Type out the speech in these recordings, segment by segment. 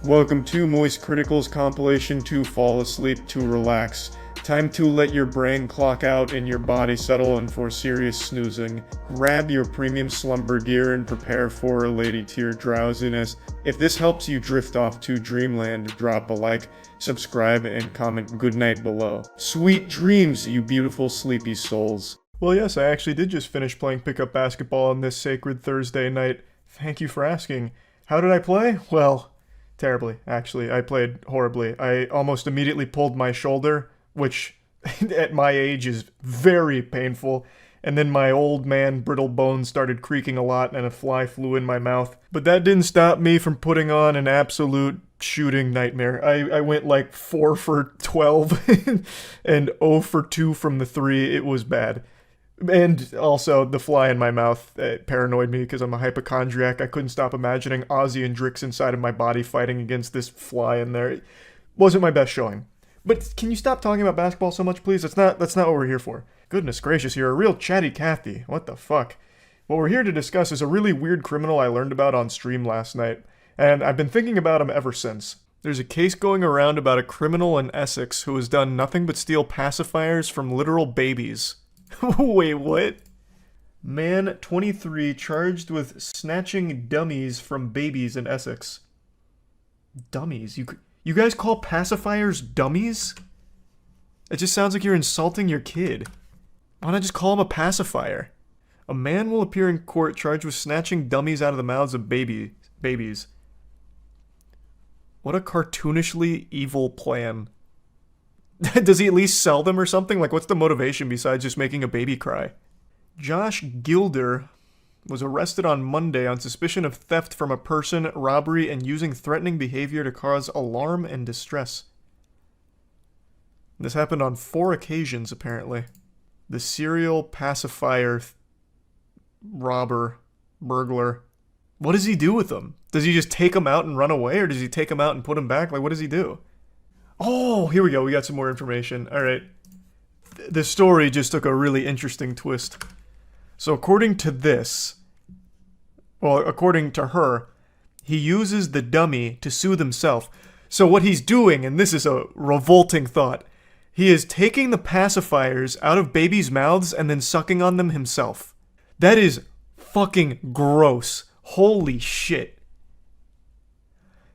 Welcome to moistcritikal's compilation to fall asleep to relax. Time to let your brain clock out and your body settle in for serious snoozing. Grab your premium slumber gear and prepare for a lady tier drowsiness. If this helps you drift off to dreamland, drop a like, subscribe, and comment goodnight below. Sweet dreams, you beautiful sleepy souls. Well, yes, I actually did just finish playing pickup basketball on this sacred Thursday night. Thank you for asking. How did I play? Well, terribly, actually. I played horribly. I almost immediately pulled my shoulder, which at my age is very painful. And then my old man brittle bones started creaking a lot and a fly flew in my mouth. But that didn't stop me from putting on an absolute shooting nightmare. I went like 4 for 12 and 0 for 2 from the 3. It was bad. And also, the fly in my mouth paranoid me because I'm a hypochondriac. I couldn't stop imagining Ozzy and Drix inside of my body fighting against this fly in there. It wasn't my best showing. But can you stop talking about basketball so much, please? That's not what we're here for. Goodness gracious, you're a real chatty Cathy. What the fuck? What we're here to discuss is a really weird criminal I learned about on stream last night, and I've been thinking about him ever since. There's a case going around about a criminal in Essex who has done nothing but steal pacifiers from literal babies. Wait, what? Man, 23, charged with snatching dummies from babies in Essex. Dummies? You guys call pacifiers dummies? It just sounds like you're insulting your kid. Why not just call him a pacifier? A man will appear in court charged with snatching dummies out of the mouths of babies. What a cartoonishly evil plan. Does he at least sell them or something? Like, what's the motivation besides just making a baby cry? Josh Gilder was arrested on Monday on suspicion of theft from a person, robbery, and using threatening behavior to cause alarm and distress. This happened on 4 occasions, apparently. The serial pacifier robber, burglar. What does he do with them? Does he just take them out and run away, or does he take them out and put them back? Like, what does he do? Oh, here we go. We got some more information. All right. The story just took a really interesting twist. So according to this, well, according to her, he uses the dummy to soothe himself. So what he's doing, and this is a revolting thought, he is taking the pacifiers out of babies' mouths and then sucking on them himself. That is fucking gross. Holy shit.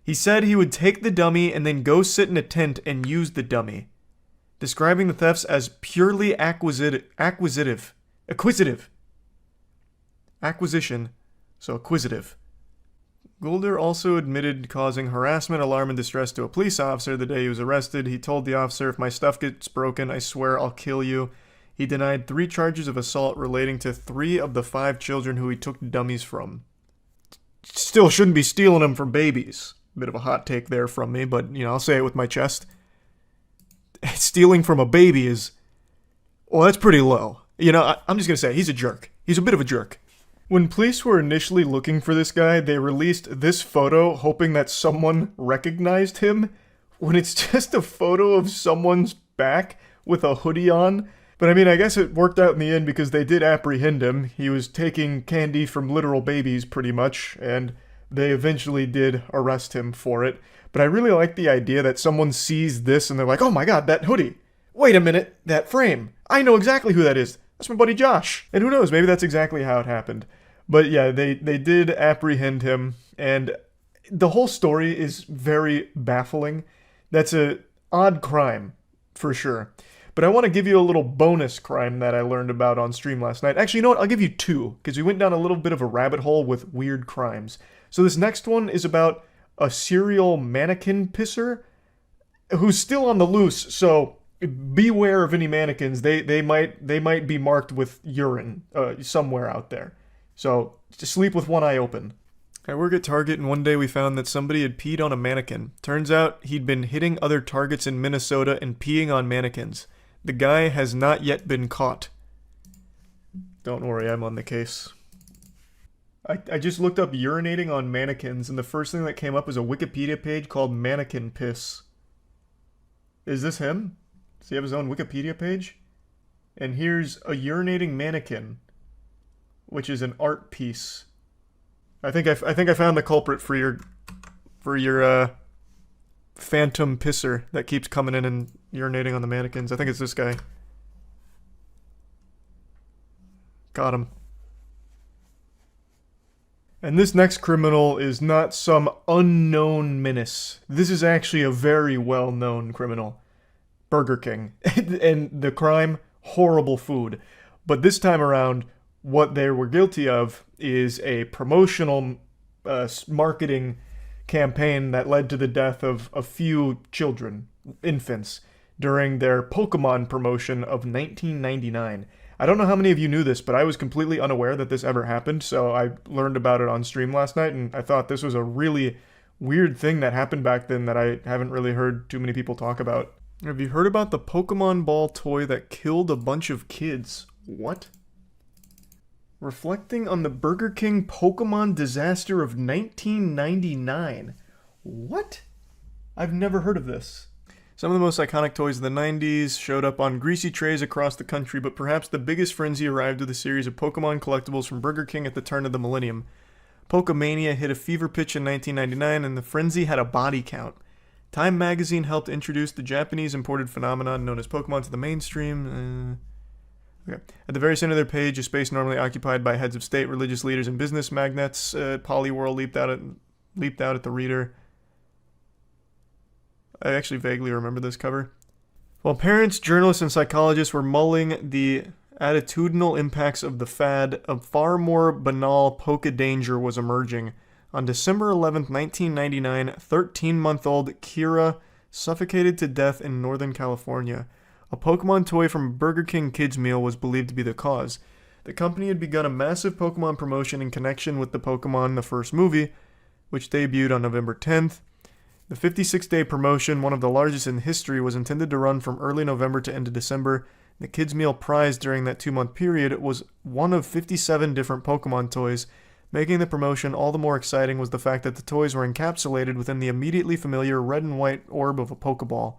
He said he would take the dummy and then go sit in a tent and use the dummy, describing the thefts as purely acquisition, so acquisitive. Gulder also admitted causing harassment, alarm, and distress to a police officer the day he was arrested. He told the officer, "If my stuff gets broken, I swear I'll kill you." He denied 3 charges of assault relating to 3 of the 5 children who he took dummies from. Still shouldn't be stealing them from babies. Bit of a hot take there from me, but, you know, I'll say it with my chest. Stealing from a baby is... well, that's pretty low. You know, I'm just gonna say, he's a jerk. He's a bit of a jerk. When police were initially looking for this guy, they released this photo hoping that someone recognized him, when it's just a photo of someone's back with a hoodie on. But I mean, I guess it worked out in the end because they did apprehend him. He was taking candy from literal babies, pretty much, and they eventually did arrest him for it. But I really like the idea that someone sees this and they're like, oh my god, that hoodie. Wait a minute, that frame. I know exactly who that is. That's my buddy Josh. And who knows, maybe that's exactly how it happened. But yeah, they did apprehend him, and the whole story is very baffling. That's a odd crime, for sure. But I want to give you a little bonus crime that I learned about on stream last night. Actually, you know what? I'll give you 2, because we went down a little bit of a rabbit hole with weird crimes. So this next one is about a serial mannequin pisser who's still on the loose, so beware of any mannequins. They might be marked with urine somewhere out there. So just sleep with one eye open. I work at Target, and one day we found that somebody had peed on a mannequin. Turns out he'd been hitting other Targets in Minnesota and peeing on mannequins. The guy has not yet been caught. Don't worry, I'm on the case. I just looked up urinating on mannequins, and the first thing that came up was a Wikipedia page called Mannequin Piss. Is this him? Does he have his own Wikipedia page? And here's a urinating mannequin, which is an art piece. I think I found the culprit for your phantom pisser that keeps coming in and urinating on the mannequins. I think it's this guy. Got him. And this next criminal is not some unknown menace. This is actually a very well-known criminal. Burger King. And the crime, horrible food. But this time around, what they were guilty of is a promotional marketing campaign that led to the death of a few children, infants, during their Pokemon promotion of 1999. I don't know how many of you knew this, but I was completely unaware that this ever happened, so I learned about it on stream last night, and I thought this was a really weird thing that happened back then that I haven't really heard too many people talk about. Have you heard about the Pokemon ball toy that killed a bunch of kids? What? Reflecting on the Burger King Pokemon disaster of 1999. What? I've never heard of this. Some of the most iconic toys of the 90s showed up on greasy trays across the country, but perhaps the biggest frenzy arrived with a series of Pokemon collectibles from Burger King at the turn of the millennium. Pokemania hit a fever pitch in 1999, and the frenzy had a body count. Time magazine helped introduce the Japanese imported phenomenon known as Pokemon to the mainstream. Okay. At the very center of their page, a space normally occupied by heads of state, religious leaders, and business magnates, Poliwhirl leaped out at the reader. I actually vaguely remember this cover. While parents, journalists, and psychologists were mulling the attitudinal impacts of the fad, a far more banal Pokedanger was emerging. On December 11th, 1999, 13-month-old Kira suffocated to death in Northern California. A Pokemon toy from Burger King Kids Meal was believed to be the cause. The company had begun a massive Pokemon promotion in connection with the Pokemon the First movie, which debuted on November 10th. The 56-day promotion, one of the largest in history, was intended to run from early November to end of December. The Kids Meal prize during that 2-month period was one of 57 different Pokemon toys. Making the promotion all the more exciting was the fact that the toys were encapsulated within the immediately familiar red and white orb of a Pokeball.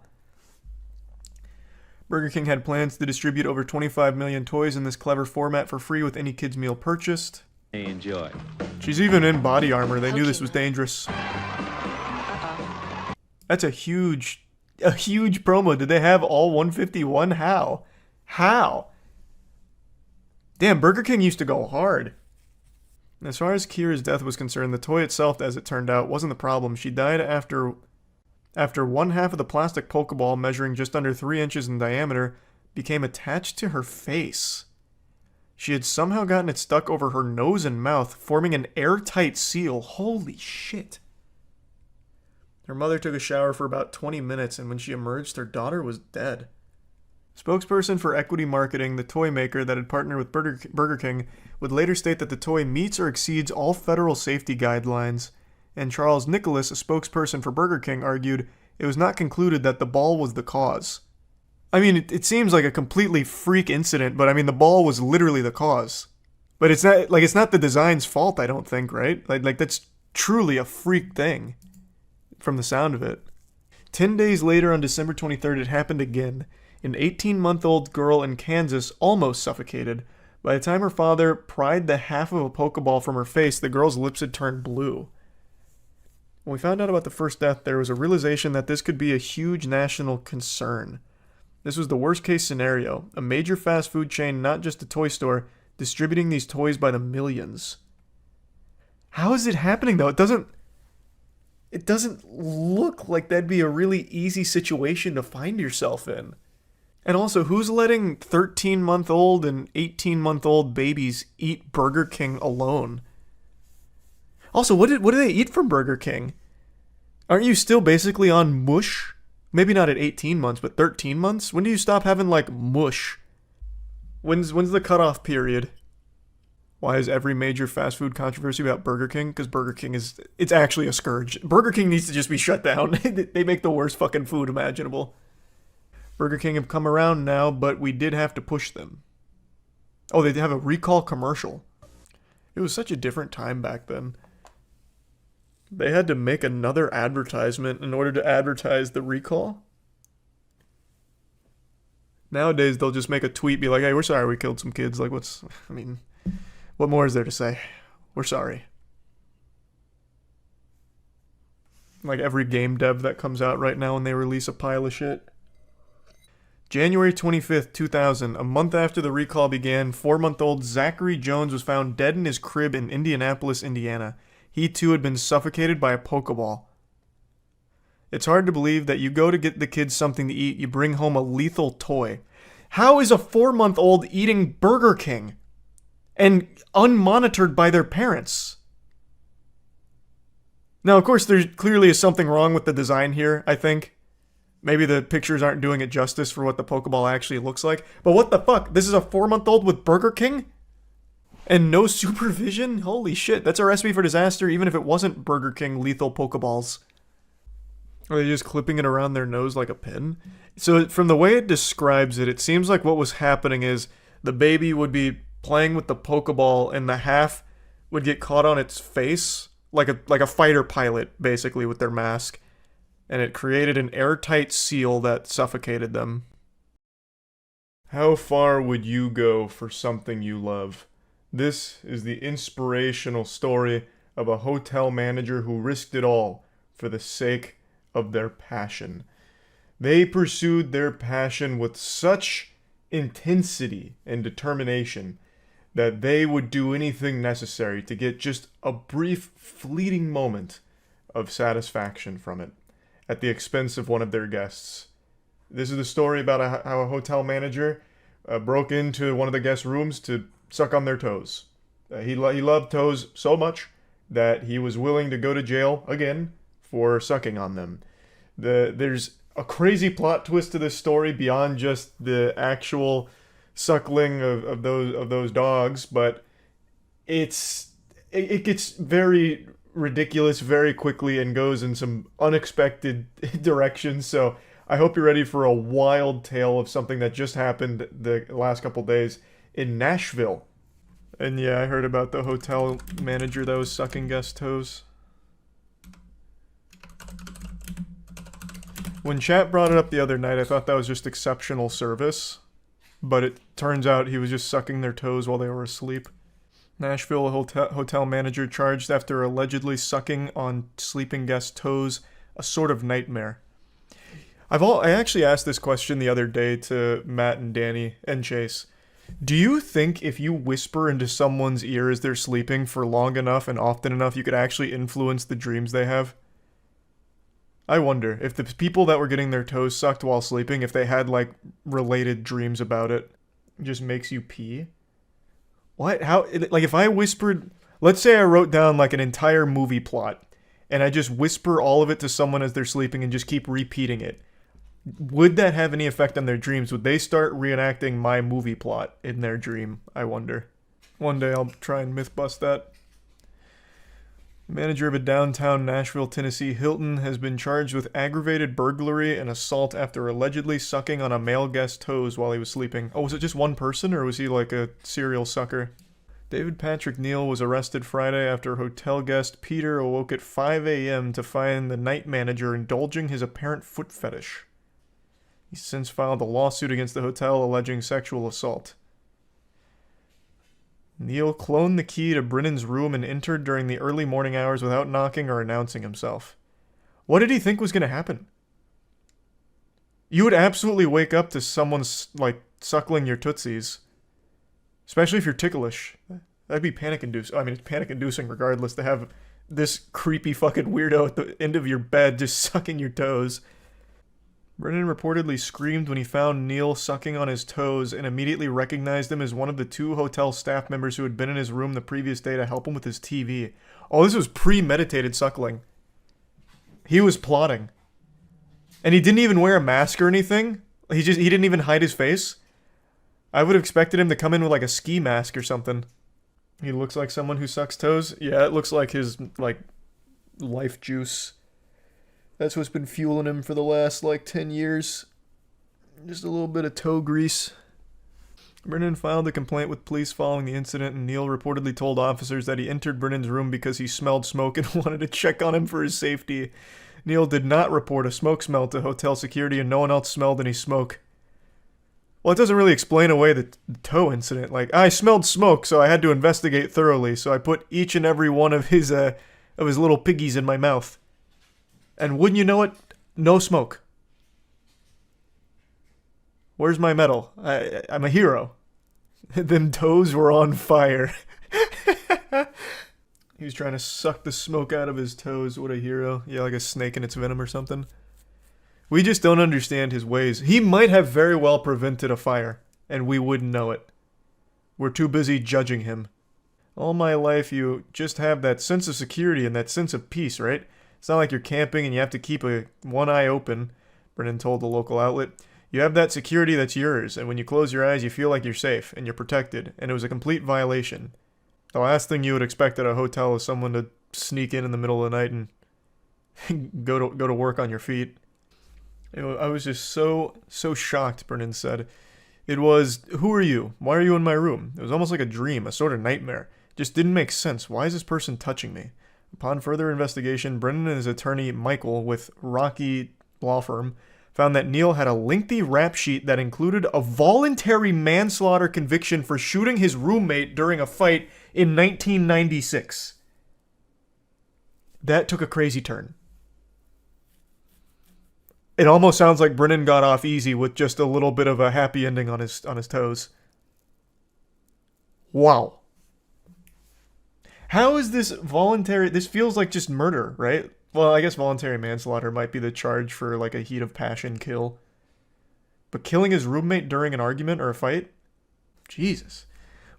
Burger King had plans to distribute over 25 million toys in this clever format for free with any Kids Meal purchased. Enjoy. She's even in body armor. They knew this was dangerous. That's a huge promo. Did they have all 151? How? Damn, Burger King used to go hard. As far as Kira's death was concerned, the toy itself, as it turned out, wasn't the problem. She died after one half of the plastic Pokeball, measuring just under 3 inches in diameter, became attached to her face. She had somehow gotten it stuck over her nose and mouth, forming an airtight seal. Holy shit. Her mother took a shower for about 20 minutes, and when she emerged, her daughter was dead. Spokesperson for Equity Marketing, the toy maker that had partnered with Burger King, would later state that the toy meets or exceeds all federal safety guidelines. And Charles Nicholas, a spokesperson for Burger King, argued it was not concluded that the ball was the cause. I mean, it seems like a completely freak incident, but I mean, the ball was literally the cause. But it's not the design's fault, I don't think, right? Like that's truly a freak thing, from the sound of it. 10 days later, on December 23rd, it happened again. An 18-month-old girl in Kansas almost suffocated. By the time her father pried the half of a Pokeball from her face, the girl's lips had turned blue. When we found out about the first death, there was a realization that this could be a huge national concern. This was the worst-case scenario. A major fast food chain, not just a toy store, distributing these toys by the millions. How is it happening, though? It doesn't look like that'd be a really easy situation to find yourself in. And also, who's letting 13-month-old and 18-month-old babies eat Burger King alone? Also, what do they eat from Burger King? Aren't you still basically on mush? Maybe not at 18 months, but 13 months? When do you stop having, like, mush? When's the cutoff period? Why is every major fast food controversy about Burger King? Because Burger King it's actually a scourge. Burger King needs to just be shut down. They make the worst fucking food imaginable. Burger King have come around now, but we did have to push them. Oh, they have a recall commercial. It was such a different time back then. They had to make another advertisement in order to advertise the recall. Nowadays, they'll just make a tweet, be like, hey, we're sorry we killed some kids. Like, what more is there to say? We're sorry. Like every game dev that comes out right now when they release a pile of shit. January 25th, 2000, a month after the recall began, 4-month-old Zachary Jones was found dead in his crib in Indianapolis, Indiana. He too had been suffocated by a Pokeball. It's hard to believe that you go to get the kids something to eat, you bring home a lethal toy. How is a 4-month-old eating Burger King? And unmonitored by their parents? Now, of course, there clearly is something wrong with the design here, I think. Maybe the pictures aren't doing it justice for what the Pokeball actually looks like. But what the fuck? This is a 4-month-old with Burger King? And no supervision? Holy shit, that's a recipe for disaster even if it wasn't Burger King lethal Pokeballs. Are they just clipping it around their nose like a pin? So from the way it describes it, it seems like what was happening is the baby would be playing with the Pokeball and the half would get caught on its face, like a fighter pilot, basically, with their mask. And it created an airtight seal that suffocated them. How far would you go for something you love? This is the inspirational story of a hotel manager who risked it all for the sake of their passion. They pursued their passion with such intensity and determination that they would do anything necessary to get just a brief, fleeting moment of satisfaction from it, at the expense of one of their guests. This is the story about how a hotel manager broke into one of the guest rooms to suck on their toes. He loved toes so much that he was willing to go to jail again for sucking on them. There's a crazy plot twist to this story beyond just the actual suckling of those dogs, but it gets very ridiculous very quickly and goes in some unexpected directions. So I hope you're ready for a wild tale of something that just happened the last couple days in Nashville. And yeah, I heard about the hotel manager that was sucking guest toes. When chat brought it up the other night, I thought that was just exceptional service, but it turns out he was just sucking their toes while they were asleep. Nashville hotel manager charged after allegedly sucking on sleeping guest toes, a sort of nightmare. I actually asked this question the other day to Matt and Danny and Chase. Do you think if you whisper into someone's ear as they're sleeping for long enough and often enough, you could actually influence the dreams they have? I wonder if the people that were getting their toes sucked while sleeping, if they had like related dreams about it, just makes you pee. What? How? Like, if I whispered, let's say I wrote down like an entire movie plot, and I just whisper all of it to someone as they're sleeping and just keep repeating it, would that have any effect on their dreams? Would they start reenacting my movie plot in their dream? I wonder. One day I'll try and myth bust that. Manager of a downtown Nashville, Tennessee Hilton has been charged with aggravated burglary and assault after allegedly sucking on a male guest's toes while he was sleeping. Oh, was it just one person, or was he like a serial sucker? David Patrick Neal was arrested Friday after hotel guest Peter awoke at 5 a.m. to find the night manager indulging his apparent foot fetish. He's since filed a lawsuit against the hotel alleging sexual assault. Neal cloned the key to Brennan's room and entered during the early morning hours without knocking or announcing himself. What did he think was going to happen? You would absolutely wake up to someone's, like, suckling your tootsies. Especially if you're ticklish. That'd be panic-inducing. I mean, it's panic-inducing regardless to have this creepy fucking weirdo at the end of your bed just sucking your toes. Brennan reportedly screamed when he found Neal sucking on his toes and immediately recognized him as one of the 2 hotel staff members who had been in his room the previous day to help him with his TV. Oh, this was premeditated suckling. He was plotting. And he didn't even wear a mask or anything. He didn't even hide his face. I would have expected him to come in with like a ski mask or something. He looks like someone who sucks toes. Yeah, it looks like his, like, life juice. That's what's been fueling him for the last, 10 years. Just a little bit of toe grease. Brennan filed a complaint with police following the incident, and Neal reportedly told officers that he entered Brennan's room because he smelled smoke and wanted to check on him for his safety. Neal did not report a smoke smell to hotel security, and no one else smelled any smoke. Well, it doesn't really explain away the toe incident. I smelled smoke, so I had to investigate thoroughly, so I put each and every one of his little piggies in my mouth. And wouldn't you know it, no smoke. Where's my medal? I'm a hero. Them toes were on fire. He was trying to suck the smoke out of his toes. What a hero. Yeah, like a snake in its venom or something. We just don't understand his ways. He might have very well prevented a fire, and we wouldn't know it. We're too busy judging him. All my life, you just have that sense of security and that sense of peace, right? It's not like you're camping and you have to keep one eye open, Brennan told the local outlet. You have that security that's yours, and when you close your eyes, you feel like you're safe and you're protected, and it was a complete violation. The last thing you would expect at a hotel is someone to sneak in the middle of the night and go to work on your feet. I was just so shocked, Brennan said. It was, who are you? Why are you in my room? It was almost like a dream, a sort of nightmare. It just didn't make sense. Why is this person touching me? Upon further investigation, Brennan and his attorney, Michael, with Rocky Law Firm, found that Neil had a lengthy rap sheet that included a voluntary manslaughter conviction for shooting his roommate during a fight in 1996. That took a crazy turn. It almost sounds like Brennan got off easy with just a little bit of a happy ending on his toes. Wow. How is this voluntary? This feels like just murder, right? Well, I guess voluntary manslaughter might be the charge for like a heat of passion kill. But killing his roommate during an argument or a fight? Jesus.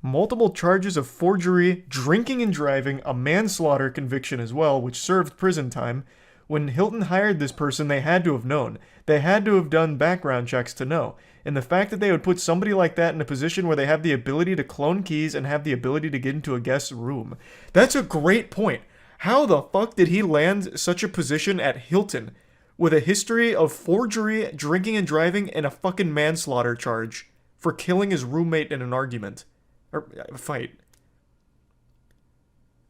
Multiple charges of forgery, drinking and driving, a manslaughter conviction as well, which served prison time. When Hilton hired this person, they had to have known. They had to have done background checks to know. And the fact that they would put somebody like that in a position where they have the ability to clone keys and have the ability to get into a guest's room. That's a great point. How the fuck did he land such a position at Hilton with a history of forgery, drinking and driving, and a fucking manslaughter charge for killing his roommate in an argument? Or a fight.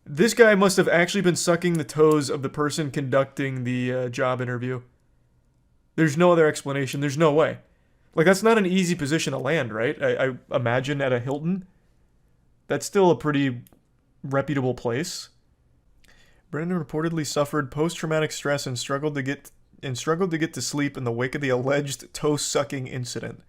This guy must have actually been sucking the toes of the person conducting the job interview. There's no other explanation. There's no way. Like, that's not an easy position to land, right? I imagine at a Hilton. That's still a pretty reputable place. Brennan reportedly suffered post-traumatic stress and struggled to get to sleep in the wake of the alleged toe-sucking incident.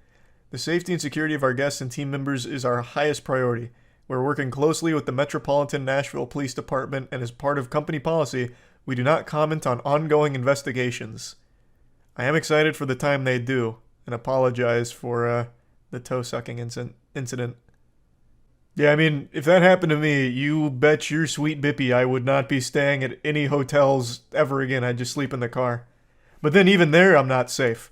The safety and security of our guests and team members is our highest priority. We're working closely with the Metropolitan Nashville Police Department, and as part of company policy, we do not comment on ongoing investigations. I am excited for the time they do, and apologize for the toe-sucking incident. Yeah, I mean, if that happened to me, you bet your sweet bippy I would not be staying at any hotels ever again. I'd just sleep in the car. But then even there, I'm not safe.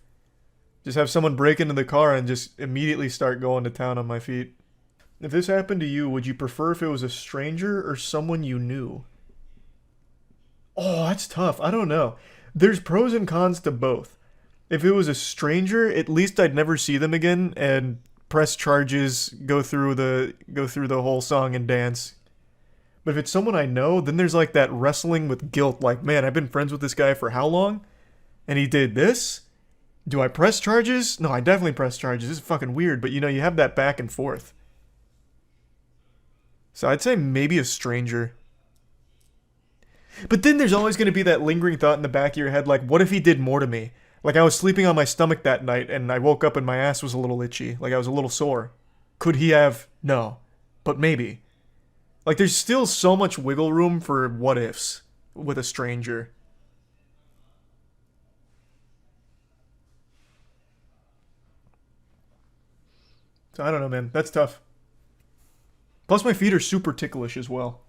Just have someone break into the car and just immediately start going to town on my feet. If this happened to you, would you prefer if it was a stranger or someone you knew? Oh, that's tough. I don't know. There's pros and cons to both. If it was a stranger, at least I'd never see them again and press charges, go through the whole song and dance. But if it's someone I know, then there's like that wrestling with guilt. Like, man, I've been friends with this guy for how long? And he did this? Do I press charges? No, I definitely press charges. This is fucking weird, but you know, you have that back and forth. So I'd say maybe a stranger. But then there's always going to be that lingering thought in the back of your head, like, what if he did more to me? Like, I was sleeping on my stomach that night, and I woke up and my ass was a little itchy. Like, I was a little sore. Could he have? No. But maybe. Like, there's still so much wiggle room for what-ifs with a stranger. So, I don't know, man. That's tough. Plus, my feet are super ticklish as well.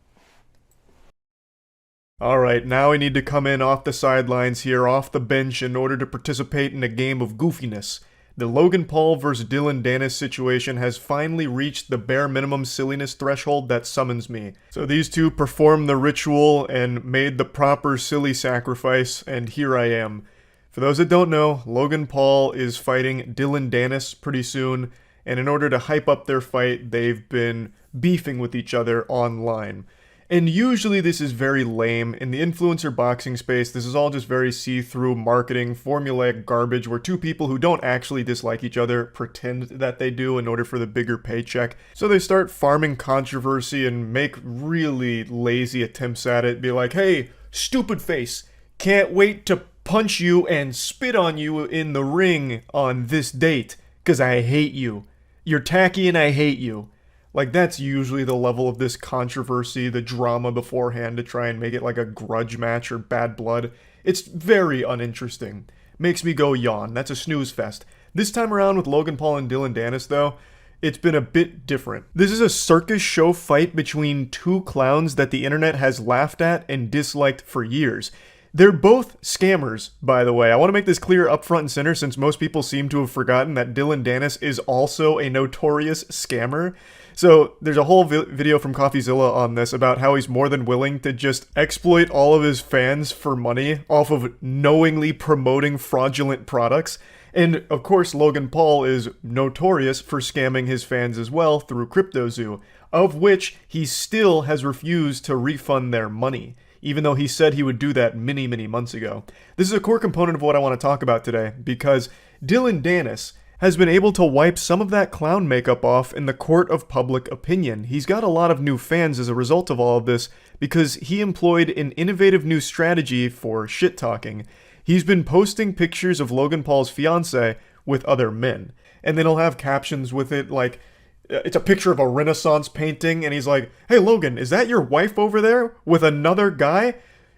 Alright, now I need to come in off the sidelines here, off the bench, in order to participate in a game of goofiness. The Logan Paul vs. Dylan Dennis situation has finally reached the bare minimum silliness threshold that summons me. So these two performed the ritual and made the proper silly sacrifice, and here I am. For those that don't know, Logan Paul is fighting Dylan Dennis pretty soon, and in order to hype up their fight, they've been beefing with each other online. And usually this is very lame. In the influencer boxing space, this is all just very see-through marketing, formulaic garbage where two people who don't actually dislike each other pretend that they do in order for the bigger paycheck. So they start farming controversy and make really lazy attempts at it. Be like, hey, stupid face, Can't wait to punch you and spit on you in the ring on this date, 'cause I hate you. You're tacky and I hate you. Like, that's usually the level of this controversy, the drama beforehand to try and make it like a grudge match or bad blood. It's very uninteresting. Makes me go yawn. That's a snooze fest. This time around with Logan Paul and Dylan Dennis, though, it's been a bit different. This is a circus show fight between two clowns that the internet has laughed at and disliked for years. They're both scammers, by the way. I want to make this clear up front and center since most people seem to have forgotten that Dylan Dennis is also a notorious scammer. So there's a whole video from CoffeeZilla on this about how he's more than willing to just exploit all of his fans for money off of knowingly promoting fraudulent products. And of course, Logan Paul is notorious for scamming his fans as well through CryptoZoo, of which he still has refused to refund their money, even though he said he would do that many, many months ago. This is a core component of what I want to talk about today, because Dylan Dennis has been able to wipe some of that clown makeup off in the court of public opinion. He's got a lot of new fans as a result of all of this, because he employed an innovative new strategy for shit-talking. He's been posting pictures of Logan Paul's fiancée with other men, and then he'll have captions with it like, it's a picture of a Renaissance painting, and he's like, "Hey Logan, is that your wife over there with another guy?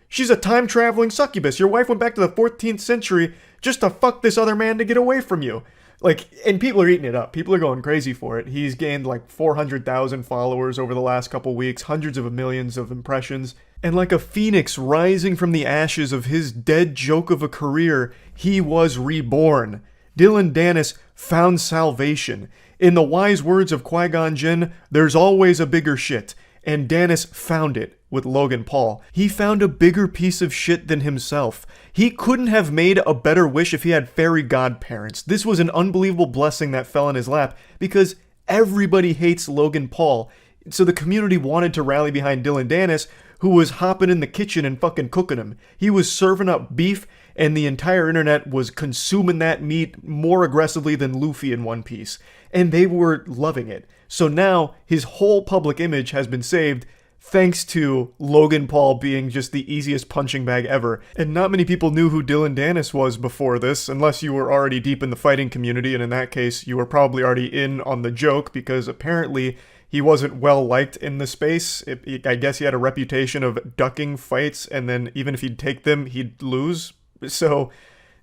She's a time-traveling succubus. Your wife went back to the 14th century just to fuck this other man to get away from you." Like, and people are eating it up. People are going crazy for it. He's gained like 400,000 followers over the last couple weeks, hundreds of millions of impressions. And like a phoenix rising from the ashes of his dead joke of a career, he was reborn. Dylan Dennis found salvation. In the wise words of Qui-Gon Jinn, there's always a bigger shit. And Dennis found it with Logan Paul. He found a bigger piece of shit than himself. He couldn't have made a better wish if he had fairy godparents. This was an unbelievable blessing that fell in his lap, because everybody hates Logan Paul. So the community wanted to rally behind Dylan Dennis, who was hopping in the kitchen and fucking cooking him. He was serving up beef, and the entire internet was consuming that meat more aggressively than Luffy in One Piece. And they were loving it. So now his whole public image has been saved thanks to Logan Paul being just the easiest punching bag ever. And not many people knew who Dylan Dennis was before this, unless you were already deep in the fighting community, and in that case, you were probably already in on the joke, because apparently he wasn't well liked in the space. I guess he had a reputation of ducking fights, and then even if he'd take them, he'd lose. So,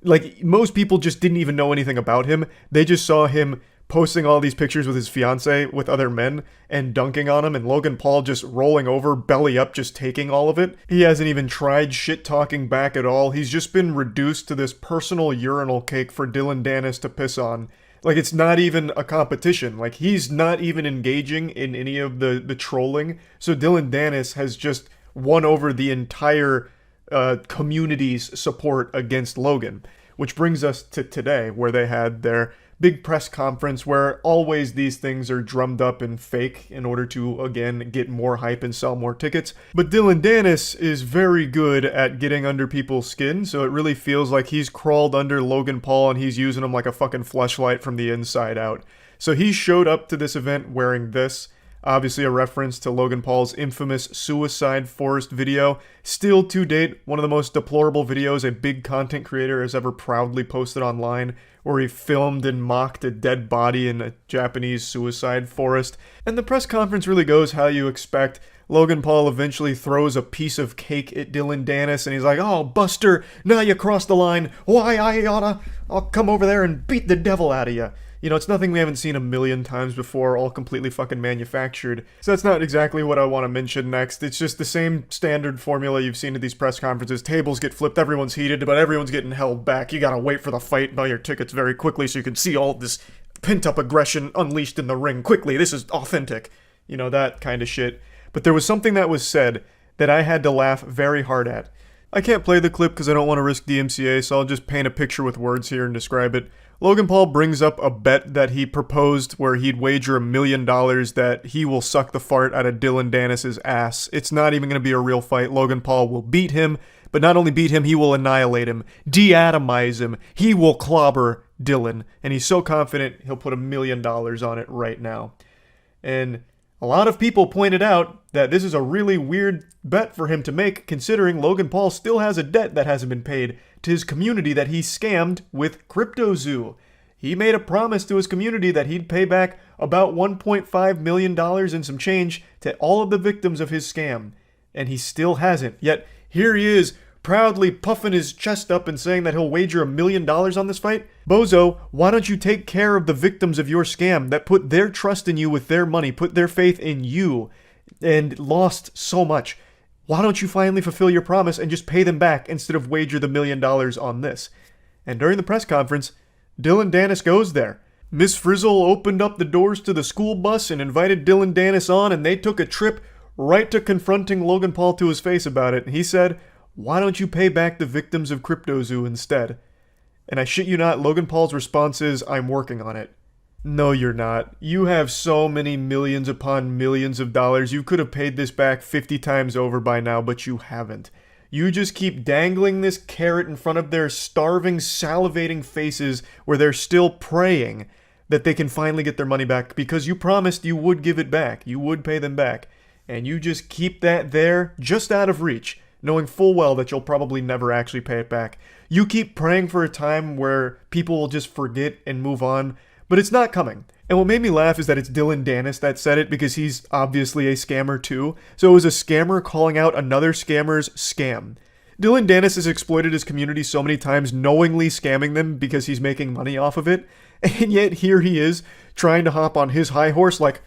like, most people just didn't even know anything about him. They just saw him posting all these pictures with his fiancée with other men and dunking on him, and Logan Paul just rolling over, belly up, just taking all of it. He hasn't even tried shit-talking back at all. He's just been reduced to this personal urinal cake for Dylan Dennis to piss on. Like, it's not even a competition. Like, he's not even engaging in any of the trolling. So Dylan Dennis has just won over the entire community's support against Logan. Which brings us to today, where they had their big press conference, where always these things are drummed up and fake in order to, again, get more hype and sell more tickets. But Dylan Dennis is very good at getting under people's skin, so it really feels like he's crawled under Logan Paul and he's using him like a fucking fleshlight from the inside out. So he showed up to this event wearing this. Obviously a reference to Logan Paul's infamous Suicide Forest video. Still, to date, one of the most deplorable videos a big content creator has ever proudly posted online, where he filmed and mocked a dead body in a Japanese suicide forest. And the press conference really goes how you expect. Logan Paul eventually throws a piece of cake at Dylan Dennis, and he's like, "Oh, Buster, now you crossed the line. Why, I'll come over there and beat the devil out of you." You know, it's nothing we haven't seen a million times before, all completely fucking manufactured. So that's not exactly what I want to mention next. It's just the same standard formula you've seen at these press conferences. Tables get flipped, everyone's heated, but everyone's getting held back. You gotta wait for the fight and buy your tickets very quickly so you can see all this pent-up aggression unleashed in the ring quickly. This is authentic. You know, that kind of shit. But there was something that was said that I had to laugh very hard at. I can't play the clip because I don't want to risk DMCA, so I'll just paint a picture with words here and describe it. Logan Paul brings up a bet that he proposed where he'd wager $1 million that he will suck the fart out of Dylan Dennis's ass. It's not even going to be a real fight. Logan Paul will beat him, but not only beat him, he will annihilate him, de-atomize him. He will clobber Dylan, and he's so confident he'll put $1 million on it right now. And A lot of people pointed out that this is a really weird bet for him to make, considering Logan Paul still has a debt that hasn't been paid to his community that he scammed with Crypto0. He made a promise to his community that he'd pay back about $1.5 million and some change to all of the victims of his scam. And he still hasn't. Yet, here he is, proudly puffing his chest up and saying that he'll wager $1 million on this fight? Bozo, why don't you take care of the victims of your scam that put their trust in you with their money, put their faith in you, and lost so much? Why don't you finally fulfill your promise and just pay them back instead of wager the $1 million on this? And during the press conference, Dylan Dennis goes there. Miss Frizzle opened up the doors to the school bus and invited Dylan Dennis on, and they took a trip right to confronting Logan Paul to his face about it. And he said, "Why don't you pay back the victims of Crypto0 instead?" And I shit you not, Logan Paul's response is, "I'm working on it." No, you're not. You have so many millions upon millions of dollars. You could have paid this back 50 times over by now, but you haven't. You just keep dangling this carrot in front of their starving, salivating faces where they're still praying that they can finally get their money back because you promised you would give it back. You would pay them back. And you just keep that there, just out of reach, knowing full well that you'll probably never actually pay it back. You keep praying for a time where people will just forget and move on, but it's not coming. And what made me laugh is that it's Dylan Dennis that said it because he's obviously a scammer too. So it was a scammer calling out another scammer's scam. Dylan Dennis has exploited his community so many times, knowingly scamming them because he's making money off of it. And yet here he is trying to hop on his high horse like,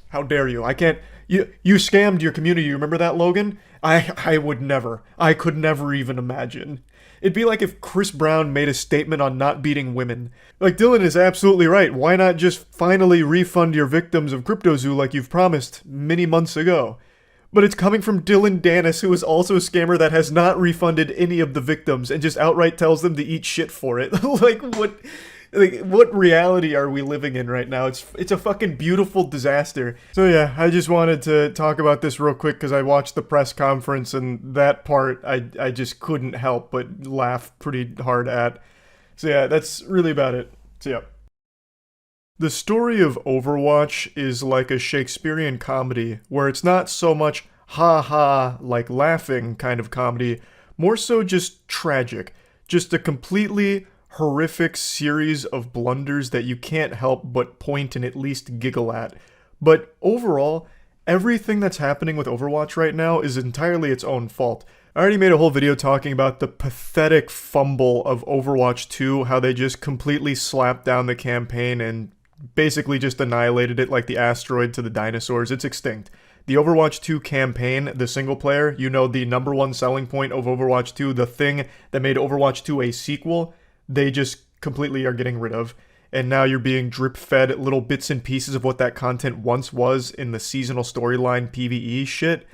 how dare you? I can't... You scammed your community. You remember that, Logan? I would never. I could never even imagine. It'd be like if Chris Brown made a statement on not beating women. Like, Dylan is absolutely right. Why not just finally refund your victims of Crypto0 like you've promised many months ago? But it's coming from Dylan Dennis, who is also a scammer that has not refunded any of the victims and just outright tells them to eat shit for it. What reality are we living in right now? It's a fucking beautiful disaster. So yeah, I just wanted to talk about this real quick because I watched the press conference and that part I just couldn't help but laugh pretty hard at. So yeah, that's really about it. So yeah. The story of Overwatch is like a Shakespearean comedy where it's not so much ha-ha, like laughing kind of comedy, more so just tragic. Just a completely horrific series of blunders that you can't help but point and at least giggle at. But overall, everything that's happening with Overwatch right now is entirely its own fault. I already made a whole video talking about the pathetic fumble of Overwatch 2, how they just completely slapped down the campaign and basically just annihilated it like the asteroid to the dinosaurs. It's extinct. The Overwatch 2 campaign, the single player, you know, the number one selling point of Overwatch 2, the thing that made Overwatch 2 a sequel, they just completely are getting rid of. And now you're being drip-fed little bits and pieces of what that content once was in the seasonal storyline PvE shit.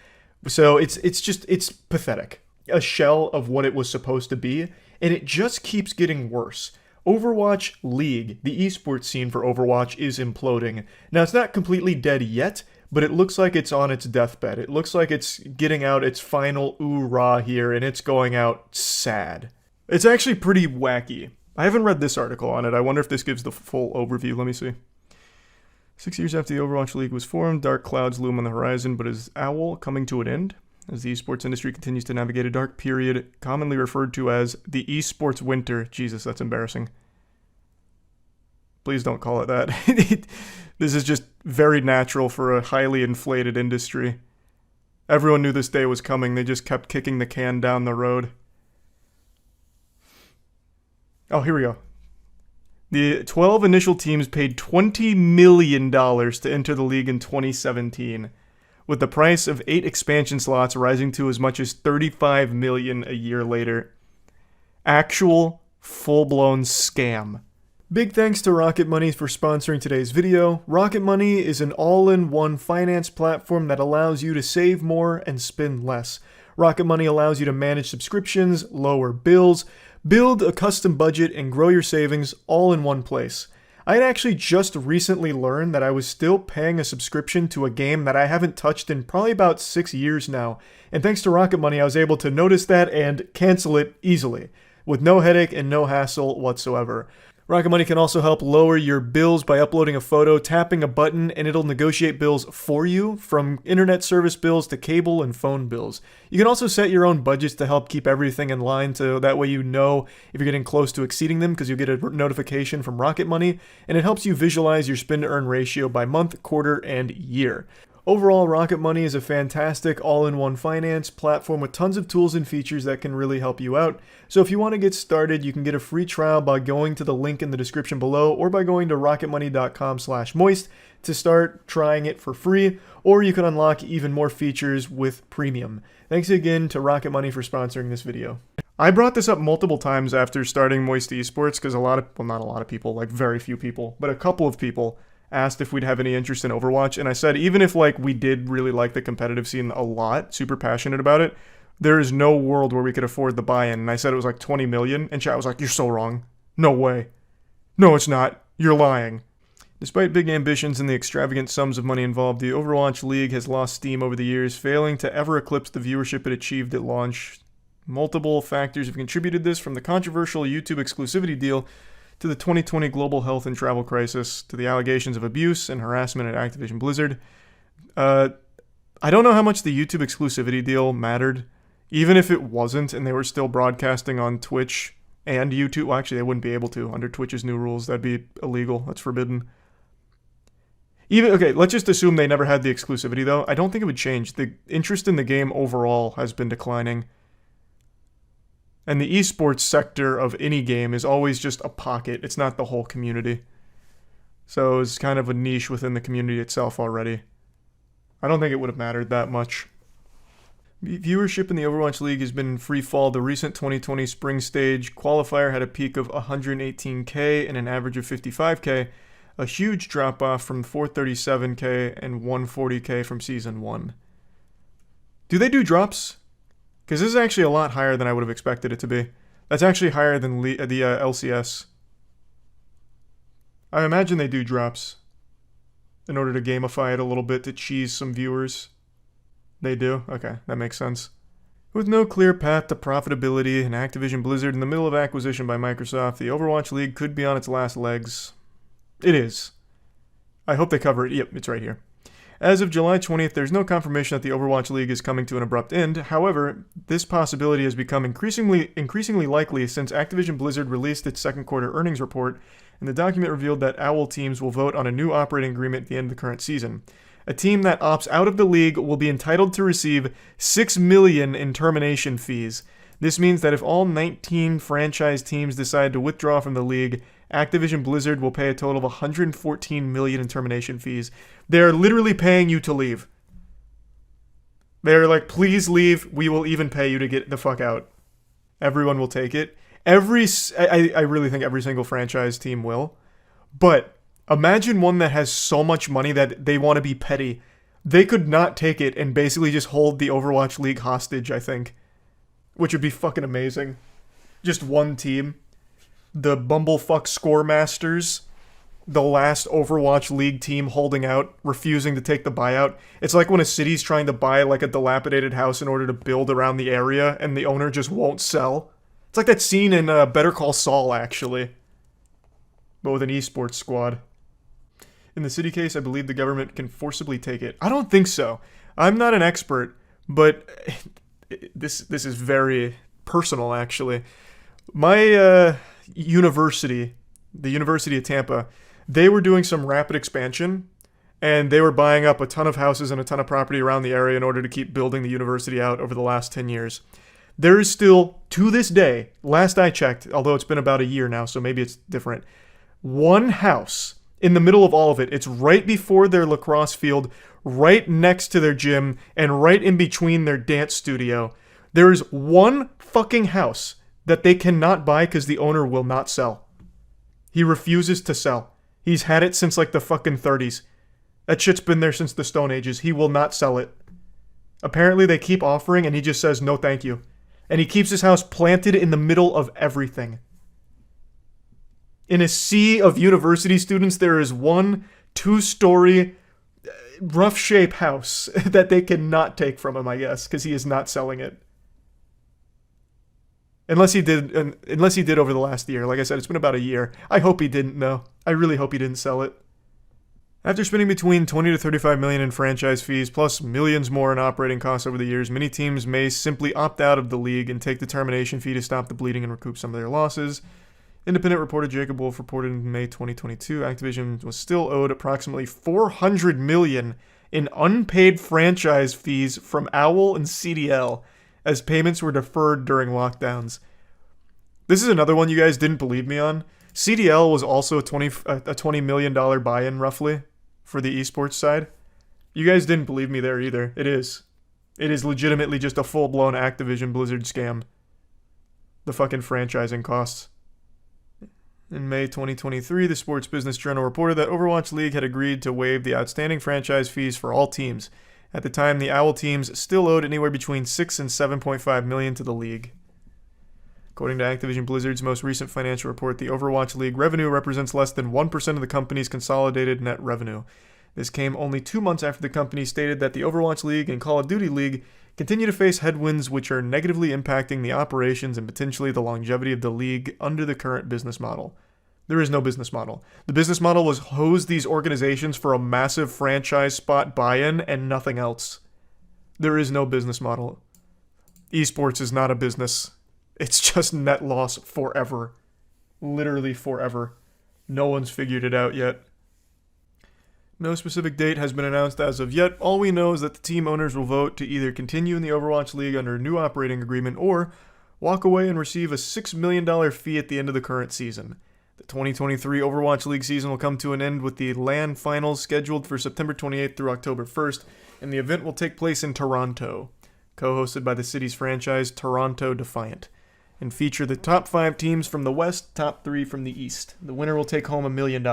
So it's pathetic. A shell of what it was supposed to be, and it just keeps getting worse. Overwatch League, the esports scene for Overwatch, is imploding. Now, it's not completely dead yet, but it looks like it's on its deathbed. It looks like it's getting out its final ooh-rah here, and it's going out sad. It's actually pretty wacky. I haven't read this article on it. I wonder if this gives the full overview. Let me see. 6 years after the Overwatch League was formed, dark clouds loom on the horizon, but is OWL coming to an end? As the esports industry continues to navigate a dark period, commonly referred to as the esports winter. Jesus, that's embarrassing. Please don't call it that. This is just very natural for a highly inflated industry. Everyone knew this day was coming. They just kept kicking the can down the road. Oh, here we go. The 12 initial teams paid $20 million to enter the league in 2017, with the price of 8 expansion slots rising to as much as $35 million a year later. Actual, full-blown scam. Big thanks to Rocket Money for sponsoring today's video. Rocket Money is an all-in-one finance platform that allows you to save more and spend less. Rocket Money allows you to manage subscriptions, lower bills, build a custom budget, and grow your savings all in one place. I had actually just recently learned that I was still paying a subscription to a game that I haven't touched in probably about 6 years now. And thanks to Rocket Money, I was able to notice that and cancel it easily, with no headache and no hassle whatsoever. Rocket Money can also help lower your bills by uploading a photo, tapping a button, and it'll negotiate bills for you, from internet service bills to cable and phone bills. You can also set your own budgets to help keep everything in line, so that way you know if you're getting close to exceeding them, because you'll get a notification from Rocket Money, and it helps you visualize your spend-to-earn ratio by month, quarter, and year. Overall, Rocket Money is a fantastic all-in-one finance platform with tons of tools and features that can really help you out. So if you want to get started, you can get a free trial by going to the link in the description below, or by going to rocketmoney.com/moist to start trying it for free, or you can unlock even more features with premium. Thanks again to Rocket Money for sponsoring this video. I brought this up multiple times after starting Moist Esports, because not a lot of people, like very few people, but a couple of people asked if we'd have any interest in Overwatch, and I said even if we did really like the competitive scene a lot, super passionate about it, there is no world where we could afford the buy-in. And I said it was like 20 million, and chat was like, "You're so wrong. No way. No, it's not. You're lying." Despite big ambitions and the extravagant sums of money involved, the Overwatch League has lost steam over the years, failing to ever eclipse the viewership it achieved at launch. Multiple factors have contributed to this, from the controversial YouTube exclusivity deal to the 2020 global health and travel crisis, to the allegations of abuse and harassment at Activision Blizzard. I don't know how much the YouTube exclusivity deal mattered. Even if it wasn't, and they were still broadcasting on Twitch and YouTube, well, actually, they wouldn't be able to under Twitch's new rules. That'd be illegal. That's forbidden. Okay, let's just assume they never had the exclusivity, though. I don't think it would change. The interest in the game overall has been declining. And the esports sector of any game is always just a pocket. It's not the whole community. So it's kind of a niche within the community itself already. I don't think it would have mattered that much. Viewership in the Overwatch League has been in free fall. The recent 2020 spring stage qualifier had a peak of 118k and an average of 55k, a huge drop off from 437k and 140k from Season 1. Do they do drops? Because this is actually a lot higher than I would have expected it to be. That's actually higher than the LCS. I imagine they do drops in order to gamify it a little bit to cheese some viewers. They do? Okay, that makes sense. With no clear path to profitability and Activision Blizzard in the middle of acquisition by Microsoft, the Overwatch League could be on its last legs. It is. I hope they cover it. Yep, it's right here. As of July 20th, there's no confirmation that the Overwatch League is coming to an abrupt end. However, this possibility has become increasingly likely since Activision Blizzard released its second quarter earnings report, and the document revealed that OWL teams will vote on a new operating agreement at the end of the current season. A team that opts out of the league will be entitled to receive $6 million in termination fees. This means that if all 19 franchise teams decide to withdraw from the league, Activision Blizzard will pay a total of $114 million in termination fees. They're literally paying you to leave. They're like, please leave. We will even pay you to get the fuck out. Everyone will take it. I really think every single franchise team will. But imagine one that has so much money that they want to be petty. They could not take it and basically just hold the Overwatch League hostage, I think. Which would be fucking amazing. Just one team. The Bumblefuck Scoremasters, the last Overwatch League team holding out, refusing to take the buyout. It's like when a city's trying to buy like a dilapidated house in order to build around the area, and the owner just won't sell. It's like that scene in Better Call Saul, actually. But with an esports squad. In the city case, I believe the government can forcibly take it. I don't think so. I'm not an expert, but this is very personal, actually. My university, the University of Tampa, they were doing some rapid expansion, and they were buying up a ton of houses and a ton of property around the area in order to keep building the university out over the last 10 years. There is still, to this day, last I checked, although it's been about a year now, so maybe it's different, one house in the middle of all of it. It's right before their lacrosse field, right next to their gym, and right in between their dance studio. There is one fucking house that they cannot buy because the owner will not sell. He refuses to sell. He's had it since like the fucking 30s. That shit's been there since the Stone Ages. He will not sell it. Apparently they keep offering and he just says no thank you. And he keeps his house planted in the middle of everything. In a sea of university students, there is one 2-story rough shape house that they cannot take from him, I guess, because he is not selling it. Unless he did over the last year. Like I said, it's been about a year. I hope he didn't, though. I really hope he didn't sell it. After spending between 20 to 35 million in franchise fees, plus millions more in operating costs over the years, many teams may simply opt out of the league and take the termination fee to stop the bleeding and recoup some of their losses. Independent reporter Jacob Wolf reported in May 2022, Activision was still owed approximately 400 million in unpaid franchise fees from Owl and CDL, as payments were deferred during lockdowns. This is another one you guys didn't believe me on. CDL was also a $20 million buy-in, roughly, for the esports side. You guys didn't believe me there either. It is. It is legitimately just a full-blown Activision Blizzard scam. The fucking franchising costs. In May 2023, the Sports Business Journal reported that Overwatch League had agreed to waive the outstanding franchise fees for all teams. At the time, the Owl teams still owed anywhere between 6 and 7.5 million to the league. According to Activision Blizzard's most recent financial report, the Overwatch League revenue represents less than 1% of the company's consolidated net revenue. This came only 2 months after the company stated that the Overwatch League and Call of Duty League continue to face headwinds which are negatively impacting the operations and potentially the longevity of the league under the current business model. There is no business model. The business model was hose these organizations for a massive franchise spot buy-in and nothing else. There is no business model. Esports is not a business. It's just net loss forever. Literally forever. No one's figured it out yet. No specific date has been announced as of yet. All we know is that the team owners will vote to either continue in the Overwatch League under a new operating agreement or walk away and receive a $6 million fee at the end of the current season. The 2023 Overwatch League season will come to an end with the LAN finals scheduled for September 28th through October 1st, and the event will take place in Toronto, co-hosted by the city's franchise Toronto Defiant, and feature the top 5 teams from the West, top 3 from the East. The winner will take home $1 million.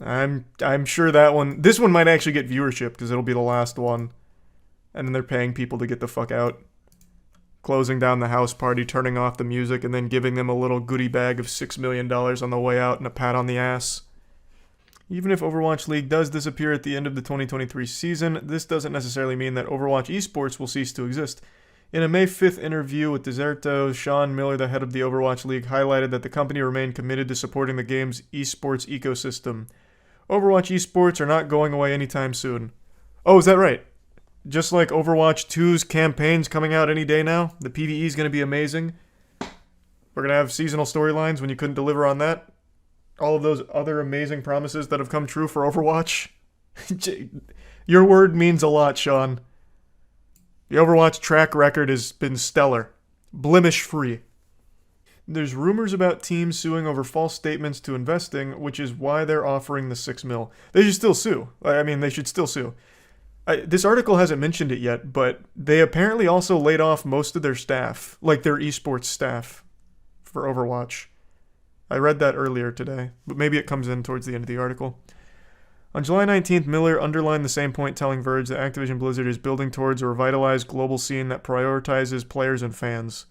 I'm sure this one might actually get viewership because it'll be the last one, and then they're paying people to get the fuck out. Closing down the house party, turning off the music, and then giving them a little goodie bag of $6 million on the way out and a pat on the ass. Even if Overwatch League does disappear at the end of the 2023 season, this doesn't necessarily mean that Overwatch esports will cease to exist. In a May 5th interview with Deserto, Sean Miller, the head of the Overwatch League, highlighted that the company remained committed to supporting the game's esports ecosystem. Overwatch esports are not going away anytime soon. Oh, is that right? Just like Overwatch 2's campaign's coming out any day now, the PvE is going to be amazing. We're going to have seasonal storylines when you couldn't deliver on that. All of those other amazing promises that have come true for Overwatch. Your word means a lot, Sean. The Overwatch track record has been stellar. Blemish-free. There's rumors about teams suing over false statements to investing, which is why they're offering the $6 million. They should still sue. They should still sue. This article hasn't mentioned it yet, but they apparently also laid off most of their staff, like their esports staff, for Overwatch. I read that earlier today, but maybe it comes in towards the end of the article. On July 19th, Miller underlined the same point, telling Verge that Activision Blizzard is building towards a revitalized global scene that prioritizes players and fans.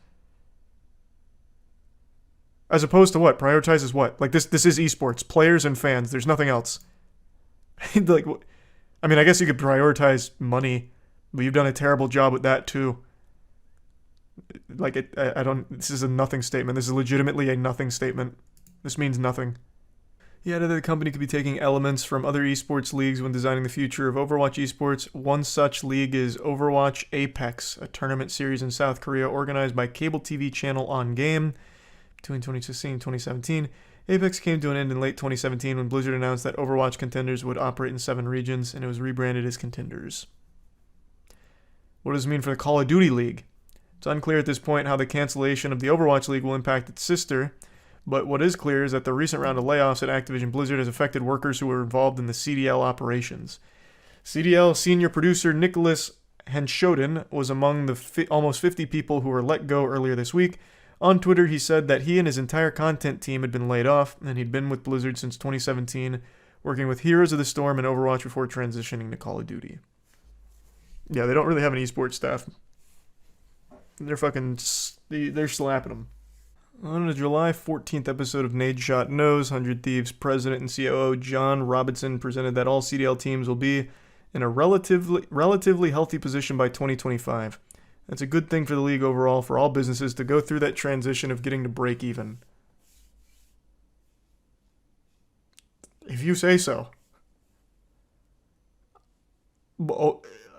As opposed to what? Prioritizes what? Like, this is esports. Players and fans. There's nothing else. I guess you could prioritize money, but you've done a terrible job with that too. This is a nothing statement. This is legitimately a nothing statement. This means nothing. He added that the company could be taking elements from other esports leagues when designing the future of Overwatch esports. One such league is Overwatch Apex, a tournament series in South Korea organized by cable TV channel On Game between 2016 and 2017. Apex came to an end in late 2017 when Blizzard announced that Overwatch Contenders would operate in 7 regions, and it was rebranded as Contenders. What does this mean for the Call of Duty League? It's unclear at this point how the cancellation of the Overwatch League will impact its sister, but what is clear is that the recent round of layoffs at Activision Blizzard has affected workers who were involved in the CDL operations. CDL senior producer Nicholas Henshoden was among the almost 50 people who were let go earlier this week. On Twitter, he said that he and his entire content team had been laid off, and he'd been with Blizzard since 2017, working with Heroes of the Storm and Overwatch before transitioning to Call of Duty. Yeah, they don't really have an esports staff. They're slapping them. On the July 14th episode of Nade Shot Knows, 100 Thieves president and COO John Robinson presented that all CDL teams will be in a relatively healthy position by 2025. That's a good thing for the league overall, for all businesses to go through that transition of getting to break even. If you say so.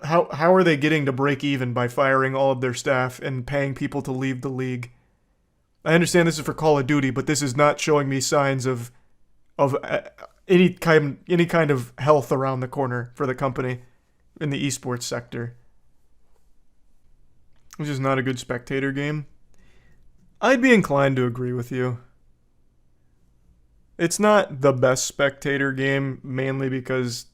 How are they getting to break even by firing all of their staff and paying people to leave the league? I understand this is for Call of Duty, but this is not showing me signs of any kind of health around the corner for the company in the esports sector. Which is not a good spectator game. I'd be inclined to agree with you. It's not the best spectator game, mainly because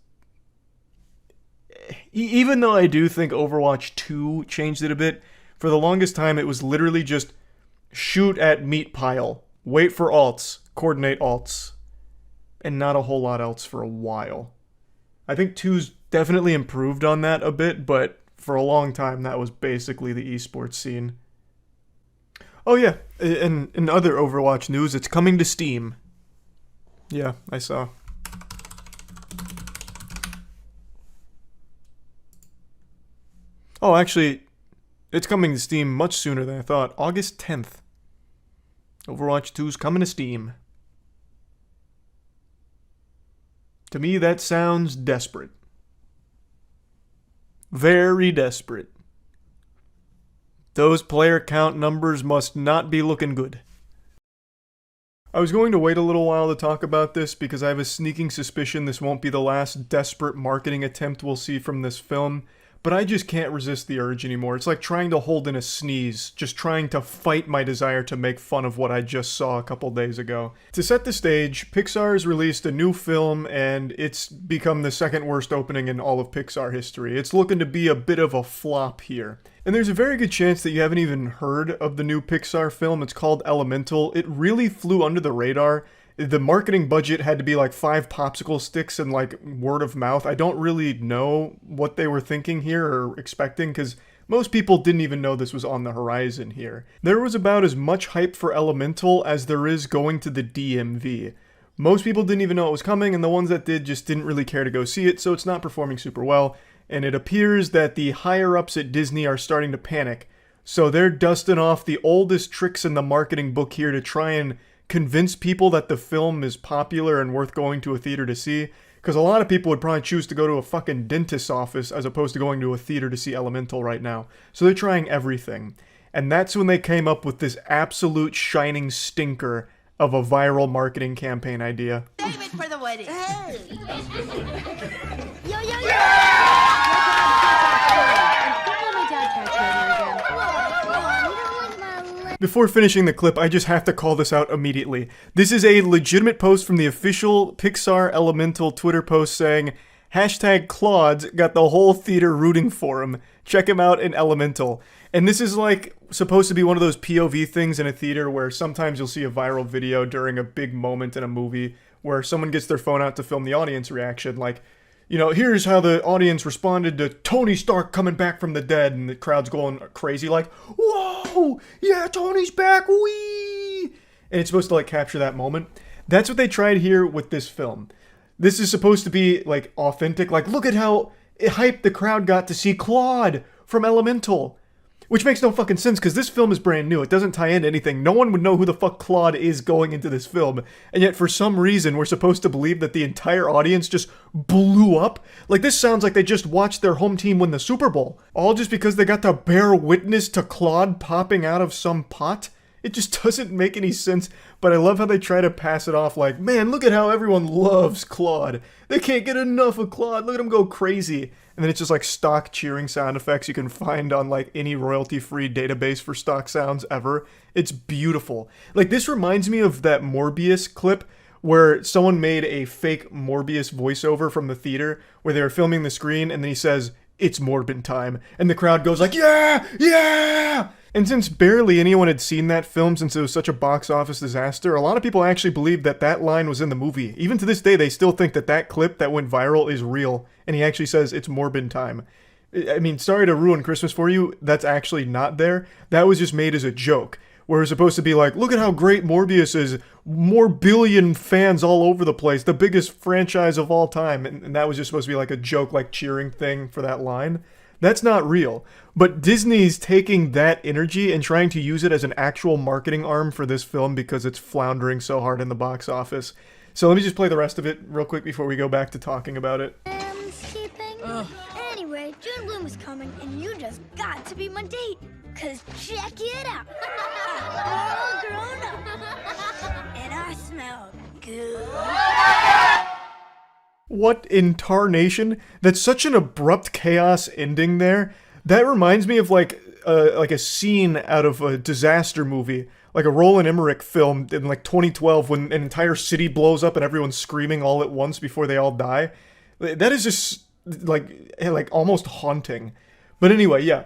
even though I do think Overwatch 2 changed it a bit, for the longest time it was literally just shoot at meat pile, wait for ults, coordinate ults, and not a whole lot else for a while. I think 2's definitely improved on that a bit, but for a long time that was basically the esports scene. Oh yeah, and in other Overwatch news, it's coming to Steam. Yeah, I saw. Oh, actually, it's coming to Steam much sooner than I thought. August 10th. Overwatch 2's coming to Steam. To me, that sounds desperate. Very desperate. Those player count numbers must not be looking good. I was going to wait a little while to talk about this because I have a sneaking suspicion this won't be the last desperate marketing attempt we'll see from this film, but I just can't resist the urge anymore. It's like trying to hold in a sneeze, just trying to fight my desire to make fun of what I just saw a couple days ago. To set the stage, Pixar has released a new film and it's become the second worst opening in all of Pixar history. It's looking to be a bit of a flop here. And there's a very good chance that you haven't even heard of the new Pixar film. It's called Elemental. It really flew under the radar. The marketing budget had to be like 5 popsicle sticks and like word of mouth. I don't really know what they were thinking here or expecting because most people didn't even know this was on the horizon here. There was about as much hype for Elemental as there is going to the DMV. Most people didn't even know it was coming, and the ones that did just didn't really care to go see it, so it's not performing super well. And it appears that the higher-ups at Disney are starting to panic. So they're dusting off the oldest tricks in the marketing book here to try and convince people that the film is popular and worth going to a theater to see. Because a lot of people would probably choose to go to a fucking dentist's office as opposed to going to a theater to see Elemental right now. So they're trying everything. And that's when they came up with this absolute shining stinker of a viral marketing campaign idea. Save it for the wedding. Hey! Yo, yo, yo! Before finishing the clip, I just have to call this out immediately. This is a legitimate post from the official Pixar Elemental Twitter post saying, #Claude's got the whole theater rooting for him. Check him out in Elemental. And this is like supposed to be one of those POV things in a theater where sometimes you'll see a viral video during a big moment in a movie where someone gets their phone out to film the audience reaction. Like, you know, here's how the audience responded to Tony Stark coming back from the dead, and the crowd's going crazy like, whoa, yeah, Tony's back, wee! And it's supposed to like capture that moment. That's what they tried here with this film. This is supposed to be like authentic, like look at how hyped the crowd got to see Claude from Elemental. Which makes no fucking sense, because this film is brand new. It doesn't tie into anything. No one would know who the fuck Claude is going into this film. And yet, for some reason, we're supposed to believe that the entire audience just blew up? Like, this sounds like they just watched their home team win the Super Bowl. All just because they got to bear witness to Claude popping out of some pot? It just doesn't make any sense, but I love how they try to pass it off like, man, look at how everyone loves Claude. They can't get enough of Claude. Look at him go crazy. And then it's just like stock cheering sound effects you can find on like any royalty-free database for stock sounds ever. It's beautiful. Like, this reminds me of that Morbius clip where someone made a fake Morbius voiceover from the theater where they were filming the screen and then he says, "It's Morbin time." And the crowd goes like, yeah, yeah! And since barely anyone had seen that film since it was such a box office disaster, a lot of people actually believed that that line was in the movie. Even to this day, they still think that that clip that went viral is real. And he actually says, "It's Morbin time." I mean, sorry to ruin Christmas for you, that's actually not there. That was just made as a joke. Where it's supposed to be like, look at how great Morbius is. More billion fans all over the place. The biggest franchise of all time. And that was just supposed to be like a joke, like cheering thing for that line. That's not real. But Disney's taking that energy and trying to use it as an actual marketing arm for this film because it's floundering so hard in the box office. So let me just play the rest of it real quick before we go back to talking about it. Anyway, June Bloom is coming, and you just got to be my date. Cause check it out. I'm all grown up. And I smell good. What in tarnation? That's such an abrupt chaos ending there. That reminds me of like a scene out of a disaster movie, like a Roland Emmerich film in like 2012 when an entire city blows up and everyone's screaming all at once before they all die. That is just like almost haunting. But anyway, yeah.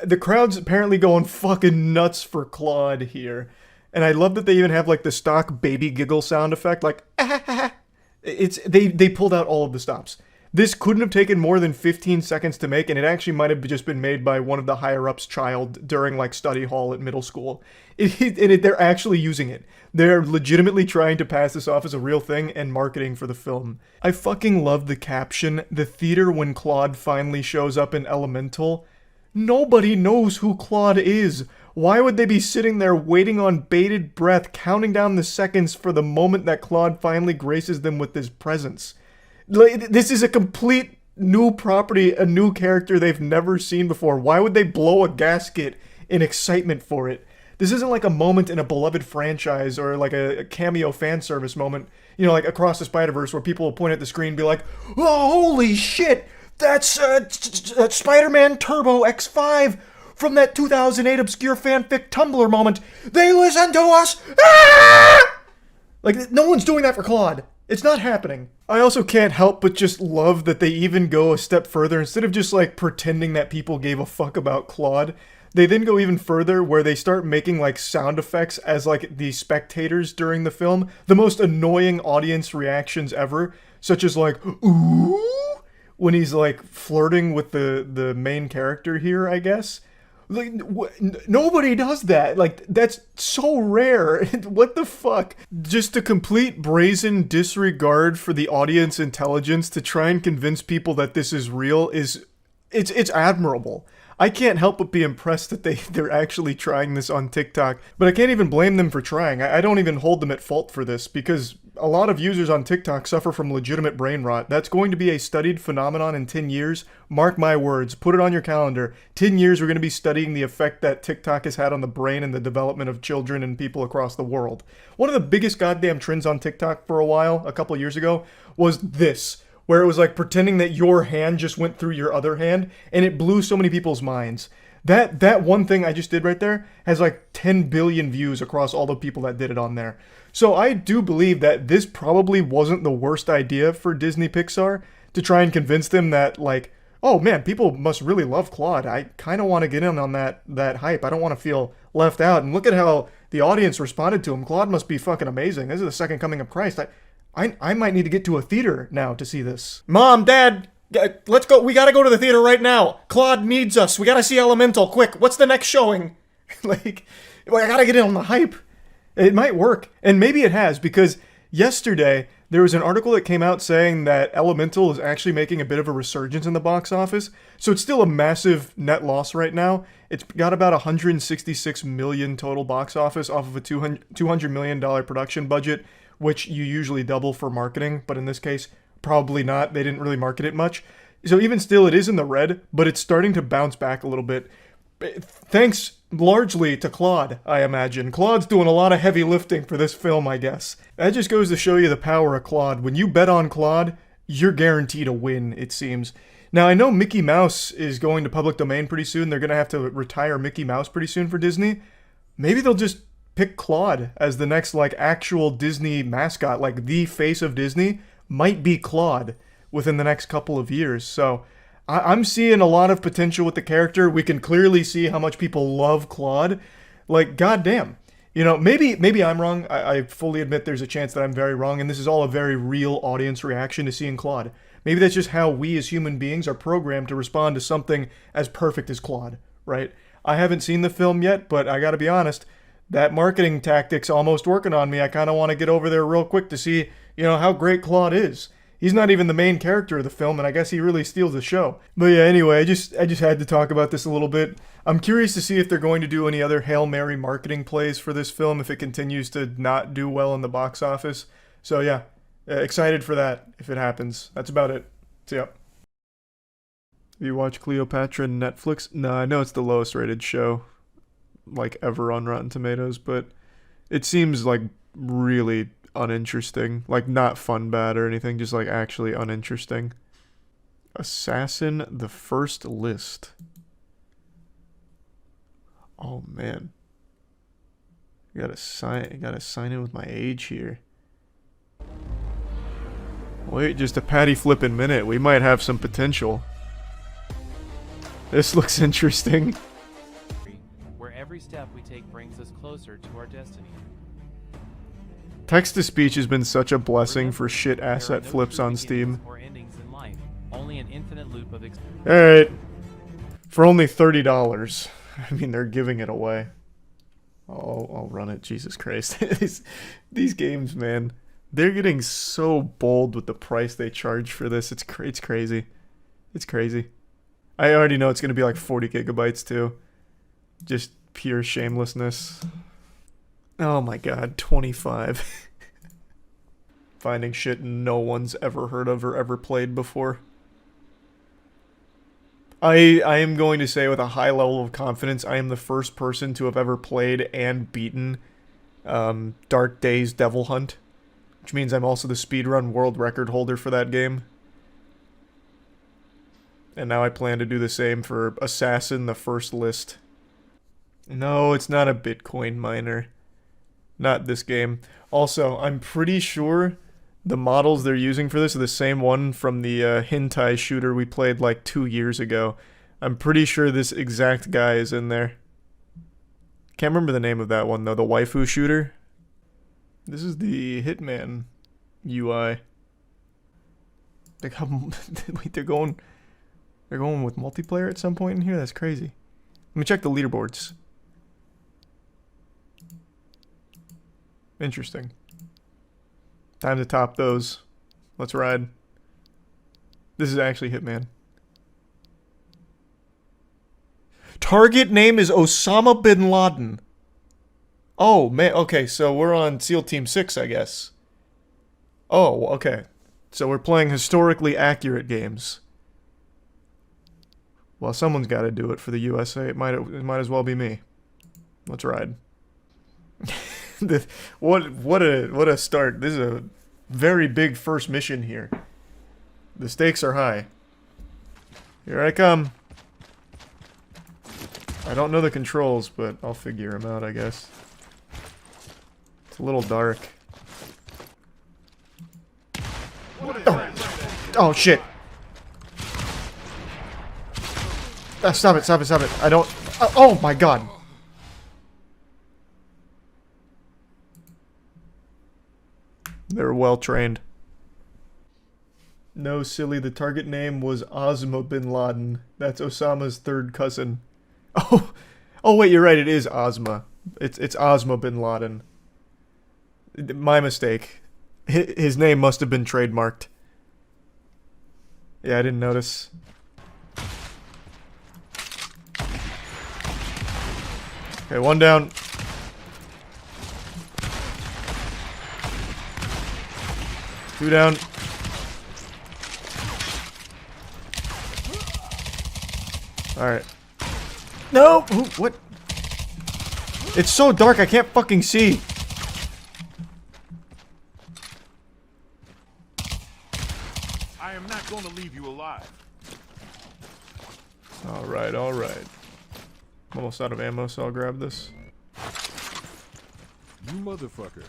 The crowd's apparently going fucking nuts for Claude here. And I love that they even have like the stock baby giggle sound effect, like they pulled out all of the stops. This couldn't have taken more than 15 seconds to make, and it actually might have just been made by one of the higher-ups' child during like study hall at middle school. They're actually using it. They're legitimately trying to pass this off as a real thing and marketing for the film. I fucking love the caption, "The theater when Claude finally shows up in Elemental." Nobody knows who Claude is. Why would they be sitting there waiting on bated breath, counting down the seconds for the moment that Claude finally graces them with his presence? This is a complete new property, a new character they've never seen before. Why would they blow a gasket in excitement for it? This isn't like a moment in a beloved franchise or like a cameo fan service moment, you know, like Across the Spider-Verse where people will point at the screen and be like, "Oh, holy shit! That's Spider-Man Turbo X5 from that 2008 obscure fanfic Tumblr moment. They listen to us!" Ah! Like, no one's doing that for Claude. It's not happening. I also can't help but just love that they even go a step further. Instead of just like pretending that people gave a fuck about Claude, they then go even further where they start making like sound effects as like the spectators during the film. The most annoying audience reactions ever, such as like, "Ooh," when he's like flirting with the main character here, I guess. Like, nobody does that. Like, that's so rare. What the fuck? Just a complete brazen disregard for the audience intelligence to try and convince people that this is real it's admirable. I can't help but be impressed that they're actually trying this on TikTok, but I can't even blame them for trying. I don't even hold them at fault for this, because a lot of users on TikTok suffer from legitimate brain rot. That's going to be a studied phenomenon in 10 years. Mark my words. Put it on your calendar. 10 years we're going to be studying the effect that TikTok has had on the brain and the development of children and people across the world. One of the biggest goddamn trends on TikTok for a while, a couple years ago, was this, where it was like pretending that your hand just went through your other hand, and it blew so many people's minds. That one thing I just did right there has like 10 billion views across all the people that did it on there. So I do believe that this probably wasn't the worst idea for Disney Pixar, to try and convince them that like, oh man, people must really love Claude. I kind of want to get in on that hype. I don't want to feel left out. And look at how the audience responded to him. Claude must be fucking amazing. This is the second coming of Christ. I might need to get to a theater now to see this. Mom, Dad, let's go. We gotta go to the theater right now. Claude needs us. We gotta see Elemental. Quick, what's the next showing? I gotta get in on the hype. It might work. And maybe it has, because yesterday there was an article that came out saying that Elemental is actually making a bit of a resurgence in the box office. So it's still a massive net loss right now. It's got about 166 million total box office off of a $200 million production budget, which you usually double for marketing, but in this case, probably not. They didn't really market it much. So even still, it is in the red, but it's starting to bounce back a little bit. Thanks largely to Claude, I imagine. Claude's doing a lot of heavy lifting for this film, I guess. That just goes to show you the power of Claude. When you bet on Claude, you're guaranteed a win, it seems. Now, I know Mickey Mouse is going to public domain pretty soon. They're going to have to retire Mickey Mouse pretty soon for Disney. Maybe they'll just pick Claude as the next, like, actual Disney mascot. Like, the face of Disney might be Claude within the next couple of years. So I'm seeing a lot of potential with the character. We can clearly see how much people love Claude. Like, goddamn. You know, maybe I'm wrong. I fully admit there's a chance that I'm very wrong, and this is all a very real audience reaction to seeing Claude. Maybe that's just how we as human beings are programmed to respond to something as perfect as Claude, right? I haven't seen the film yet, but I gotta be honest, that marketing tactic's almost working on me. I kind of want to get over there real quick to see, you know, how great Claude is. He's not even the main character of the film, and I guess he really steals the show. But yeah, anyway, I just had to talk about this a little bit. I'm curious to see if they're going to do any other Hail Mary marketing plays for this film if it continues to not do well in the box office. So yeah, excited for that if it happens. That's about it. See ya. You watch Cleopatra on Netflix? No, I know it's the lowest rated show like ever on Rotten Tomatoes, but it seems like really uninteresting. Like not fun bad or anything, just like actually uninteresting. Assassin the First List. Oh man. I gotta sign in with my age here. Wait just a patty flippin' minute. We might have some potential. This looks interesting. Where every step we take brings us closer to our destiny. Text-to-speech has been such a blessing for shit asset flips on Steam. Or endings in life, only an infinite loop of Alright. For only $30. I mean, they're giving it away. I'll run it. Jesus Christ. These games, man. They're getting so bold with the price they charge for this. It's crazy. It's crazy. I already know it's going to be like 40 gigabytes too. Just pure shamelessness. Oh my god, 25. Finding shit no one's ever heard of or ever played before. I am going to say with a high level of confidence, I am the first person to have ever played and beaten Dark Days Devil Hunt. Which means I'm also the speedrun world record holder for that game. And now I plan to do the same for Assassin the First List. No, it's not a Bitcoin miner. Not this game. Also, I'm pretty sure the models they're using for this are the same one from the hentai shooter we played like 2 years ago. I'm pretty sure this exact guy is in there. Can't remember the name of that one though, the waifu shooter. This is the Hitman UI. Wait, they're going with multiplayer at some point in here? That's crazy. Let me check the leaderboards. Interesting. Time to top those. Let's ride. This is actually Hitman. Target name is Osama bin Laden. Oh, man. Okay, so we're on SEAL Team 6, I guess. Oh, okay. So we're playing historically accurate games. Well, someone's got to do it for the USA. It might as well be me. Let's ride. What a start. This is a very big first mission here. The stakes are high. Here I come. I don't know the controls, but I'll figure them out, I guess. It's a little dark. Oh shit. Stop it. I don't... oh my god. They're well trained. No, silly. The target name was Osama bin Laden. That's Osama's third cousin. Oh wait, you're right. It is Ozma. It's Osama bin Laden. My mistake. His name must have been trademarked. Yeah, I didn't notice. Okay, one down. Two down. Alright. No! What? It's so dark I can't fucking see. I am not going to leave you alive. Alright. I'm almost out of ammo, so I'll grab this. You motherfucker.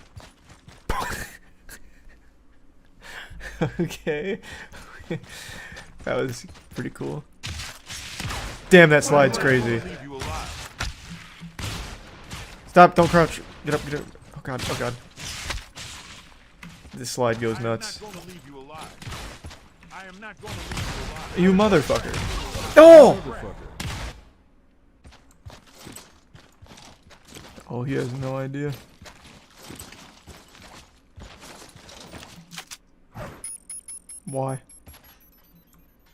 Okay. That was pretty cool. Damn, that slide's crazy. Stop, don't crouch. Get up. Oh god. This slide goes nuts. You motherfucker. Oh! Oh, he has no idea. Why?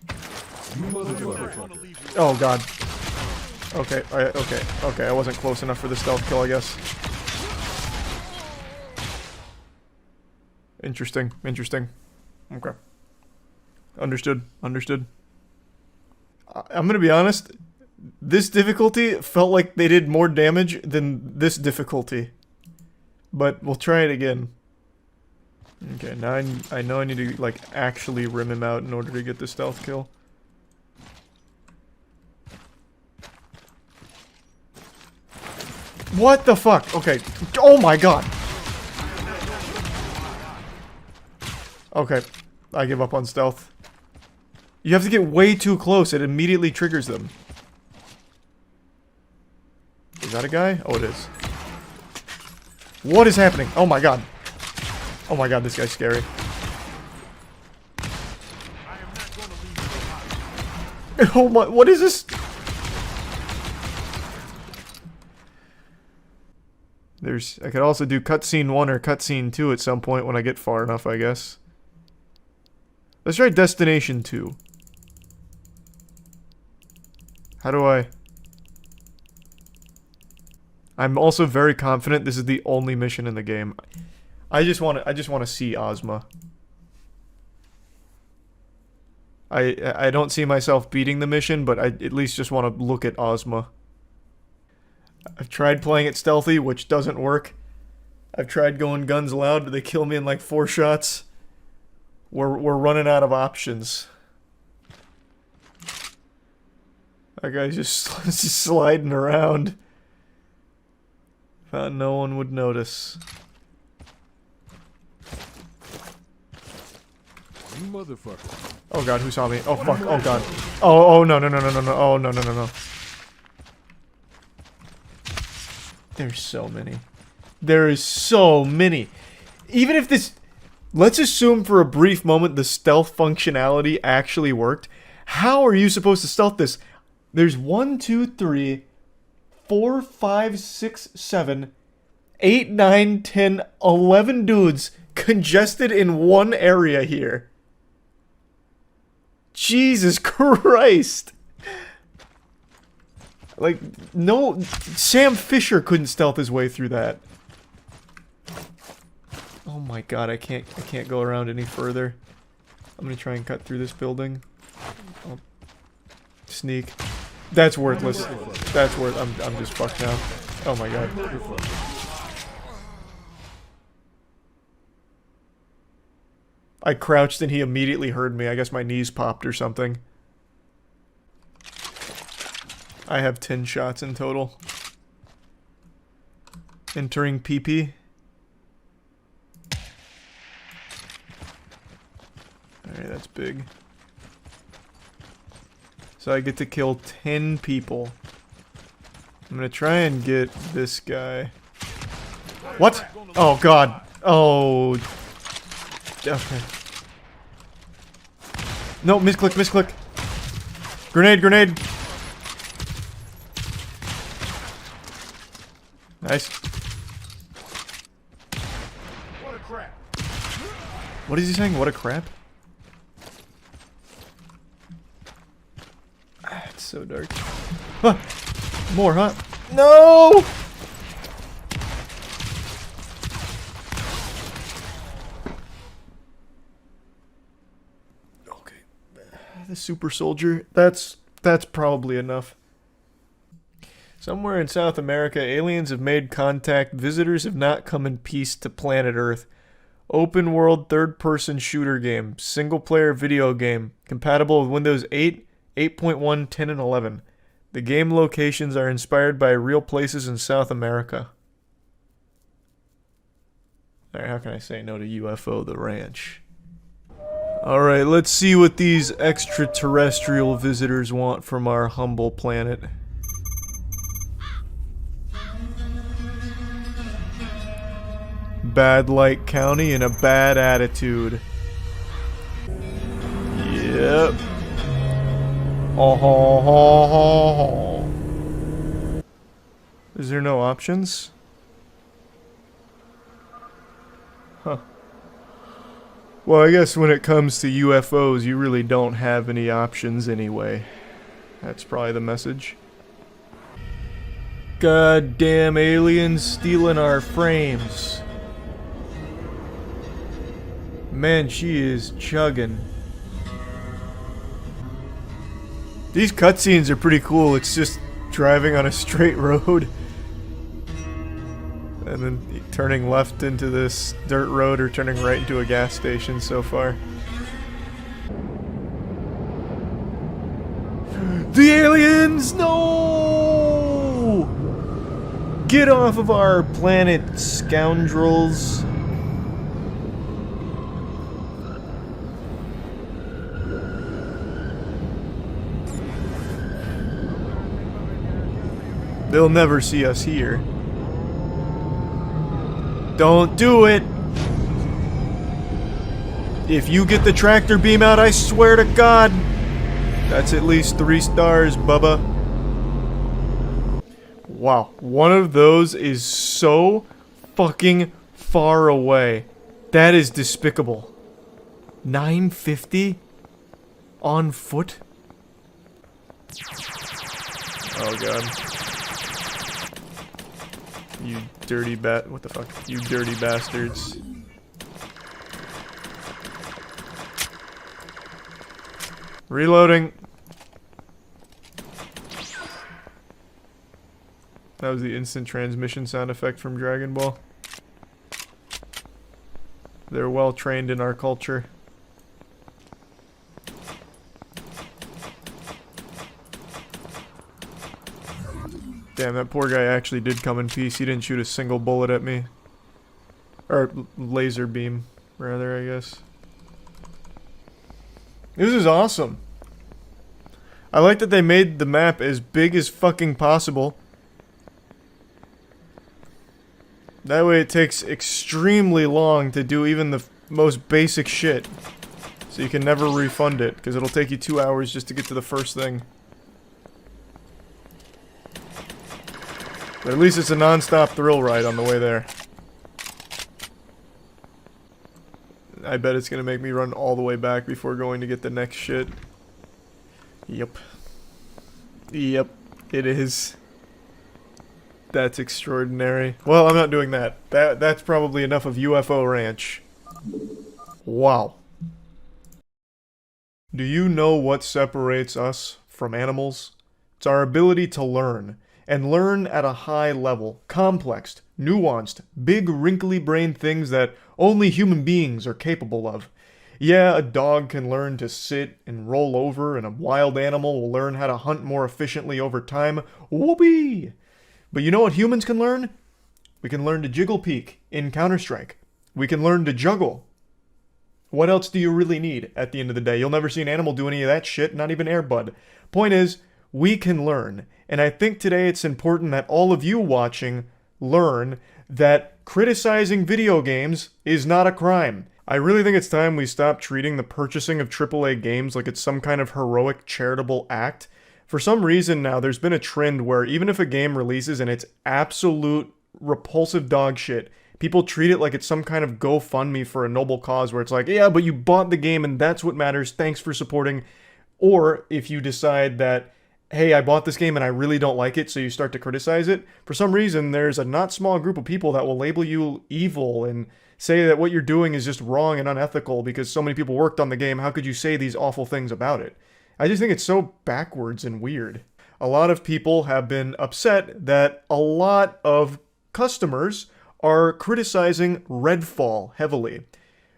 Motherfucker. Oh god. Okay, okay, I wasn't close enough for the stealth kill, I guess. Interesting, interesting. Okay. Understood, understood. I'm gonna be honest, this difficulty felt like they did more damage than this difficulty. But we'll try it again. Okay, now I know I need to, like, actually rim him out in order to get the stealth kill. What the fuck? Okay. Oh my god! Okay. I give up on stealth. You have to get way too close. It immediately triggers them. Is that a guy? Oh, it is. What is happening? Oh my god. Oh my god, this guy's scary. Oh my, what is this? I could also do cutscene 1 or cutscene 2 at some point when I get far enough, I guess. Let's try Destination 2. How do I... I'm also very confident this is the only mission in the game. I just want to see Ozma. I don't see myself beating the mission, but I at least just want to look at Ozma. I've tried playing it stealthy, which doesn't work. I've tried going guns loud, but they kill me in like 4 shots. We're running out of options. That guy's just sliding around. Thought no one would notice. You motherfucker. Oh god, who saw me? Oh fuck, oh god. Oh no no no no no no, oh no no no no. There's so many. There is so many. Even if this... Let's assume for a brief moment the stealth functionality actually worked. How are you supposed to stealth this? There's 1, 2, 3, 4, 5, 6, 7, 8, 9, 10, 11 dudes congested in one area here. Jesus Christ. Like, no, Sam Fisher couldn't stealth his way through that. Oh my god, I can't go around any further. I'm gonna try and cut through this building. Oh. Sneak. That's worthless. That's worth. I'm just fucked now. Oh my god. I crouched and he immediately heard me. I guess my knees popped or something. I have 10 shots in total. Entering PP. Alright, that's big. So I get to kill 10 people. I'm gonna try and get this guy. What? Oh god. Oh. Okay. No, misclick, misclick. Grenade, grenade. Nice. What a crap. What is he saying? What a crap? Ah, it's so dark. Ah, more, huh? No! Okay. The super soldier. That's probably enough. Somewhere in South America, aliens have made contact. Visitors have not come in peace to planet Earth. Open world third-person shooter game. Single-player video game. Compatible with Windows 8, 8.1, 10, and 11. The game locations are inspired by real places in South America. Alright, how can I say no to UFO the Ranch? Alright, let's see what these extraterrestrial visitors want from our humble planet. Bad light county and a bad attitude. Yep. Oh. Is there no options? Huh. Well, I guess when it comes to UFOs, you really don't have any options anyway. That's probably the message. Goddamn aliens stealing our frames. Man, she is chugging. These cutscenes are pretty cool. It's just driving on a straight road. And then turning left into this dirt road or turning right into a gas station so far. The aliens! No! Get off of our planet, scoundrels. They'll never see us here. Don't do it! If you get the tractor beam out, I swear to God! That's at least 3 stars, Bubba. Wow, one of those is so fucking far away. That is despicable. 950? On foot? Oh god. You dirty what the fuck? You dirty bastards. Reloading. That was the instant transmission sound effect from Dragon Ball. They're well trained in our culture. Damn, that poor guy actually did come in peace. He didn't shoot a single bullet at me. Or laser beam, rather, I guess. This is awesome. I like that they made the map as big as fucking possible. That way it takes extremely long to do even the most basic shit. So you can never refund it, because it'll take you 2 hours just to get to the first thing. But at least it's a non-stop thrill ride on the way there. I bet it's gonna make me run all the way back before going to get the next shit. Yep. Yep, it is. That's extraordinary. Well, I'm not doing that. That's probably enough of UFO Ranch. Wow. Do you know what separates us from animals? It's our ability to learn. And learn at a high level. Complex, nuanced, big wrinkly brained things that only human beings are capable of. Yeah, a dog can learn to sit and roll over, and a wild animal will learn how to hunt more efficiently over time. Whoopee! But you know what humans can learn? We can learn to jiggle peek in Counter-Strike. We can learn to juggle. What else do you really need at the end of the day? You'll never see an animal do any of that shit, not even Air Bud. Point is, we can learn. And I think today it's important that all of you watching learn that criticizing video games is not a crime. I really think it's time we stop treating the purchasing of AAA games like it's some kind of heroic charitable act. For some reason now, there's been a trend where even if a game releases and it's absolute repulsive dog shit, people treat it like it's some kind of GoFundMe for a noble cause where it's like, yeah, but you bought the game and that's what matters, thanks for supporting. Or if you decide that, hey, I bought this game and I really don't like it, so you start to criticize it. For some reason, there's a not small group of people that will label you evil and say that what you're doing is just wrong and unethical because so many people worked on the game. How could you say these awful things about it? I just think it's so backwards and weird. A lot of people have been upset that a lot of customers are criticizing Redfall heavily.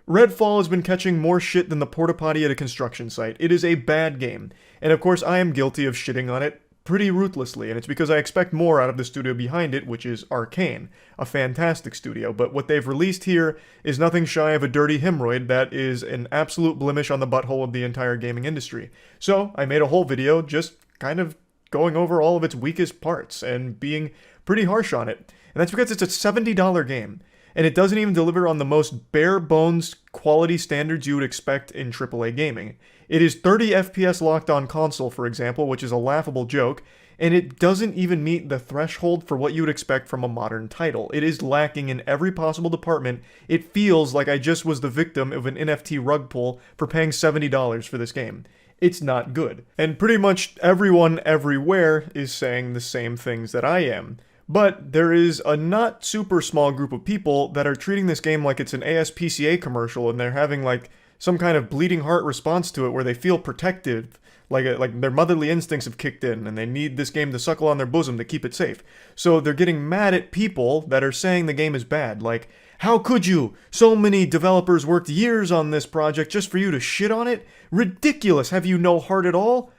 Redfall has been catching more shit than the porta potty at a construction site. It is a bad game. And of course, I am guilty of shitting on it pretty ruthlessly, and it's because I expect more out of the studio behind it, which is Arcane, a fantastic studio. But what they've released here is nothing shy of a dirty hemorrhoid that is an absolute blemish on the butthole of the entire gaming industry. So, I made a whole video just kind of going over all of its weakest parts and being pretty harsh on it. And that's because it's a $70 game. and it doesn't even deliver on the most bare bones quality standards you would expect in AAA gaming. It is 30 FPS locked on console, for example, which is a laughable joke, and it doesn't even meet the threshold for what you would expect from a modern title. It is lacking in every possible department. It feels like I just was the victim of an NFT rug pull for paying $70 for this game. It's not good. And pretty much everyone everywhere is saying the same things that I am. But there is a not super small group of people that are treating this game like it's an ASPCA commercial, and they're having like some kind of bleeding heart response to it where they feel protective, like their motherly instincts have kicked in and they need this game to suckle on their bosom to keep it safe. So they're getting mad at people that are saying the game is bad. Like, how could you? So many developers worked years on this project just for you to shit on it? Ridiculous. Have you no heart at all?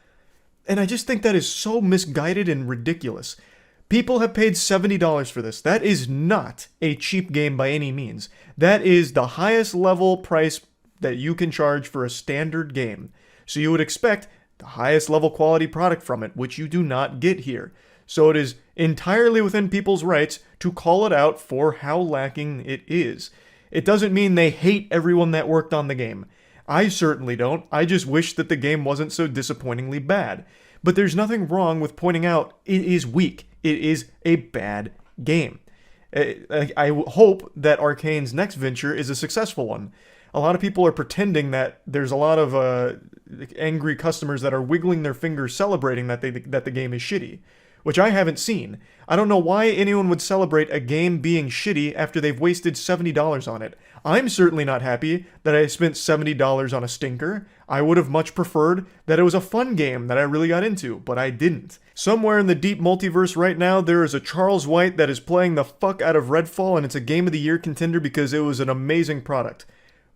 And I just think that is so misguided and ridiculous. People have paid $70 for this. That is not a cheap game by any means. That is the highest level price that you can charge for a standard game. So you would expect the highest level quality product from it, which you do not get here. So it is entirely within people's rights to call it out for how lacking it is. It doesn't mean they hate everyone that worked on the game. I certainly don't. I just wish that the game wasn't so disappointingly bad. But there's nothing wrong with pointing out it is weak. It is a bad game. I hope that Arcane's next venture is a successful one. A lot of people are pretending that there's a lot of angry customers that are wiggling their fingers celebrating that the game is shitty, which I haven't seen. I don't know why anyone would celebrate a game being shitty after they've wasted $70 on it. I'm certainly not happy that I spent $70 on a stinker. I would have much preferred that it was a fun game that I really got into, but I didn't. Somewhere in the deep multiverse right now, there is a Charles White that is playing the fuck out of Redfall, and it's a Game of the Year contender because it was an amazing product.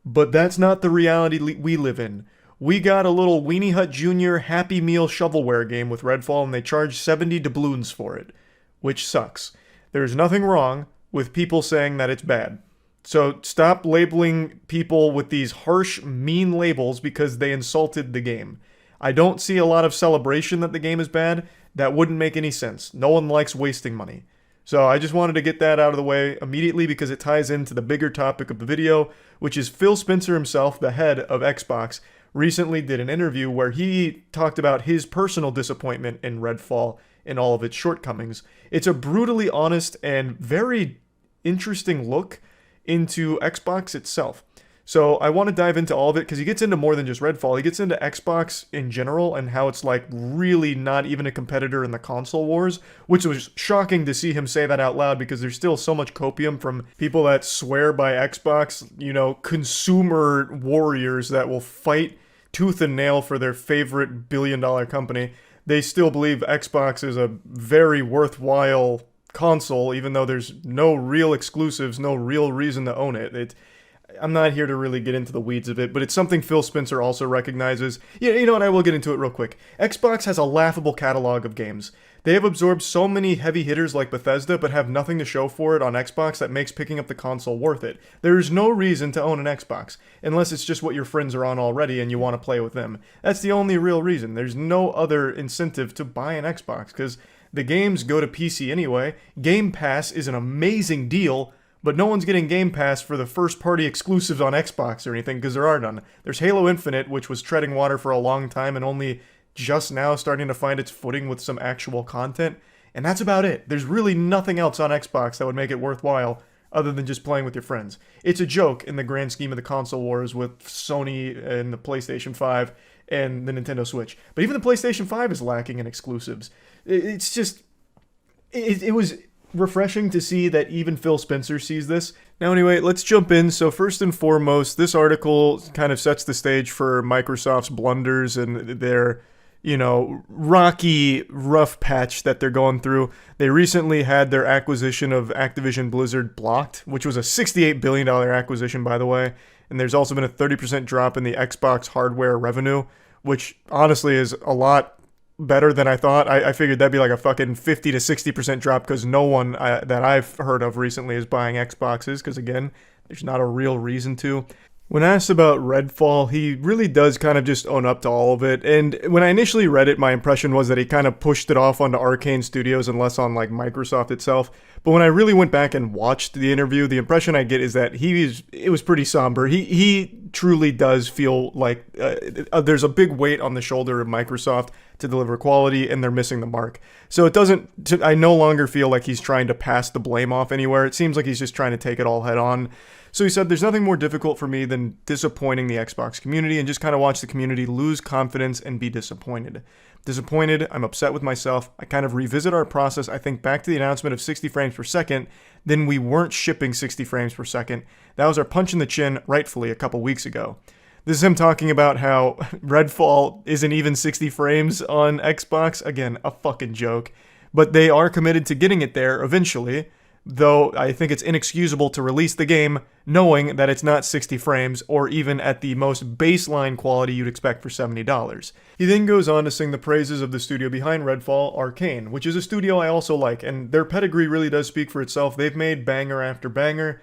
But that's not the reality we live in. We got a little Weenie Hut Jr. Happy Meal shovelware game with Redfall, and they charge 70 doubloons for it, which sucks. There's nothing wrong with people saying that it's bad. So stop labeling people with these harsh, mean labels because they insulted the game. I don't see a lot of celebration that the game is bad. That wouldn't make any sense. No one likes wasting money. So I just wanted to get that out of the way immediately because it ties into the bigger topic of the video, which is Phil Spencer himself, the head of Xbox, recently did an interview where he talked about his personal disappointment in Redfall and all of its shortcomings. It's a brutally honest and very interesting look into Xbox itself. So I want to dive into all of it because he gets into more than just Redfall. He gets into Xbox in general and how it's like really not even a competitor in the console wars, which was shocking to see him say that out loud because there's still so much copium from people that swear by Xbox, you know, consumer warriors that will fight tooth and nail for their favorite billion-dollar company. They still believe Xbox is a very worthwhile console, even though there's no real exclusives, no real reason to own it. I'm not here to really get into the weeds of it, but it's something Phil Spencer also recognizes. Yeah, you know what, I will get into it real quick. Xbox has a laughable catalog of games. They have absorbed so many heavy hitters like Bethesda, but have nothing to show for it on Xbox that makes picking up the console worth it. There is no reason to own an Xbox, unless it's just what your friends are on already and you want to play with them. That's the only real reason. There's no other incentive to buy an Xbox, because the games go to PC anyway. Game Pass is an amazing deal, but no one's getting Game Pass for the first-party exclusives on Xbox or anything, because there are none. There's Halo Infinite, which was treading water for a long time and only just now starting to find its footing with some actual content, and that's about it. There's really nothing else on Xbox that would make it worthwhile other than just playing with your friends. It's a joke in the grand scheme of the console wars with Sony and the PlayStation 5 and the Nintendo Switch. But even the PlayStation 5 is lacking in exclusives. It's just... It was refreshing to see that even Phil Spencer sees this. Now anyway, let's jump in. So first and foremost, this article kind of sets the stage for Microsoft's blunders and their, you know, rocky, rough patch that they're going through. They recently had their acquisition of Activision Blizzard blocked, which was a $68 billion acquisition, by the way. And there's also been a 30% drop in the Xbox hardware revenue, which honestly is a lot better than I thought. I figured that'd be like a fucking 50 to 60% drop because no one that I've heard of recently is buying Xboxes because, again, there's not a real reason to. When asked about Redfall, he really does kind of just own up to all of it, and when I initially read it, my impression was that he kind of pushed it off onto Arcane Studios and less on like Microsoft itself. But when I really went back and watched the interview, the impression I get is that it was pretty somber. He truly does feel like there's a big weight on the shoulder of Microsoft to deliver quality, and they're missing the mark. So I no longer feel like he's trying to pass the blame off anywhere. It seems like he's just trying to take it all head on. So he said, there's nothing more difficult for me than disappointing the Xbox community and just kind of watch the community lose confidence and be disappointed. Disappointed, I'm upset with myself. I kind of revisit our process. I think back to the announcement of 60 frames per second, then we weren't shipping 60 frames per second. That was our punch in the chin, rightfully, a couple weeks ago. This is him talking about how Redfall isn't even 60 frames on Xbox. Again, a fucking joke. But they are committed to getting it there eventually. Though I think it's inexcusable to release the game knowing that it's not 60 frames or even at the most baseline quality you'd expect for $70. He then goes on to sing the praises of the studio behind Redfall, Arcane, which is a studio I also like, and their pedigree really does speak for itself. They've made banger after banger,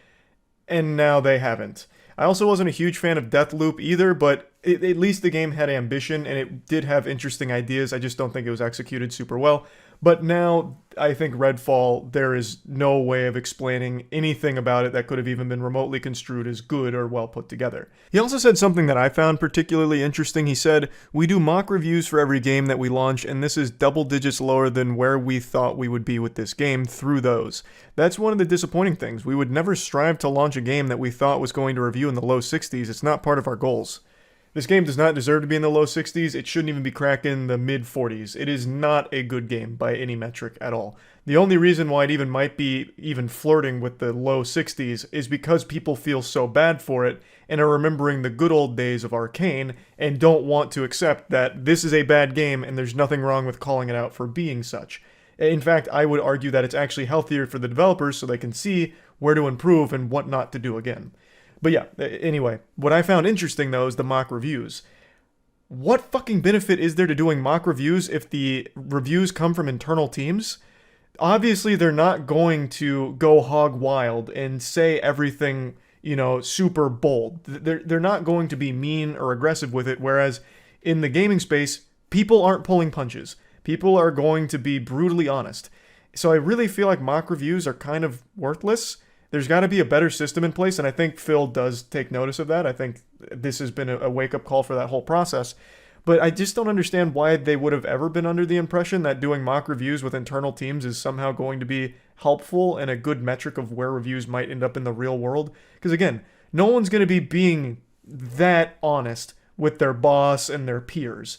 and now they haven't. I also wasn't a huge fan of Deathloop either, but at least the game had ambition and it did have interesting ideas. I just don't think it was executed super well. But now, I think Redfall, there is no way of explaining anything about it that could have even been remotely construed as good or well put together. He also said something that I found particularly interesting. He said, "We do mock reviews for every game that we launch, and this is double digits lower than where we thought we would be with this game through those." That's one of the disappointing things. We would never strive to launch a game that we thought was going to review in the low 60s. It's not part of our goals. This game does not deserve to be in the low 60s. It shouldn't even be cracking the mid 40s. It is not a good game by any metric at all. The only reason why it even might be even flirting with the low 60s is because people feel so bad for it and are remembering the good old days of Arcane and don't want to accept that this is a bad game and there's nothing wrong with calling it out for being such. In fact, I would argue that it's actually healthier for the developers so they can see where to improve and what not to do again. But yeah, anyway, what I found interesting though is the mock reviews. What fucking benefit is there to doing mock reviews if the reviews come from internal teams? Obviously, they're not going to go hog wild and say everything, super bold. They're not going to be mean or aggressive with it, whereas in the gaming space, people aren't pulling punches. People are going to be brutally honest. So I really feel like mock reviews are kind of worthless. There's got to be a better system in place, and I think Phil does take notice of that. I think this has been a wake-up call for that whole process. But I just don't understand why they would have ever been under the impression that doing mock reviews with internal teams is somehow going to be helpful and a good metric of where reviews might end up in the real world. Because again, no one's going to be being that honest with their boss and their peers.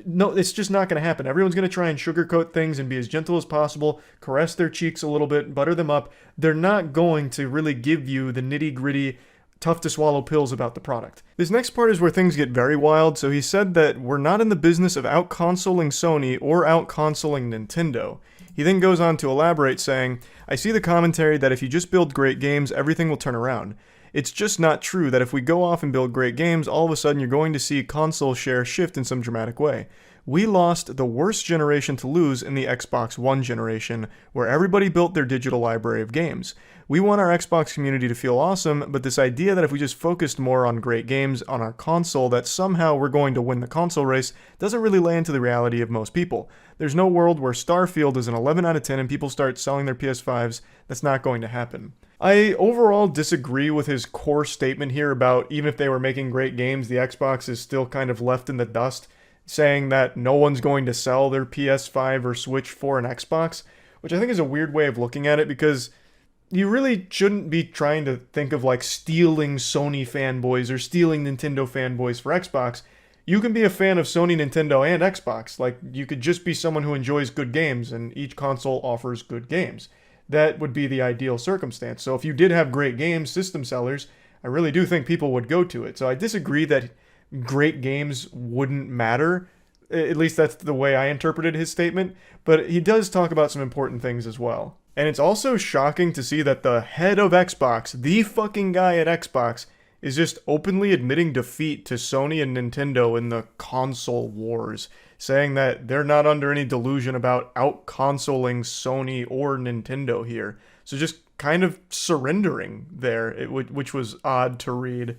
No, it's just not going to happen. Everyone's going to try and sugarcoat things and be as gentle as possible, caress their cheeks a little bit, butter them up. They're not going to really give you the nitty-gritty, tough-to-swallow pills about the product. This next part is where things get very wild. So he said that we're not in the business of out-consoling Sony or out-consoling Nintendo. He then goes on to elaborate saying, "I see the commentary that if you just build great games, everything will turn around. It's just not true that if we go off and build great games, all of a sudden you're going to see console share shift in some dramatic way. We lost the worst generation to lose in the Xbox One generation, where everybody built their digital library of games. We want our Xbox community to feel awesome, but this idea that if we just focused more on great games on our console, that somehow we're going to win the console race doesn't really lay into the reality of most people. There's no world where Starfield is an 11 out of 10 and people start selling their PS5s. That's not going to happen." I overall disagree with his core statement here about even if they were making great games, the Xbox is still kind of left in the dust, saying that no one's going to sell their PS5 or Switch for an Xbox, which I think is a weird way of looking at it because you really shouldn't be trying to think of like stealing Sony fanboys or stealing Nintendo fanboys for Xbox. You can be a fan of Sony, Nintendo, and Xbox. Like, you could just be someone who enjoys good games, and each console offers good games. That would be the ideal circumstance. So if you did have great games, system sellers, I really do think people would go to it. So I disagree that great games wouldn't matter. At least that's the way I interpreted his statement. But he does talk about some important things as well. And it's also shocking to see that the head of Xbox, the fucking guy at Xbox, is just openly admitting defeat to Sony and Nintendo in the console wars, saying that they're not under any delusion about out-consoling Sony or Nintendo here. So just kind of surrendering there, which was odd to read.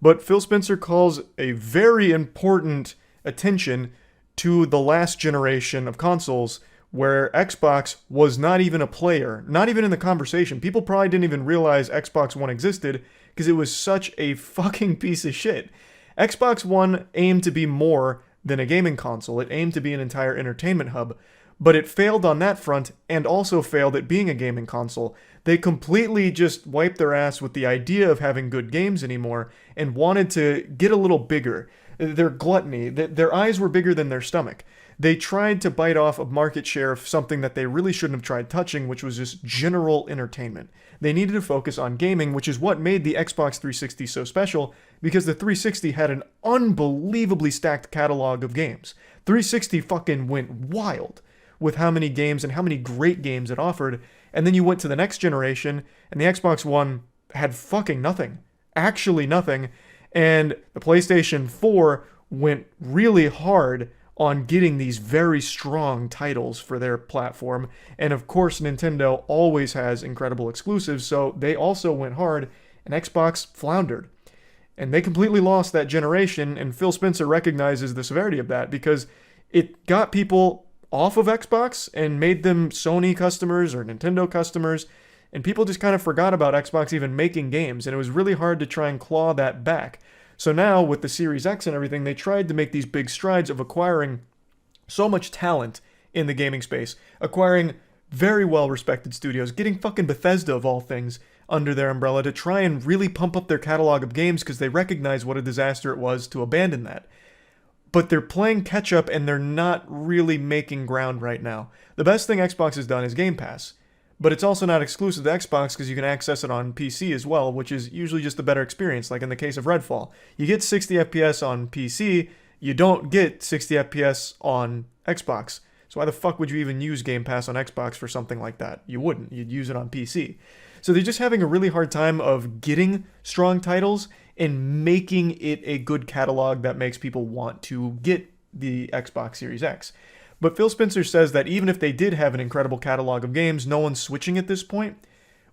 But Phil Spencer calls a very important attention to the last generation of consoles where Xbox was not even a player, not even in the conversation. People probably didn't even realize Xbox One existed because it was such a fucking piece of shit. Xbox One aimed to be more than a gaming console. It aimed to be an entire entertainment hub, but it failed on that front and also failed at being a gaming console. They completely just wiped their ass with the idea of having good games anymore and wanted to get a little bigger. Their gluttony, their eyes were bigger than their stomach. They tried to bite off a market share of something that they really shouldn't have tried touching, which was just general entertainment. They needed to focus on gaming, which is what made the Xbox 360 so special, because the 360 had an unbelievably stacked catalog of games. 360 fucking went wild with how many games and how many great games it offered, and then you went to the next generation, and the Xbox One had fucking nothing. Actually nothing. And the PlayStation 4 went really hard on getting these very strong titles for their platform. And of course, Nintendo always has incredible exclusives, so they also went hard, and Xbox floundered. And they completely lost that generation, and Phil Spencer recognizes the severity of that because it got people off of Xbox and made them Sony customers or Nintendo customers, and people just kind of forgot about Xbox even making games, and it was really hard to try and claw that back. So now, with the Series X and everything, they tried to make these big strides of acquiring so much talent in the gaming space, acquiring very well-respected studios, getting fucking Bethesda, of all things, under their umbrella to try and really pump up their catalog of games because they recognize what a disaster it was to abandon that. But they're playing catch-up and they're not really making ground right now. The best thing Xbox has done is Game Pass. But it's also not exclusive to Xbox because you can access it on PC as well, which is usually just a better experience, like in the case of Redfall. You get 60 FPS on PC, you don't get 60 FPS on Xbox. So why the fuck would you even use Game Pass on Xbox for something like that? You wouldn't. You'd use it on PC. So they're just having a really hard time of getting strong titles and making it a good catalog that makes people want to get the Xbox Series X. But Phil Spencer says that even if they did have an incredible catalog of games, no one's switching at this point,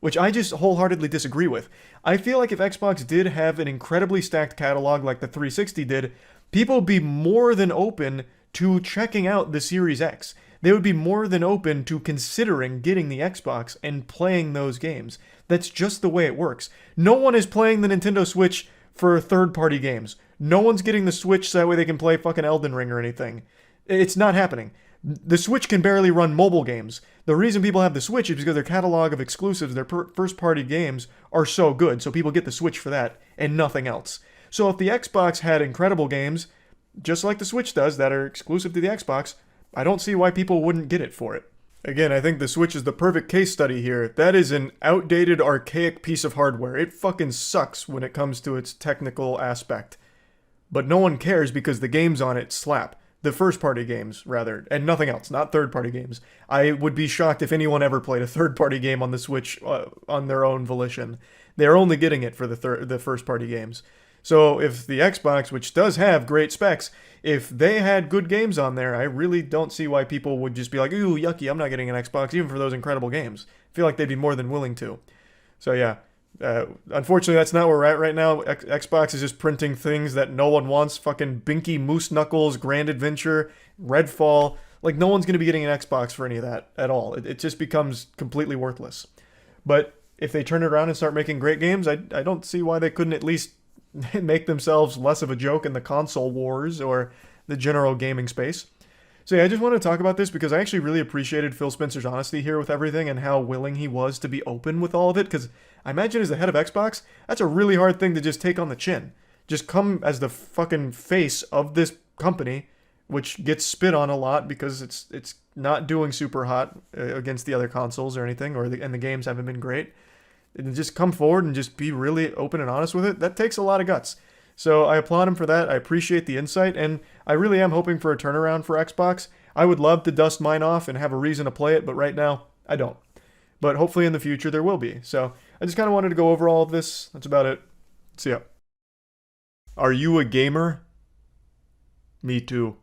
which I just wholeheartedly disagree with. I feel like if Xbox did have an incredibly stacked catalog like the 360 did, people would be more than open to checking out the Series X. They would be more than open to considering getting the Xbox and playing those games. That's just the way it works. No one is playing the Nintendo Switch for third-party games. No one's getting the Switch so that way they can play fucking Elden Ring or anything. It's not happening. The Switch can barely run mobile games. The reason people have the Switch is because their catalog of exclusives, their first-party games, are so good, so people get the Switch for that and nothing else. So if the Xbox had incredible games, just like the Switch does, that are exclusive to the Xbox, I don't see why people wouldn't get it for it. Again, I think the Switch is the perfect case study here. That is an outdated, archaic piece of hardware. It fucking sucks when it comes to its technical aspect. But no one cares because the games on it slap. The first-party games, rather, and nothing else, not third-party games. I would be shocked if anyone ever played a third-party game on the Switch on their own volition. They're only getting it for the first-party games. So if the Xbox, which does have great specs, if they had good games on there, I really don't see why people would just be like, ooh, yucky, I'm not getting an Xbox, even for those incredible games. I feel like they'd be more than willing to. So yeah. Unfortunately, that's not where we're at right now. Xbox is just printing things that no one wants. Fucking Binky Moose Knuckles, Grand Adventure, Redfall. Like, no one's going to be getting an Xbox for any of that at all. It just becomes completely worthless. But if they turn it around and start making great games, I don't see why they couldn't at least make themselves less of a joke in the console wars or the general gaming space. So yeah, I just want to talk about this because I actually really appreciated Phil Spencer's honesty here with everything and how willing he was to be open with all of it, because I imagine as the head of Xbox, that's a really hard thing to just take on the chin. Just come as the fucking face of this company, which gets spit on a lot because it's not doing super hot against the other consoles or anything, and the games haven't been great. And just come forward and just be really open and honest with it. That takes a lot of guts. So I applaud him for that. I appreciate the insight, and I really am hoping for a turnaround for Xbox. I would love to dust mine off and have a reason to play it, but right now, I don't. But hopefully in the future there will be. So I just kind of wanted to go over all of this. That's about it. See ya. Are you a gamer? Me too.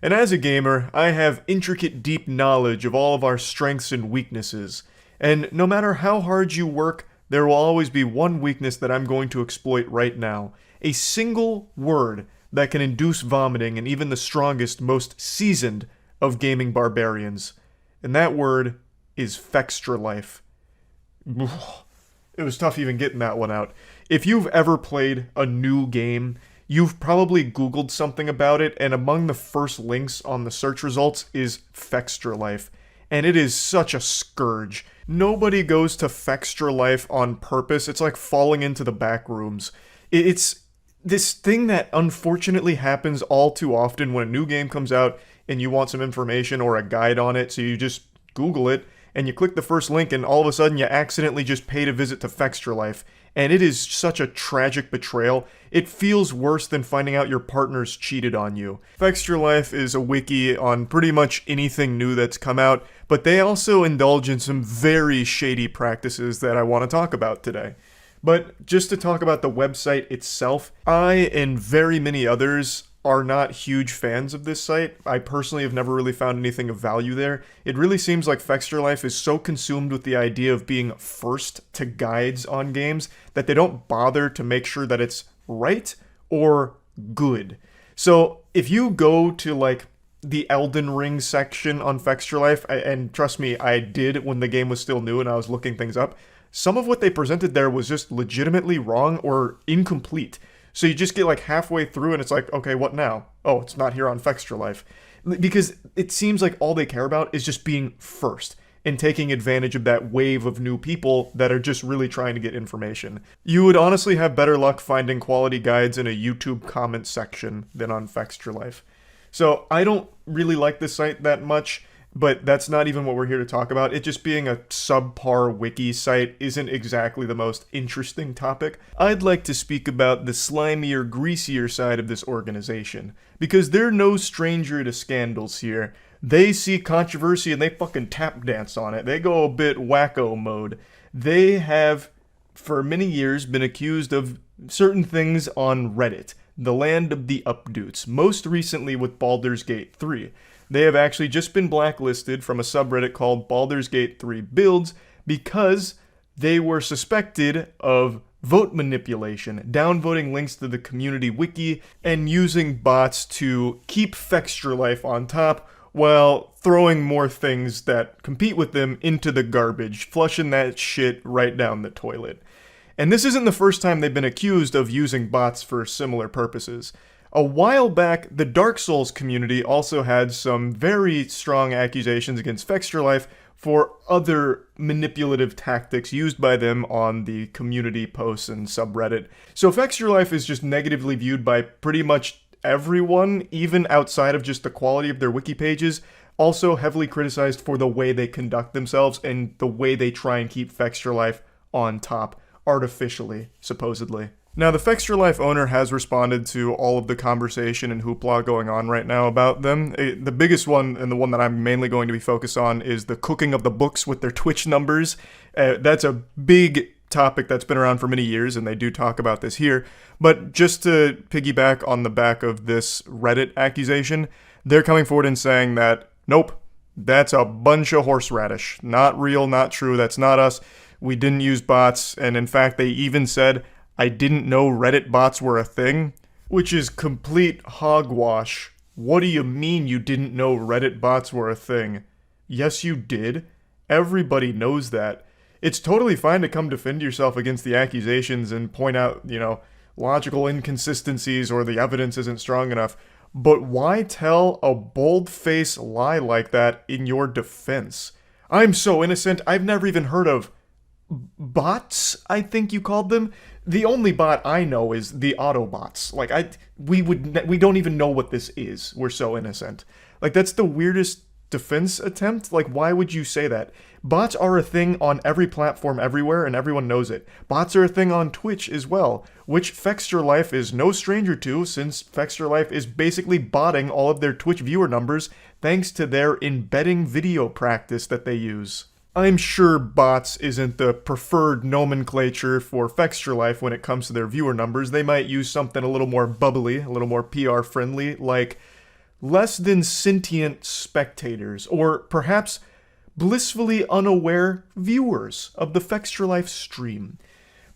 And as a gamer, I have intricate, deep knowledge of all of our strengths and weaknesses. And no matter how hard you work, there will always be one weakness that I'm going to exploit right now. a single word that can induce vomiting in even the strongest, most seasoned of gaming barbarians. And that word is Fextra Life. It was tough even getting that one out. If you've ever played a new game, you've probably Googled something about it, and among the first links on the search results is Fextra Life. And it is such a scourge. Nobody goes to Fextra Life on purpose. It's like falling into the back rooms. It's this thing that unfortunately happens all too often when a new game comes out and you want some information or a guide on it, so you just Google it, and you click the first link, and all of a sudden you accidentally just paid a visit to Fextra Life. And it is such a tragic betrayal. It feels worse than finding out your partner's cheated on you. Fextra Life is a wiki on pretty much anything new that's come out, but they also indulge in some very shady practices that I want to talk about today. But just to talk about the website itself, I and very many others are not huge fans of this site. I personally have never really found anything of value there. It really seems like Fextra Life is so consumed with the idea of being first to guides on games that they don't bother to make sure that it's right or good. So if you go to like the Elden Ring section on Fextra Life, and trust me, I did when the game was still new and I was looking things up, some of what they presented there was just legitimately wrong or incomplete. So you just get like halfway through and it's like, okay, what now? Oh, it's not here on Fextra Life. Because it seems like all they care about is just being first and taking advantage of that wave of new people that are just really trying to get information. You would honestly have better luck finding quality guides in a YouTube comment section than on Fextra Life. So I don't really like this site that much, but that's not even what we're here to talk about. It just being a subpar wiki site isn't exactly the most interesting topic. I'd like to speak about the slimier, greasier side of this organization, because they're no stranger to scandals here. They see controversy and they fucking tap dance on it. They go a bit wacko mode. They have, for many years, been accused of certain things on Reddit, the land of the updoots, most recently with Baldur's Gate 3. They have actually just been blacklisted from a subreddit called Baldur's Gate 3 Builds because they were suspected of vote manipulation, downvoting links to the community wiki, and using bots to keep Fextra Life on top while throwing more things that compete with them into the garbage, flushing that shit right down the toilet. And this isn't the first time they've been accused of using bots for similar purposes. A while back, the Dark Souls community also had some very strong accusations against Fextra Life for other manipulative tactics used by them on the community posts and subreddit. So Fextra Life is just negatively viewed by pretty much everyone, even outside of just the quality of their wiki pages. Also heavily criticized for the way they conduct themselves and the way they try and keep Fextra Life on top, artificially, supposedly. Now, the Fextra Life owner has responded to all of the conversation and hoopla going on right now about them. The biggest one, and the one that I'm mainly going to be focused on, is the cooking of the books with their Twitch numbers. That's a big topic that's been around for many years, and they do talk about this here. But just to piggyback on the back of this Reddit accusation, they're coming forward and saying that, nope, that's a bunch of horseradish. Not real, not true, that's not us. We didn't use bots, and in fact, they even said, I didn't know Reddit bots were a thing, which is complete hogwash. What do you mean you didn't know Reddit bots were a thing? Yes, you did. Everybody knows that. It's totally fine to come defend yourself against the accusations and point out, logical inconsistencies or the evidence isn't strong enough. But why tell a bold-faced lie like that in your defense? I'm so innocent, I've never even heard of bots, I think you called them. The only bot I know is the Autobots. We don't even know what this is. We're so innocent. That's the weirdest defense attempt. Why would you say that? Bots are a thing on every platform everywhere, and everyone knows it. Bots are a thing on Twitch as well, which Fextra Life is no stranger to, since Fextra Life is basically botting all of their Twitch viewer numbers thanks to their embedding video practice that they use. I'm sure bots isn't the preferred nomenclature for Fextra Life when it comes to their viewer numbers. They might use something a little more bubbly, a little more PR friendly, like less than sentient spectators, or perhaps blissfully unaware viewers of the Fextra Life stream.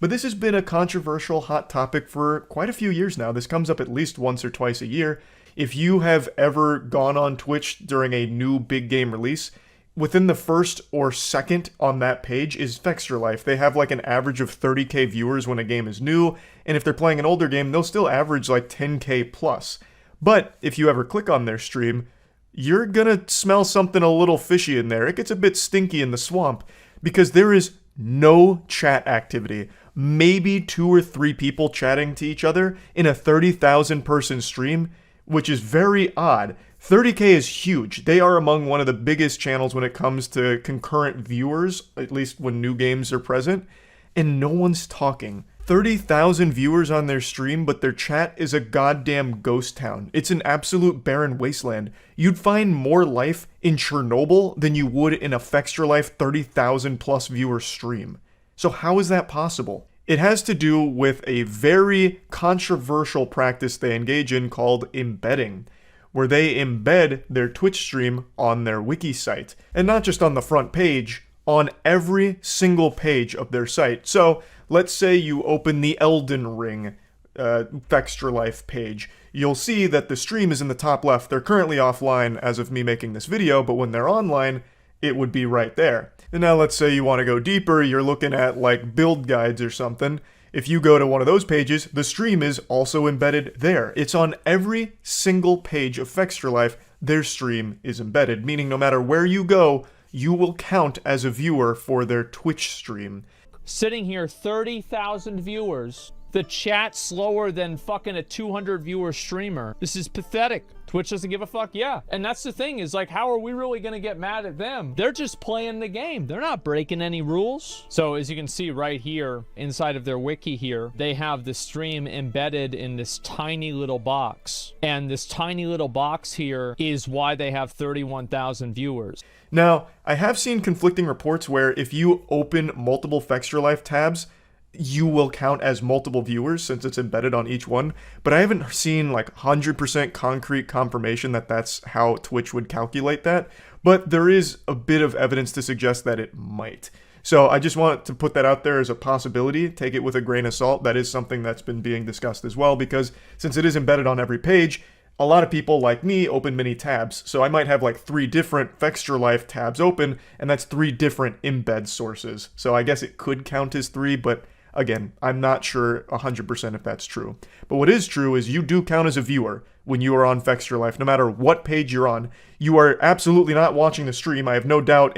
But this has been a controversial hot topic for quite a few years now. This comes up at least once or twice a year. If you have ever gone on Twitch during a new big game release, within the first or second on that page is Fextra Life. They have like an average of 30k viewers when a game is new, and if they're playing an older game, they'll still average like 10k plus. But if you ever click on their stream, you're gonna smell something a little fishy in there. It gets a bit stinky in the swamp because there is no chat activity. Maybe 2 or 3 people chatting to each other in a 30,000 person stream, which is very odd. 30k is huge. They are among one of the biggest channels when it comes to concurrent viewers, at least when new games are present, and no one's talking. 30,000 viewers on their stream, but their chat is a goddamn ghost town. It's an absolute barren wasteland. You'd find more life in Chernobyl than you would in a Fextra Life 30,000 plus viewer stream. So how is that possible? It has to do with a very controversial practice they engage in called embedding, where they embed their Twitch stream on their wiki site. And not just on the front page, on every single page of their site. So let's say you open the Elden Ring Fextra Life page. You'll see that the stream is in the top left. They're currently offline as of me making this video, but when they're online, it would be right there. And now let's say you want to go deeper, you're looking at like build guides or something. If you go to one of those pages, the stream is also embedded there. It's on every single page of Fextra Life, their stream is embedded, meaning no matter where you go, you will count as a viewer for their Twitch stream. Sitting here, 30,000 viewers. The chat slower than fucking a 200 viewer streamer. This is pathetic. Twitch doesn't give a fuck, yeah. And that's the thing, is like, how are we really gonna get mad at them? They're just playing the game. They're not breaking any rules. So as you can see right here, inside of their wiki here, they have the stream embedded in this tiny little box. And this tiny little box here is why they have 31,000 viewers. Now, I have seen conflicting reports where if you open multiple Fextra Life tabs, you will count as multiple viewers since it's embedded on each one, but I haven't seen like 100% concrete confirmation that that's how Twitch would calculate that, but there is a bit of evidence to suggest that it might. So I just want to put that out there as a possibility. Take it with a grain of salt. That is something that's been being discussed as well, because since it is embedded on every page, a lot of people like me open many tabs, so I might have like 3 different Fextra Life tabs open, and that's 3 different embed sources. So I guess it could count as 3, but again, I'm not sure 100% if that's true. But what is true is you do count as a viewer when you are on Fextra Life, no matter what page you're on. You are absolutely not watching the stream. I have no doubt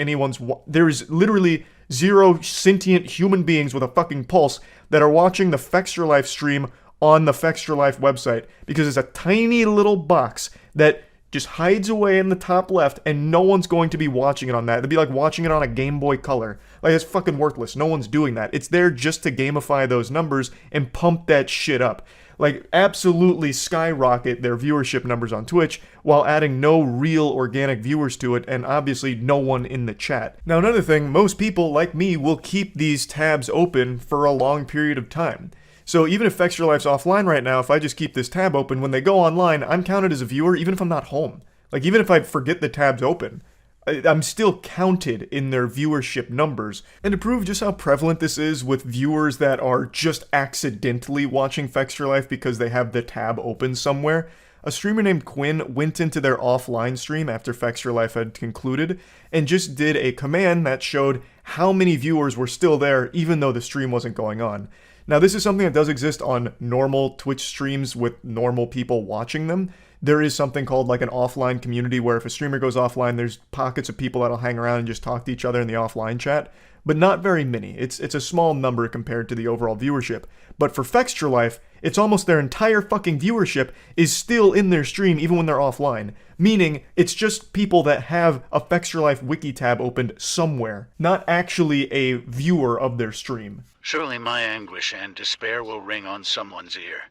there is literally 0 sentient human beings with a fucking pulse that are watching the Fextra Life stream on the Fextra Life website, because it's a tiny little box that just hides away in the top left, and no one's going to be watching it on that. It'd be like watching it on a Game Boy Color. Like, it's fucking worthless. No one's doing that. It's there just to gamify those numbers and pump that shit up. Like, absolutely skyrocket their viewership numbers on Twitch while adding no real organic viewers to it, and obviously no one in the chat. Now, another thing, most people, like me, will keep these tabs open for a long period of time. So even if Fextra Life's offline right now, if I just keep this tab open, when they go online, I'm counted as a viewer even if I'm not home. Like, even if I forget the tab's open, I'm still counted in their viewership numbers. And to prove just how prevalent this is with viewers that are just accidentally watching Fextra Life because they have the tab open somewhere, a streamer named Quinn went into their offline stream after Fextra Life had concluded and just did a command that showed how many viewers were still there even though the stream wasn't going on. Now, this is something that does exist on normal Twitch streams with normal people watching them. There is something called like an offline community where if a streamer goes offline, there's pockets of people that'll hang around and just talk to each other in the offline chat, but not very many. It's a small number compared to the overall viewership. But for Fextra Life, it's almost their entire fucking viewership is still in their stream even when they're offline, meaning it's just people that have a Fextra Life wiki tab opened somewhere, not actually a viewer of their stream. Surely my anguish and despair will ring on someone's ear.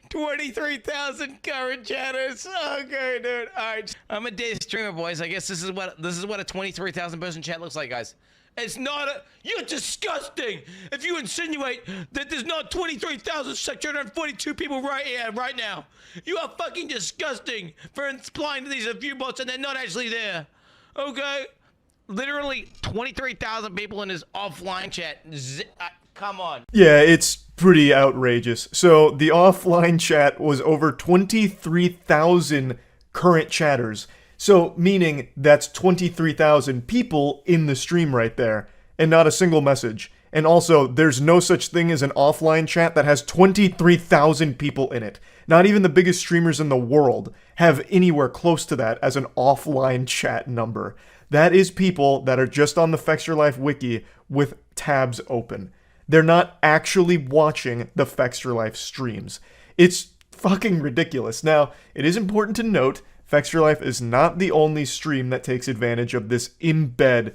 23,000 current chatters. Okay, dude. All right, I'm a day streamer, boys. I guess this is what a 23,000 person chat looks like, guys. It's not a. You're disgusting. If you insinuate that there's not 23,642 people right here, right now, you are fucking disgusting for implying that these are view bots and they're not actually there. Okay. literally 23,000 people in his offline chat. Come on. Yeah, it's pretty outrageous. So the offline chat was over 23,000 current chatters. So meaning that's 23,000 people in the stream right there, and not a single message. And also, there's no such thing as an offline chat that has 23,000 people in it. Not even the biggest streamers in the world have anywhere close to that as an offline chat number. That is people that are just on the Fex Your Life wiki with tabs open. They're not actually watching the Fex Your Life streams. It's fucking ridiculous. Now, it is important to note, Fex Your Life is not the only stream that takes advantage of this embed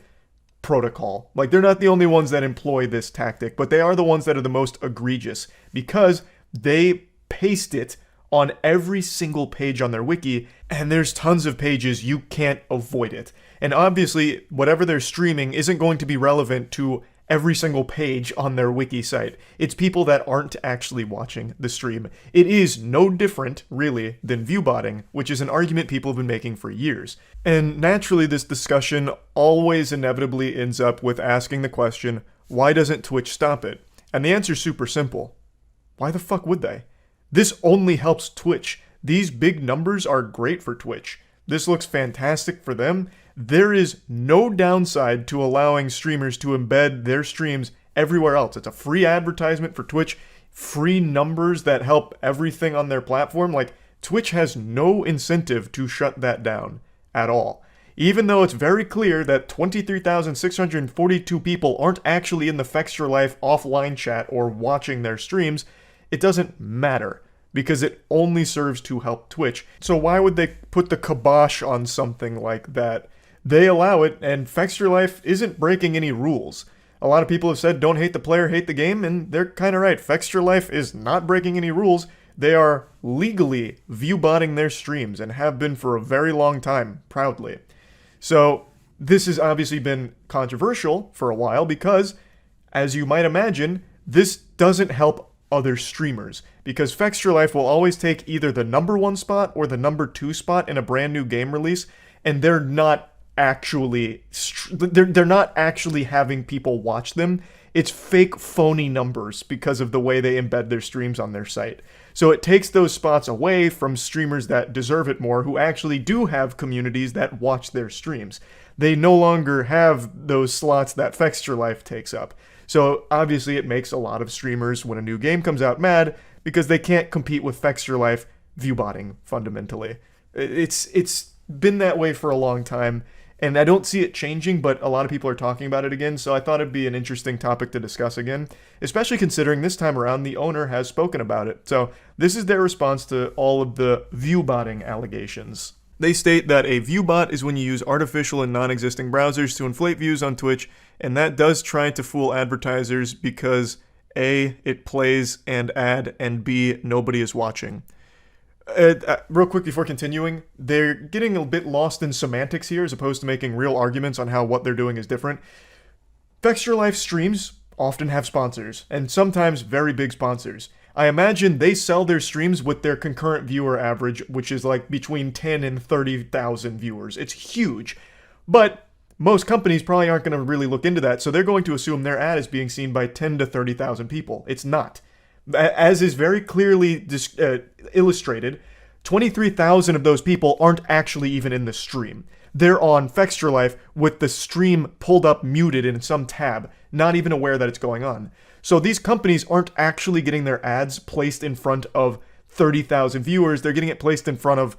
protocol. Like, they're not the only ones that employ this tactic, but they are the ones that are the most egregious because they paste it on every single page on their wiki, and there's tons of pages you can't avoid it. And obviously, whatever they're streaming isn't going to be relevant to every single page on their wiki site. It's people that aren't actually watching the stream. It is no different, really, than viewbotting, which is an argument people have been making for years. And naturally, this discussion always inevitably ends up with asking the question, why doesn't Twitch stop it? And the answer's super simple. Why the fuck would they? This only helps Twitch. These big numbers are great for Twitch. This looks fantastic for them. There is no downside to allowing streamers to embed their streams everywhere else. It's a free advertisement for Twitch, free numbers that help everything on their platform. Like, Twitch has no incentive to shut that down at all. Even though it's very clear that 23,642 people aren't actually in the Fex Your Life offline chat or watching their streams, it doesn't matter because it only serves to help Twitch. So why would they put the kibosh on something like that? They allow it, and Fex Your Life isn't breaking any rules. A lot of people have said, don't hate the player, hate the game, and they're kind of right. Fex Your Life is not breaking any rules. They are legally viewbotting their streams, and have been for a very long time, proudly. So, this has obviously been controversial for a while, because, as you might imagine, this doesn't help other streamers. Because Fex Your Life will always take either the number 1 spot or the number 2 spot in a brand new game release, and they're not actually they're not actually having people watch them. It's fake phony numbers because of the way they embed their streams on their site. So it takes those spots away from streamers that deserve it more, who actually do have communities that watch their streams. They no longer have those slots that Fex Your Life takes up. So obviously it makes a lot of streamers, when a new game comes out, mad because they can't compete with Fex Your Life viewbotting, fundamentally. It's been that way for a long time. And I don't see it changing, but a lot of people are talking about it again, so I thought it'd be an interesting topic to discuss again, especially considering this time around the owner has spoken about it. So this is their response to all of the viewbotting allegations. They state that a viewbot is when you use artificial and non-existing browsers to inflate views on Twitch, and that does try to fool advertisers because A, it plays an ad, and B, nobody is watching. Real quick before continuing, they're getting a bit lost in semantics here as opposed to making real arguments on how what they're doing is different. Fex Your Life streams often have sponsors, and sometimes very big sponsors. I imagine they sell their streams with their concurrent viewer average, which is like between 10 and 30,000 viewers. It's huge. But most companies probably aren't going to really look into that, so they're going to assume their ad is being seen by 10 to 30,000 people. It's not. As is very clearly illustrated, 23,000 of those people aren't actually even in the stream. They're on Fex Your Life with the stream pulled up muted in some tab, not even aware that it's going on. So these companies aren't actually getting their ads placed in front of 30,000 viewers. They're getting it placed in front of,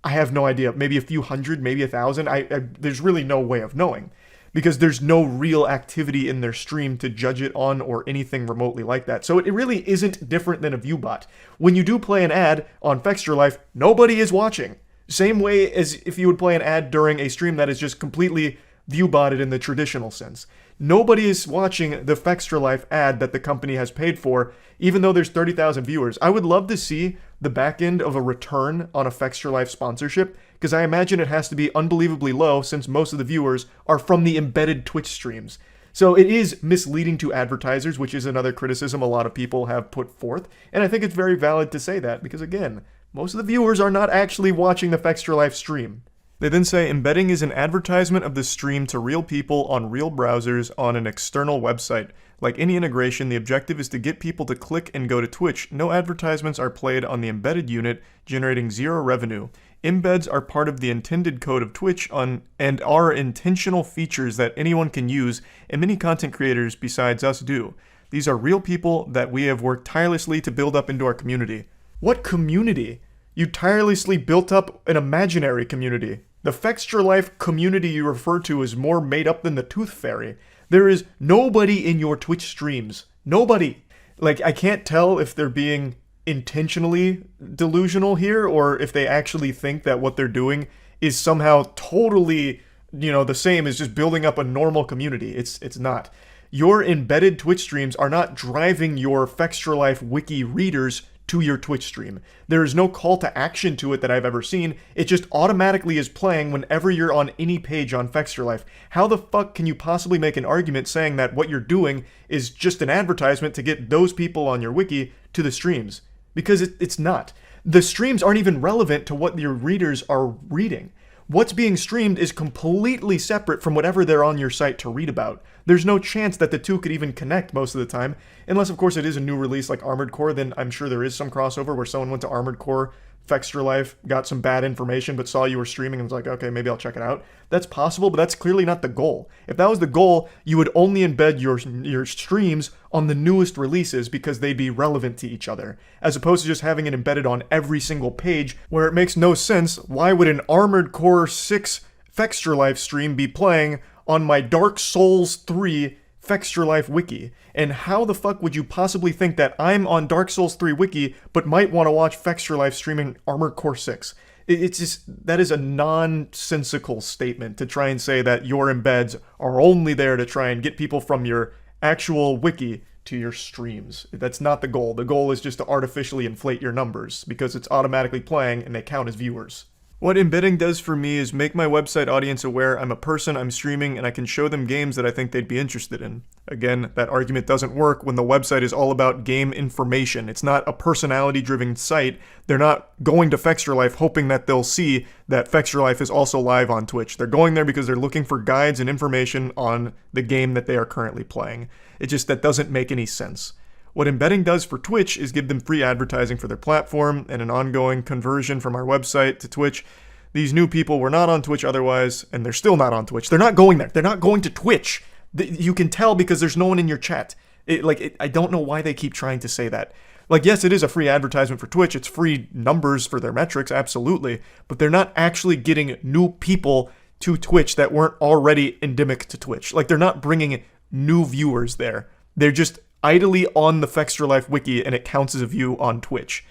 I have no idea, maybe a few hundred, maybe 1,000. There's really no way of knowing, because there's no real activity in their stream to judge it on or anything remotely like that. So it really isn't different than a viewbot. When you do play an ad on Fex Your Life, nobody is watching. Same way as if you would play an ad during a stream that is just completely viewbotted in the traditional sense. Nobody is watching the Fex Your Life ad that the company has paid for, even though there's 30,000 viewers. I would love to see the back end of a return on a Fex Your Life sponsorship, because I imagine it has to be unbelievably low since most of the viewers are from the embedded Twitch streams. So it is misleading to advertisers, which is another criticism a lot of people have put forth, and I think it's very valid to say that, because again, most of the viewers are not actually watching the Fex Your Life stream. They then say embedding is an advertisement of the stream to real people on real browsers on an external website. Like any integration, the objective is to get people to click and go to Twitch. No advertisements are played on the embedded unit, generating zero revenue. Embeds are part of the intended code of Twitch and are intentional features that anyone can use, and many content creators besides us do. These are real people that we have worked tirelessly to build up into our community. What community? You tirelessly built up an imaginary community. The Fextra Life community you refer to is more made up than the Tooth Fairy. There is nobody in your Twitch streams. Nobody. Like, I can't tell if they're being intentionally delusional here or if they actually think that what they're doing is somehow totally, the same as just building up a normal community. It's not. Your embedded Twitch streams are not driving your Fextra Life wiki readers to your Twitch stream. There is no call to action to it that I've ever seen. It just automatically is playing whenever you're on any page on Fextra Life. How the fuck can you possibly make an argument saying that what you're doing is just an advertisement to get those people on your wiki to the streams? Because it's not. The streams aren't even relevant to what your readers are reading. What's being streamed is completely separate from whatever they're on your site to read about. There's no chance that the two could even connect most of the time, unless of course it is a new release like Armored Core, then I'm sure there is some crossover where someone went to Armored Core, Fextra Life, got some bad information, but saw you were streaming and was like, okay, maybe I'll check it out. That's possible, but that's clearly not the goal. If that was the goal, you would only embed your streams on the newest releases because they'd be relevant to each other, as opposed to just having it embedded on every single page where it makes no sense. Why would an Armored Core 6 Fextra Life stream be playing on my Dark Souls 3 Fextra Life wiki? And how the fuck would you possibly think that I'm on Dark Souls 3 wiki but might want to watch Fextra Life streaming Armored Core 6? It's just, that is a nonsensical statement to try and say that your embeds are only there to try and get people from your actual wiki to your streams. That's not the goal. The goal is just to artificially inflate your numbers because it's automatically playing and they count as viewers. What embedding does for me is make my website audience aware I'm a person, I'm streaming, and I can show them games that I think they'd be interested in. Again, that argument doesn't work when the website is all about game information. It's not a personality-driven site. They're not going to Fextra Life hoping that they'll see that Fextra Life is also live on Twitch. They're going there because they're looking for guides and information on the game that they are currently playing. That doesn't make any sense. What embedding does for Twitch is give them free advertising for their platform and an ongoing conversion from our website to Twitch. These new people were not on Twitch otherwise, and they're still not on Twitch. They're not going there. They're not going to Twitch. You can tell because there's no one in your chat. I don't know why they keep trying to say that. Yes, it is a free advertisement for Twitch. It's free numbers for their metrics, absolutely. But they're not actually getting new people to Twitch that weren't already endemic to Twitch. They're not bringing new viewers there. They're just idly on the Fextra Life wiki and it counts as a view on Twitch.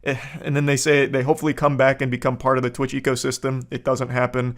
And then they say they hopefully come back and become part of the Twitch ecosystem. It doesn't happen.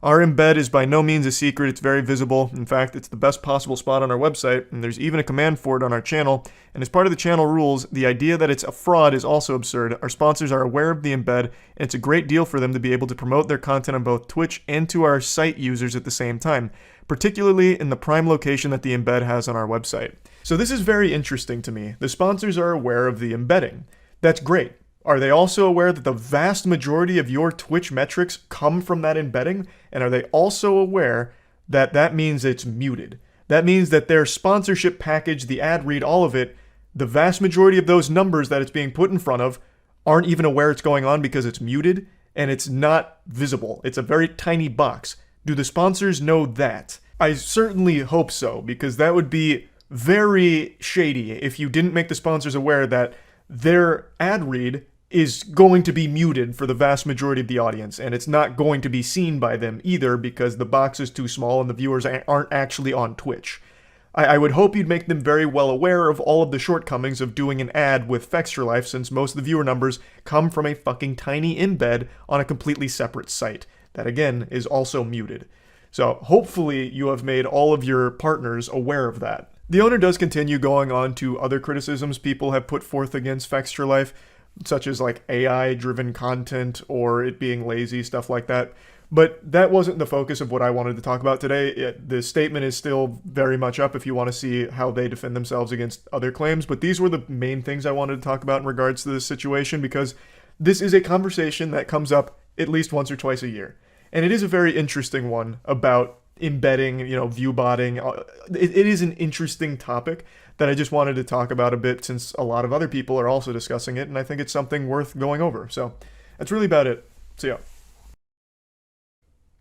Our embed is by no means a secret. It's very visible. In fact, it's the best possible spot on our website, and there's even a command for it on our channel. And as part of the channel rules, the idea that it's a fraud is also absurd. Our sponsors are aware of the embed, and it's a great deal for them to be able to promote their content on both Twitch and to our site users at the same time, particularly in the prime location that the embed has on our website. So this is very interesting to me. The sponsors are aware of the embedding. That's great. Are they also aware that the vast majority of your Twitch metrics come from that embedding? And are they also aware that that means it's muted? That means that their sponsorship package, the ad read, all of it, the vast majority of those numbers that it's being put in front of aren't even aware it's going on because it's muted and it's not visible. It's a very tiny box. Do the sponsors know that? I certainly hope so, because that would be very shady if you didn't make the sponsors aware that their ad read is going to be muted for the vast majority of the audience, and it's not going to be seen by them either because the box is too small and the viewers aren't actually on Twitch. I would hope you'd make them very well aware of all of the shortcomings of doing an ad with Fextra Life, since most of the viewer numbers come from a fucking tiny embed on a completely separate site that, again, is also muted. So hopefully you have made all of your partners aware of that. The owner does continue going on to other criticisms people have put forth against Fextra Life, such as AI-driven content or it being lazy, stuff like that. But that wasn't the focus of what I wanted to talk about today. The statement is still very much up if you want to see how they defend themselves against other claims. But these were the main things I wanted to talk about in regards to this situation, because this is a conversation that comes up at least once or twice a year. And it is a very interesting one about embedding, viewbotting. It is an interesting topic that I just wanted to talk about a bit since a lot of other people are also discussing it, and I think it's something worth going over. So that's really about it. So yeah.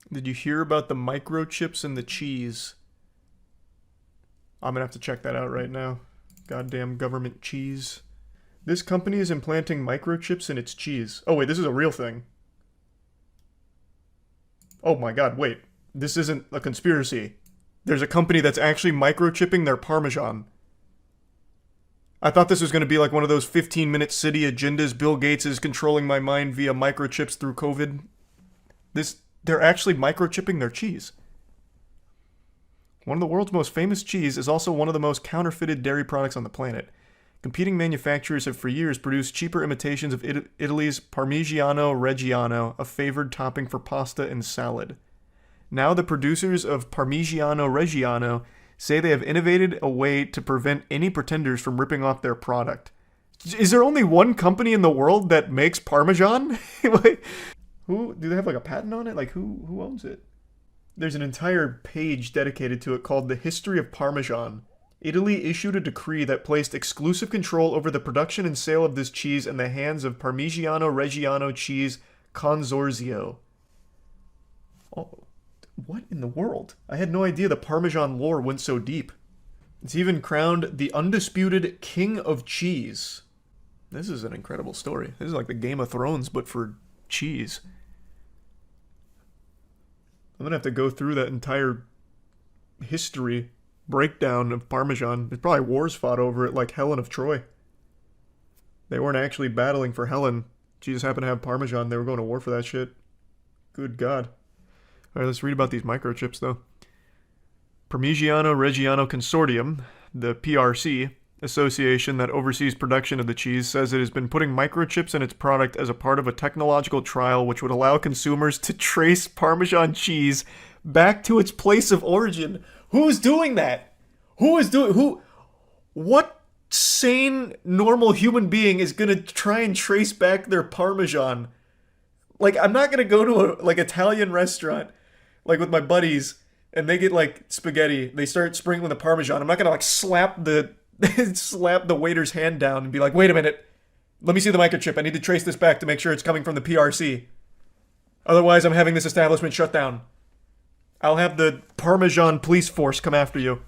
Did you hear about the microchips in the cheese? I'm gonna have to check that out right now. Goddamn government cheese. This company is implanting microchips in its cheese. Oh wait, this is a real thing. Oh my god, wait. This isn't a conspiracy. There's a company that's actually microchipping their Parmesan. I thought this was going to be like one of those 15-minute city agendas. Bill Gates is controlling my mind via microchips through COVID. They're actually microchipping their cheese. One of the world's most famous cheese is also one of the most counterfeited dairy products on the planet. Competing manufacturers have for years produced cheaper imitations of Italy's Parmigiano Reggiano, a favored topping for pasta and salad. Now the producers of Parmigiano Reggiano say they have innovated a way to prevent any pretenders from ripping off their product. Is there only one company in the world that makes Parmesan? Who do they have like a patent on it? Like who owns it? There's an entire page dedicated to it called The History of Parmesan. Italy issued a decree that placed exclusive control over the production and sale of this cheese in the hands of Parmigiano Reggiano Cheese Consorzio. Oh, what in the world? I had no idea the Parmesan lore went so deep. It's even crowned the undisputed King of Cheese. This is an incredible story. This is like the Game of Thrones, but for cheese. I'm gonna have to go through that entire history breakdown of Parmesan. There's probably wars fought over it, like Helen of Troy. They weren't actually battling for Helen. She just happened to have Parmesan. They were going to war for that shit. Good God. Alright, let's read about these microchips, though. Parmigiano Reggiano Consortium, the PRC, association that oversees production of the cheese, says it has been putting microchips in its product as a part of a technological trial which would allow consumers to trace Parmesan cheese back to its place of origin. Who's doing that? What sane, normal human being is gonna try and trace back their Parmesan? Like, I'm not gonna go to a, Italian restaurant, with my buddies, and they get, spaghetti. They start sprinkling the Parmesan. I'm not gonna, slap the waiter's hand down and be like, wait a minute, let me see the microchip. I need to trace this back to make sure it's coming from the PRC. Otherwise, I'm having this establishment shut down. I'll have the Parmesan police force come after you.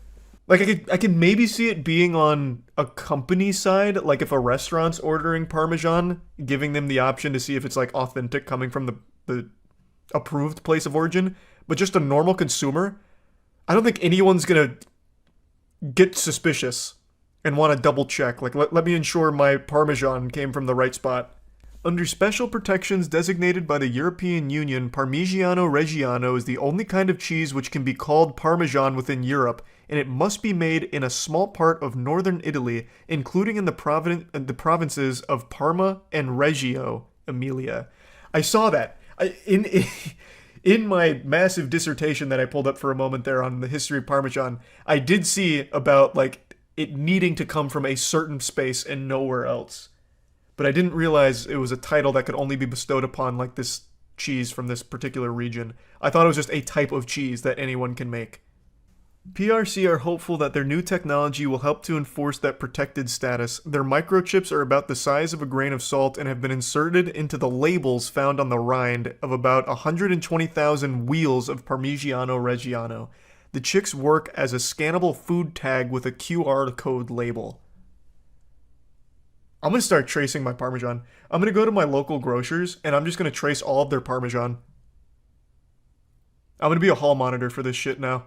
I can maybe see it being on a company side, if a restaurant's ordering Parmesan, giving them the option to see if it's, authentic coming from the approved place of origin. But just a normal consumer, I don't think anyone's gonna get suspicious and want to double check. Let me ensure my Parmesan came from the right spot. Under special protections designated by the European Union, Parmigiano Reggiano is the only kind of cheese which can be called Parmesan within Europe, and it must be made in a small part of northern Italy, including in the provinces of Parma and Reggio Emilia. I saw that. In my massive dissertation that I pulled up for a moment there on the history of Parmesan, I did see about, it needing to come from a certain space and nowhere else. But I didn't realize it was a title that could only be bestowed upon, this cheese from this particular region. I thought it was just a type of cheese that anyone can make. PRC are hopeful that their new technology will help to enforce that protected status. Their microchips are about the size of a grain of salt and have been inserted into the labels found on the rind of about 120,000 wheels of Parmigiano Reggiano. The chips work as a scannable food tag with a QR code label. I'm going to start tracing my Parmesan. I'm going to go to my local grocers, and I'm just going to trace all of their Parmesan. I'm going to be a hall monitor for this shit now.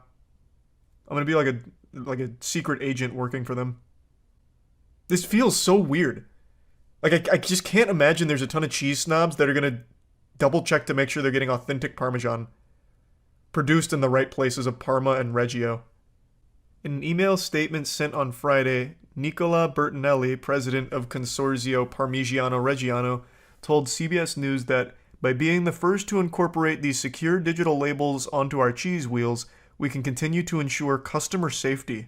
I'm going to be like a secret agent working for them. This feels so weird. I just can't imagine there's a ton of cheese snobs that are going to double check to make sure they're getting authentic Parmesan. Produced in the right places of Parma and Reggio. In an email statement sent on Friday, Nicola Bertinelli, president of Consorzio Parmigiano Reggiano, told CBS News that by being the first to incorporate these secure digital labels onto our cheese wheels, we can continue to ensure customer safety.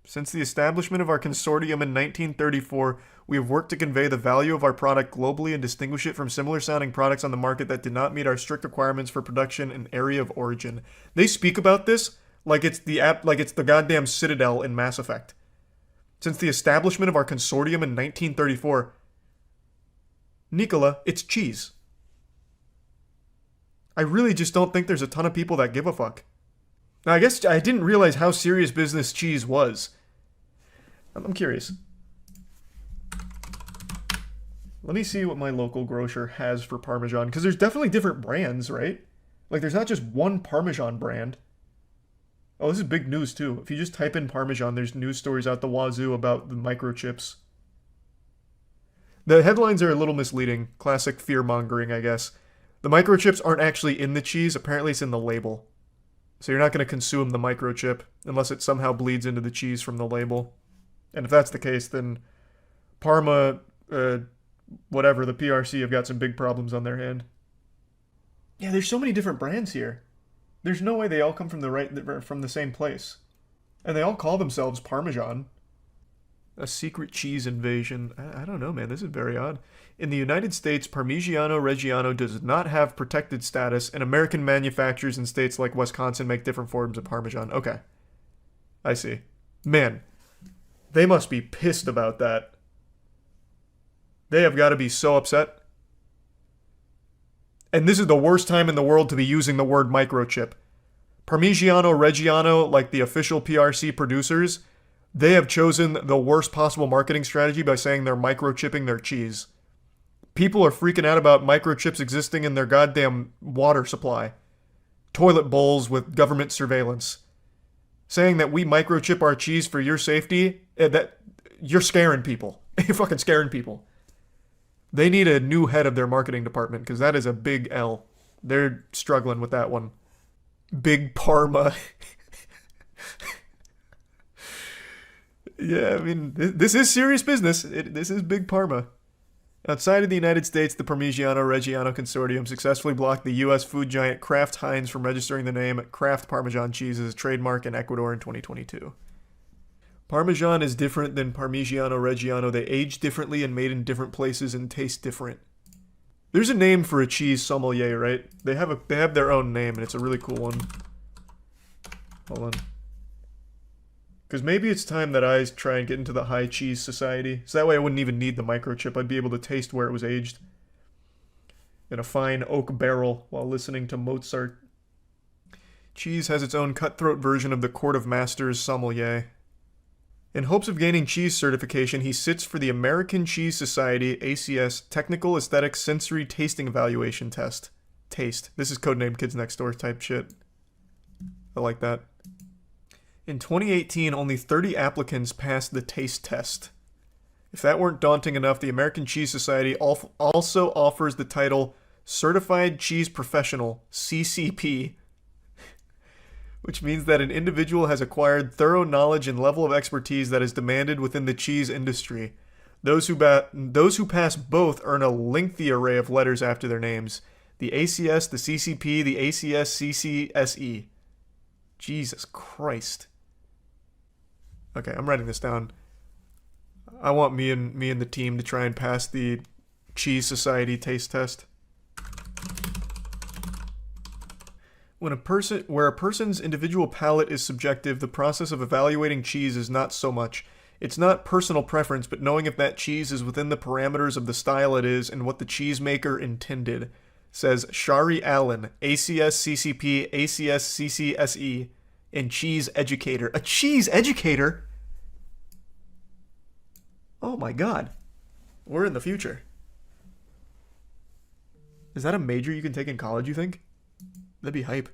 Since the establishment of our consortium in 1934, we have worked to convey the value of our product globally and distinguish it from similar sounding products on the market that did not meet our strict requirements for production and area of origin. They speak about this like it's the goddamn Citadel in Mass Effect. Since the establishment of our consortium in 1934, Nicola, it's cheese. I really just don't think there's a ton of people that give a fuck. Now, I guess I didn't realize how serious business cheese was. I'm curious. Let me see what my local grocer has for Parmesan, because there's definitely different brands, right? Like, there's not just one Parmesan brand. Oh, this is big news, too. If you just type in Parmesan, there's news stories out the wazoo about the microchips. The headlines are a little misleading. Classic fear-mongering, I guess. The microchips aren't actually in the cheese. Apparently it's in the label. So you're not going to consume the microchip unless it somehow bleeds into the cheese from the label. And if that's the case, then Parma, whatever, the PRC have got some big problems on their hand. Yeah, there's so many different brands here. There's no way they all come from the same place. And they all call themselves Parmesan. A secret cheese invasion. I don't know, man. This is very odd. In the United States, Parmigiano Reggiano does not have protected status, and American manufacturers in states like Wisconsin make different forms of Parmesan. Okay. I see. Man, they must be pissed about that. They have got to be so upset. And this is the worst time in the world to be using the word microchip. Parmigiano Reggiano, like the official PRC producers, they have chosen the worst possible marketing strategy by saying they're microchipping their cheese. People are freaking out about microchips existing in their goddamn water supply. Toilet bowls with government surveillance. Saying that we microchip our cheese for your safety, that you're scaring people. You're fucking scaring people. They need a new head of their marketing department, because that is a big L. They're struggling with that one. Big Parma. Yeah, I mean, this is serious business. This is Big Parma. Outside of the United States, the Parmigiano Reggiano Consortium successfully blocked the U.S. food giant Kraft Heinz from registering the name Kraft Parmesan cheese as a trademark in Ecuador in 2022. Parmesan is different than Parmigiano Reggiano. They age differently and made in different places and taste different. There's a name for a cheese sommelier, right? They have their own name, and it's a really cool one. Hold on. Because maybe it's time that I try and get into the high cheese society. So that way I wouldn't even need the microchip. I'd be able to taste where it was aged. In a fine oak barrel while listening to Mozart. Cheese has its own cutthroat version of the Court of Masters sommelier. In hopes of gaining cheese certification, he sits for the American Cheese Society, ACS, Technical Aesthetic Sensory Tasting Evaluation Test. Taste. This is codenamed Kids Next Door type shit. I like that. In 2018, only 30 applicants passed the taste test. If that weren't daunting enough, the American Cheese Society also offers the title Certified Cheese Professional, CCP, which means that an individual has acquired thorough knowledge and level of expertise that is demanded within the cheese industry. Those who pass both earn a lengthy array of letters after their names. The ACS, the CCP, the ACS, CCSE. Jesus Christ. Okay, I'm writing this down. I want me and the team to try and pass the Cheese Society taste test. Where a person's individual palate is subjective, the process of evaluating cheese is not so much. It's not personal preference, but knowing if that cheese is within the parameters of the style it is and what the cheesemaker intended, says Shari Allen, ACS CCP, ACS CCSE, and cheese educator. A cheese educator? Oh my god. We're in the future. Is that a major you can take in college, you think? That'd be hype.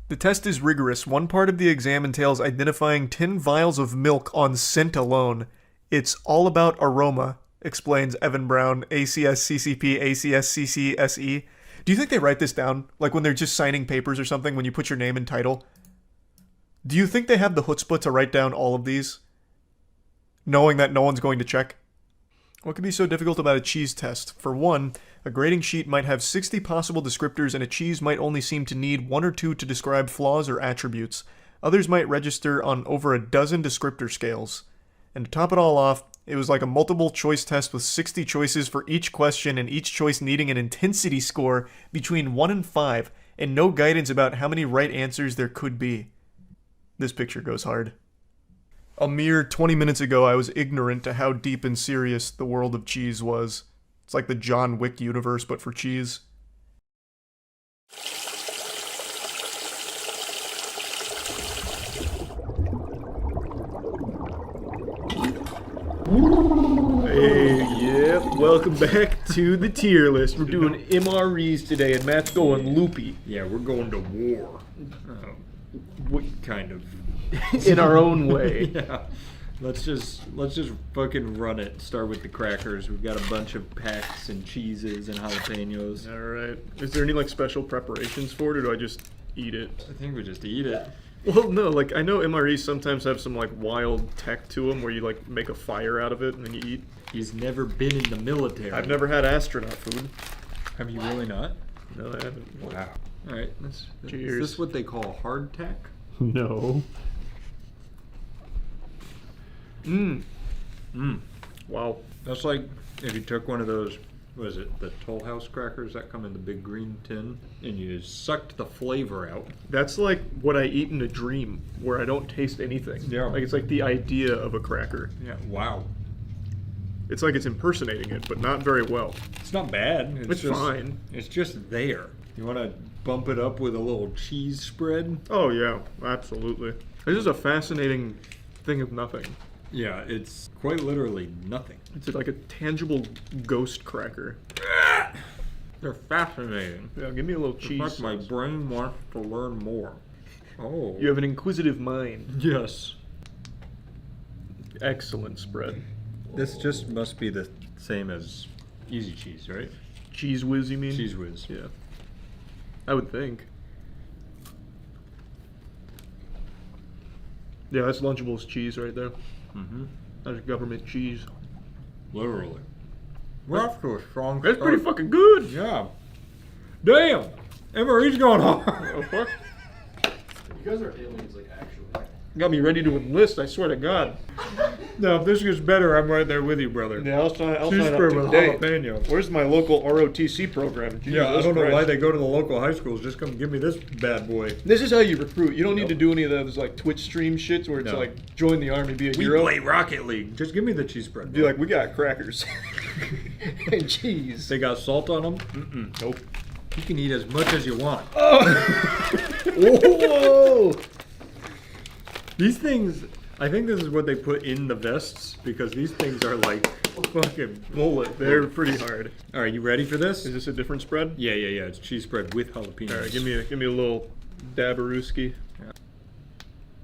The test is rigorous. One part of the exam entails identifying 10 vials of milk on scent alone. It's all about aroma, explains Evan Brown, ACS CCP, ACS CCSE. Do you think they write this down? Like when they're just signing papers or something, when you put your name and title? Do you think they have the chutzpah to write down all of these? Knowing that no one's going to check? What could be so difficult about a cheese test? For one, a grading sheet might have 60 possible descriptors and a cheese might only seem to need 1 or 2 to describe flaws or attributes. Others might register on over a dozen descriptor scales. And to top it all off, it was like a multiple choice test with 60 choices for each question and each choice needing an intensity score between 1 and 5 and no guidance about how many right answers there could be. This picture goes hard. A mere 20 minutes ago, I was ignorant to how deep and serious the world of cheese was. It's like the John Wick universe, but for cheese. Hey, yeah, welcome back to the tier list. We're doing MREs today, and Matt's going loopy. Yeah, we're going to war. What kind of? In our own way. Yeah. Let's just fucking run it. Start with the crackers. We've got a bunch of packs and cheeses and jalapenos. Alright. Is there any, like, special preparations for it, or do I just eat it? I think we just eat it. Well, no, like, I know MREs sometimes have some, like, wild tech to them where you, like, make a fire out of it and then you eat. He's never been in the military. I've never had astronaut food. Have you really not? No, I haven't. Wow. Alright, Cheers. Is this what they call hardtack? No. Wow. That's like if you took one of those, what is it, the Toll House crackers that come in the big green tin, and you sucked the flavor out. That's like what I eat in a dream, where I don't taste anything. Yeah. Like, it's like the idea of a cracker. Yeah, wow. It's like it's impersonating it, but not very well. It's not bad. It's just fine. It's just there. You want to bump it up with a little cheese spread? Oh, yeah, absolutely. This is a fascinating thing of nothing. Yeah, it's quite literally nothing. It's like a tangible ghost cracker. They're fascinating. Yeah, give me a little In cheese. fact, my brain wants to learn more. Oh. You have an inquisitive mind. Yes. Excellent spread. This just must be the same as Easy Cheese, right? Cheese whiz, you mean? Cheese Whiz. Yeah. I would think. Yeah, that's Lunchables cheese right there. Mm-hmm. That's government cheese. Literally. We're off to a strong That's start. pretty fucking good. Yeah. Damn! MRE's going hard. Oh, fuck. You guys are aliens, like, actually. Got me ready to enlist, I swear to God. No, if this gets better, I'm right there with you, brother. Yeah, I'll sign up Cheese spread with today. jalapeno. Where's my local ROTC program? Jesus Yeah, I don't know why Christ. they go to the local high schools. Just come give me this bad boy. This is how you recruit. You don't need to do any of those like Twitch stream shits where it's No. like join the army, be a We hero. play Rocket League. Just give me the cheese spread. Be like, we got crackers and cheese. They got salt on them? Mm-mm. Nope. You can eat as much as you want. Whoa! These things, I think this is what they put in the vests because these things are like fucking bullet. They're pretty hard. All right, you ready for this? Is this a different spread? Yeah. It's cheese spread with jalapenos. All right, give me a little dabarooski.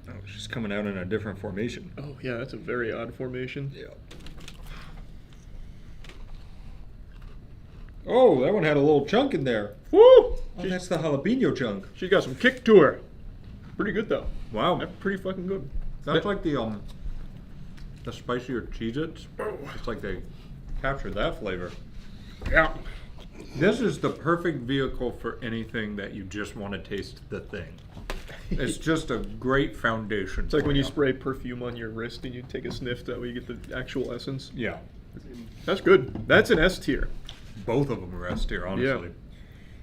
Oh, it's just coming out in a different formation. Oh yeah, that's a very odd formation. Yeah. Oh, that one had a little chunk in there. Woo! Oh, that's the jalapeno chunk. She got some kick to her. Pretty good though. Wow. That's pretty fucking good. That's like the spicier Cheez-Its. It's like they captured that flavor. Yeah. This is the perfect vehicle for anything that you just want to taste the thing. It's just a great foundation. It's like when you spray perfume on your wrist and you take a sniff, that way you get the actual essence. Yeah. That's good. That's an S tier. Both of them are S tier, honestly.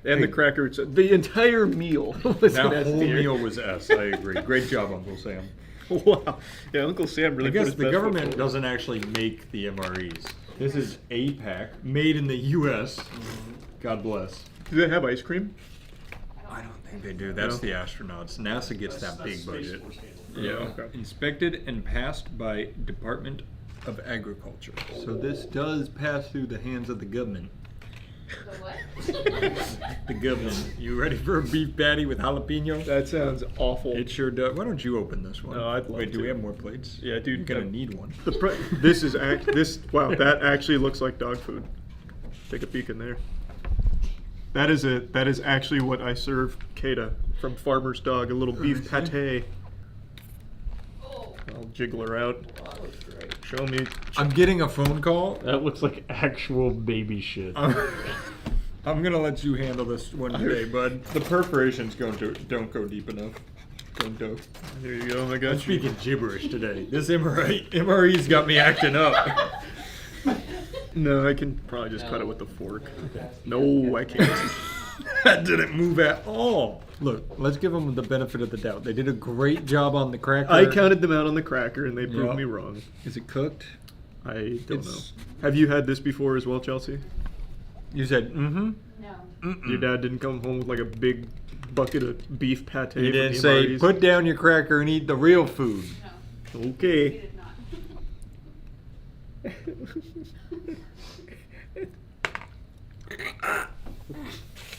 And Hey. the cracker, the entire meal was an That S whole tier. meal was S. I agree. Great job, Uncle Sam. Wow. Yeah, Uncle Sam really I put guess his the best government foot forward. doesn't actually make the MREs. This is a pack made in the U.S. God bless. Do they have ice cream? I don't think they do. That's No. the astronauts. NASA gets that big budget. Yeah, okay. Inspected and passed by Department of Agriculture. So this does pass through the hands of the government. The what? The government. You ready for a beef patty with jalapeno? That sounds awful. It sure does. Why don't you open this one? No, I'd love Wait, do to. we have more plates? Yeah, dude. You're gonna need one. This is wow, that actually looks like dog food. Take a peek in there. That is actually what I serve Kata from Farmer's Dog, a little beef pate. Oh, I'll jiggle her out. that looks great. Show me. I'm getting a phone call. That looks like actual baby shit. I'm gonna let you handle this one today, bud. The perforations don't go deep enough. Gonto. Here you go, I got I'm speaking gibberish today. This MRE's got me acting up. No, I can probably just cut it with the fork. No, I can't. That didn't move at all. Look, let's give them the benefit of the doubt. They did a great job on the cracker. I counted them out on the cracker and they proved Yep. me wrong. Is it cooked? I don't know. Have you had this before as well, Chelsea? You said, mm-hmm. No. Your dad didn't come home with like a big bucket of beef pate. He from didn't the say, MREs? put down your cracker and eat the real food. No. He Okay. did not.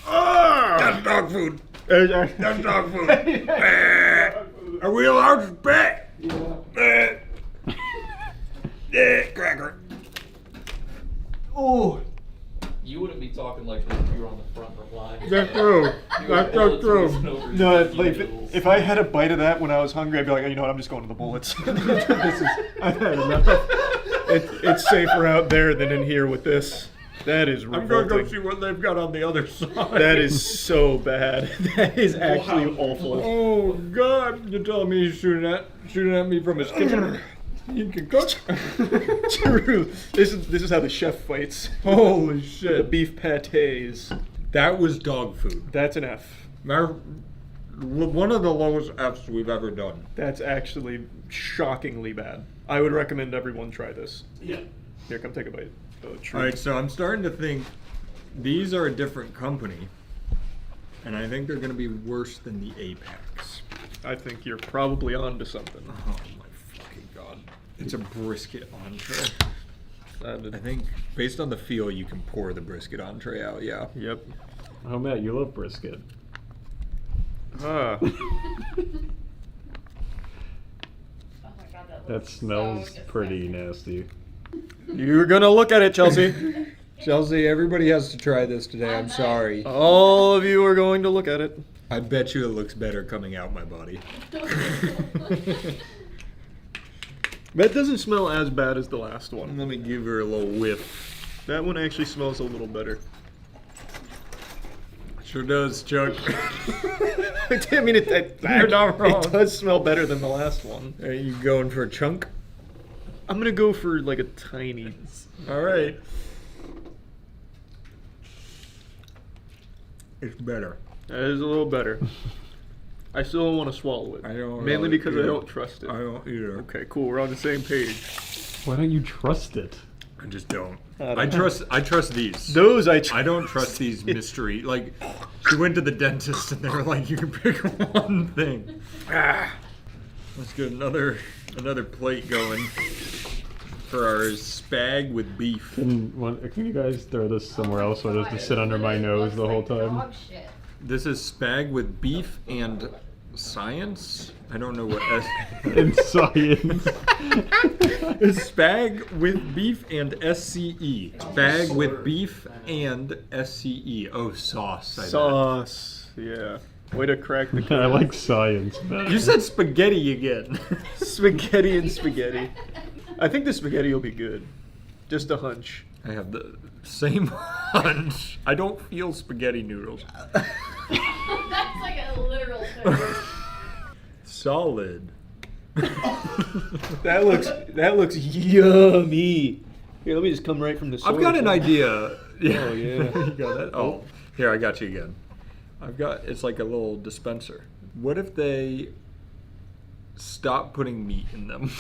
That's dog food. That's dog food. Are we allowed to spit? Cracker. Oh, You wouldn't be talking like this if you were on the front line. that's true. That's so true. No, it's like if I had a bite of that when I was hungry, I'd be like, oh, you know what, I'm just going to the bullets. I've had enough. It's safer out there than in here with this. That is I'm gonna go revolting. see what they've got on the other side. That is so bad. That is actually awful. Oh God! You're telling me he's shooting at me from his kitchen? You can cook. True. This is how the chef fights. Holy The shit! beef pates. That was dog food. That's an F. One of the lowest Fs we've ever done. That's actually shockingly bad. I would recommend everyone try this. Yeah. Here, come take a bite. Oh, true. All right, so I'm starting to think these are a different company, and I think they're going to be worse than the Apex. I think you're probably onto something. Oh my fucking God! It's a brisket entree. I think based on the feel, you can pour the brisket entree out. Yeah. Yep. Oh, Matt, you love brisket. Ah. Oh my god, that That looks smells so pretty disgusting. nasty. You're gonna look at it, Chelsea. Chelsea, everybody has to try this today. I'm sorry. All of you are going to look at it. I bet you it looks better coming out my body. That doesn't smell as bad as the last one. Let me give her a little whiff. That one actually smells a little better. Sure does, Chuck. I mean, You're not wrong. It does smell better than the last one. Are you going for a chunk? I'm gonna go for like a tiny. All right. It's better. That is a little better. I still don't want to swallow it. I don't Mainly know because either. I don't trust it. I don't either. Okay, cool. We're on the same page. Why don't you trust it? I just don't. I don't I trust these. Those I don't trust these mystery. Like, she went to the dentist and they were like, you can pick one thing. Let's get another plate going for our spag with beef. Can you guys throw this somewhere else so it doesn't sit under my nose the whole time? Dog shit. This is spag with beef and science. I don't know what S. In science. It's spag with beef and SCE. Spag with beef and SCE. Oh, sauce. I bet. Sauce. Yeah. Way to crack the code. I like science better. You said spaghetti again. Spaghetti and spaghetti. I think the spaghetti will be good. Just a hunch. I have the same hunch. I don't feel spaghetti noodles. That's like a literal term. Solid. That looks yummy. Here, let me just come right from the source. I've got an idea. Yeah. Oh, yeah. You got that? Oh, here, I got you again. It's like a little dispenser. What if they stop putting meat in them?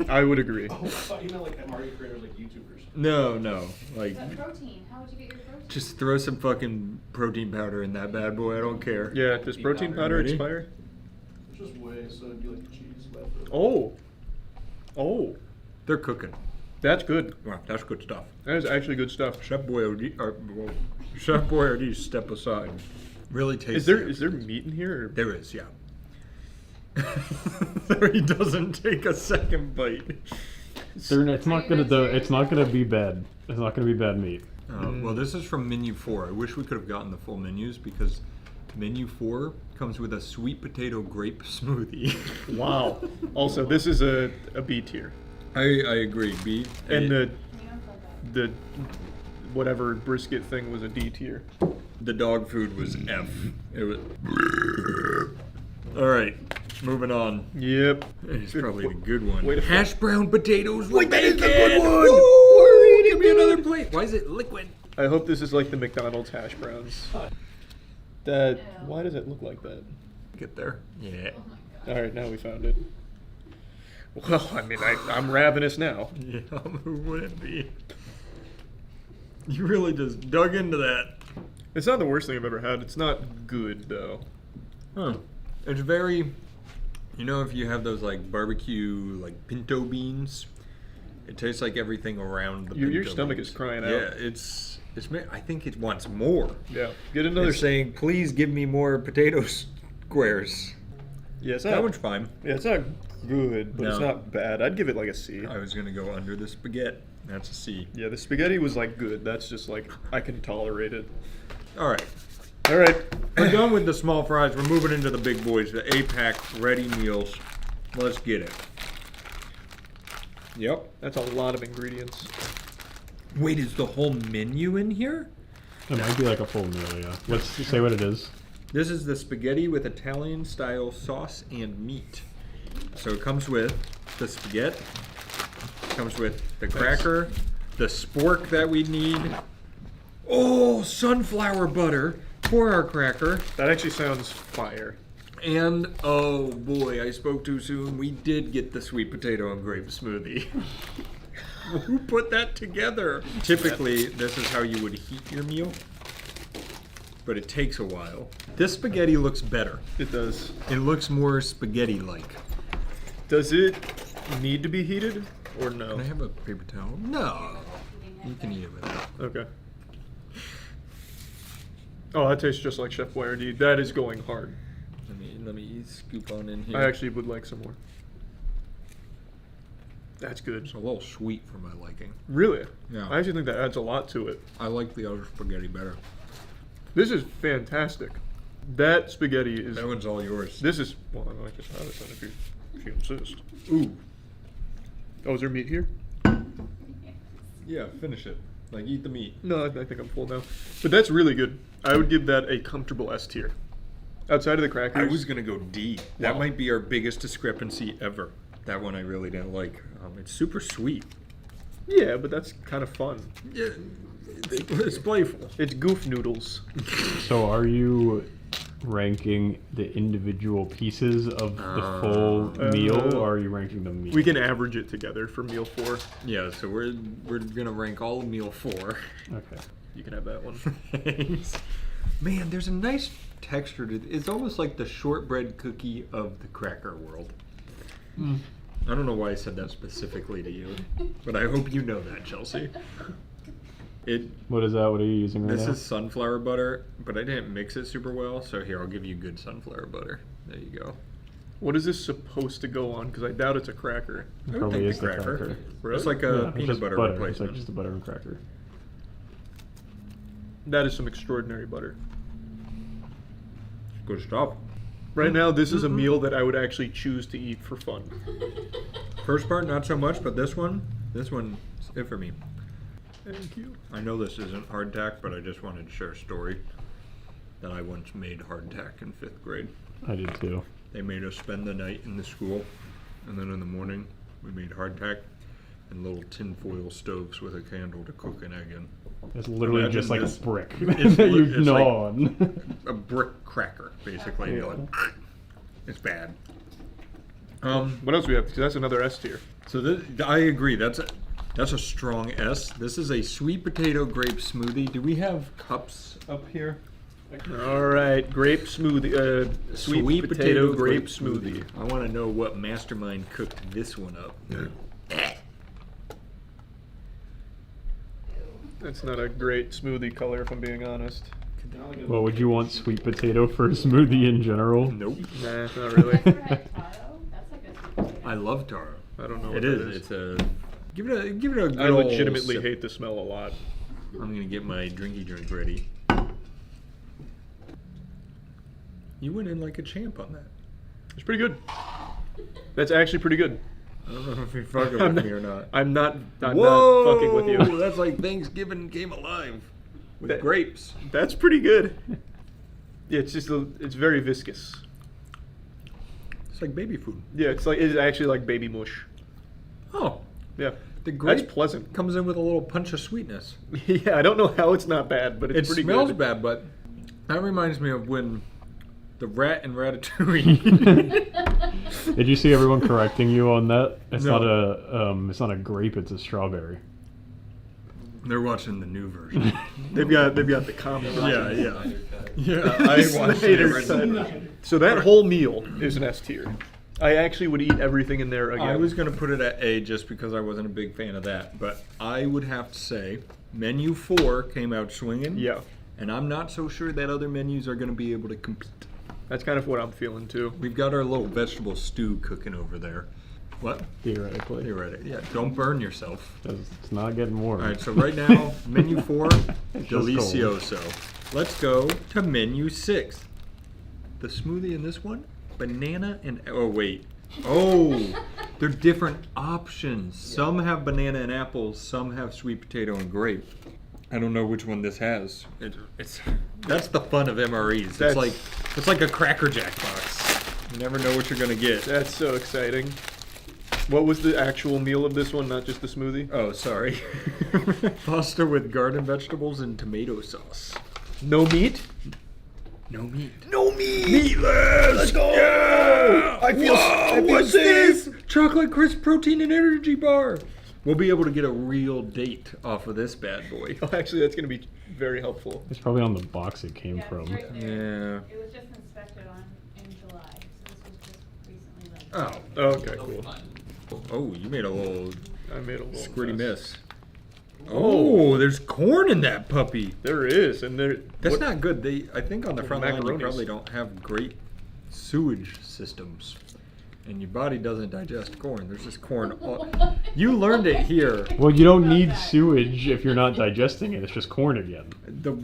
I would agree. Oh, I thought you meant like MRE creators, like YouTubers. No. Like, But protein. How would you get your protein? just throw some fucking protein powder in that bad boy. I don't care. Yeah, does protein powder Ready? expire? It's just whey, so it'd be like cheese left. Oh, They're cooking. that's good. Wow, that's good stuff. That is actually good stuff. Chef Boyardee, step aside. Really tasty. Is there meat in here? Or? There is, yeah. He doesn't take a second bite. It's not gonna be bad. It's not gonna be bad meat. Well, this is from menu 4. I wish we could have gotten the full menus because menu 4 comes with a sweet potato grape smoothie. Wow. Also, this is a B tier. I agree. B. And You don't feel the whatever brisket thing was a D tier. The dog food was F. It was. All right. Moving on. Yep. It's probably the good one. Wait a Hash brown potatoes. Wait, that is the bacon. good one! Woo! Give me another plate. Why is it liquid? I hope this is like the McDonald's hash browns. That. Why does it look like that? Get there. Yeah. All right, now we found it. Well, I mean, I'm ravenous now. Yeah, who wouldn't be? You really just dug into that. It's not the worst thing I've ever had. It's not good though. Huh. It's very, you know, if you have those like barbecue like pinto beans, it tastes like everything around the Your pinto stomach beans. is crying out. Yeah, it's. I think it wants more. Yeah. Get another. It's saying, please give me more potato squares. Yeah, it's That not. one's fine. Yeah, it's not good, but it's No. not bad. I'd give it like a C. I was gonna go under the spaghetti. That's a C. Yeah, the spaghetti was like good. That's just like I can tolerate it. All right. All right. We're done with the small fries. We're moving into the big boys, the A-Pack ready meals. Let's get it. Yep. That's a lot of ingredients. Wait, is the whole menu in here? It might be like a full meal, yeah. Let's say what it is. This is the spaghetti with Italian-style sauce and meat. So it comes with the spaghetti, comes with the cracker, the spork that we need. Oh, sunflower butter for our cracker. That actually sounds fire. And, oh boy, I spoke too soon. We did get the sweet potato and grape smoothie. Who put that together? Typically, this is how you would heat your meal, but it takes a while. This spaghetti looks better. It does. It looks more spaghetti-like. Does it need to be heated or no? Can I have a paper towel? No. You can eat it without. Okay. Oh, that tastes just like Chef Boyardee. That is going hard. Let me scoop on in here. I actually would like some more. That's good. It's a little sweet for my liking. Really? Yeah. I actually think that adds a lot to it. I like the other spaghetti better. This is fantastic. That spaghetti is. That one's all yours. This is. Well, I might just have it then if you insist. Ooh. Oh, is there meat here? Yeah, finish it. Like, eat the meat. No, I think I'm full now. But that's really good. I would give that a comfortable S tier. Outside of the crackers. I was going to go D. That Wow. might be our biggest discrepancy ever. That one I really didn't like. It's super sweet. Yeah, but that's kind of fun. Yeah, it's playful. It's goof noodles. So are you ranking the individual pieces of the full meal, or are you ranking the meal? We can average it together for meal 4. Yeah, so we're gonna rank all of meal 4. Okay. You can have that one. Thanks. Man, there's a nice texture to it. It's almost like the shortbread cookie of the cracker world. I don't know why I said that specifically to you, but I hope you know that, Chelsea. What is that? What are you using right now? This is sunflower butter, but I didn't mix it super well, so here, I'll give you good sunflower butter. There you go. What is this supposed to go on? Because I doubt it's a cracker. It probably is the cracker. Really? It's like Yeah, a it's peanut just butter butter. replacement. It's like just a butter and cracker. That is some extraordinary butter. Good stuff. Right now, this is a meal that I would actually choose to eat for fun. First part, not so much, but this one's it for me. Thank you. I know this isn't hardtack, but I just wanted to share a story that I once made hardtack in 5th grade. I did too. They made us spend the night in the school, and then in the morning, we made hardtack and little tinfoil stoves with a candle to cook an egg in. It's literally Imagine just like this. a brick It's that you it's gnaw like on. a brick cracker, basically. Yeah. You're like, it's bad. What else do we have? Because that's another S tier. So this, I agree. That's a strong S. This is a sweet potato grape smoothie. Do we have cups up here? All right, grape smoothie. Sweet potato grape smoothie. I want to know what mastermind cooked this one up. That's not a great smoothie color, if I'm being honest. Well, would you want sweet potato for a smoothie in general? Nope. Nah, not really. I love taro. I don't know what It that is. It's a give it a good I ol' legitimately sip. hate the smell a lot. I'm gonna get my drinky drink ready. You went in like a champ on that. It's pretty good. That's actually pretty good. I don't know if you're fucking I'm with not- me or not. I'm not Whoa! fucking with you. That's like Thanksgiving came alive with That- grapes. That's pretty good. Yeah, it's very viscous. It's like baby food. Yeah, it's actually like baby mush. Oh. Yeah. The grape That's pleasant. comes in with a little punch of sweetness. Yeah, I don't know how it's not bad, but it's It pretty smells good. bad, but that reminds me of when the rat in Ratatouille. Did you see everyone correcting you on that? It's No. not a grape, it's a strawberry. They're watching the new version. They've got the common. Yeah. I watched it. Snyder's cut. So that whole meal is an S tier. I actually would eat everything in there again. I was going to put it at A just because I wasn't a big fan of that, but I would have to say menu 4 came out swinging. Yeah. And I'm not so sure that other menus are going to be able to compete. That's kind of what I'm feeling too. We've got our little vegetable stew cooking over there. What? Theoretically. Theoretically. Yeah, don't burn yourself. It's not getting warm. All right, so right now, menu 4, Just delicioso. Let's go to menu 6. The smoothie in this one, banana and, oh wait. Oh, they're different options. Some have banana and apples, some have sweet potato and grape. I don't know which one this has. That's the fun of MREs. It's like a Cracker Jack box. You never know what you're gonna get. That's so exciting. What was the actual meal of this one, not just the smoothie? Oh, sorry. Pasta with garden vegetables and tomato sauce. No meat? No meat. No meat! Meatless! Let's go! Yeah! I feel What's safe! this? Chocolate crisp protein and energy bar. We'll be able to get a real date off of this bad boy. Oh, actually, that's going to be very helpful. It's probably on the box it came Yeah, from. it's right there. Yeah. It was just inspected in July, so this was just recently like. Oh. Okay, cool. Oh, you made a little I made a little squirty mess. miss. Oh, there's corn in that puppy. There is, and there. That's not good. I think on the front line you Macaronis. probably don't have great sewage systems, and your body doesn't digest corn. There's just corn. You learned it here. Well, you don't need sewage if you're not digesting it. It's just corn again. The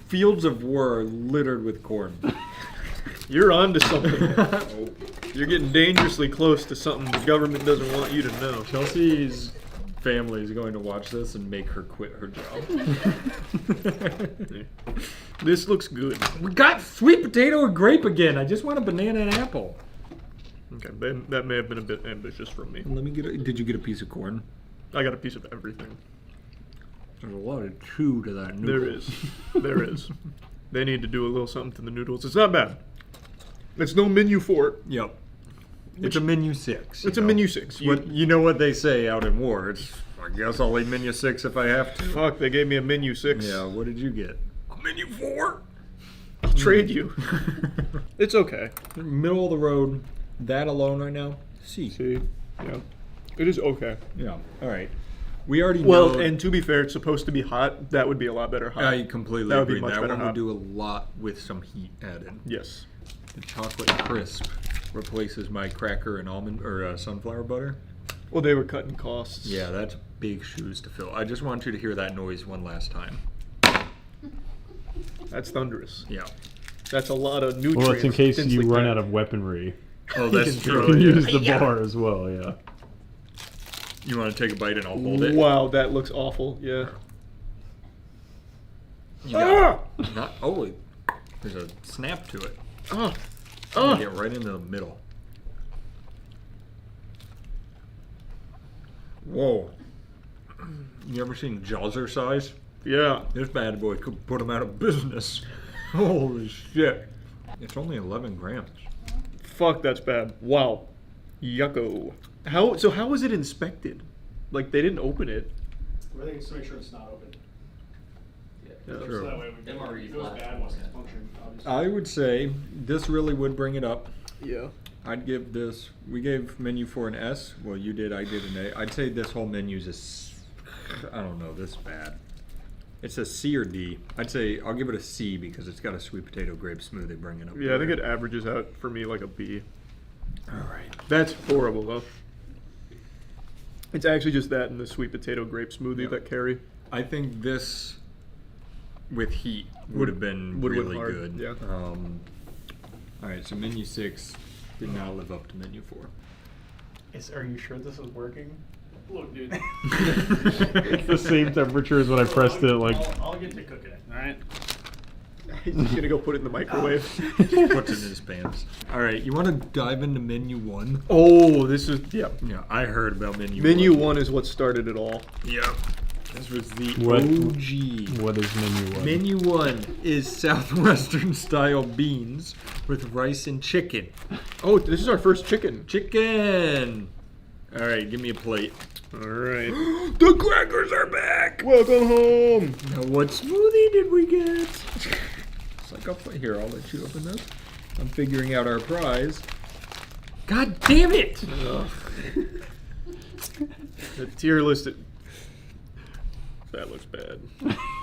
fields of war are littered with corn. You're on to something. You're getting dangerously close to something the government doesn't want you to know. Chelsea's family is going to watch this and make her quit her job. This looks good. We got sweet potato and grape again. I just want a banana and apple. Okay, that may have been a bit ambitious from me. Let me get did you get a piece of corn? I got a piece of everything. There's a lot of chew to that noodle. There is. There is. They need to do a little something to the noodles. It's not bad. It's no menu 4. Yep. It's a menu 6. It's a menu 6. You know what they say out in war. It's, I guess I'll eat menu 6 if I have to. Fuck, they gave me a menu 6. Yeah, what did you get? A menu 4? I'll trade you. It's okay. Middle of the road. That alone right now? C. See? Yeah. It is okay. Yeah. All right. We already know. Well, and to be fair, it's supposed to be hot. That would be a lot better hot. I completely That would agree. be much That better one would hot. do a lot with some heat added. Yes. The chocolate crisp replaces my cracker and almond or sunflower butter. Well, they were cutting costs. Yeah, that's big shoes to fill. I just want you to hear that noise one last time. That's thunderous. Yeah. That's a lot of nutrients. Well, it's in case you densely run packed. out of weaponry. Oh, that's You true. can Yeah. use the bar as well, yeah. You want to take a bite and I'll hold it? Wow, that looks awful. Yeah. You got not, oh, there's a snap to it. Get right into the middle. Whoa. You ever seen Jawser size? Yeah. This bad boy could put him out of business. Holy shit. It's only 11 grams. Fuck, that's bad. Wow. Yucko. How was it inspected? Like, they didn't open it. Everything is to make sure it's not open. Yeah. True. So that way, if it was bad, it wasn't functioning, obviously. I would say this really would bring it up. Yeah. I'd give this, we gave menu 4 an S. Well, you did, I did an A. I'd say this whole menu's I don't know, this bad. It's a C or D. I'd say, I'll give it a C because it's got a sweet potato grape smoothie bringing up. Yeah, I think it averages out for me like a B. Alright. That's horrible, though. It's actually just that and the sweet potato grape smoothie that carry. I think this, with heat, would have been Would've went really hard, good. yeah. Alright, so menu 6 did not live up to menu 4. Are you sure this is working? Look, dude. It's the same temperature as when I pressed it, like... I'll get to cooking it, alright? He's just gonna go put it in the microwave. Puts it in his pants. All right, you want to dive into menu 1? Oh, this is Yeah, I heard about menu 1. menu 1 is what started it all. Yep. This was the What- OG. What is menu 1? Menu 1 is Southwestern style beans with rice and chicken. Oh, this is our first chicken. Chicken! All right, give me a plate. All right. The crackers are back! Welcome home. Now, what smoothie did we get? It's like, here, I'll let you open this. I'm figuring out our prize. God damn it! The tier list. That looks bad.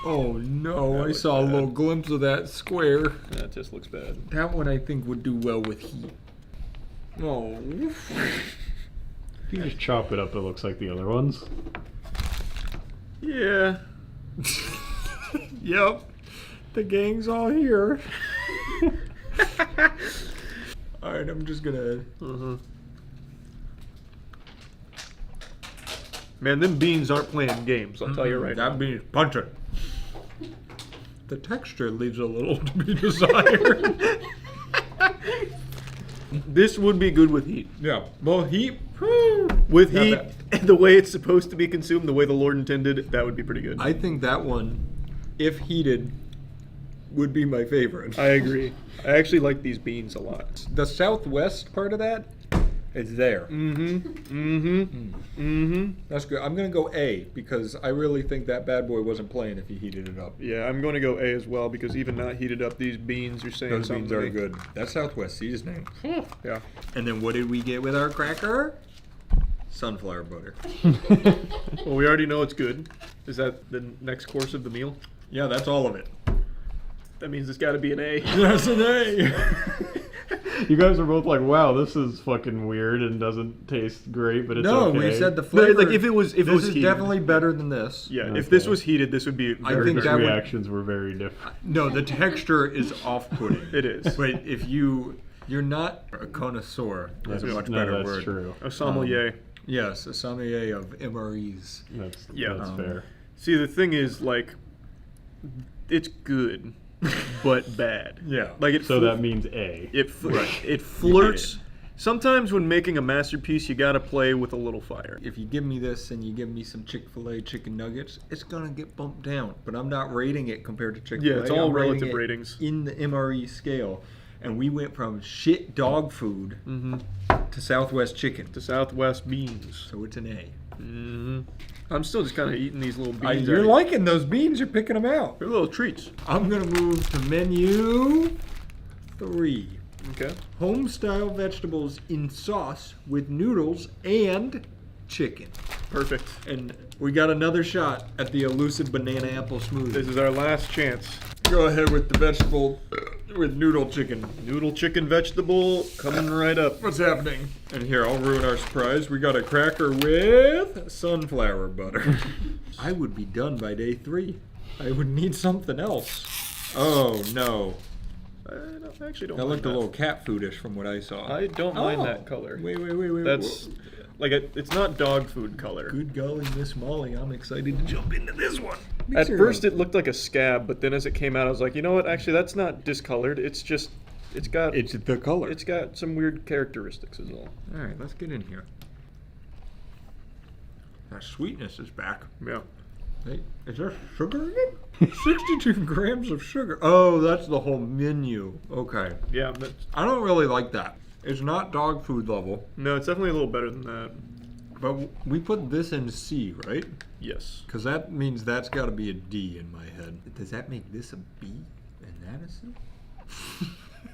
Oh no, That I looks saw a bad. little glimpse of that square. That just looks bad. That one I think would do well with heat. Oh. If you just chop it up, it looks like the other ones. Yeah. Yep. The gang's all here. Alright, I'm just gonna... Man, them beans aren't playing games, I'll tell you right now. That bean's punching. The texture leaves a little to be desired. This would be good with heat. Yeah. Well, heat... With Not heat, bad. and the way it's supposed to be consumed, the way the Lord intended, that would be pretty good. I think that one, if heated, would be my favorite. I agree. I actually like these beans a lot. The southwest part of that is there. That's good. I'm gonna go A because I really think that bad boy wasn't playing if he heated it up. Yeah, I'm going to go A as well because even not heated up, these beans are saying Those something beans to are me. good. That's Southwest seasoning. Yeah. And then what did we get with our cracker? Sunflower butter. Well, we already know it's good. Is that the next course of the meal? Yeah, that's all of it. That means it's got to be an A. That's an A. You guys are both like, wow, this is fucking weird and doesn't taste great, but it's No, okay. we said the No, flavor. like if it was this is heated. definitely better than this. Yeah, Okay. if this was heated, this would be. I Very think His that would- reactions were very different. No, the texture is off-putting. It is. But if you're not a connoisseur. That's a much no, better that's word. true. A sommelier. Yes, a sommelier of MREs. That's Yeah. that's fair. See, the thing is, like, it's good, but bad. Yeah. Like it. So that means A. It flirts. Sometimes when making a masterpiece, you gotta play with a little fire. If you give me this and you give me some Chick-fil-A chicken nuggets, it's gonna get bumped down. But I'm not rating it compared to Chick-fil-A. Yeah, it's all I'm rating relative it ratings. in the MRE scale. And we went from shit dog food to Southwest chicken. To Southwest beans. So it's an A. I'm still just kind of eating these little beans. You're out. liking those beans. You're picking them out. They're little treats. I'm gonna move to menu 3. Okay. Home style vegetables in sauce with noodles and chicken. Perfect. And we got another shot at the elusive banana apple smoothie. This is our last chance. Go ahead with the vegetable with noodle chicken. Noodle chicken vegetable coming right up. What's happening? And here, I'll ruin our surprise. We got a cracker with sunflower butter. I would be done by day 3. I would need something else. Oh, no. I actually don't That mind looked a that. little cat foodish from what I saw. I don't mind Oh. that color. Wait. That's like it's not dog food color. Good golly, Miss Molly, I'm excited to jump into this one. At first it looked like a scab, but then as it came out I was like, you know what, actually that's not discolored, it's just it's the color. It's got some weird characteristics as well. Alright, let's get in here. That sweetness is back. Yeah. Hey, is there sugar in it? 62 grams of sugar. Oh, that's the whole menu. Okay. Yeah, but I don't really like that. It's not dog food level. no, it's definitely a little better than that. But we put this in C, right? Yes. Because that means that's got to be a D in my head. Does that make this a B and that a C?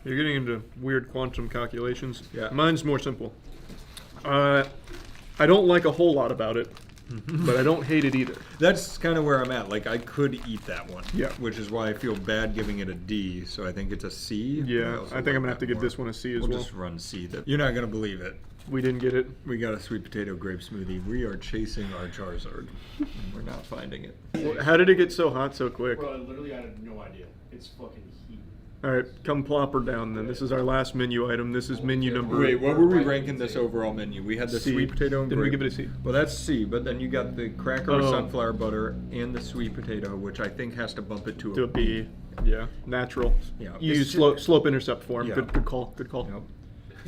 You're getting into weird quantum calculations. Yeah. Mine's more simple. I don't like a whole lot about it, but I don't hate it either. That's kind of where I'm at. Like, I could eat that one. Yeah. Which is why I feel bad giving it a D, so I think it's a C. Yeah, also I think I'm like gonna have that to give more. this one a C as We'll well. just run C. You're not going to believe it. We didn't get it. We got a sweet potato grape smoothie. We are chasing our Charizard. And we're not finding it. Well, how did it get so hot so quick? Bro, literally, I have no idea. It's fucking heat. All right, come plop her down then. This is our last menu item. This is menu number. Wait, what were we ranking this overall menu? We had the C. sweet potato and Didn't we grape. give it a C? Well, that's C, but then you got the cracker with Oh. sunflower butter and the sweet potato, which I think has to bump it to To a B. Yeah, natural. Yeah. You It's use slope intercept form. Yeah. Good call. Good call. Yep.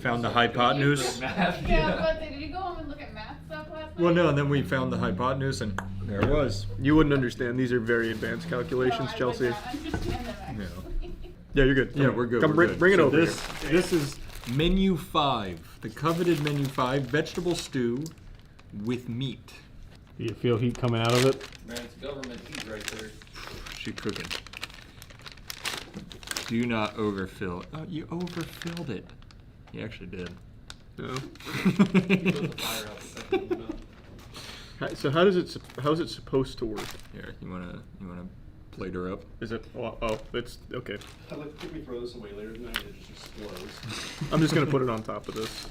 Found the hypotenuse. Yeah, but did you go home and look at math stuff last night? Well, no, and then we found the hypotenuse, and there it was. You wouldn't understand. These are very advanced calculations, No, I Chelsea. would not understand them, actually. Yeah, you're good. Yeah, we're good. Come we're bring good. it over This, here. this is menu 5, the coveted menu 5, vegetable stew with meat. Do you feel heat coming out of it? Man, it's government heat right there. She cooking. Do not overfill. Oh, you overfilled it. You actually did. No. Put the fire out the second window. So how is it supposed to work? Here, you wanna plate her up? Is it? Oh, it's okay. Can we throw this away later tonight? It just explodes. I'm just gonna put it on top of this,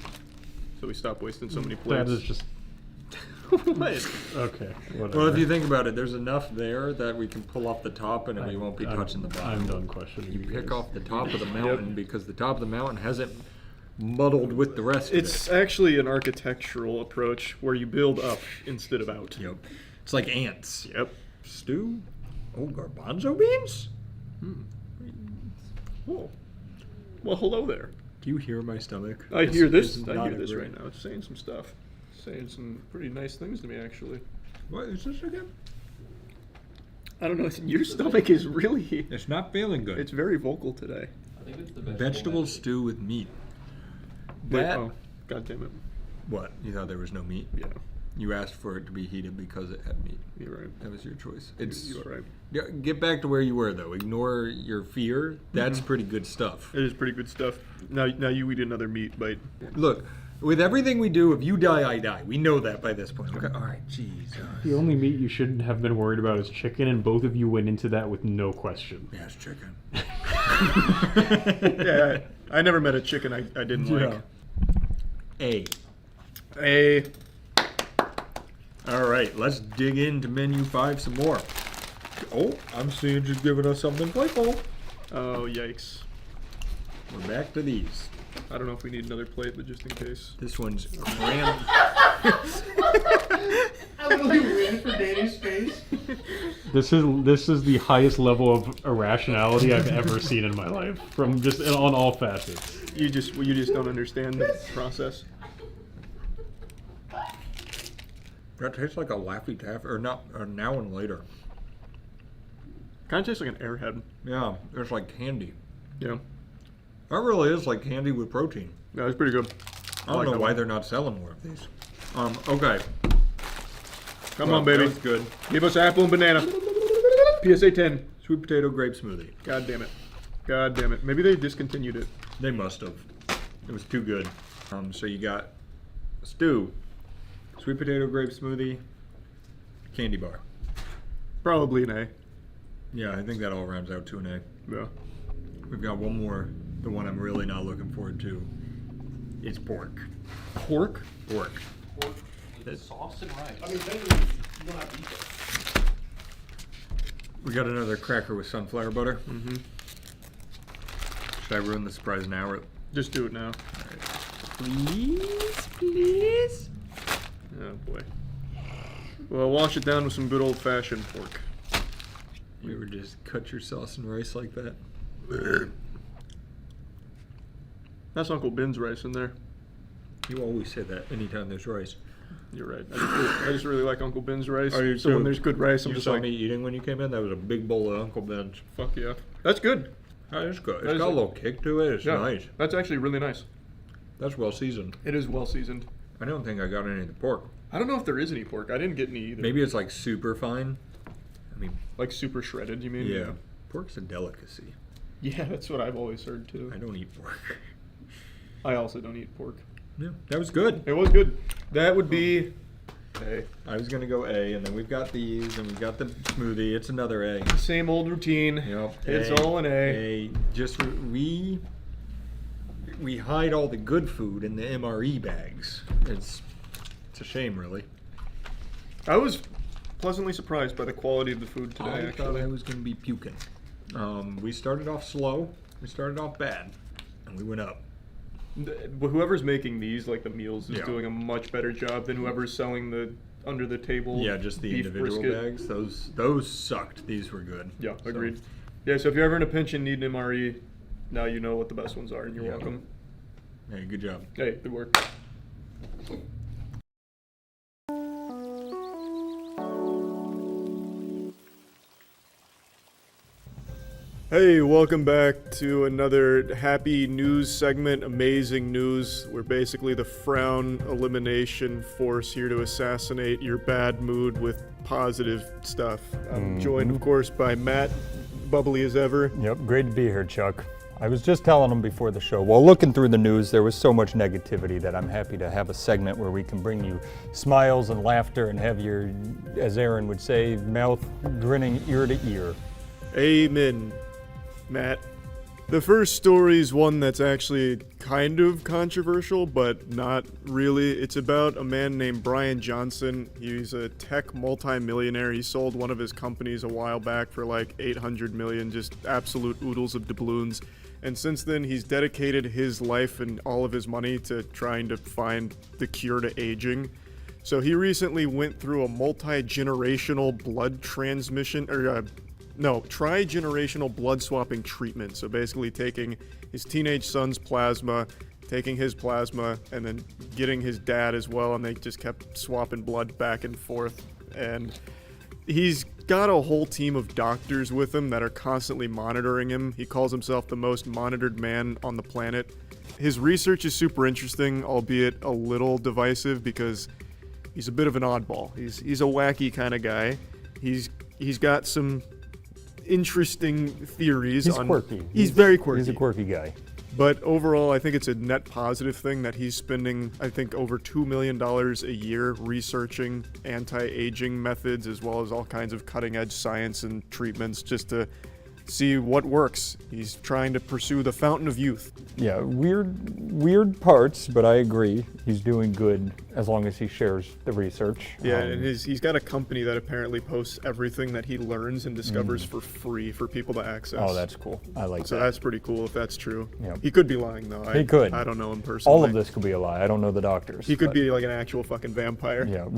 so we stop wasting so many plates. That is just. What? Okay. Whatever. Well, if you think about it, there's enough there that we can pull off the top and we won't be touching the bottom. I'm done questioning. You pick guys. off the top of the mountain because the top of the mountain hasn't muddled with the rest It's of it. actually an architectural approach where you build up instead of out. Yep. It's like ants. Yep. Stew? Oh, garbanzo beans? Oh. Well, hello there. Do you hear my stomach? I hear this. It's I not hear this great. right now. It's saying some stuff. It's saying some pretty nice things to me, actually. What is this again? I don't know. Your stomach is really. It's not feeling good. It's very vocal today. I think it's the Vegetable stew with meat. Wait, That. oh, God damn it. What? You thought there was no meat? Yeah. You asked for it to be heated because it had meat. You're right. That was your choice. It's You are right. Yeah, get back to where you were though. Ignore your fear. That's pretty good stuff. It is pretty good stuff. Now you eat another meat bite. Look, with everything we do, if you die, I die. We know that by this point. Okay. All right. Jesus. The only meat you shouldn't have been worried about is chicken, and both of you went into that with no question. Yes, chicken. Yeah, I never met a chicken I didn't like. A. All right, let's dig into menu 5 some more. Oh, I'm seeing she's giving us something playful. Oh, yikes. We're back to these. I don't know if we need another plate, but just in case. This one's crammed. I literally waited for Danny's face. This is the highest level of irrationality I've ever seen in my life, from just on all facets. You just don't understand the process. That tastes like a Laffy Taffy, or not, or Now and Later. Kind of tastes like an Airhead. Yeah, it's like candy. Yeah. That really is like candy with protein. No, it's pretty good. I don't like know that why one. they're not selling more of these. Okay. Come on, baby. That's good. Give us apple and banana. PSA 10. Sweet potato grape smoothie. God damn it. God damn it. Maybe they discontinued it. They must have. It was too good. So you got stew, sweet potato grape smoothie, candy bar. Probably an A. Yeah, I think that all rounds out to an A. Yeah. We've got one more, the one I'm really not looking forward to. It's pork. Pork? Pork. With sauce and rice. I mean, then you don't have to eat it. We got another cracker with sunflower butter. Mm-hmm. Should I ruin the surprise now? Or... Just do it now. Alright. Please, please. Oh, boy. Well, wash it down with some good old-fashioned pork. You ever just cut your sauce and rice like that? That's Uncle Ben's rice in there. You always say that anytime there's rice. You're right. I just really like Uncle Ben's rice. Oh, you So too. when there's good rice, I'm You just saw like, me eating when you came in? That was a big bowl of Uncle Ben's. fuck yeah. That's good. Oh, it's good. That It's is got a a- little kick to it. It's Yeah, nice. That's actually really nice. That's well seasoned. It is well seasoned. I don't think I got any of the pork. I don't know if there is any pork. I didn't get any either. Maybe it's like super fine. I mean, Like super shredded, you mean? yeah. Pork's a delicacy. Yeah, that's what I've always heard too. I don't eat pork. I also don't eat pork. Yeah, that was good. It was good. That would be A. I was gonna go A, and then we've got these, and we've got the smoothie. It's another A. Same old routine. Yep. It's all an A. A. Just we hide all the good food in the MRE bags. It's a shame, really. I was pleasantly surprised by the quality of the food today, I thought actually. I was gonna be puking. We started off slow. We started off bad, and we went up. Whoever's making these, like the meals, is Yeah. doing a much better job than whoever's selling the under the table. Yeah, just the beef individual brisket. bags. Those sucked. These were good. Yeah, So, agreed. Yeah, so if you're ever in a pinch and need an MRE, now you know what the best ones are, and you're welcome. Hey, good job. Hey, good work. Hey, welcome back to another happy news segment, amazing news. We're basically the frown elimination force here to assassinate your bad mood with positive stuff. I'm joined, of course, by Matt, bubbly as ever. Yep, great to be here, Chuck. I was just telling him before the show, while looking through the news, there was so much negativity that I'm happy to have a segment where we can bring you smiles and laughter and have your, as Aaron would say, mouth grinning ear to ear. Amen, Matt. The first story is one that's actually kind of controversial, but not really. It's about a man named Brian Johnson. He's a tech multimillionaire. He sold one of his companies a while back for like $800 million, just absolute oodles of doubloons. And since then, he's dedicated his life and all of his money to trying to find the cure to aging. So he recently went through a multi-generational blood transmission, or tri-generational blood swapping treatment. So basically taking his teenage son's plasma, taking his plasma, and then getting his dad as well, and they just kept swapping blood back and forth. And he's got a whole team of doctors with him that are constantly monitoring him. He calls himself the most monitored man on the planet. His research is super interesting, albeit a little divisive because he's a bit of an oddball. He's a wacky kind of guy. He's got some interesting theories. He's quirky. He's very quirky. He's a quirky guy. But overall, I think it's a net positive thing that he's spending, I think, over $2 million a year researching anti-aging methods as well as all kinds of cutting-edge science and treatments just to see what works. He's trying to pursue the fountain of youth. Yeah, weird parts, but I agree. He's doing good as long as he shares the research. Yeah, and he's got a company that apparently posts everything that he learns and discovers for free for people to access. Oh, that's cool. I like that. So that's pretty cool if that's true. Yeah. He could be lying, though. He could. I don't know him personally. All of this could be a lie. I don't know the doctors. He could be like an actual fucking vampire. Yeah,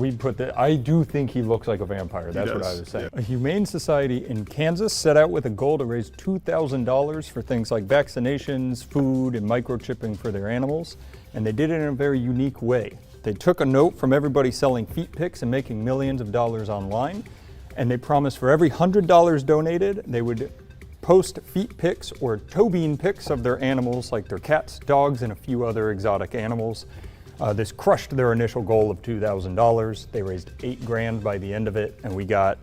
I do think he looks like a vampire. That's what I was saying. Yeah. A humane society in Kansas set out with a goal to raise $2,000 for things like vaccinations, food, and microchipping for their animals, and they did it in a very unique way. They took a note from everybody selling feet pics and making millions of dollars online, and they promised for every $100 donated, they would post feet pics or toe bean pics of their animals, like their cats, dogs, and a few other exotic animals. This crushed their initial goal of $2,000. They raised $8,000 by the end of it, and we got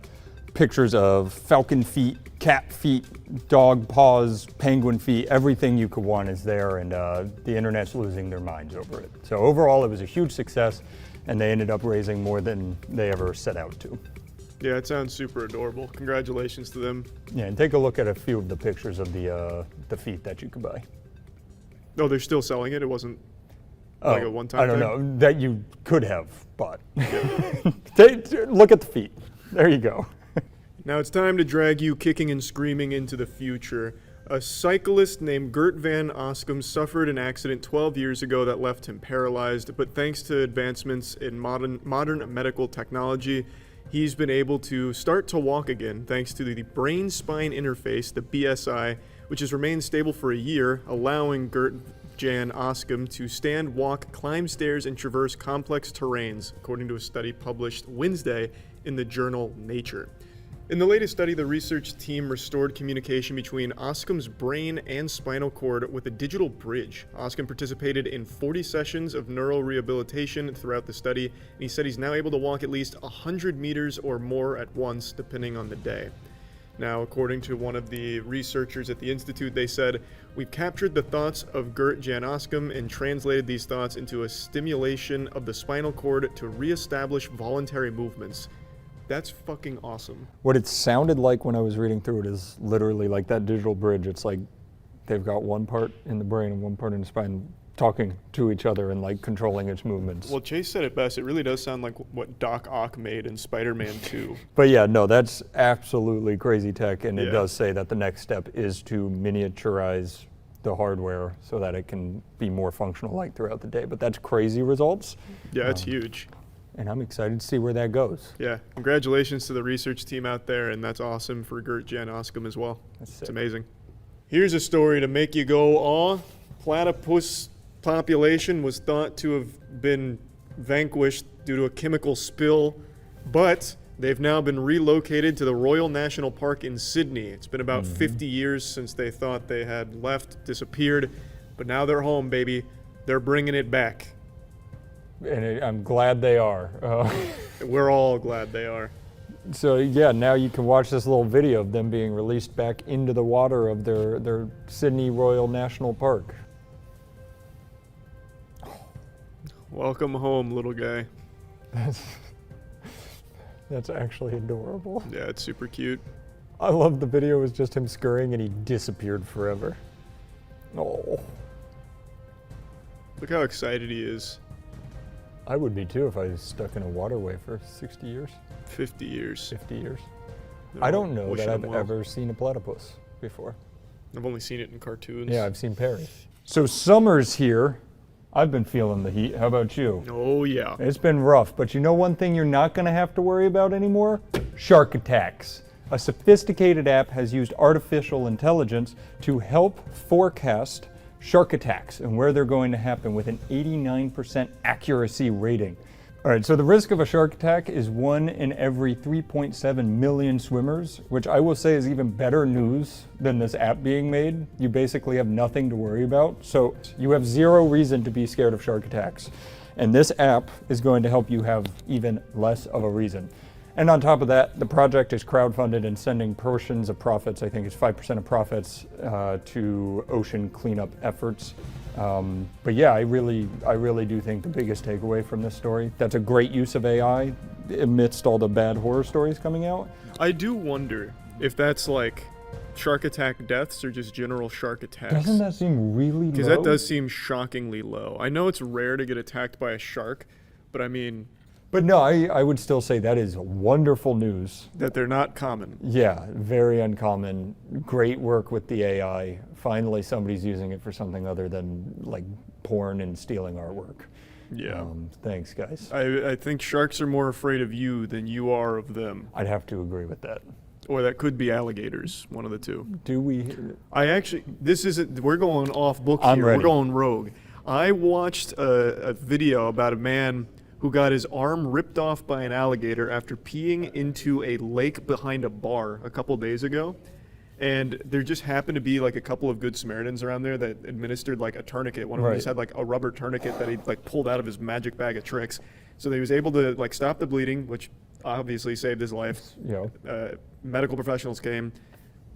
pictures of falcon feet, cat feet, dog paws, penguin feet, everything you could want is there, and the internet's losing their minds over it. So overall, it was a huge success, and they ended up raising more than they ever set out to. Yeah, it sounds super adorable. Congratulations to them. Yeah, and take a look at a few of the pictures of the feet that you could buy. Oh, they're still selling it? It wasn't like a one-time I don't thing? know, that you could have bought. Look at the feet. There you go. Now it's time to drag you kicking and screaming into the future. A cyclist named Gert van Oskum suffered an accident 12 years ago that left him paralyzed, but thanks to advancements in modern medical technology, he's been able to start to walk again thanks to the brain-spine interface, the BSI, which has remained stable for a year, allowing Gert Jan Oskum to stand, walk, climb stairs, and traverse complex terrains, according to a study published Wednesday in the journal Nature. In the latest study, the research team restored communication between Oskum's brain and spinal cord with a digital bridge. Oskum participated in 40 sessions of neural rehabilitation throughout the study, and he said he's now able to walk at least 100 meters or more at once, depending on the day. Now, according to one of the researchers at the Institute, they said, "We've captured the thoughts of Gert Jan Oskum and translated these thoughts into a stimulation of the spinal cord to reestablish voluntary movements." That's fucking awesome. What it sounded like when I was reading through it is literally like that digital bridge. It's like they've got one part in the brain and one part in the spine talking to each other and like controlling its movements. Well, Chase said it best. It really does sound like what Doc Ock made in Spider-Man 2. But yeah, no, that's absolutely crazy tech, and it does say that the next step is to miniaturize the hardware so that it can be more functional like throughout the day. But that's crazy results. Yeah, it's huge. and I'm excited to see where that goes. Yeah, congratulations to the research team out there, and that's awesome for Gert Jan Oscom as well. It's amazing. Here's a story to make you go, aw. Platypus population was thought to have been vanquished due to a chemical spill, but they've now been relocated to the Royal National Park in Sydney. It's been about 50 years since they thought they had left, disappeared, but now they're home, baby. They're bringing it back. And I'm glad they are. We're all glad they are. So yeah, now you can watch this little video of them being released back into the water of their Sydney Royal National Park. Welcome home, little guy. That's actually adorable. Yeah, it's super cute. I love the video. It was just him scurrying and he disappeared forever. Oh. Look how excited he is. I would be too if I was stuck in a waterway for 60 years. 50 years. 50 years. No, I don't know wishing that I've him well. ever seen a platypus before. I've only seen it in cartoons. Yeah, I've seen Perry. So summer's here. I've been feeling the heat. How about you? Oh, yeah. It's been rough, but you know one thing you're not going to have to worry about anymore? Shark attacks. A sophisticated app has used artificial intelligence to help forecast shark attacks and where they're going to happen with an 89% accuracy rating. All right, so the risk of a shark attack is 1 in every 3.7 million swimmers, which I will say is even better news than this app being made. You basically have nothing to worry about. So you have zero reason to be scared of shark attacks. And this app is going to help you have even less of a reason. And on top of that, the project is crowdfunded and sending portions of profits, I think it's 5% of profits, to ocean cleanup efforts. But yeah, I really do think the biggest takeaway from this story, that's a great use of AI amidst all the bad horror stories coming out. I do wonder if that's like shark attack deaths or just general shark attacks. Doesn't that seem really low? Because that does seem shockingly low. I know it's rare to get attacked by a shark, but I mean... But no, I would still say that is wonderful news. That they're not common. Yeah, very uncommon. Great work with the AI. Finally, somebody's using it for something other than like porn and stealing artwork. Yeah. Thanks, guys. I think sharks are more afraid of you than you are of them. I'd have to agree with that. Or that could be alligators, one of the two. Do we? We're going off book I'm here. ready. We're going rogue. I watched a video about a man who got his arm ripped off by an alligator after peeing into a lake behind a bar a couple days ago. And there just happened to be like a couple of good Samaritans around there that administered like a tourniquet. One of them just had like a rubber tourniquet that he like pulled out of his magic bag of tricks. So he was able to like stop the bleeding, which obviously saved his life. Yeah. Medical professionals came,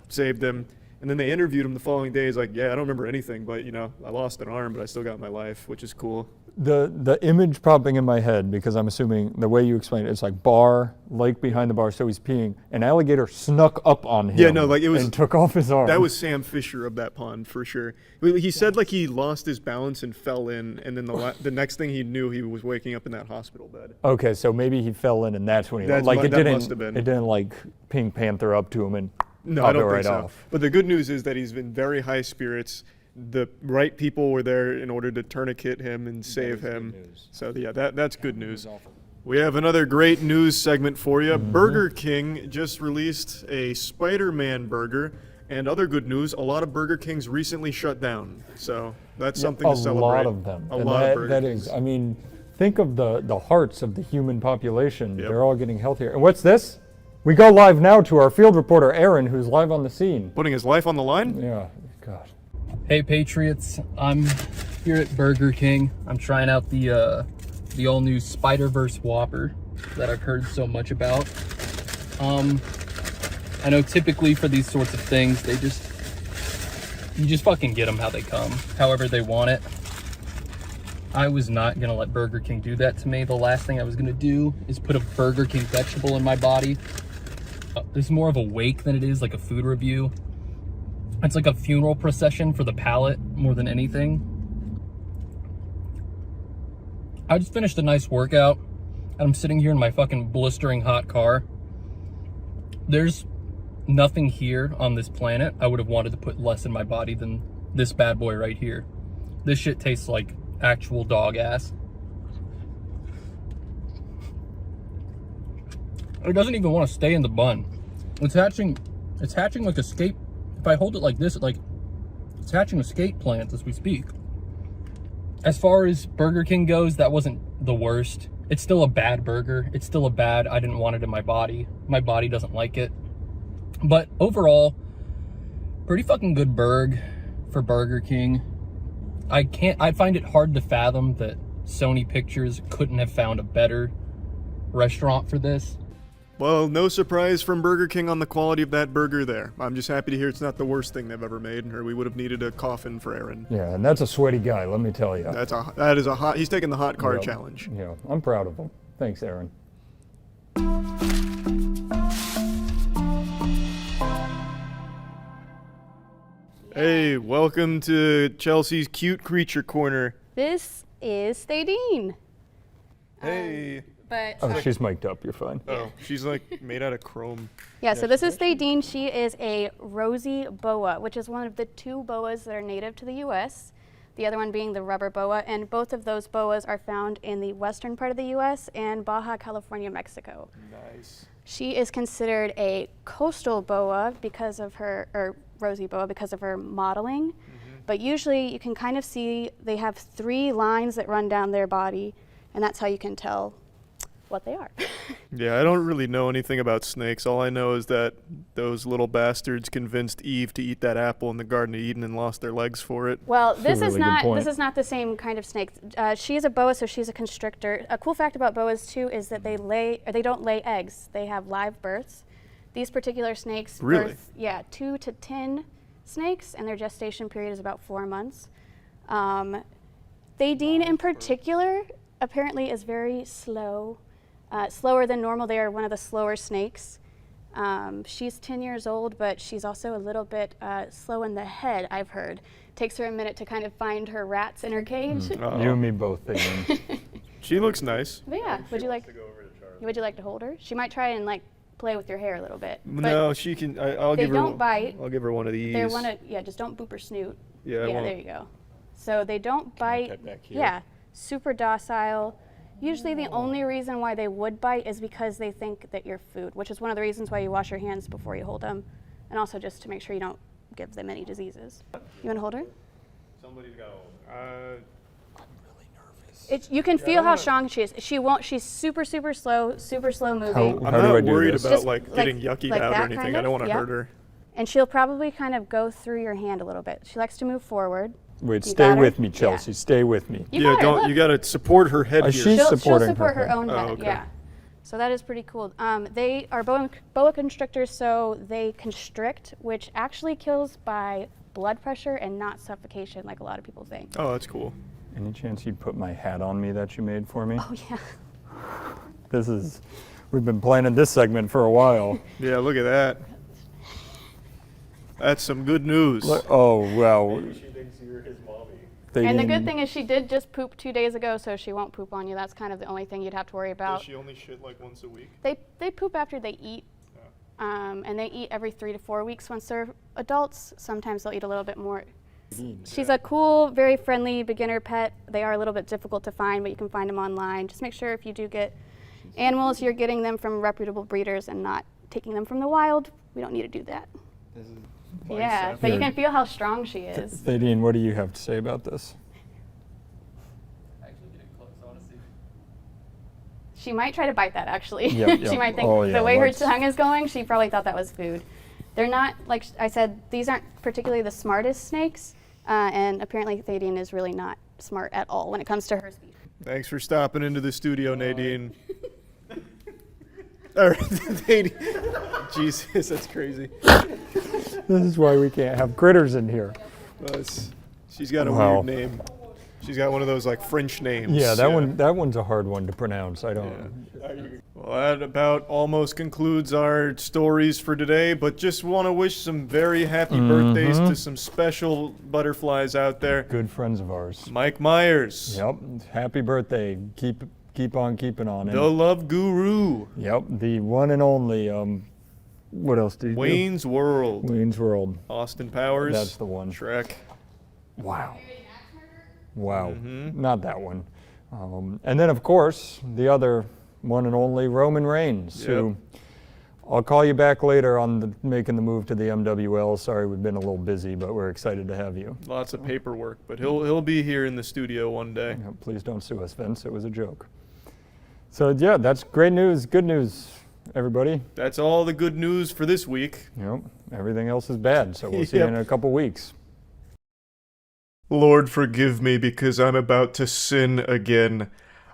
saved him. And then they interviewed him the following day. He's like, yeah, I don't remember anything, but you know, I lost an arm, but I still got my life, which is cool. The image popping in my head, because I'm assuming the way you explained it, it's like bar, lake behind the bar, so he's peeing. An alligator snuck up on him. Yeah, no, like it was, and took off his arm. That was Sam Fisher of that pond for sure. He said like he lost his balance and fell in, and then the next thing he knew, he was waking up in that hospital bed. Okay, so maybe he fell in, and that's when he That like must have been. It didn't like Pink Panther up to him and No, pop I don't it think right so. off. But the good news is that he's been very high spirits. The right people were there in order to tourniquet him and save him. So yeah, that's good news. We have another great news segment for you. Burger King just released a Spider-Man burger, and other good news, a lot of Burger Kings recently shut down. So that's something to celebrate. A lot of them. A lot of Burger that Kings. is, I mean, think of the hearts of the human population. They're all getting healthier. And what's this? We go live now to our field reporter, Aaron, who's live on the scene. Putting his life on the line? Yeah, God. Hey Patriots, I'm here at Burger King. I'm trying out the all-new Spider-Verse Whopper that I've heard so much about. I know typically for these sorts of things, you just fucking get them how they come, however they want it. I was not gonna let Burger King do that to me. The last thing I was gonna do is put a Burger King vegetable in my body. This is more of a wake than it is like a food review. It's like a funeral procession for the palate more than anything. I just finished a nice workout and I'm sitting here in my fucking blistering hot car. There's nothing here on this planet I would have wanted to put less in my body than this bad boy right here. This shit tastes like actual dog ass. It doesn't even want to stay in the bun. It's hatching like escape. If I hold it like this, it's hatching escape plants as we speak. As far as Burger King goes, that wasn't the worst. It's still a bad burger. It's still I didn't want it in my body. My body doesn't like it. But overall, pretty fucking good burg for Burger King. I find it hard to fathom that Sony Pictures couldn't have found a better restaurant for this. Well, no surprise from Burger King on the quality of that burger there. I'm just happy to hear it's not the worst thing they've ever made, or we would have needed a coffin for Aaron. Yeah, and that's a sweaty guy, let me tell you. That is a hot, he's taking the hot car challenge. Yeah, I'm proud of him. Thanks, Aaron. Hey, welcome to Chelsea's Cute Creature Corner. This is Stadine. Hey. Oh, she's mic'd up, you're fine. Oh, she's like made out of chrome. Yeah, so this is Stadine. She is a rosy boa, which is one of the 2 boas that are native to the U.S., the other one being the rubber boa, and both of those boas are found in the western part of the U.S. and Baja California, Mexico. Nice. She is considered a coastal boa because of her, or rosy boa because of her modeling, but usually you can kind of see they have 3 lines that run down their body, and that's how you can tell what they are. Yeah, I don't really know anything about snakes. All I know is that those little bastards convinced Eve to eat that apple in the Garden of Eden and lost their legs for it. Well, this is not the same kind of snake. She's a boa, so she's a constrictor. A cool fact about boas too is that they don't lay eggs. They have live births. These particular snakes birth 2 to 10 snakes, and their gestation period is about 4 months. Thadine in particular apparently is very slow. Slower than normal. They are one of the slower snakes. She's 10 years old, but she's also a little bit slow in the head, I've heard. Takes her a minute to kind of find her rats in her cage. You and me both, Thadine. She looks nice. But yeah, would you like to hold her? She might try and like play with your hair a little bit. No, she can. I'll give her. They don't bite. I'll give her one of these. Just don't boop her snoot. Yeah, there you go. So they don't bite. Yeah, super docile. Usually the only reason why they would bite is because they think that you're food, which is one of the reasons why you wash your hands before you hold them, and also just to make sure you don't give them any diseases. You want to hold her? Somebody's got You can feel how strong she is. She's super slow moving. I'm not worried about like getting yuckied out or anything. I don't want to hurt her. And she'll probably kind of go through your hand a little bit. She likes to move forward. Wait, stay with me, Chelsea. Stay with me. You got to support her head here. She'll support her own head, yeah. So that is pretty cool. They are boa constrictors, so they constrict, which actually kills by blood pressure and not suffocation like a lot of people think. Oh, that's cool. Any chance you'd put my hat on me that you made for me? Oh, yeah. We've been planning this segment for a while. Yeah, look at that. That's some good news. Oh, well. Maybe she thinks you're his mommy. And the good thing is she did just poop 2 days ago, so she won't poop on you. That's kind of the only thing you'd have to worry about. Does she only shit like once a week? They poop after they eat, and they eat every 3 to 4 weeks once they're adults. Sometimes they'll eat a little bit more. She's a cool, very friendly beginner pet. They are a little bit difficult to find, but you can find them online. Just make sure if you do get animals, you're getting them from reputable breeders and not taking them from the wild. We don't need to do that. Yeah, but you can feel how strong she is. Thadine, what do you have to say about this? Actually getting close, honestly. She might try to bite that, actually. Yep. She might think the way her tongue is going, she probably thought that was food. They're not, like I said, these aren't particularly the smartest snakes, and apparently Thadine is really not smart at all when it comes to her speech. Thanks for stopping into the studio, Nadine. Thadine. Jesus, that's crazy. This is why we can't have critters in here. She's got a weird name. She's got one of those like French names. Yeah, that one's a hard one to pronounce. I don't. Well, that about almost concludes our stories for today, but just want to wish some very happy birthdays to some special butterflies out there. Good friends of ours. Mike Myers. Yep. Happy birthday. Keep on keeping on. The Love Guru. Yep. The one and only. What else do you Wayne's World. Wayne's World. Austin Powers. That's the one. Shrek. Wow. Wow. Not that one. And then, of course, the other one and only Roman Reigns, who I'll call you back later on making the move to the MWL. Sorry, we've been a little busy, but we're excited to have you. Lots of paperwork, but he'll be here in the studio one day. Yeah, please don't sue us, Vince. It was a joke. So yeah, that's great news. Good news, everybody. That's all the good news for this week. Yep. Everything else is bad, so we'll see you in a couple weeks. Lord, forgive me because I'm about to sin again.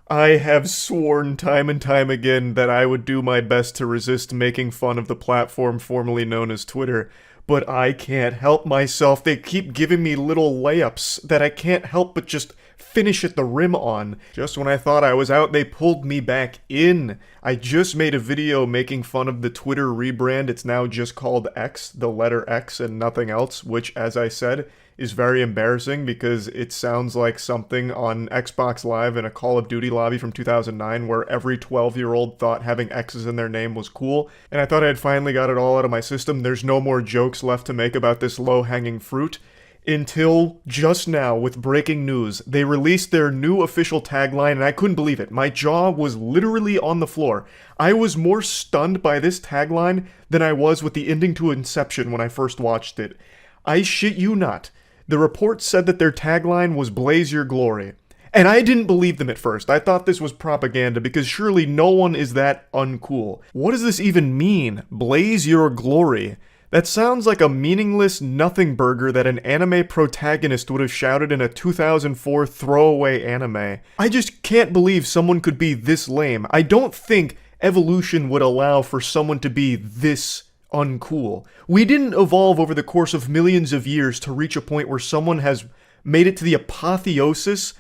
I have sworn time and time again that I would do my best to resist making fun of the platform formerly known as Twitter, but I can't help myself. They keep giving me little layups that I can't help but just finish at the rim on. Just when I thought I was out, they pulled me back in. I just made a video making fun of the Twitter rebrand. It's now just called X, the letter X and nothing else, which, as I said, is very embarrassing because it sounds like something on Xbox Live in a Call of Duty lobby from 2009 where every 12-year-old thought having X's in their name was cool, and I thought I had finally got it all out of my system. There's no more jokes left to make about this low-hanging fruit. Until just now, with breaking news, they released their new official tagline, and I couldn't believe it. My jaw was literally on the floor. I was more stunned by this tagline than I was with the ending to Inception when I first watched it. I shit you not. The report said that their tagline was "Blaze Your Glory." And I didn't believe them at first. I thought this was propaganda because surely no one is that uncool. What does this even mean? Blaze your glory. That sounds like a meaningless nothing burger that an anime protagonist would have shouted in a 2004 throwaway anime. I just can't believe someone could be this lame. I don't think evolution would allow for someone to be this uncool. We didn't evolve over the course of millions of years to reach a point where someone has made it to the apotheosis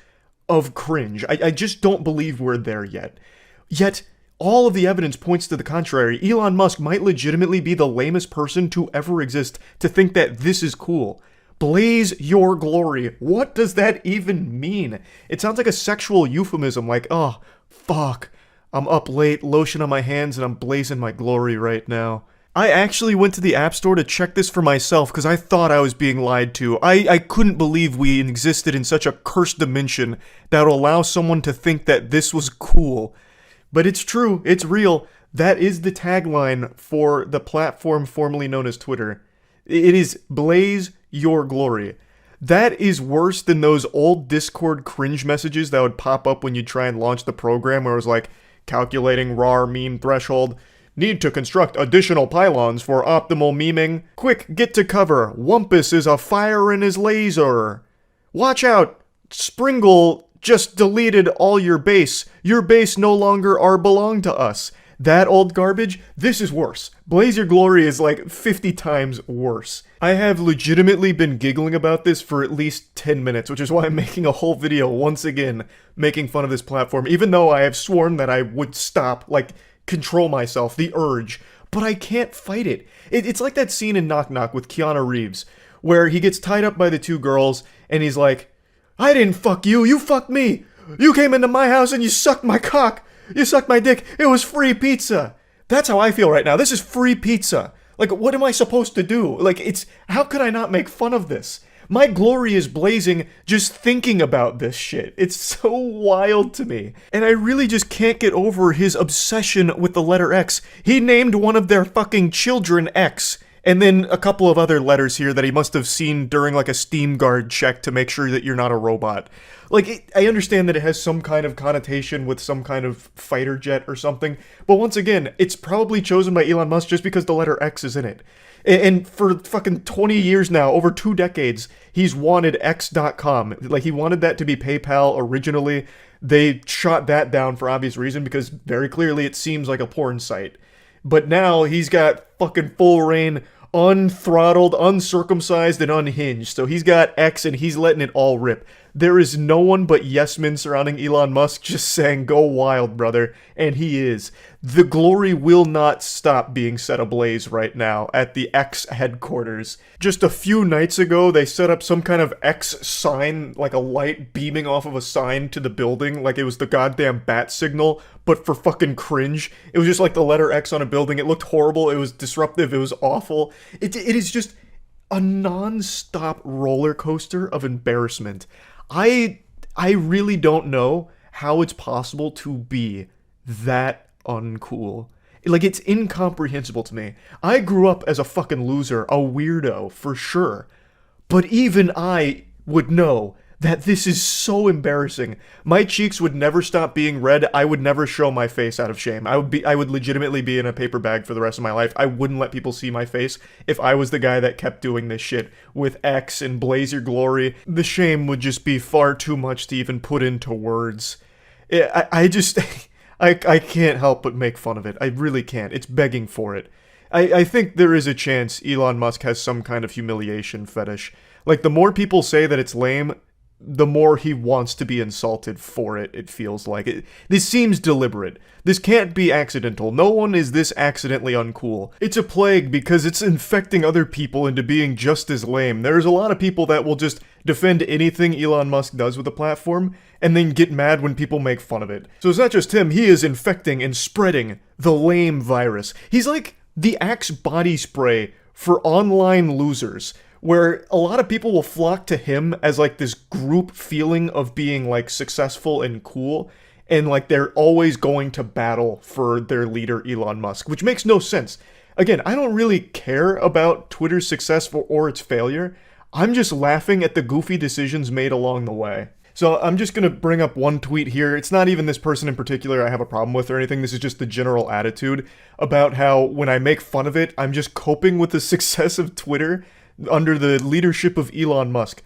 of cringe. I just don't believe we're there yet. Yet, all of the evidence points to the contrary. Elon Musk might legitimately be the lamest person to ever exist to think that this is cool. Blaze your glory. What does that even mean? It sounds like a sexual euphemism, like, oh, fuck, I'm up late, lotion on my hands, and I'm blazing my glory right now. I actually went to the App Store to check this for myself because I thought I was being lied to. I couldn't believe we existed in such a cursed dimension that would allow someone to think that this was cool. But it's true, it's real. That is the tagline for the platform formerly known as Twitter. It is blaze your glory. That is worse than those old Discord cringe messages that would pop up when you try and launch the program where it was like, calculating RAR meme threshold, need to construct additional pylons for optimal memeing, quick get to cover, Wumpus is a fire in his laser. Watch out, Springle just deleted all your base no longer belong to us. That old garbage, this is worse. Blaze Your Glory is like 50 times worse. I have legitimately been giggling about this for at least 10 minutes, which is why I'm making a whole video once again making fun of this platform, even though I have sworn that I would stop, like, control myself, the urge, but I can't fight it. It's like that scene in Knock Knock with Keanu Reeves, where he gets tied up by the two girls, and he's like, I didn't fuck you, you fucked me. You came into my house and you sucked my cock. You sucked my dick. It was free pizza. That's how I feel right now. This is free pizza. Like, what am I supposed to do? Like, how could I not make fun of this? My glory is blazing just thinking about this shit. It's so wild to me. And I really just can't get over his obsession with the letter X. He named one of their fucking children X. And then a couple of other letters here that he must have seen during like a Steam Guard check to make sure that you're not a robot. Like, I understand that it has some kind of connotation with some kind of fighter jet or something, but once again, it's probably chosen by Elon Musk just because the letter X is in it. And for fucking 20 years now, over 2 decades, he's wanted X.com. Like, he wanted that to be PayPal originally. They shot that down for obvious reason because very clearly it seems like a porn site. But now he's got fucking full reign, unthrottled, uncircumcised, and unhinged. So he's got X and he's letting it all rip. There is no one but yes men surrounding Elon Musk just saying, go wild, brother. And he is. The glory will not stop being set ablaze right now at the X headquarters. Just a few nights ago, they set up some kind of X sign, like a light beaming off of a sign to the building, like it was the goddamn bat signal, but for fucking cringe. It was just like the letter X on a building. It looked horrible. It was disruptive. It was awful. It is just a non-stop roller coaster of embarrassment. I really don't know how it's possible to be that uncool. Like, it's incomprehensible to me. I grew up as a fucking loser, a weirdo, for sure. But even I would know that this is so embarrassing. My cheeks would never stop being red. I would never show my face out of shame. I would legitimately be in a paper bag for the rest of my life. I wouldn't let people see my face if I was the guy that kept doing this shit with X and Blaze Your Glory. The shame would just be far too much to even put into words. I just... I can't help but make fun of it. I really can't. It's begging for it. I think there is a chance Elon Musk has some kind of humiliation fetish. Like, the more people say that it's lame, the more he wants to be insulted for it, it feels like. This seems deliberate. This can't be accidental. No one is this accidentally uncool. It's a plague because it's infecting other people into being just as lame. There's a lot of people that will just defend anything Elon Musk does with the platform, and then get mad when people make fun of it. So it's not just him, he is infecting and spreading the lame virus. He's like the Axe body spray for online losers, where a lot of people will flock to him as like this group feeling of being like successful and cool, and like they're always going to battle for their leader Elon Musk, which makes no sense. Again, I don't really care about Twitter's success or its failure. I'm just laughing at the goofy decisions made along the way. So I'm just going to bring up one tweet here. It's not even this person in particular I have a problem with or anything. This is just the general attitude about how when I make fun of it, I'm just coping with the success of Twitter under the leadership of Elon Musk.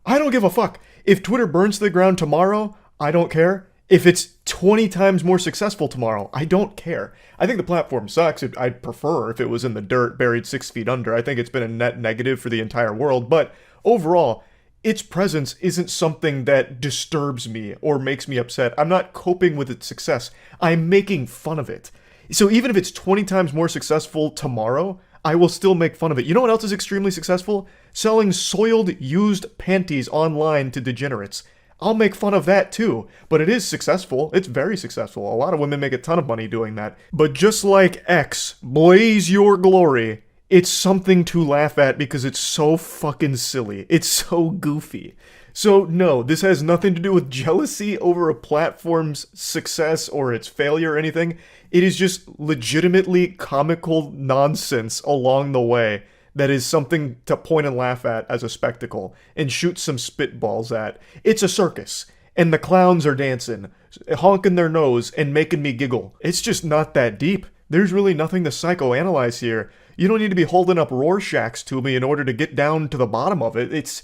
I don't give a fuck. If Twitter burns to the ground tomorrow, I don't care. If it's 20 times more successful tomorrow, I don't care. I think the platform sucks. I'd prefer if it was in the dirt, buried 6 feet under. I think it's been a net negative for the entire world, but overall, its presence isn't something that disturbs me or makes me upset. I'm not coping with its success. I'm making fun of it. So even if it's 20 times more successful tomorrow, I will still make fun of it. You know what else is extremely successful? Selling soiled, used panties online to degenerates. I'll make fun of that too, but it is successful. It's very successful. A lot of women make a ton of money doing that. But just like X, Blaze Your Glory, it's something to laugh at because it's so fucking silly. It's so goofy. So no, this has nothing to do with jealousy over a platform's success or its failure or anything. It is just legitimately comical nonsense along the way that is something to point and laugh at as a spectacle and shoot some spitballs at. It's a circus, and the clowns are dancing, honking their nose and making me giggle. It's just not that deep. There's really nothing to psychoanalyze here. You don't need to be holding up Rorschachs to me in order to get down to the bottom of it. It's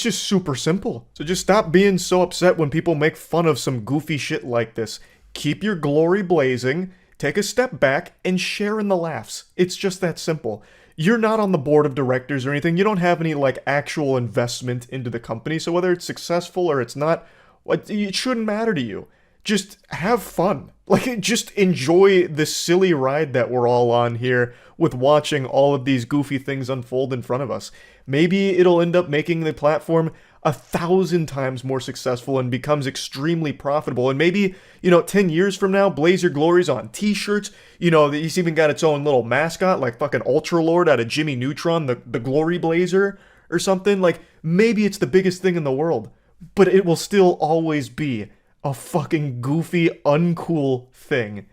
just super simple. So just stop being so upset when people make fun of some goofy shit like this. Keep your glory blazing, take a step back, and share in the laughs. It's just that simple. You're not on the board of directors or anything. You don't have any like actual investment into the company. So whether it's successful or it's not, it shouldn't matter to you. Just have fun. Like, just enjoy the silly ride that we're all on here with watching all of these goofy things unfold in front of us. Maybe it'll end up making the platform 1,000 times more successful and becomes extremely profitable. And maybe, 10 years from now, Blaze Your Glory's on t-shirts. It's even got its own little mascot, like fucking Ultra Lord out of Jimmy Neutron, the Glory Blazer or something. Like, maybe it's the biggest thing in the world, but it will still always be a fucking goofy, uncool thing.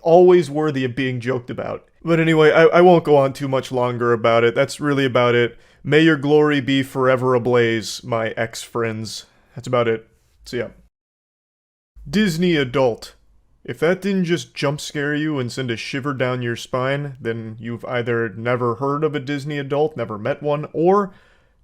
Always worthy of being joked about. But anyway, I won't go on too much longer about it. That's really about it. May your glory be forever ablaze, my ex-friends. That's about it. See ya. Disney adult. If that didn't just jump scare you and send a shiver down your spine, then you've either never heard of a Disney adult, never met one, or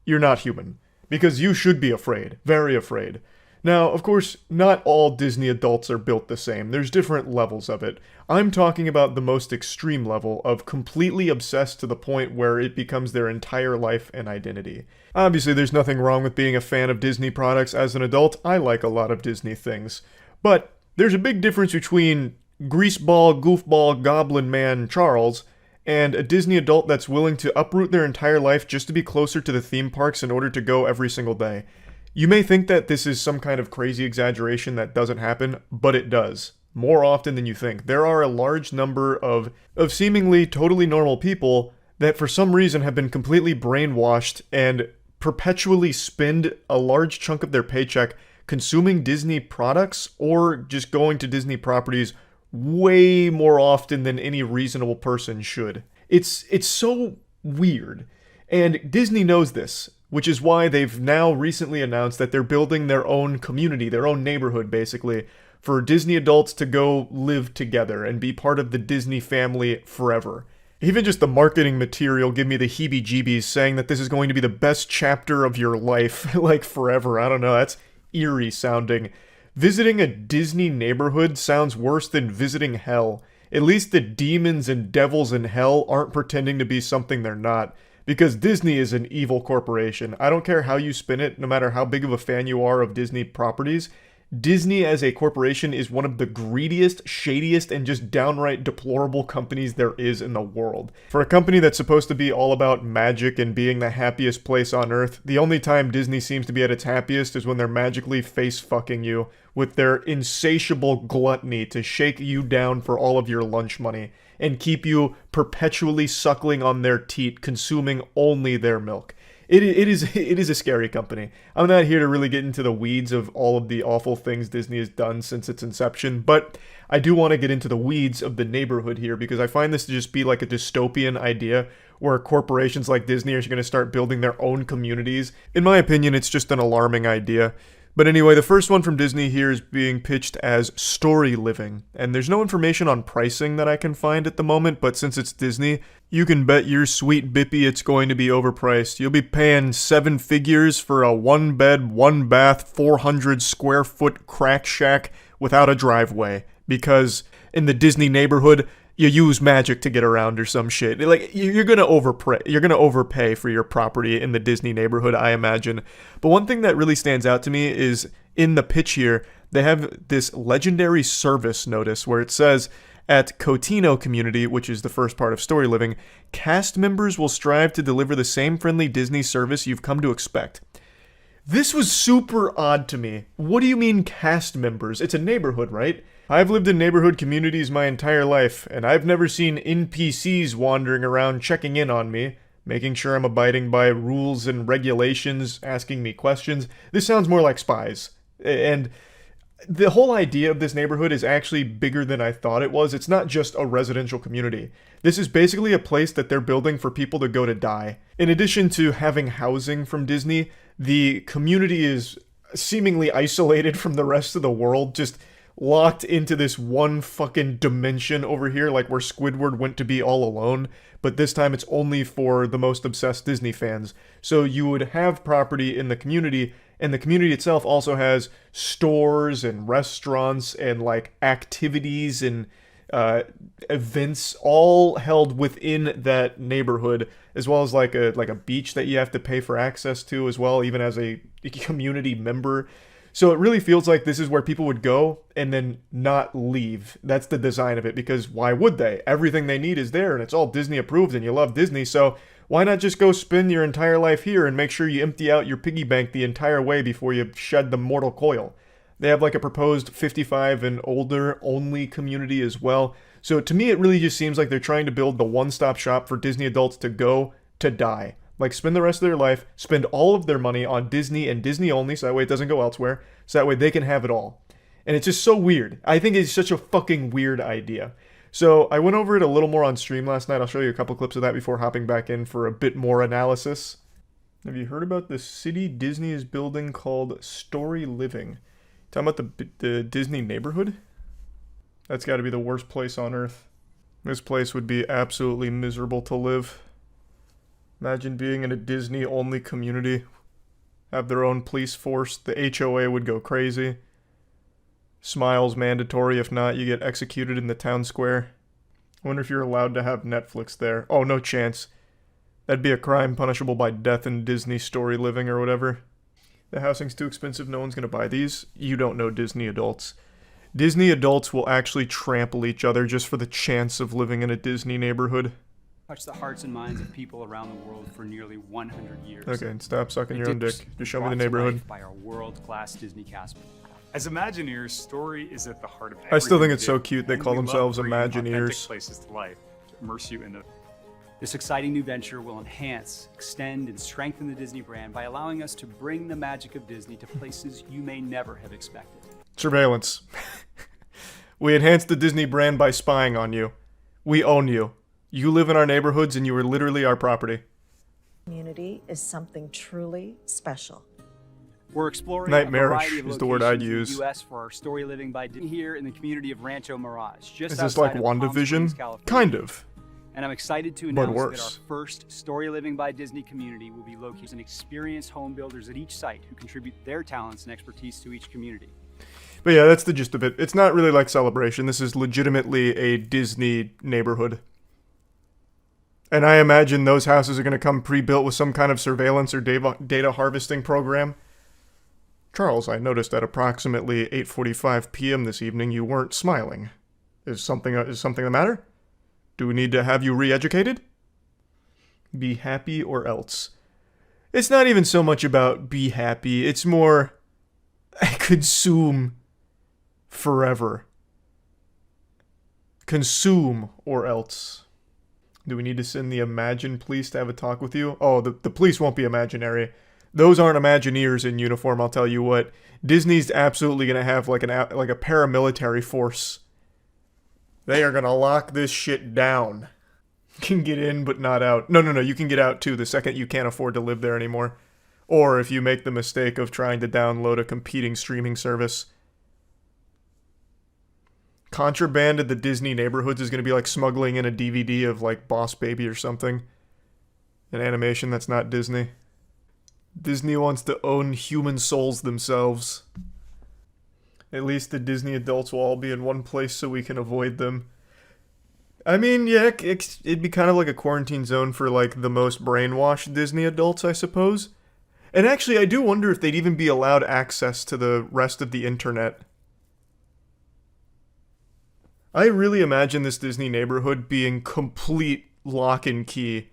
you're not human. Because you should be afraid. Very afraid. Now, of course, not all Disney adults are built the same. There's different levels of it. I'm talking about the most extreme level of completely obsessed to the point where it becomes their entire life and identity. Obviously, there's nothing wrong with being a fan of Disney products as an adult. I like a lot of Disney things. But there's a big difference between greaseball, goofball, goblin man Charles and a Disney adult that's willing to uproot their entire life just to be closer to the theme parks in order to go every single day. You may think that this is some kind of crazy exaggeration that doesn't happen, but it does. More often than you think. There are a large number of seemingly totally normal people that for some reason have been completely brainwashed and perpetually spend a large chunk of their paycheck consuming Disney products or just going to Disney properties way more often than any reasonable person should. It's so weird. And Disney knows this, which is why they've now recently announced that they're building their own community, their own neighborhood, basically, for Disney adults to go live together and be part of the Disney family forever. Even just the marketing material give me the heebie-jeebies, saying that this is going to be the best chapter of your life, like forever. I don't know, that's eerie sounding. Visiting a Disney neighborhood sounds worse than visiting hell. At least the demons and devils in hell aren't pretending to be something they're not. Because Disney is an evil corporation. I don't care how you spin it, no matter how big of a fan you are of Disney properties. Disney as a corporation is one of the greediest, shadiest, and just downright deplorable companies there is in the world. For a company that's supposed to be all about magic and being the happiest place on earth, the only time Disney seems to be at its happiest is when they're magically face-fucking you with their insatiable gluttony to shake you down for all of your lunch money and keep you perpetually suckling on their teat, consuming only their milk. It is a scary company. I'm not here to really get into the weeds of all of the awful things Disney has done since its inception, but I do want to get into the weeds of the neighborhood here because I find this to just be like a dystopian idea where corporations like Disney are going to start building their own communities. In my opinion, it's just an alarming idea. But anyway, the first one from Disney here is being pitched as story living, and there's no information on pricing that I can find at the moment, but since it's Disney, you can bet your sweet bippy it's going to be overpriced. You'll be paying 7 figures for a 1-bed, 1-bath, 400 square foot crack shack without a driveway, because in the Disney neighborhood, you use magic to get around or some shit. Like, you're gonna overpay for your property in the Disney neighborhood, I imagine. But one thing that really stands out to me is in the pitch here, they have this legendary service notice where it says, at Cotino Community, which is the first part of Story Living, cast members will strive to deliver the same friendly Disney service you've come to expect. This was super odd to me. What do you mean cast members? It's a neighborhood, right? I've lived in neighborhood communities my entire life, and I've never seen NPCs wandering around checking in on me, making sure I'm abiding by rules and regulations, asking me questions. This sounds more like spies. And the whole idea of this neighborhood is actually bigger than I thought it was. It's not just a residential community. This is basically a place that they're building for people to go to die. In addition to having housing from Disney, the community is seemingly isolated from the rest of the world, just locked into this one fucking dimension over here, like where Squidward went to be all alone, but this time it's only for the most obsessed Disney fans. So you would have property in the community, and the community itself also has stores and restaurants and like activities and events all held within that neighborhood, as well as like a beach that you have to pay for access to as well, even as a community member. So it really feels like this is where people would go and then not leave. That's the design of it, because why would they? Everything they need is there, and it's all Disney approved, and you love Disney, so why not just go spend your entire life here and make sure you empty out your piggy bank the entire way before you shed the mortal coil? They have like a proposed 55 and older only community as well. So to me, it really just seems like they're trying to build the one-stop shop for Disney adults to go to die. Like, spend the rest of their life, spend all of their money on Disney and Disney only, so that way it doesn't go elsewhere, so that way they can have it all. And it's just so weird. I think it's such a fucking weird idea. So I went over it a little more on stream last night. I'll show you a couple clips of that before hopping back in for a bit more analysis. Have you heard about the city Disney is building called Story Living? Talking about the Disney neighborhood? That's got to be the worst place on earth. This place would be absolutely miserable to live. Imagine being in a Disney-only community. Have their own police force. The HOA would go crazy. Smiles mandatory. If not, you get executed in the town square. I wonder if you're allowed to have Netflix there. Oh, no chance. That'd be a crime punishable by death in Disney Story Living or whatever. The housing's too expensive. No one's going to buy these. You don't know Disney adults. Disney adults will actually trample each other just for the chance of living in a Disney neighborhood. Touched the hearts and minds of people around the world for nearly 100 years. Okay, stop sucking your own dick. Just show me the neighborhood. By our world-class Disney cast. As Imagineers, story is at the heart of I still think it's so cute they call themselves Imagineers. Places to life, to immerse you into. This exciting new venture will enhance, extend, and strengthen the Disney brand by allowing us to bring the magic of Disney to places you may never have expected. Surveillance. We enhanced the Disney brand by spying on you. We own you. You live in our neighborhoods and you are literally our property. Community is something truly special. We're exploring Nightmarish a variety of is the word I'd locations in use. the U.S. for our story living by Disney here in the community of Rancho Mirage, just Is this like outside of Palm Springs, WandaVision? California. Kind of. And I'm excited to But announce that our worse. first Story Living by Disney community will be located in experienced home builders at each site who contribute their talents and expertise to each community. But yeah, that's the gist of it. It's not really like Celebration. This is legitimately a Disney neighborhood. And I imagine those houses are going to come pre-built with some kind of surveillance or data harvesting program. Charles, I noticed at approximately 8:45 p.m. this evening you weren't smiling. Is something the matter? Do we need to have you re-educated? Be happy or else. It's not even so much about be happy. It's more consume forever. Consume or else. Do we need to send the Imagine police to have a talk with you? Oh, the police won't be imaginary. Those aren't Imagineers in uniform, I'll tell you what. Disney's absolutely going to have like a paramilitary force. They are going to lock this shit down. You can get in, but not out. No, you can get out too the second you can't afford to live there anymore. Or if you make the mistake of trying to download a competing streaming service. Contraband at the Disney neighborhoods is going to be like smuggling in a DVD of like Boss Baby or something. An animation that's not Disney. Disney wants to own human souls themselves. At least the Disney adults will all be in one place so we can avoid them. I mean, yeah, it'd be kind of like a quarantine zone for like the most brainwashed Disney adults, I suppose. And actually, I do wonder if they'd even be allowed access to the rest of the internet. I really imagine this Disney neighborhood being complete lock and key.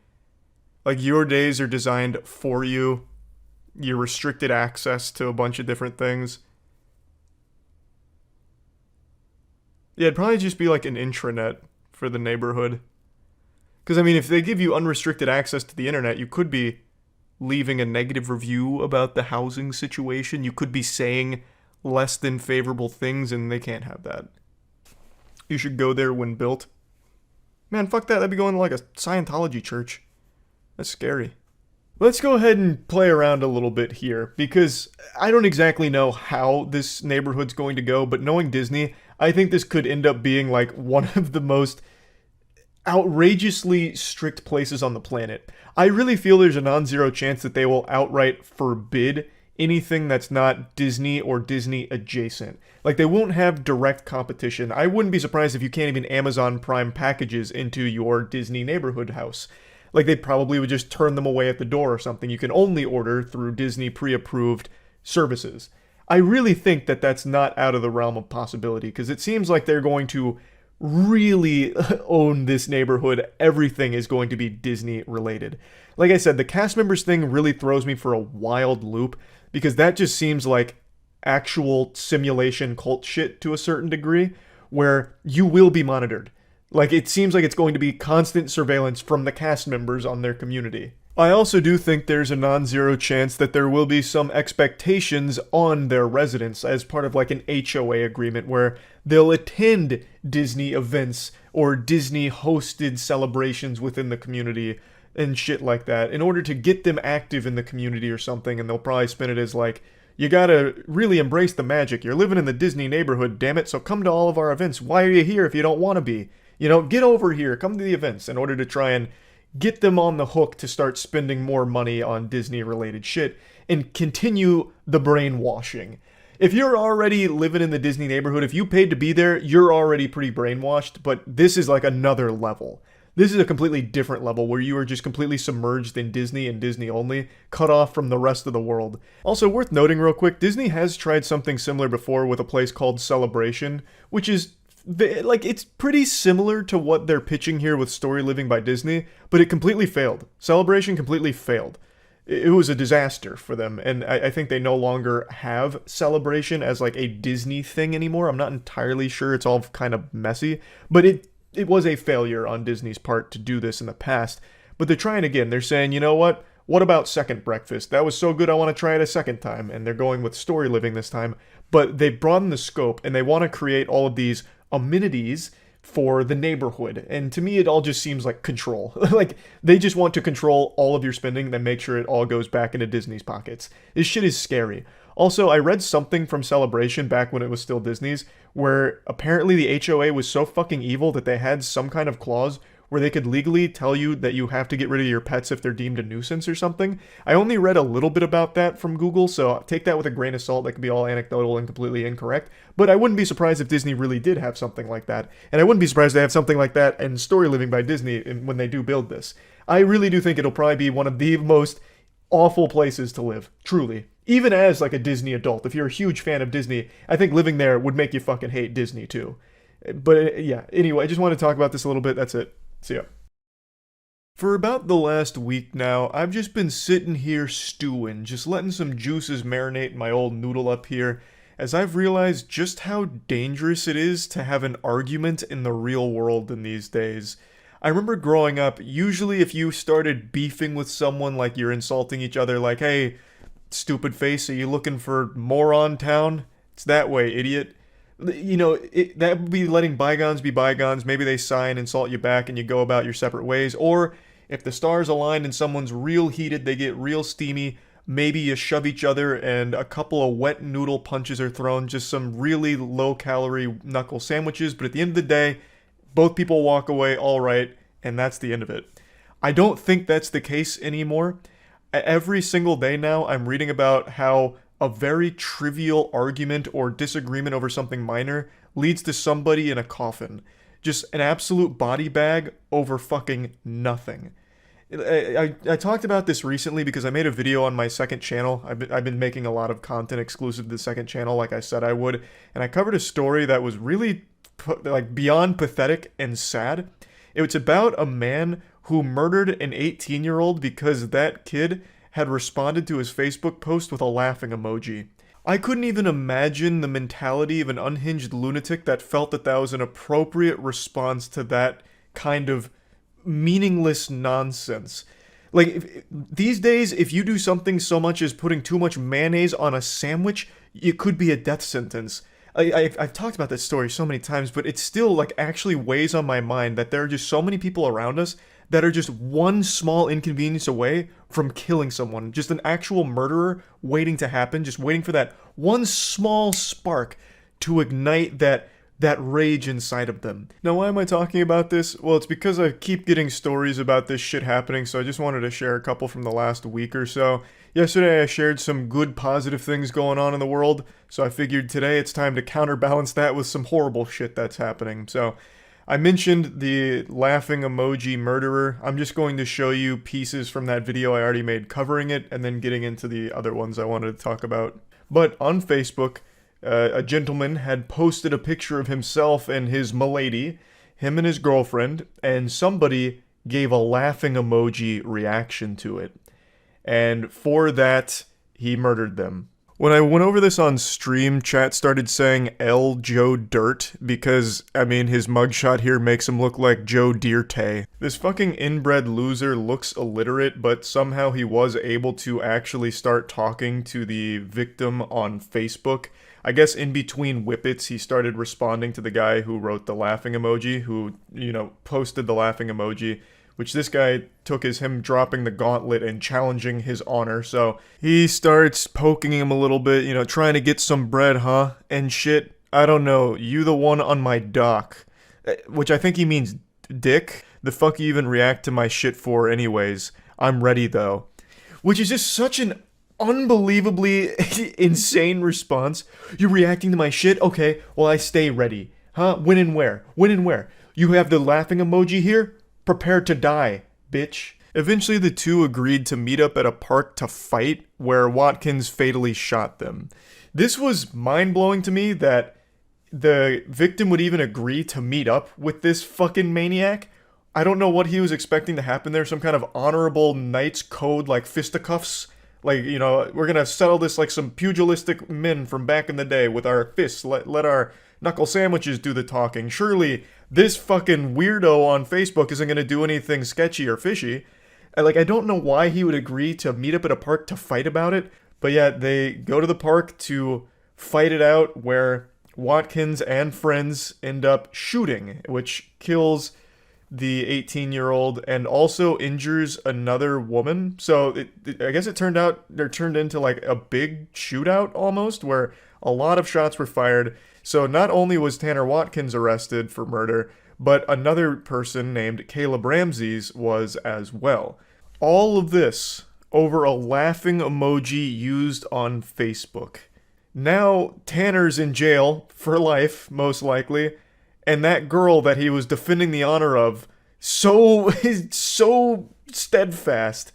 Like, your days are designed for you. You're restricted access to a bunch of different things. Yeah, it'd probably just be like an intranet for the neighborhood. Because, I mean, if they give you unrestricted access to the internet, you could be leaving a negative review about the housing situation. You could be saying less than favorable things, and they can't have that. You should go there when built. Man, fuck that. That'd be going to like a Scientology church. That's scary. Let's go ahead and play around a little bit here, because I don't exactly know how this neighborhood's going to go, but knowing Disney, I think this could end up being like one of the most outrageously strict places on the planet. I really feel there's a non-zero chance that they will outright forbid anything that's not Disney or Disney adjacent. Like, they won't have direct competition. I wouldn't be surprised if you can't even Amazon Prime packages into your Disney neighborhood house. Like, they probably would just turn them away at the door or something. You can only order through Disney pre-approved services. I really think that that's not out of the realm of possibility, because it seems like they're going to really own this neighborhood. Everything is going to be Disney related. Like I said, the cast members thing really throws me for a wild loop, because that just seems like actual simulation cult shit to a certain degree, where you will be monitored. Like, it seems like it's going to be constant surveillance from the cast members on their community. I also do think there's a non-zero chance that there will be some expectations on their residents as part of like an HOA agreement where they'll attend Disney events or Disney hosted celebrations within the community and shit like that in order to get them active in the community or something, and they'll probably spin it as like, you gotta really embrace the magic. You're living in the Disney neighborhood, damn it, so come to all of our events. Why are you here if you don't want to be? You know, get over here, come to the events, in order to try and get them on the hook to start spending more money on Disney-related shit and continue the brainwashing. If you're already living in the Disney neighborhood, if you paid to be there, you're already pretty brainwashed, but this is like another level. This is a completely different level where you are just completely submerged in Disney and Disney only, cut off from the rest of the world. Also, worth noting real quick, Disney has tried something similar before with a place called Celebration, which is like, it's pretty similar to what they're pitching here with Story Living by Disney, but it completely failed. Celebration completely failed. It was a disaster for them, and I think they no longer have Celebration as like a Disney thing anymore. I'm not entirely sure. It's all kind of messy, but it was a failure on Disney's part to do this in the past. But they're trying again. They're saying, you know what? What about Second Breakfast? That was so good, I want to try it a second time. And they're going with Story Living this time. But they've broadened the scope, and they want to create all of these amenities for the neighborhood. And to me, it all just seems like control. Like, they just want to control all of your spending, then make sure it all goes back into Disney's pockets. This shit is scary. Also, I read something from Celebration back when it was still Disney's, where apparently the HOA was so fucking evil that they had some kind of clause where they could legally tell you that you have to get rid of your pets if they're deemed a nuisance or something. I only read a little bit about that from Google, so take that with a grain of salt. That could be all anecdotal and completely incorrect. But I wouldn't be surprised if Disney really did have something like that. And I wouldn't be surprised to have something like that in Story Living by Disney when they do build this. I really do think it'll probably be one of the most awful places to live. Truly. Even as like a Disney adult, if you're a huge fan of Disney, I think living there would make you fucking hate Disney too. But yeah, anyway, I just wanted to talk about this a little bit. That's it. See ya. For about the last week now, I've just been sitting here stewing, just letting some juices marinate in my old noodle up here, as I've realized just how dangerous it is to have an argument in the real world in these days. I remember growing up, usually if you started beefing with someone, like you're insulting each other, like, hey, stupid face, are you looking for moron town? It's that way, idiot. You know, that would be letting bygones be bygones. Maybe they sigh and insult you back and you go about your separate ways. Or if the stars align and someone's real heated, they get real steamy, maybe you shove each other and a couple of wet noodle punches are thrown, just some really low-calorie knuckle sandwiches. But at the end of the day, both people walk away all right, and that's the end of it. I don't think that's the case anymore. Every single day now, I'm reading about how a very trivial argument or disagreement over something minor leads to somebody in a coffin. Just an absolute body bag over fucking nothing. I talked about this recently because I made a video on my second channel. I've been making a lot of content exclusive to the second channel like I said I would. And I covered a story that was really like beyond pathetic and sad. It's about a man who murdered an 18-year-old because that kid had responded to his Facebook post with a laughing emoji. I couldn't even imagine the mentality of an unhinged lunatic that felt that that was an appropriate response to that kind of meaningless nonsense. Like, these days, if you do something so much as putting too much mayonnaise on a sandwich, it could be a death sentence. I've talked about this story so many times, but it still, like, actually weighs on my mind that there are just so many people around us that are just one small inconvenience away from killing someone. Just an actual murderer waiting to happen, just waiting for that one small spark to ignite that rage inside of them. Now, why am I talking about this? Well, it's because I keep getting stories about this shit happening, so I just wanted to share a couple from the last week or so. Yesterday, I shared some good, positive things going on in the world, so I figured today it's time to counterbalance that with some horrible shit that's happening. So, I mentioned the laughing emoji murderer. I'm just going to show you pieces from that video I already made covering it, and then getting into the other ones I wanted to talk about. But on Facebook, a gentleman had posted a picture of himself and his milady, him and his girlfriend, and somebody gave a laughing emoji reaction to it. And for that, he murdered them. When I went over this on stream, chat started saying L. Joe Dirt, because, I mean, his mugshot here makes him look like Joe Dirte. This fucking inbred loser looks illiterate, but somehow he was able to actually start talking to the victim on Facebook. I guess in between whippets, he started responding to the guy who wrote the laughing emoji, who, you know, posted the laughing emoji, which this guy took as him dropping the gauntlet and challenging his honor. So he starts poking him a little bit, you know, trying to get some bread, huh? And shit, I don't know, you the one on my dock. Which I think he means dick. The fuck you even react to my shit for anyways? I'm ready though. Which is just such an unbelievably insane response. You're reacting to my shit? Okay, well I stay ready. Huh? When and where? When and where? You have the laughing emoji here? Prepare to die, bitch. Eventually the two agreed to meet up at a park to fight, where Watkins fatally shot them. This was mind-blowing to me that the victim would even agree to meet up with this fucking maniac. I don't know what he was expecting to happen there, some kind of honorable knight's code like fisticuffs. Like, you know, we're gonna settle this like some pugilistic men from back in the day with our fists. Let our knuckle sandwiches do the talking. Surely this fucking weirdo on Facebook isn't gonna do anything sketchy or fishy. I don't know why he would agree to meet up at a park to fight about it. But yeah, they go to the park to fight it out, where Watkins and friends end up shooting, which kills the 18-year-old and also injures another woman. So I guess it turned into like a big shootout almost, where a lot of shots were fired. So not only was Tanner Watkins arrested for murder, but another person named Caleb Ramses was as well. All of this over a laughing emoji used on Facebook. Now Tanner's in jail for life, most likely, and that girl that he was defending the honor of so steadfast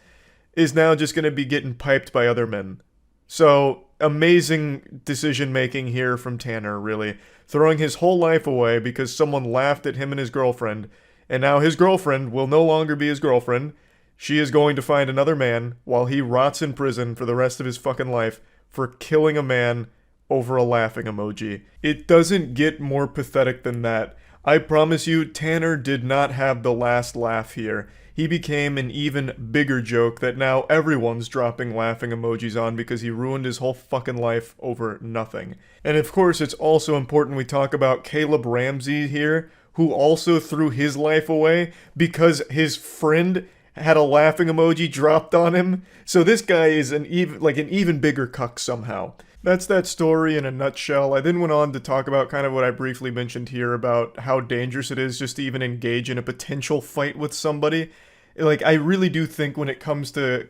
is now just going to be getting piped by other men. So, amazing decision making here from Tanner, really. Throwing his whole life away because someone laughed at him and his girlfriend, and now his girlfriend will no longer be his girlfriend. She is going to find another man while he rots in prison for the rest of his fucking life for killing a man over a laughing emoji. It doesn't get more pathetic than that. I promise you, Tanner did not have the last laugh here. He became an even bigger joke that now everyone's dropping laughing emojis on because he ruined his whole fucking life over nothing. And of course, it's also important we talk about Caleb Ramsey here, who also threw his life away because his friend had a laughing emoji dropped on him. So this guy is an even bigger cuck somehow. That's that story in a nutshell. I then went on to talk about kind of what I briefly mentioned here about how dangerous it is just to even engage in a potential fight with somebody. Like, I really do think when it comes to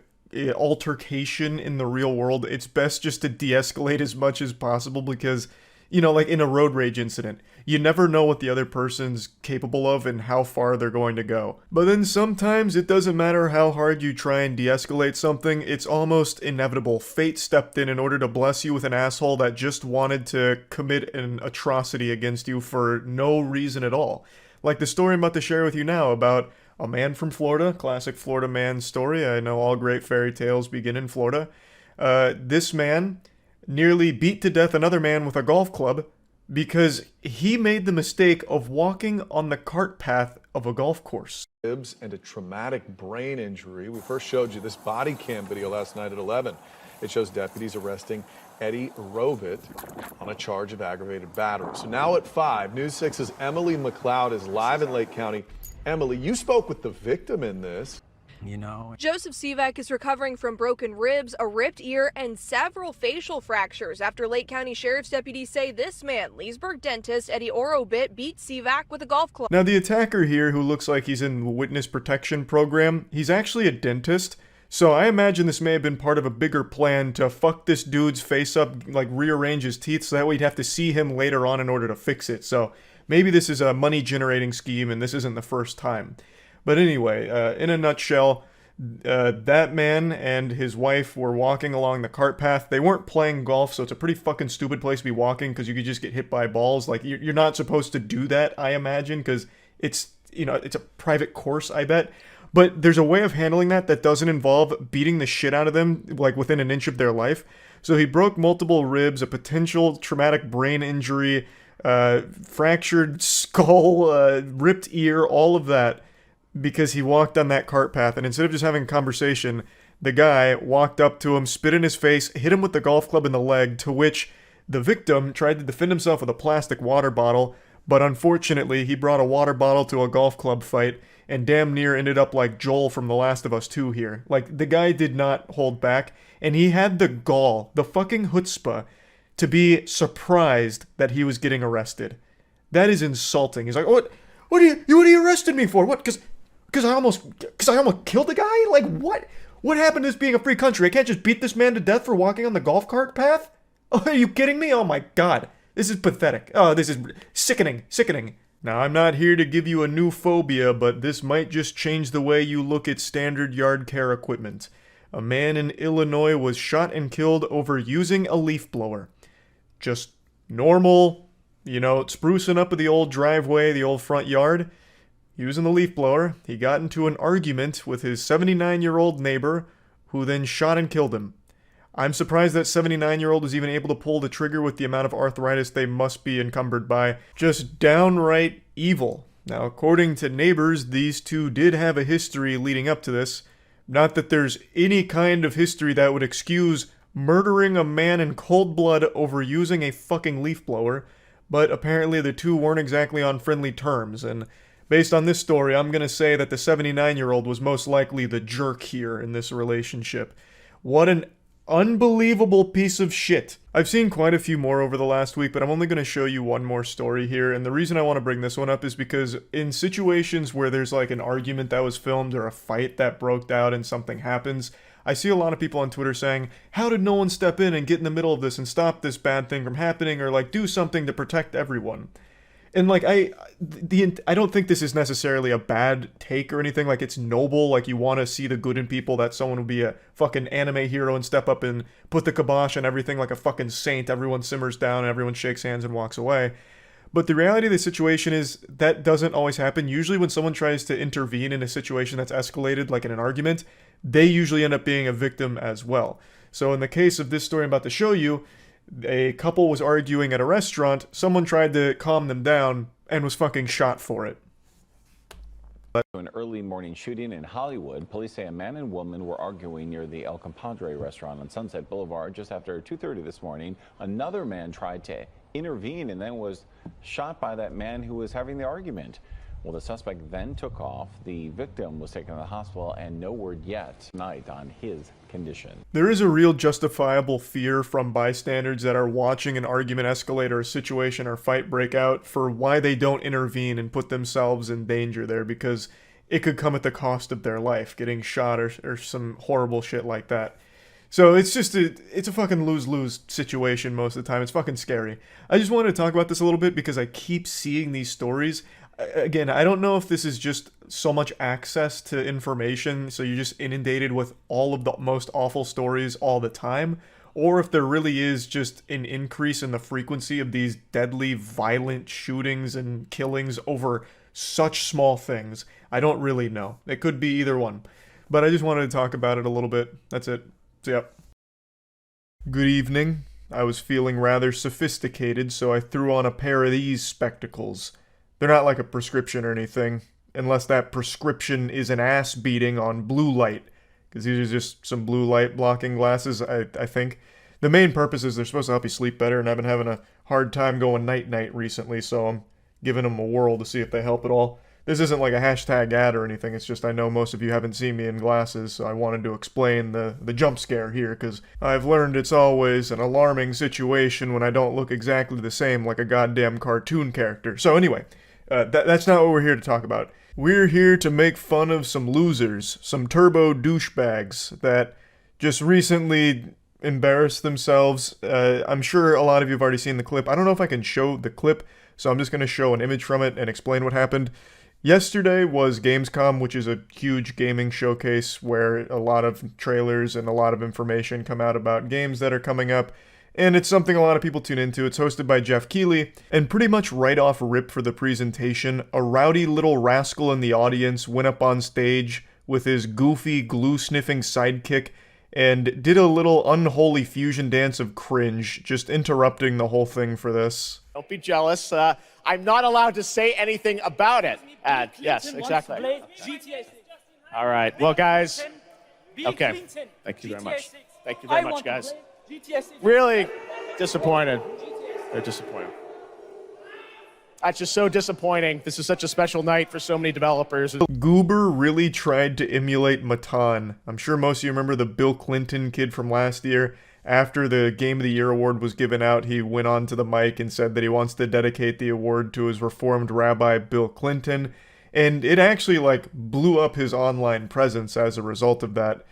altercation in the real world, it's best just to de-escalate as much as possible because, you know, like in a road rage incident, you never know what the other person's capable of and how far they're going to go. But then sometimes it doesn't matter how hard you try and de-escalate something, it's almost inevitable. Fate stepped in order to bless you with an asshole that just wanted to commit an atrocity against you for no reason at all. Like the story I'm about to share with you now about a man from Florida, classic Florida man story. I know all great fairy tales begin in Florida. This man nearly beat to death another man with a golf club because he made the mistake of walking on the cart path of a golf course. And a traumatic brain injury. We first showed you this body cam video last night at 11. It shows deputies arresting Eddie Robit on a charge of aggravated battery. So now at 5, News 6's Emily McLeod is live in Lake County. Emily, you spoke with the victim in this. You know, Joseph Sivak is recovering from broken ribs, a ripped ear, and several facial fractures after Lake County Sheriff's deputies say this man, Leesburg dentist Eddie Orobit, beat Sivak with a golf club. Now the attacker here, who looks like he's in the witness protection program, he's actually a dentist. So I imagine this may have been part of a bigger plan to fuck this dude's face up, like rearrange his teeth so that way he'd have to see him later on in order to fix it. So maybe this is a money generating scheme and this isn't the first time. But anyway, in a nutshell, that man and his wife were walking along the cart path. They weren't playing golf, so it's a pretty fucking stupid place to be walking because you could just get hit by balls. Like, you're not supposed to do that, I imagine, because it's, you know, it's a private course, I bet. But there's a way of handling that doesn't involve beating the shit out of them, like, within an inch of their life. So he broke multiple ribs, a potential traumatic brain injury, fractured skull, ripped ear, all of that, because he walked on that cart path, and instead of just having a conversation, the guy walked up to him, spit in his face, hit him with the golf club in the leg, to which the victim tried to defend himself with a plastic water bottle, but unfortunately he brought a water bottle to a golf club fight, and damn near ended up like Joel from The Last of Us 2 here. Like, the guy did not hold back, and he had the gall, the fucking chutzpah, to be surprised that he was getting arrested. That is insulting. He's like, what are you arrested me for? What, because I almost killed the guy? Like, what? What happened to this being a free country? I can't just beat this man to death for walking on the golf cart path? Oh, are you kidding me? Oh my god. This is pathetic. Oh, this is sickening. Now, I'm not here to give you a new phobia, but this might just change the way you look at standard yard care equipment. A man in Illinois was shot and killed over using a leaf blower. Just normal, you know, sprucing up the old driveway, the old front yard. Using the leaf blower, he got into an argument with his 79-year-old neighbor, who then shot and killed him. I'm surprised that 79-year-old was even able to pull the trigger with the amount of arthritis they must be encumbered by. Just downright evil. Now, according to neighbors, these two did have a history leading up to this. Not that there's any kind of history that would excuse murdering a man in cold blood over using a fucking leaf blower, but apparently the two weren't exactly on friendly terms, and based on this story, I'm gonna say that the 79-year-old was most likely the jerk here in this relationship. What an unbelievable piece of shit. I've seen quite a few more over the last week, but I'm only going to show you one more story here, and the reason I want to bring this one up is because in situations where there's like an argument that was filmed or a fight that broke out and something happens, I see a lot of people on Twitter saying, how did no one step in and get in the middle of this and stop this bad thing from happening, or like do something to protect everyone? And like I don't think this is necessarily a bad take or anything. Like, it's noble, like you want to see the good in people, that someone will be a fucking anime hero and step up and put the kibosh on everything like a fucking saint. Everyone simmers down and everyone shakes hands and walks away. But the reality of the situation is that doesn't always happen. Usually when someone tries to intervene in a situation that's escalated, like in an argument, they usually end up being a victim as well. So in the case of this story I'm about to show you, a couple was arguing at a restaurant, someone tried to calm them down, and was fucking shot for it. An early morning shooting in Hollywood. Police say a man and woman were arguing near the El Compadre restaurant on Sunset Boulevard just after 2:30 this morning. Another man tried to intervene and then was shot by that man who was having the argument. Well, the suspect then took off. The victim was taken to the hospital, and no word yet tonight on his condition. There is a real justifiable fear from bystanders that are watching an argument escalate or a situation or fight break out for why they don't intervene and put themselves in danger there, because it could come at the cost of their life, getting shot or some horrible shit like that. So it's just it's a fucking lose-lose situation most of the time. It's fucking scary. I just wanted to talk about this a little bit because I keep seeing these stories. Again, I don't know if this is just so much access to information, so you're just inundated with all of the most awful stories all the time, or if there really is just an increase in the frequency of these deadly, violent shootings and killings over such small things. I don't really know. It could be either one. But I just wanted to talk about it a little bit. That's it. So, yep. Good evening. I was feeling rather sophisticated, so I threw on a pair of these spectacles. They're not like a prescription or anything, unless that prescription is an ass beating on blue light, because these are just some blue light blocking glasses, I think. The main purpose is they're supposed to help you sleep better, and I've been having a hard time going night-night recently, so I'm giving them a whirl to see if they help at all. This isn't like a hashtag ad or anything, it's just I know most of you haven't seen me in glasses, so I wanted to explain the jump scare here, because I've learned it's always an alarming situation when I don't look exactly the same like a goddamn cartoon character. So anyway, that's not what we're here to talk about. We're here to make fun of some losers, some turbo douchebags that just recently embarrassed themselves. I'm sure a lot of you have already seen the clip. I don't know if I can show the clip, so I'm just going to show an image from it and explain what happened. Yesterday was Gamescom, which is a huge gaming showcase where a lot of trailers and a lot of information come out about games that are coming up. And it's something a lot of people tune into. It's hosted by Jeff Keighley, and pretty much right off rip for the presentation, a rowdy little rascal in the audience went up on stage with his goofy glue-sniffing sidekick and did a little unholy fusion dance of cringe, just interrupting the whole thing for this. Don't be jealous. I'm not allowed to say anything about it. Yes, exactly. All right. Well, guys. Okay. Thank you very much. Thank you very much, guys. Really disappointed. They're disappointed. That's just so disappointing. This is such a special night for so many developers. Goober really tried to emulate Matan. I'm sure most of you remember the Bill Clinton kid from last year. After the Game of the Year award was given out, he went on to the mic and said that he wants to dedicate the award to his Reformed rabbi, Bill Clinton. And it actually, blew up his online presence as a result of that.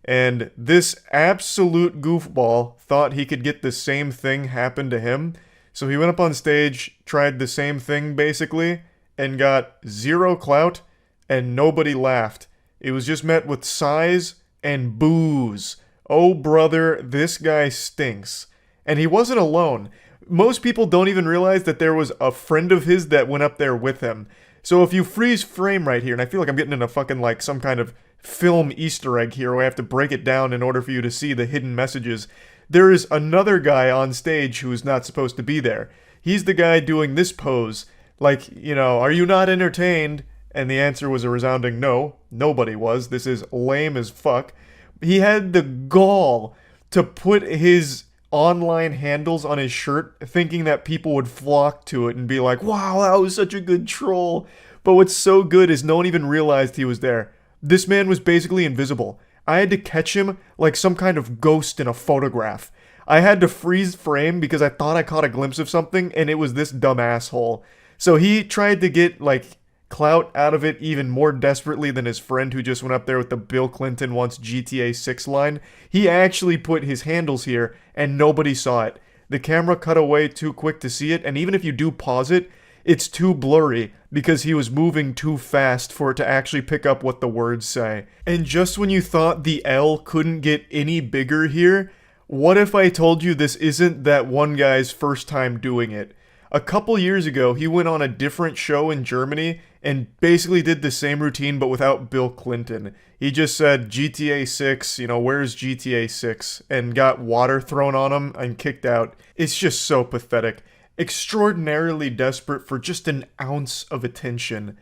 And this absolute goofball thought he could get the same thing happen to him. So he went up on stage, tried the same thing basically, and got zero clout, and nobody laughed. It was just met with sighs and boos. Oh brother, this guy stinks. And he wasn't alone. Most people don't even realize that there was a friend of his that went up there with him. So if you freeze frame right here, and I feel like I'm getting in a fucking some kind of film Easter egg here where I have to break it down in order for you to see the hidden messages. There is another guy on stage who is not supposed to be there. He's the guy doing this pose, are you not entertained? And the answer was a resounding no. Nobody was. This is lame as fuck. He had the gall to put his online handles on his shirt, thinking that people would flock to it and be like, wow, that was such a good troll. But what's so good is no one even realized he was there. This man was basically invisible. I had to catch him like some kind of ghost in a photograph. I had to freeze frame because I thought I caught a glimpse of something, and it was this dumb asshole. So he tried to get, like, clout out of it even more desperately than his friend who just went up there with the Bill Clinton wants GTA 6 line. He actually put his handles here, and nobody saw it. The camera cut away too quick to see it, and even if you do pause it, it's too blurry because he was moving too fast for it to actually pick up what the words say. And just when you thought the L couldn't get any bigger here, what if I told you this isn't that one guy's first time doing it? A couple years ago, he went on a different show in Germany and basically did the same routine but without Bill Clinton. He just said, GTA 6, where's GTA 6? And got water thrown on him and kicked out. It's just so pathetic. Extraordinarily desperate for just an ounce of attention.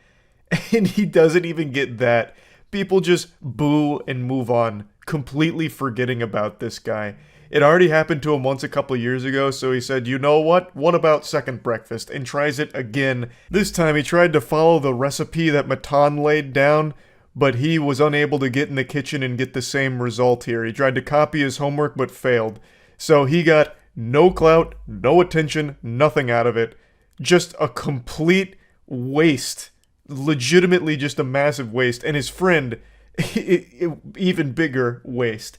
And he doesn't even get that. People just boo and move on, completely forgetting about this guy. It already happened to him once a couple years ago, so he said, you know what? What about second breakfast? And tries it again. This time he tried to follow the recipe that Matan laid down, but he was unable to get in the kitchen and get the same result here. He tried to copy his homework but failed. So he got no clout, no attention, nothing out of it. Just a complete waste. Legitimately just a massive waste. And his friend, even bigger waste.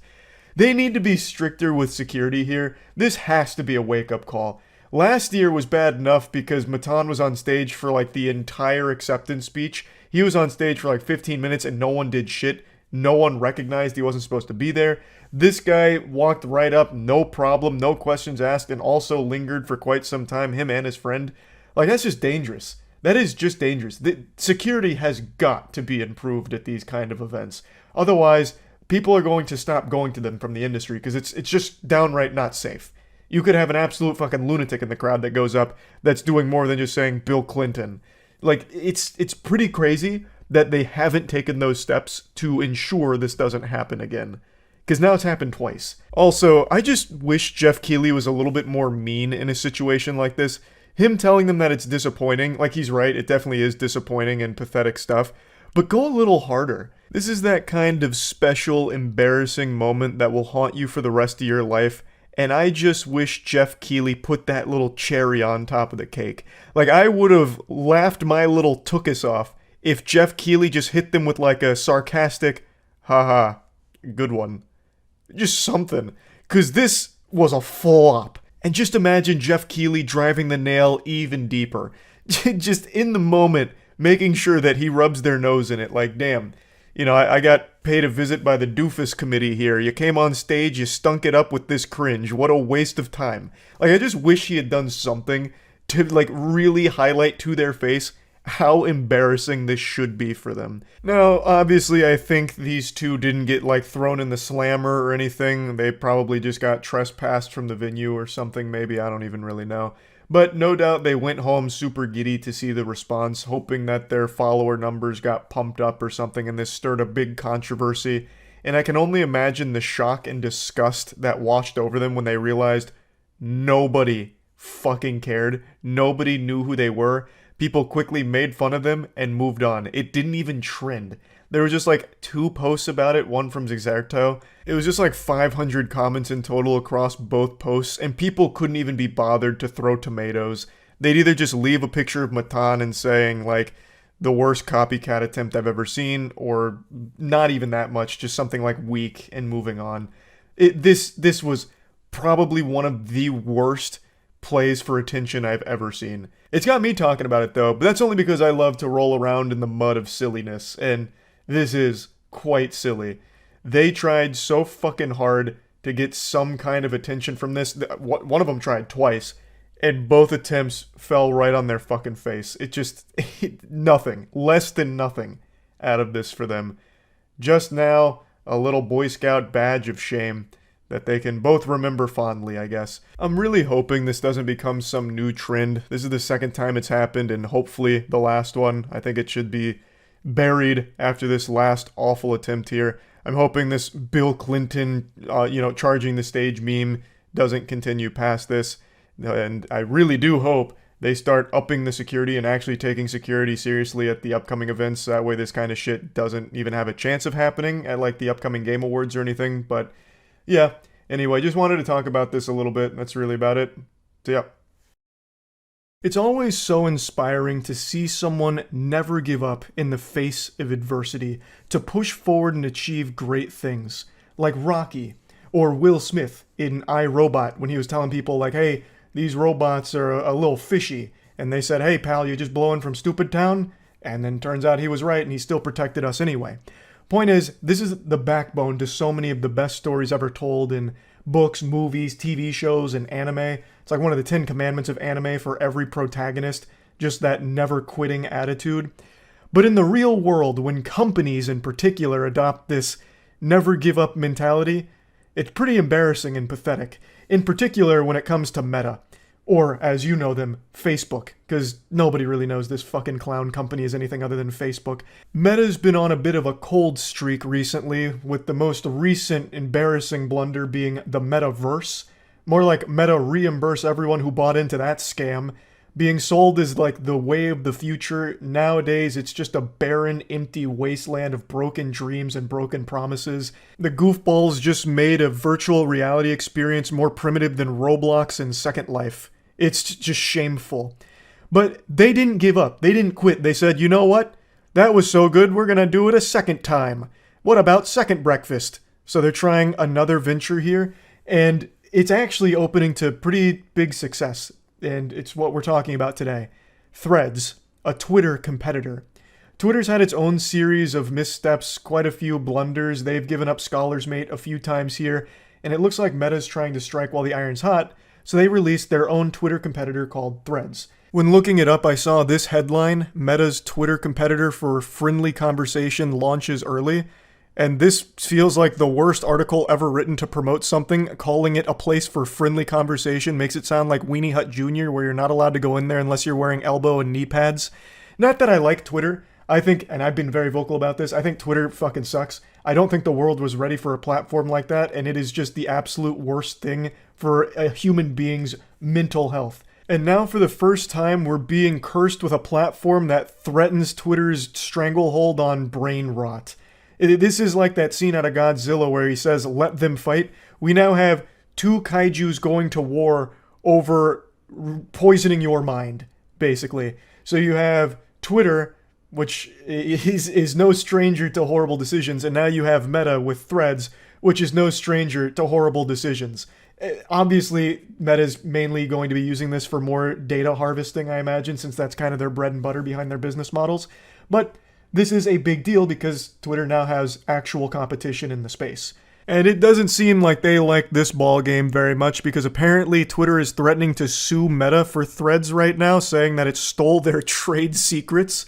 They need to be stricter with security here. This has to be a wake-up call. Last year was bad enough because Matan was on stage for like the entire acceptance speech. He was on stage for like 15 minutes and no one did shit. No one recognized he wasn't supposed to be there. This guy walked right up, no problem, no questions asked, and also lingered for quite some time, him and his friend. Like, that's just dangerous. That is just dangerous. The security has got to be improved at these kind of events. Otherwise, people are going to stop going to them from the industry because it's just downright not safe. You could have an absolute fucking lunatic in the crowd that goes up that's doing more than just saying Bill Clinton. Like, it's pretty crazy that they haven't taken those steps to ensure this doesn't happen again. Because now it's happened twice. Also, I just wish Jeff Keighley was a little bit more mean in a situation like this. Him telling them that it's disappointing, like he's right, it definitely is disappointing and pathetic stuff, but go a little harder. This is that kind of special, embarrassing moment that will haunt you for the rest of your life, and I just wish Jeff Keighley put that little cherry on top of the cake. Like, I would have laughed my little tookus off if Jeff Keighley just hit them with like a sarcastic, haha, good one. Just something. Because this was a flop. And just imagine Jeff Keighley driving the nail even deeper. Just in the moment, making sure that he rubs their nose in it. Like, damn, I got paid a visit by the doofus committee here. You came on stage, you stunk it up with this cringe. What a waste of time. Like, I just wish he had done something to, like, really highlight to their face how embarrassing this should be for them. Now, obviously, I think these two didn't get, like, thrown in the slammer or anything. They probably just got trespassed from the venue or something, maybe. I don't even really know. But no doubt they went home super giddy to see the response, hoping that their follower numbers got pumped up or something, and this stirred a big controversy. And I can only imagine the shock and disgust that washed over them when they realized nobody fucking cared. Nobody knew who they were. People quickly made fun of them and moved on. It didn't even trend. There was just like 2 posts about it, one from Zexerto. It was just like 500 comments in total across both posts, and people couldn't even be bothered to throw tomatoes. They'd either just leave a picture of Matan and saying like, the worst copycat attempt I've ever seen, or not even that much, just something like weak and moving on. This was probably one of the worst plays for attention I've ever seen. It's got me talking about it though, but that's only because I love to roll around in the mud of silliness, and this is quite silly. They tried so fucking hard to get some kind of attention from this. One of them tried twice, and both attempts fell right on their fucking face. It just, nothing, less than nothing out of this for them. Just now, a little Boy Scout badge of shame that they can both remember fondly, I guess. I'm really hoping this doesn't become some new trend. This is the second time it's happened, and hopefully the last one. I think it should be buried after this last awful attempt here. I'm hoping this Bill Clinton, charging the stage meme doesn't continue past this. And I really do hope they start upping the security and actually taking security seriously at the upcoming events. That way this kind of shit doesn't even have a chance of happening at like the upcoming Game Awards or anything. But yeah, anyway, just wanted to talk about this a little bit. That's really about it. So yeah. It's always so inspiring to see someone never give up in the face of adversity, to push forward and achieve great things, like Rocky, or Will Smith in I, Robot, when he was telling people like, hey, these robots are a little fishy, and they said, hey pal, you just blowing from stupid town? And then turns out he was right, and he still protected us anyway. Point is, this is the backbone to so many of the best stories ever told in books, movies, TV shows, and anime. It's like one of the 10 commandments of anime for every protagonist, just that never quitting attitude. But in the real world, when companies in particular adopt this never give up mentality, it's pretty embarrassing and pathetic. In particular when it comes to Meta, or as you know them, Facebook, because nobody really knows this fucking clown company is anything other than Facebook. Meta's been on a bit of a cold streak recently, with the most recent embarrassing blunder being the Metaverse. More like Meta reimburse everyone who bought into that scam. Being sold as like the way of the future. Nowadays, it's just a barren, empty wasteland of broken dreams and broken promises. The goofballs just made a virtual reality experience more primitive than Roblox and Second Life. It's just shameful. But they didn't give up. They didn't quit. They said, you know what? That was so good, we're gonna do it a second time. What about second breakfast? So they're trying another venture here, and it's actually opening to pretty big success. And it's what we're talking about today. Threads, a Twitter competitor. Twitter's had its own series of missteps, quite a few blunders. They've given up Scholar's Mate a few times here, and it looks like Meta's trying to strike while the iron's hot, so they released their own Twitter competitor called Threads. When looking it up, I saw this headline: Meta's Twitter competitor for friendly conversation launches early. And this feels like the worst article ever written to promote something. Calling it a place for friendly conversation makes it sound like Weenie Hut Jr., where you're not allowed to go in there unless you're wearing elbow and knee pads. Not that I like Twitter. I think, and I've been very vocal about this, I think Twitter fucking sucks. I don't think the world was ready for a platform like that, and it is just the absolute worst thing for a human being's mental health. And now for the first time, we're being cursed with a platform that threatens Twitter's stranglehold on brain rot. This is like that scene out of Godzilla where he says, let them fight. We now have two kaijus going to war over poisoning your mind, basically. So you have Twitter, which is no stranger to horrible decisions, and now you have Meta with Threads, which is no stranger to horrible decisions. Obviously, Meta's mainly going to be using this for more data harvesting, I imagine, since that's kind of their bread and butter behind their business models. But this is a big deal because Twitter now has actual competition in the space. And it doesn't seem like they like this ball game very much, because apparently Twitter is threatening to sue Meta for Threads right now, saying that it stole their trade secrets.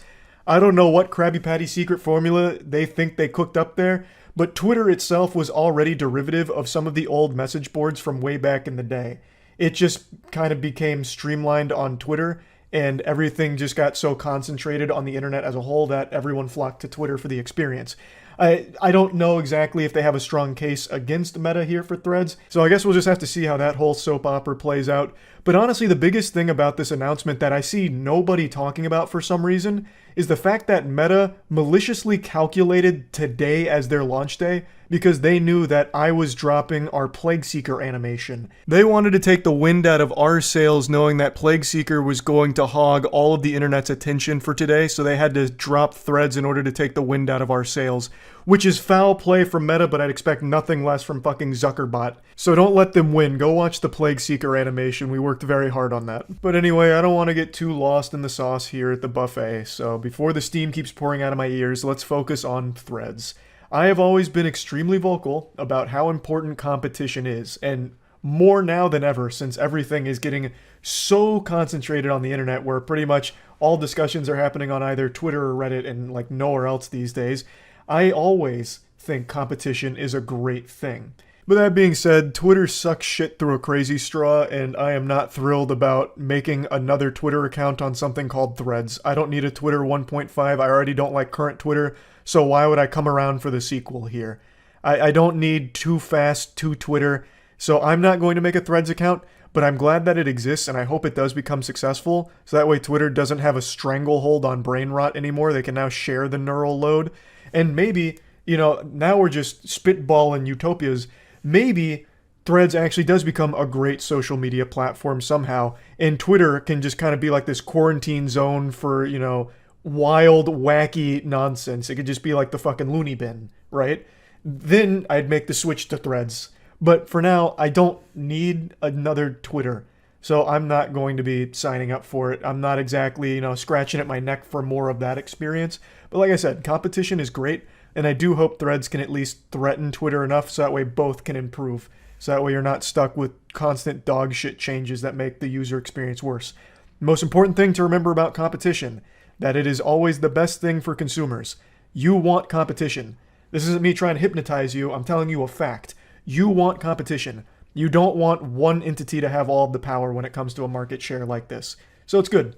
I don't know what Krabby Patty secret formula they think they cooked up there, but Twitter itself was already derivative of some of the old message boards from way back in the day. It just kind of became streamlined on Twitter, and everything just got so concentrated on the internet as a whole that everyone flocked to Twitter for the experience. I don't know exactly if they have a strong case against Meta here for Threads, so I guess we'll just have to see how that whole soap opera plays out. But honestly, the biggest thing about this announcement that I see nobody talking about for some reason is the fact that Meta maliciously calculated today as their launch day because they knew that I was dropping our Plague Seeker animation. They wanted to take the wind out of our sails knowing that Plague Seeker was going to hog all of the internet's attention for today, so they had to drop Threads in order to take the wind out of our sails, which is foul play from Meta, but I'd expect nothing less from fucking Zuckerbot. So don't let them win. Go watch the Plague Seeker animation. We worked very hard on that. But anyway, I don't want to get too lost in the sauce here at the buffet, so before the steam keeps pouring out of my ears, let's focus on Threads. I have always been extremely vocal about how important competition is, and more now than ever since everything is getting so concentrated on the internet where pretty much all discussions are happening on either Twitter or Reddit and like nowhere else these days. I always think competition is a great thing. But that being said, Twitter sucks shit through a crazy straw, and I am not thrilled about making another Twitter account on something called Threads. I don't need a Twitter 1.5. I already don't like current Twitter, so why would I come around for the sequel here? I don't need too fast, too Twitter. So I'm not going to make a Threads account, but I'm glad that it exists, and I hope it does become successful, so that way Twitter doesn't have a stranglehold on brain rot anymore. They can now share the neural load. And maybe, now we're just spitballing utopias. Maybe Threads actually does become a great social media platform somehow, and Twitter can just kind of be like this quarantine zone for, wild, wacky nonsense. It could just be like the fucking loony bin, right? Then I'd make the switch to Threads. But for now, I don't need another Twitter. So I'm not going to be signing up for it. I'm not exactly, scratching at my neck for more of that experience. But like I said, competition is great. And I do hope Threads can at least threaten Twitter enough so that way both can improve. So that way you're not stuck with constant dog shit changes that make the user experience worse. The most important thing to remember about competition, that it is always the best thing for consumers. You want competition. This isn't me trying to hypnotize you. I'm telling you a fact. You want competition. You don't want one entity to have all of the power when it comes to a market share like this. So it's good.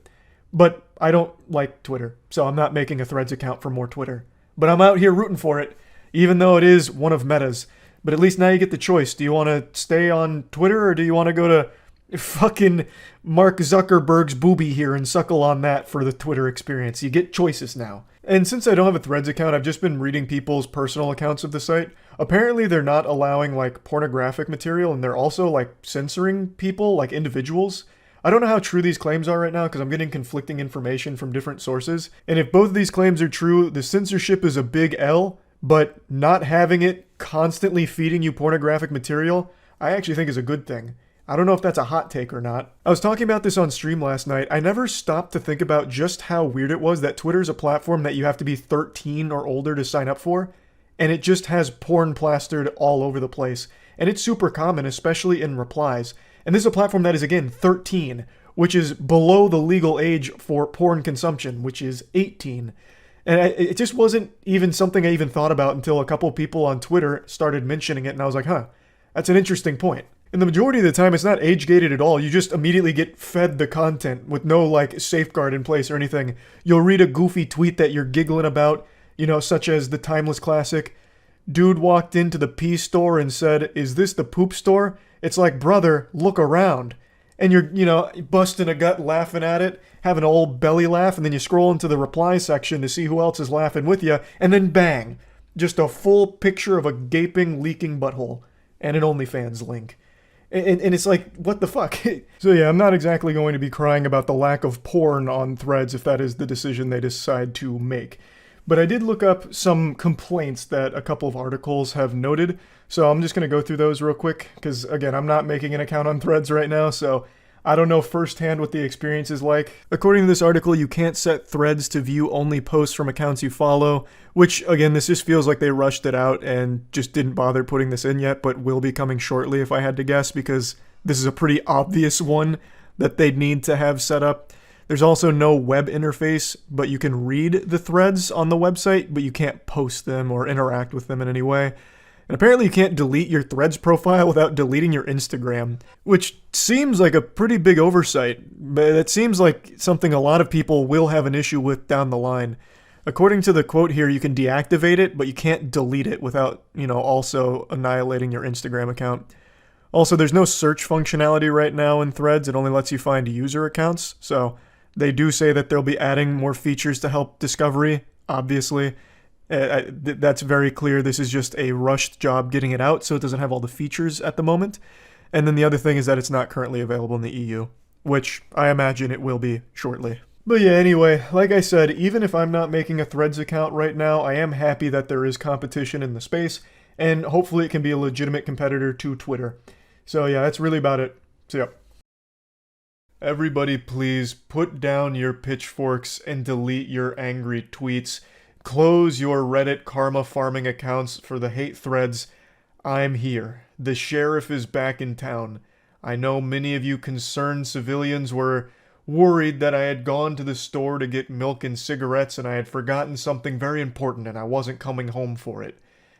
But I don't like Twitter, so I'm not making a Threads account for more Twitter. But I'm out here rooting for it, even though it is one of Meta's. But at least now you get the choice. Do you want to stay on Twitter, or do you want to go to fucking Mark Zuckerberg's booby here and suckle on that for the Twitter experience? You get choices now. And since I don't have a Threads account, I've just been reading people's personal accounts of the site. Apparently they're not allowing pornographic material, and they're also censoring people, individuals. I don't know how true these claims are right now because I'm getting conflicting information from different sources. And if both of these claims are true, the censorship is a big L, but not having it constantly feeding you pornographic material, I actually think is a good thing. I don't know if that's a hot take or not. I was talking about this on stream last night. I never stopped to think about just how weird it was that Twitter's a platform that you have to be 13 or older to sign up for, and it just has porn plastered all over the place. And it's super common, especially in replies. And this is a platform that is, again, 13, which is below the legal age for porn consumption, which is 18. And it just wasn't even something I even thought about until a couple people on Twitter started mentioning it, and I was like, huh, that's an interesting point. And the majority of the time, it's not age-gated at all. You just immediately get fed the content with no, safeguard in place or anything. You'll read a goofy tweet that you're giggling about, such as the timeless classic, dude walked into the pee store and said, "Is this the poop store?" It's like, brother, look around. And you're, busting a gut laughing at it, having an old belly laugh, and then you scroll into the reply section to see who else is laughing with you, and then bang, just a full picture of a gaping, leaking butthole and an OnlyFans link. And it's like, what the fuck? So yeah, I'm not exactly going to be crying about the lack of porn on Threads if that is the decision they decide to make. But I did look up some complaints that a couple of articles have noted, so I'm just going to go through those real quick, because again, I'm not making an account on Threads right now, so I don't know firsthand what the experience is like. According to this article, you can't set Threads to view only posts from accounts you follow, which, again, this just feels like they rushed it out and just didn't bother putting this in yet, but will be coming shortly if I had to guess, because this is a pretty obvious one that they'd need to have set up. There's also no web interface, but you can read the threads on the website, but you can't post them or interact with them in any way. And apparently you can't delete your Threads profile without deleting your Instagram, which seems like a pretty big oversight, but it seems like something a lot of people will have an issue with down the line. According to the quote here, you can deactivate it, but you can't delete it without, also annihilating your Instagram account. Also, there's no search functionality right now in Threads. It only lets you find user accounts, so they do say that they'll be adding more features to help discovery, obviously. That's very clear. This is just a rushed job getting it out, so it doesn't have all the features at the moment. And then the other thing is that it's not currently available in the EU, which I imagine it will be shortly. But yeah, anyway, like I said, even if I'm not making a Threads account right now, I am happy that there is competition in the space, and hopefully it can be a legitimate competitor to Twitter. So yeah, that's really about it. So yeah. Everybody please put down your pitchforks and delete your angry tweets. Close your Reddit karma farming accounts for the hate threads. I'm here. The sheriff is back in town. I know many of you concerned civilians were worried that I had gone to the store to get milk and cigarettes and I had forgotten something very important and I wasn't coming home for it.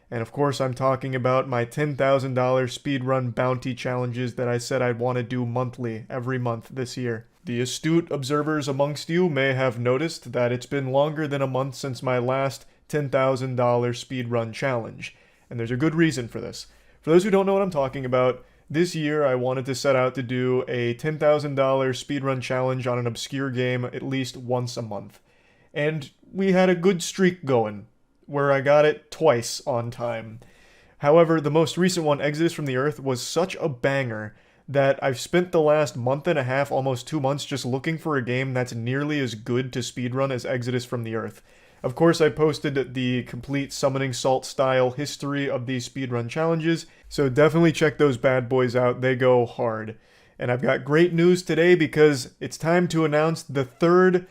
And of course I'm talking about my $10,000 speedrun bounty challenges that I said I'd want to do monthly, every month this year. The astute observers amongst you may have noticed that it's been longer than a month since my last $10,000 speedrun challenge. And there's a good reason for this. For those who don't know what I'm talking about, this year I wanted to set out to do a $10,000 speedrun challenge on an obscure game at least once a month. And we had a good streak going, where I got it twice on time. However, the most recent one, Exodus from the Earth, was such a banger that I've spent the last month and a half, almost 2 months, just looking for a game that's nearly as good to speedrun as Exodus from the Earth. Of course, I posted the complete Summoning Salt style history of these speedrun challenges, so definitely check those bad boys out, they go hard. And I've got great news today because it's time to announce the third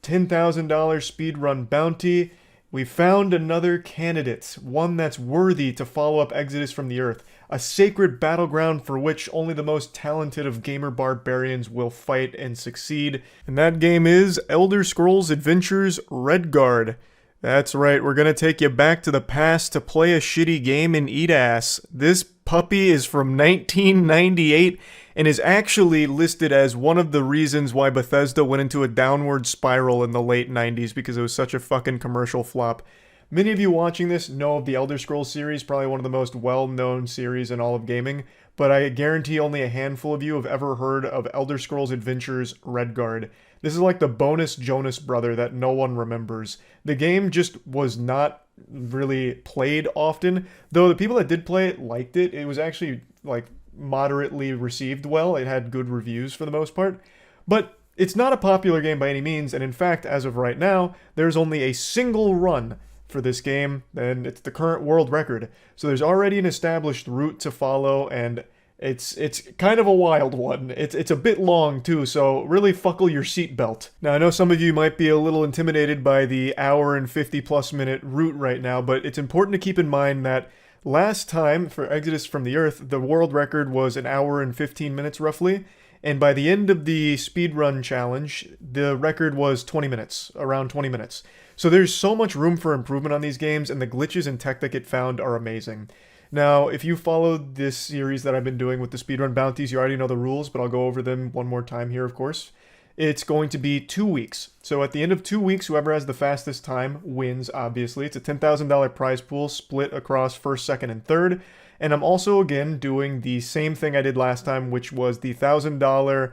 $10,000 speedrun bounty. We found another candidate, one that's worthy to follow up Exodus from the Earth, a sacred battleground for which only the most talented of gamer barbarians will fight and succeed. And that game is Elder Scrolls Adventures Redguard. That's right, we're gonna take you back to the past to play a shitty game and eat ass. This puppy is from 1998 and is actually listed as one of the reasons why Bethesda went into a downward spiral in the late 90s because it was such a fucking commercial flop. Many of you watching this know of the Elder Scrolls series, probably one of the most well-known series in all of gaming, but I guarantee only a handful of you have ever heard of Elder Scrolls Adventures Redguard. This is like the bonus Jonas brother that no one remembers. The game just was not really played often, though the people that did play it liked it. It was actually like moderately received well. It had good reviews for the most part, but it's not a popular game by any means, and in fact, as of right now, there's only a single run for this game, and it's the current world record. So there's already an established route to follow, and it's kind of a wild one. It's a bit long too, so really buckle your seatbelt. Now I know some of you might be a little intimidated by the hour and 50+ minute route right now, but it's important to keep in mind that last time for Exodus from the Earth, the world record was an hour and 15 minutes roughly, and by the end of the speedrun challenge, the record was 20 minutes, around 20 minutes. So there's so much room for improvement on these games, and the glitches and tech that get found are amazing. Now, if you followed this series that I've been doing with the speedrun bounties, you already know the rules, but I'll go over them one more time here, of course. It's going to be 2 weeks. So at the end of 2 weeks, whoever has the fastest time wins, obviously. It's a $10,000 prize pool split across first, second, and third. And I'm also, again, doing the same thing I did last time, which was the $1,000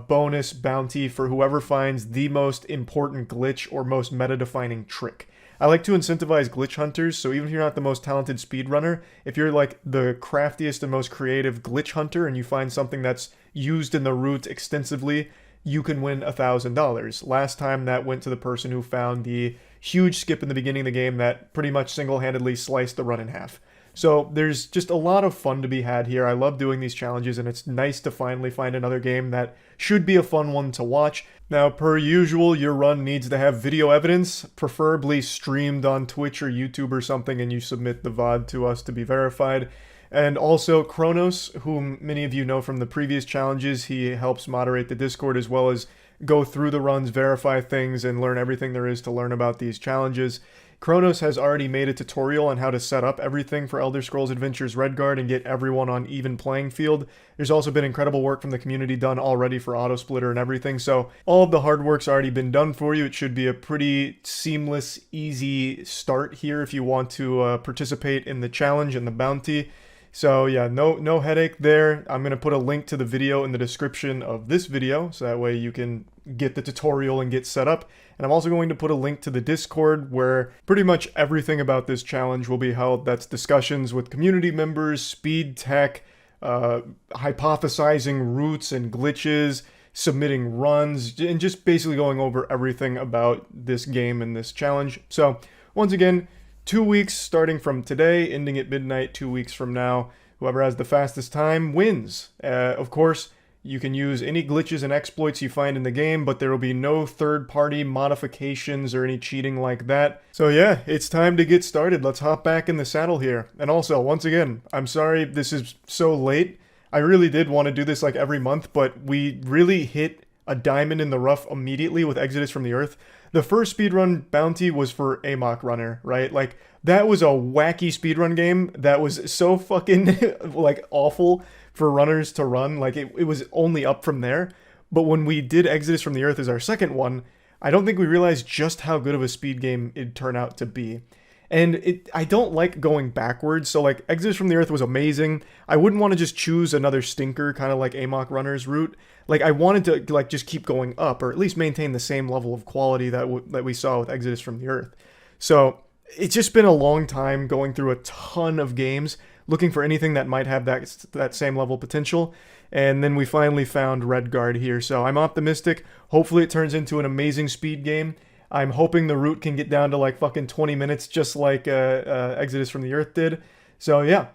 bonus bounty for whoever finds the most important glitch or most meta-defining trick. I like to incentivize glitch hunters, so even if you're not the most talented speedrunner, if you're like the craftiest and most creative glitch hunter and you find something that's used in the route extensively, you can win $1,000. Last time that went to the person who found the huge skip in the beginning of the game that pretty much single-handedly sliced the run in half. So there's just a lot of fun to be had here. I love doing these challenges, and it's nice to finally find another game that should be a fun one to watch. Now, per usual, your run needs to have video evidence, preferably streamed on Twitch or YouTube or something, and you submit the VOD to us to be verified. And also Kronos, whom many of you know from the previous challenges, he helps moderate the Discord as well as go through the runs, verify things, and learn everything there is to learn about these challenges. Kronos has already made a tutorial on how to set up everything for Elder Scrolls Adventures Redguard and get everyone on even playing field. There's also been incredible work from the community done already for Autosplitter and everything, so all of the hard work's already been done for you. It should be a pretty seamless, easy start here if you want to participate in the challenge and the bounty. So yeah, no headache there. I'm going to put a link to the video in the description of this video, so that way you can get the tutorial and get set up. And I'm also going to put a link to the Discord where pretty much everything about this challenge will be held. That's discussions with community members, speed tech, hypothesizing routes and glitches, submitting runs, and just basically going over everything about this game and this challenge. So once again, 2 weeks starting from today, ending at midnight 2 weeks from now. Whoever has the fastest time wins. Of course, you can use any glitches and exploits you find in the game, but there will be no third-party modifications or any cheating like that. So yeah, it's time to get started. Let's hop back in the saddle here. And also, once again, I'm sorry this is so late. I really did want to do this like every month, but we really hit a diamond in the rough immediately with Exodus from the Earth. The first speedrun bounty was for Amok Runner, right? Like, that was a wacky speedrun game that was so fucking, like, awful for runners to run. Like, it was only up from there. But when we did Exodus from the Earth as our second one, I don't think we realized just how good of a speed game it'd turn out to be. And I don't like going backwards. So like Exodus from the Earth was amazing. I wouldn't want to just choose another stinker, kind of like Amok Runner's route. Like I wanted to like just keep going up, or at least maintain the same level of quality that we saw with Exodus from the Earth. So it's just been a long time going through a ton of games, looking for anything that might have that same level of potential. And then we finally found Redguard here. So I'm optimistic. Hopefully it turns into an amazing speed game. I'm hoping the route can get down to like fucking 20 minutes, just like Exodus from the Earth did. So yeah,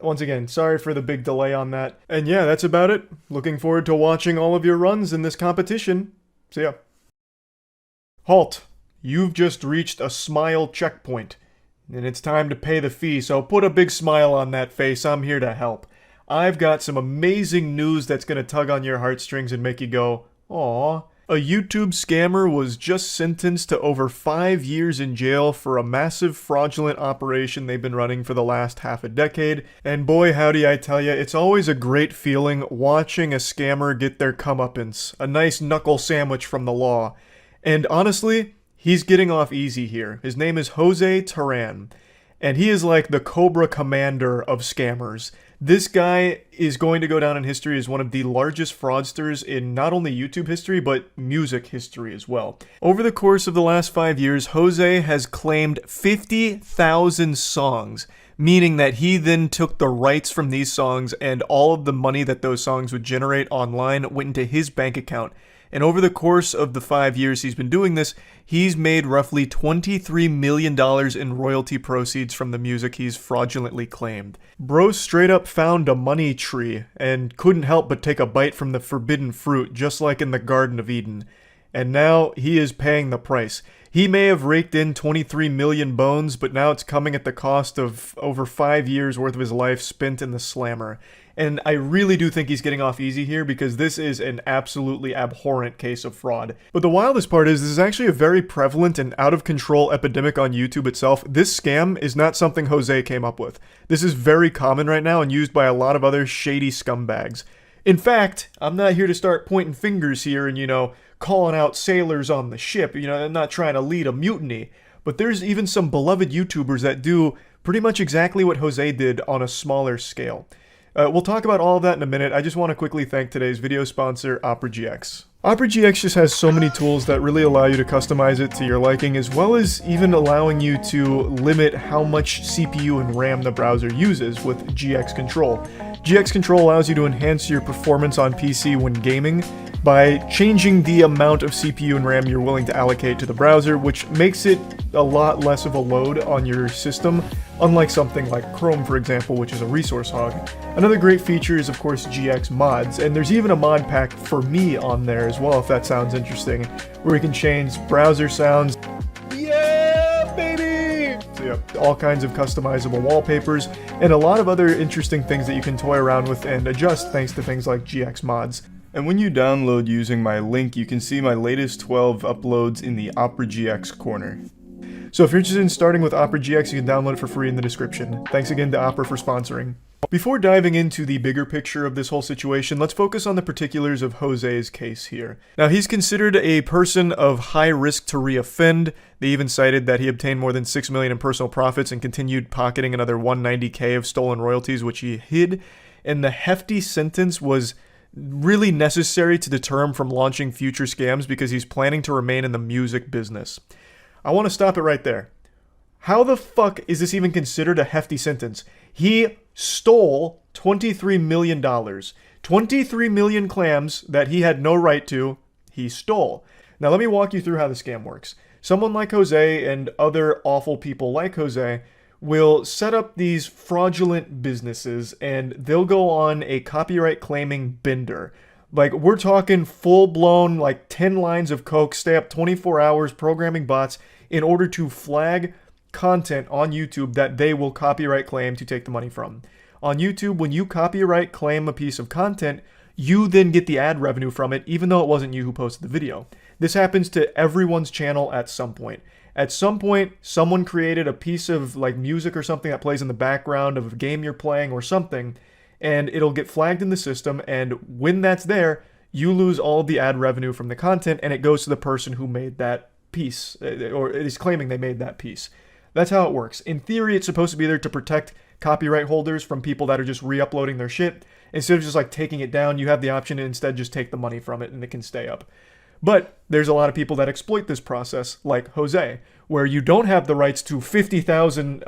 once again, sorry for the big delay on that. And yeah, that's about it. Looking forward to watching all of your runs in this competition. See ya. Halt. You've just reached a smile checkpoint. And it's time to pay the fee, so put a big smile on that face. I'm here to help. I've got some amazing news that's going to tug on your heartstrings and make you go, aww. A YouTube scammer was just sentenced to over 5 years in jail for a massive fraudulent operation they've been running for the last half a decade. And boy howdy I tell ya, it's always a great feeling watching a scammer get their comeuppance. A nice knuckle sandwich from the law. And honestly, he's getting off easy here. His name is Jose Terran. And he is like the Cobra Commander of scammers. This guy is going to go down in history as one of the largest fraudsters in not only YouTube history, but music history as well. Over the course of the last 5 years, Jose has claimed 50,000 songs, meaning that he then took the rights from these songs and all of the money that those songs would generate online went into his bank account. And over the course of the 5 years he's been doing this, he's made roughly $23 million in royalty proceeds from the music he's fraudulently claimed. Bro straight up found a money tree and couldn't help but take a bite from the forbidden fruit, just like in the Garden of Eden. And now he is paying the price. He may have raked in 23 million bones, but now it's coming at the cost of over 5 years worth of his life spent in the slammer. And I really do think he's getting off easy here because this is an absolutely abhorrent case of fraud. But the wildest part is this is actually a very prevalent and out of control epidemic on YouTube itself. This scam is not something Jose came up with. This is very common right now and used by a lot of other shady scumbags. In fact, I'm not here to start pointing fingers here and, calling out sailors on the ship. I'm not trying to lead a mutiny. But there's even some beloved YouTubers that do pretty much exactly what Jose did on a smaller scale. We'll talk about all of that in a minute. I just want to quickly thank today's video sponsor, Opera GX. Opera GX just has so many tools that really allow you to customize it to your liking, as well as even allowing you to limit how much CPU and RAM the browser uses with GX Control. GX Control allows you to enhance your performance on PC when gaming by changing the amount of CPU and RAM you're willing to allocate to the browser, which makes it a lot less of a load on your system, unlike something like Chrome, for example, which is a resource hog. Another great feature is, of course, GX mods, and there's even a mod pack for me on there as well, if that sounds interesting, where you can change browser sounds. Yeah, baby! So yeah, all kinds of customizable wallpapers, and a lot of other interesting things that you can toy around with and adjust thanks to things like GX mods. And when you download using my link, you can see my latest 12 uploads in the Opera GX corner. So if you're interested in starting with Opera GX, you can download it for free in the description. Thanks again to Opera for sponsoring. Before diving into the bigger picture of this whole situation, let's focus on the particulars of Jose's case here. Now, he's considered a person of high risk to reoffend. They even cited that he obtained more than $6 million in personal profits and continued pocketing another $190K of stolen royalties, which he hid. And the hefty sentence was really necessary to deter him from launching future scams because he's planning to remain in the music business. I want to stop it right there. How the fuck is this even considered a hefty sentence? He stole $23 million. 23 million clams that he had no right to, he stole. Now let me walk you through how the scam works. Someone like Jose and other awful people like Jose will set up these fraudulent businesses and they'll go on a copyright claiming bender. Like, we're talking full-blown, like, 10 lines of coke, stay up 24 hours programming bots in order to flag content on YouTube that they will copyright claim to take the money from. On YouTube, when you copyright claim a piece of content, you then get the ad revenue from it, even though it wasn't you who posted the video. This happens to everyone's channel at some point. At some point, someone created a piece of like music or something that plays in the background of a game you're playing or something, and it'll get flagged in the system, and when that's there, you lose all the ad revenue from the content, and it goes to the person who made that piece, or is claiming they made that piece. That's how it works. In theory, it's supposed to be there to protect copyright holders from people that are just re-uploading their shit. Instead of just like taking it down, you have the option to instead just take the money from it and it can stay up. But there's a lot of people that exploit this process, like Jose, where you don't have the rights to 50,000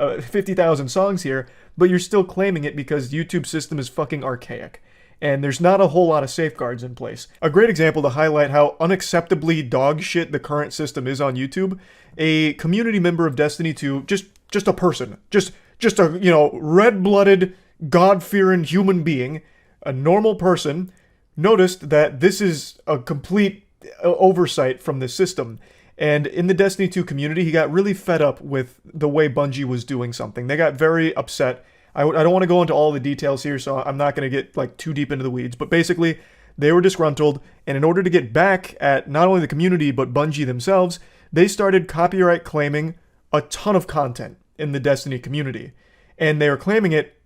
songs here, but you're still claiming it because YouTube's system is fucking archaic. And there's not a whole lot of safeguards in place. A great example to highlight how unacceptably dog shit the current system is on YouTube, a community member of Destiny 2, just a person, just a, red-blooded, God-fearing human being, a normal person, noticed that this is a complete oversight from the system. And in the Destiny 2 community, he got really fed up with the way Bungie was doing something. They got very upset. I don't want to go into all the details here, so I'm not going to get like too deep into the weeds. But basically, they were disgruntled, and in order to get back at not only the community, but Bungie themselves, they started copyright claiming a ton of content in the Destiny community. And they were claiming it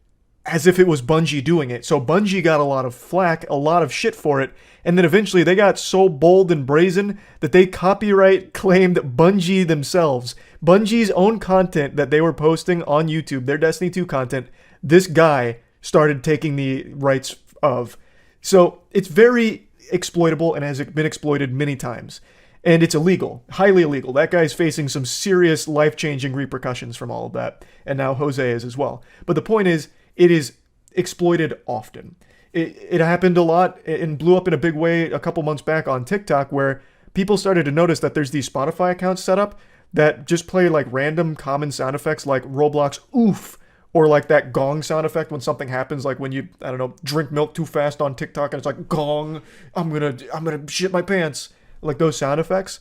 as if it was Bungie doing it. So Bungie got a lot of flack, a lot of shit for it, and then eventually they got so bold and brazen that they copyright claimed Bungie themselves. Bungie's own content that they were posting on YouTube, their Destiny 2 content, this guy started taking the rights of. So it's very exploitable and has been exploited many times. And it's illegal, highly illegal. That guy's facing some serious life-changing repercussions from all of that. And now Jose is as well. But the point is, it is exploited often. It happened a lot and blew up in a big way a couple months back on TikTok, where people started to notice that there's these Spotify accounts set up that just play like random common sound effects like Roblox oof, or like that gong sound effect when something happens, like when you, I don't know, drink milk too fast on TikTok and it's like gong, I'm gonna shit my pants. Like those sound effects.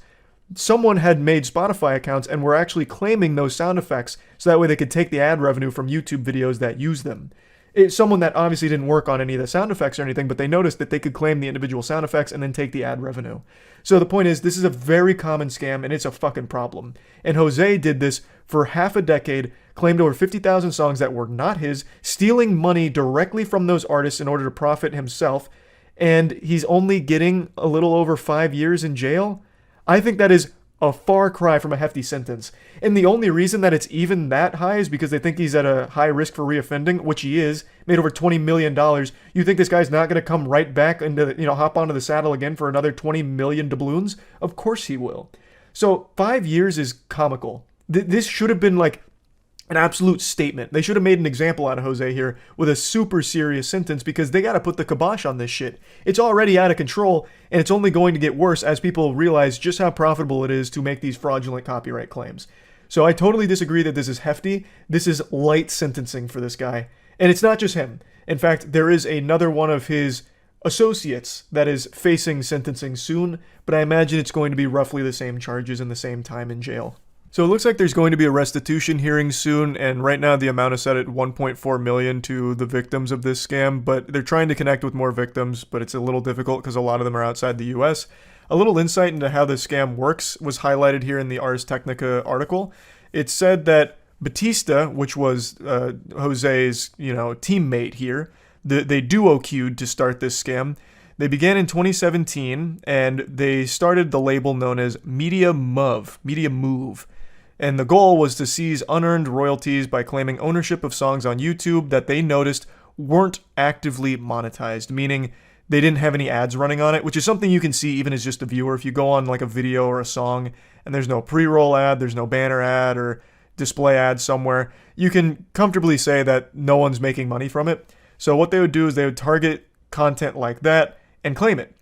Someone had made Spotify accounts and were actually claiming those sound effects so that way they could take the ad revenue from YouTube videos that use them. It's someone that obviously didn't work on any of the sound effects or anything, but they noticed that they could claim the individual sound effects and then take the ad revenue. So the point is, this is a very common scam and it's a fucking problem. And Jose did this for half a decade, claimed over 50,000 songs that were not his, stealing money directly from those artists in order to profit himself, and he's only getting a little over 5 years in jail? I think that is a far cry from a hefty sentence. And the only reason that it's even that high is because they think he's at a high risk for reoffending, which he is, made over $20 million. You think this guy's not going to come right back into, hop onto the saddle again for another 20 million doubloons? Of course he will. So 5 years is comical. This should have been like an absolute statement. They should have made an example out of Jose here with a super serious sentence, because they got to put the kibosh on this shit. It's already out of control, and it's only going to get worse as people realize just how profitable it is to make these fraudulent copyright claims. So I totally disagree that this is hefty. This is light sentencing for this guy. And it's not just him. In fact, there is another one of his associates that is facing sentencing soon, but I imagine it's going to be roughly the same charges and the same time in jail. So it looks like there's going to be a restitution hearing soon, and right now the amount is set at $1.4 million to the victims of this scam, but they're trying to connect with more victims, but it's a little difficult because a lot of them are outside the US. A little insight into how this scam works was highlighted here in the Ars Technica article. It said that Batista, which was Jose's, teammate here, they duo queued to start this scam. They began in 2017, and they started the label known as Media Move. And the goal was to seize unearned royalties by claiming ownership of songs on YouTube that they noticed weren't actively monetized, meaning they didn't have any ads running on it, which is something you can see even as just a viewer. If you go on like a video or a song and there's no pre-roll ad, there's no banner ad or display ad somewhere, you can comfortably say that no one's making money from it. So what they would do is they would target content like that and claim it,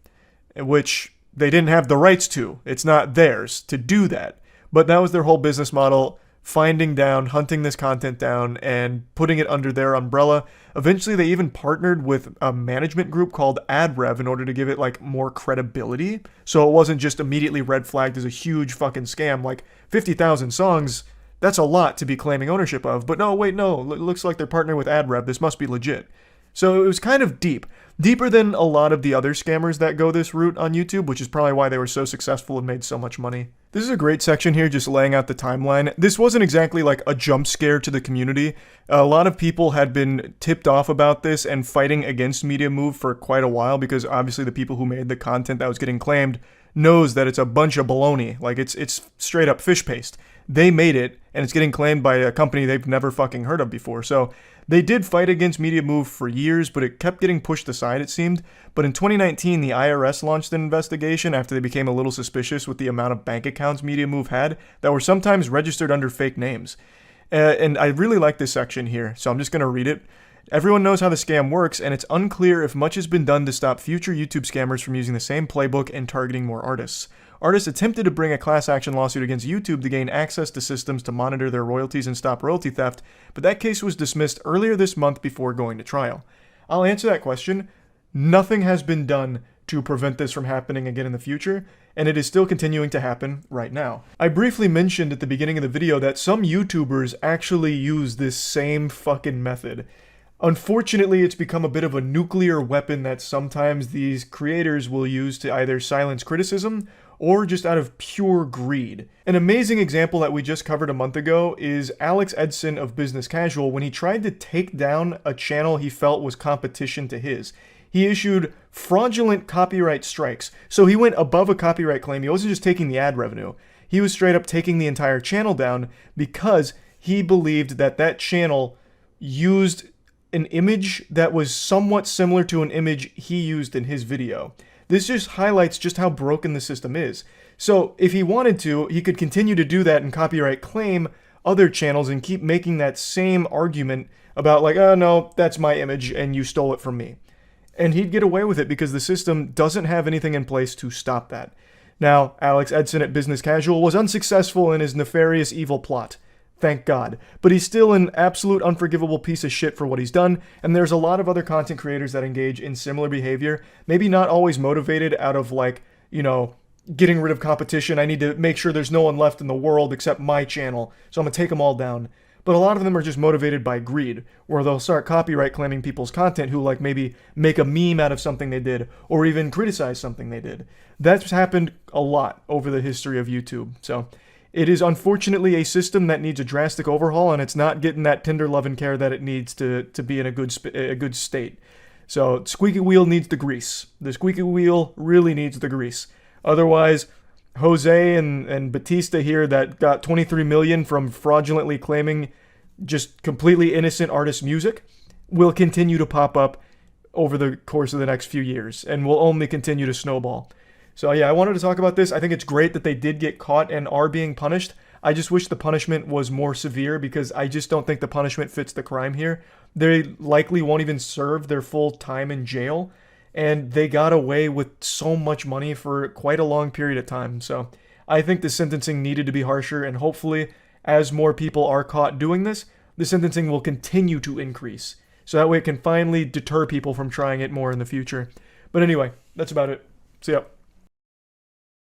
which they didn't have the rights to. It's not theirs to do that. But that was their whole business model, hunting this content down and putting it under their umbrella. Eventually, they even partnered with a management group called AdRev in order to give it like more credibility. So it wasn't just immediately red flagged as a huge fucking scam. Like 50,000 songs, that's a lot to be claiming ownership of. But no, it looks like they're partnering with AdRev. This must be legit. So it was kind of deep. Deeper than a lot of the other scammers that go this route on YouTube, which is probably why they were so successful and made so much money. This is a great section here, just laying out the timeline. This wasn't exactly like a jump scare to the community. A lot of people had been tipped off about this and fighting against Media Move for quite a while, because obviously the people who made the content that was getting claimed knows that it's a bunch of baloney. Like it's straight up fish paste. They made it, and it's getting claimed by a company they've never fucking heard of before. So they did fight against Media Move for years, but it kept getting pushed aside, it seemed. But in 2019, the IRS launched an investigation after they became a little suspicious with the amount of bank accounts Media Move had that were sometimes registered under fake names. And I really like this section here, so I'm just going to read it. Everyone knows how the scam works, and it's unclear if much has been done to stop future YouTube scammers from using the same playbook and targeting more artists. Artists attempted to bring a class action lawsuit against YouTube to gain access to systems to monitor their royalties and stop royalty theft, but that case was dismissed earlier this month before going to trial. I'll answer that question. Nothing has been done to prevent this from happening again in the future, and it is still continuing to happen right now. I briefly mentioned at the beginning of the video that some YouTubers actually use this same fucking method. Unfortunately, it's become a bit of a nuclear weapon that sometimes these creators will use to either silence criticism or just out of pure greed. An amazing example that we just covered a month ago is Alex Edson of Business Casual when he tried to take down a channel he felt was competition to his. He issued fraudulent copyright strikes. So he went above a copyright claim. He wasn't just taking the ad revenue. He was straight up taking the entire channel down because he believed that that channel used an image that was somewhat similar to an image he used in his video. This just highlights just how broken the system is. So if he wanted to, he could continue to do that and copyright claim other channels and keep making that same argument about like, oh no, that's my image and you stole it from me. And he'd get away with it because the system doesn't have anything in place to stop that. Now, Alex Edson at Business Casual was unsuccessful in his nefarious evil plot. Thank God. But he's still an absolute unforgivable piece of shit for what he's done, and there's a lot of other content creators that engage in similar behavior, maybe not always motivated out of like, you know, getting rid of competition. I need to make sure there's no one left in the world except my channel, so I'm gonna take them all down. But a lot of them are just motivated by greed, where they'll start copyright claiming people's content who like maybe make a meme out of something they did, or even criticize something they did. That's happened a lot over the history of YouTube, so it is unfortunately a system that needs a drastic overhaul, and it's not getting that tender love and care that it needs to be in a good state. So squeaky wheel needs the grease. The squeaky wheel really needs the grease. Otherwise, Jose and Batista here that got 23 million from fraudulently claiming just completely innocent artist music will continue to pop up over the course of the next few years and will only continue to snowball. So yeah, I wanted to talk about this. I think it's great that they did get caught and are being punished. I just wish the punishment was more severe because I just don't think the punishment fits the crime here. They likely won't even serve their full time in jail, and they got away with so much money for quite a long period of time. So I think the sentencing needed to be harsher, and hopefully as more people are caught doing this, the sentencing will continue to increase. So that way it can finally deter people from trying it more in the future. But anyway, that's about it. See ya.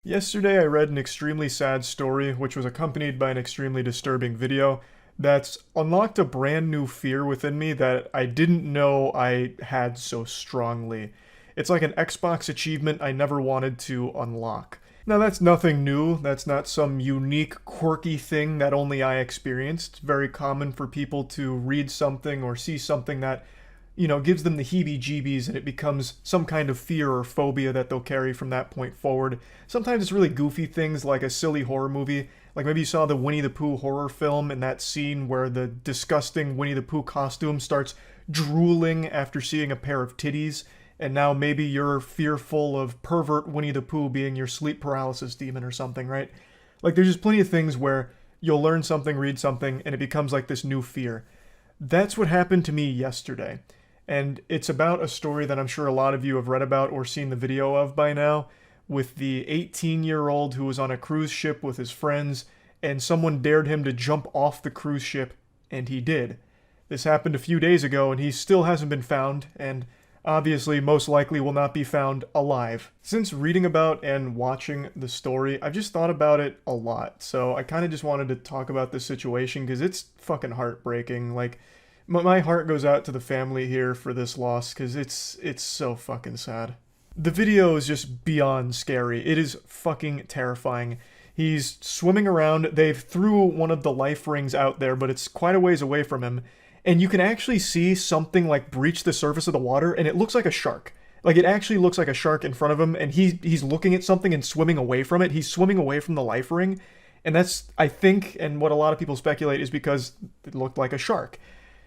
Yesterday I read an extremely sad story, which was accompanied by an extremely disturbing video that's unlocked a brand new fear within me that I didn't know I had so strongly. It's like an Xbox achievement I never wanted to unlock. Now that's nothing new, that's not some unique, quirky thing that only I experienced. It's very common for people to read something or see something that, you know, gives them the heebie-jeebies and it becomes some kind of fear or phobia that they'll carry from that point forward. Sometimes it's really goofy things like a silly horror movie. Like maybe you saw the Winnie the Pooh horror film and that scene where the disgusting Winnie the Pooh costume starts drooling after seeing a pair of titties, and now maybe you're fearful of pervert Winnie the Pooh being your sleep paralysis demon or something, right? Like there's just plenty of things where you'll learn something, read something, and it becomes like this new fear. That's what happened to me yesterday. And it's about a story that I'm sure a lot of you have read about or seen the video of by now, with the 18-year-old who was on a cruise ship with his friends, and someone dared him to jump off the cruise ship, and he did. This happened a few days ago, and he still hasn't been found, and obviously most likely will not be found alive. Since reading about and watching the story, I've just thought about it a lot, so I kind of just wanted to talk about this situation because it's fucking heartbreaking. Like, my heart goes out to the family here for this loss because it's so fucking sad. The video is just beyond scary. It is fucking terrifying. He's swimming around. They've threw one of the life rings out there, but it's quite a ways away from him. And you can actually see something like breach the surface of the water, and it looks like a shark. Like it actually looks like a shark in front of him, and he's looking at something and swimming away from it. He's swimming away from the life ring, And that's, I think, and what a lot of people speculate is because it looked like a shark.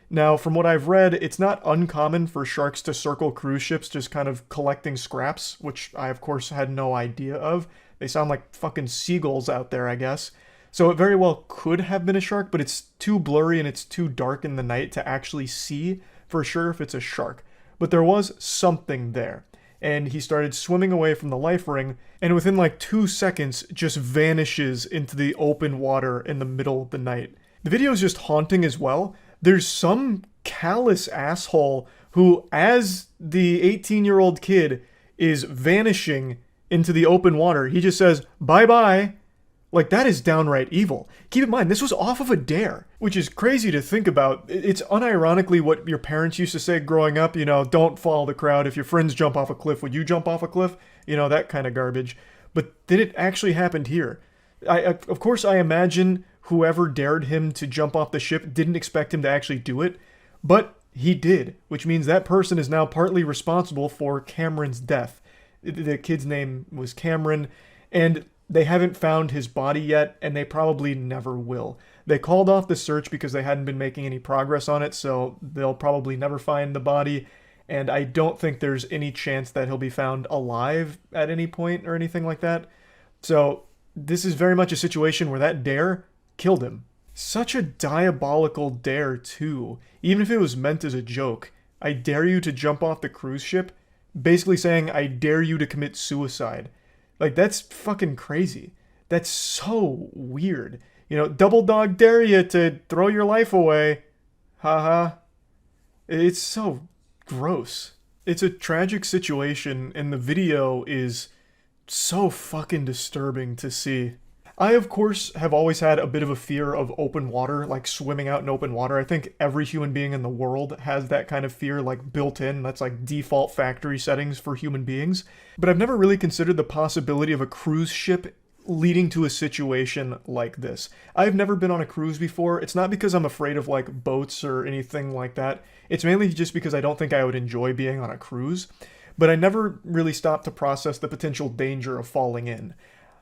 Now, from what I've read, it's not uncommon for sharks to circle cruise ships just kind of collecting scraps, which I, of course, had no idea of. They sound like fucking seagulls out there, I guess. So it very well could have been a shark, but it's too blurry and it's too dark in the night to actually see for sure if it's a shark. But there was something there. And he started swimming away from the life ring, and within like 2 seconds just vanishes into the open water in the middle of the night. The video is just haunting as well. There's some callous asshole who, as the 18-year-old kid is vanishing into the open water, he just says, bye-bye. Like, that is downright evil. Keep in mind, this was off of a dare, which is crazy to think about. It's unironically what your parents used to say growing up, you know, don't follow the crowd. If your friends jump off a cliff, would you jump off a cliff? You know, that kind of garbage. But then it actually happened here. Of course, I imagine whoever dared him to jump off the ship didn't expect him to actually do it, but he did, which means that person is now partly responsible for Cameron's death. The kid's name was Cameron, and they haven't found his body yet, and they probably never will. They called off the search because they hadn't been making any progress on it, so they'll probably never find the body, and I don't think there's any chance that he'll be found alive at any point or anything like that. So this is very much a situation where that dare killed him. Such a diabolical dare, too. Even if it was meant as a joke. I dare you to jump off the cruise ship, basically saying, I dare you to commit suicide. Like, that's fucking crazy. That's so weird. You know, double dog dare you to throw your life away. Haha. It's so gross. It's a tragic situation, and the video is so fucking disturbing to see. I, of course, have always had a bit of a fear of open water, like swimming out in open water. I think every human being in the world has that kind of fear, like, built in. That's like default factory settings for human beings. But I've never really considered the possibility of a cruise ship leading to a situation like this. I've never been on a cruise before. It's not because I'm afraid of, like, boats or anything like that. It's mainly just because I don't think I would enjoy being on a cruise. But I never really stopped to process the potential danger of falling in.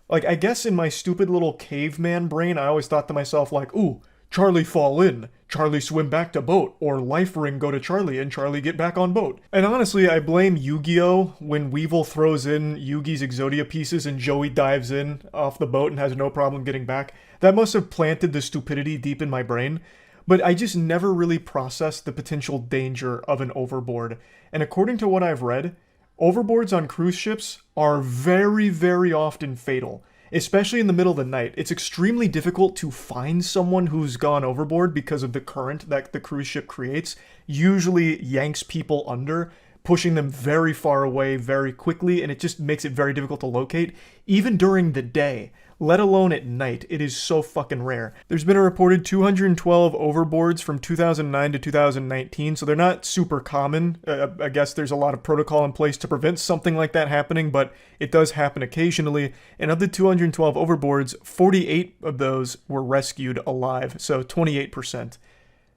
Like, I guess in my stupid little caveman brain, I always thought to myself, like, ooh, Charlie fall in, Charlie swim back to boat, or life ring go to Charlie and Charlie get back on boat. And honestly, I blame Yu-Gi-Oh! When Weevil throws in Yugi's Exodia pieces and Joey dives in off the boat and has no problem getting back. That must have planted the stupidity deep in my brain. But I just never really processed the potential danger of an overboard. And according to what I've read, overboards on cruise ships are very, very often fatal, especially in the middle of the night. It's extremely difficult to find someone who's gone overboard because of the current that the cruise ship creates. Usually yanks people under, pushing them very far away very quickly, and it just makes it very difficult to locate, even during the day. Let alone at night. It is so fucking rare. There's been a reported 212 overboards from 2009 to 2019, so they're not super common. I guess there's a lot of protocol in place to prevent something like that happening, but it does happen occasionally. And of the 212 overboards, 48 of those were rescued alive, so 28%.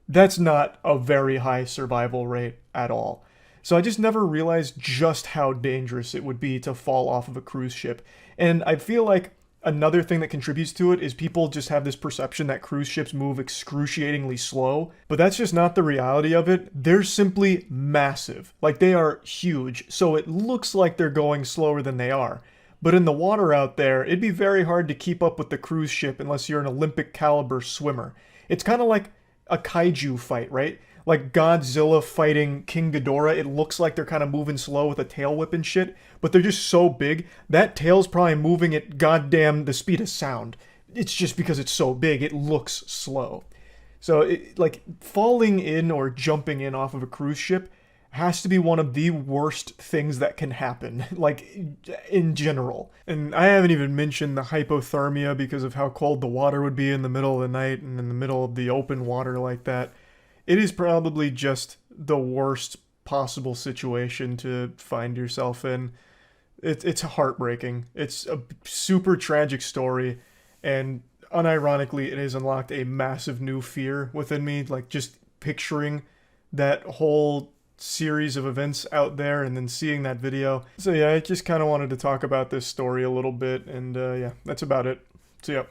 That's not a very high survival rate at all. So I just never realized just how dangerous it would be to fall off of a cruise ship. And I feel like another thing that contributes to it is people just have this perception that cruise ships move excruciatingly slow, but that's just not the reality of it. They're simply massive. Like, they are huge, so it looks like they're going slower than they are. But in the water out there, it'd be very hard to keep up with the cruise ship unless you're an Olympic caliber swimmer. It's kind of like a kaiju fight, right? Like Godzilla fighting King Ghidorah, it looks like they're kind of moving slow with a tail whip and shit, but they're just so big, that tail's probably moving at goddamn the speed of sound. It's just because it's so big, it looks slow. So, like, falling in or jumping in off of a cruise ship has to be one of the worst things that can happen, like, in general. And I haven't even mentioned the hypothermia because of how cold the water would be in the middle of the night and in the middle of the open water like that. It is probably just the worst possible situation to find yourself in. It's heartbreaking. It's a super tragic story, and unironically, it has unlocked a massive new fear within me, like just picturing that whole series of events out there and then seeing that video. So yeah, I just kind of wanted to talk about this story a little bit, and yeah, that's about it. So yeah.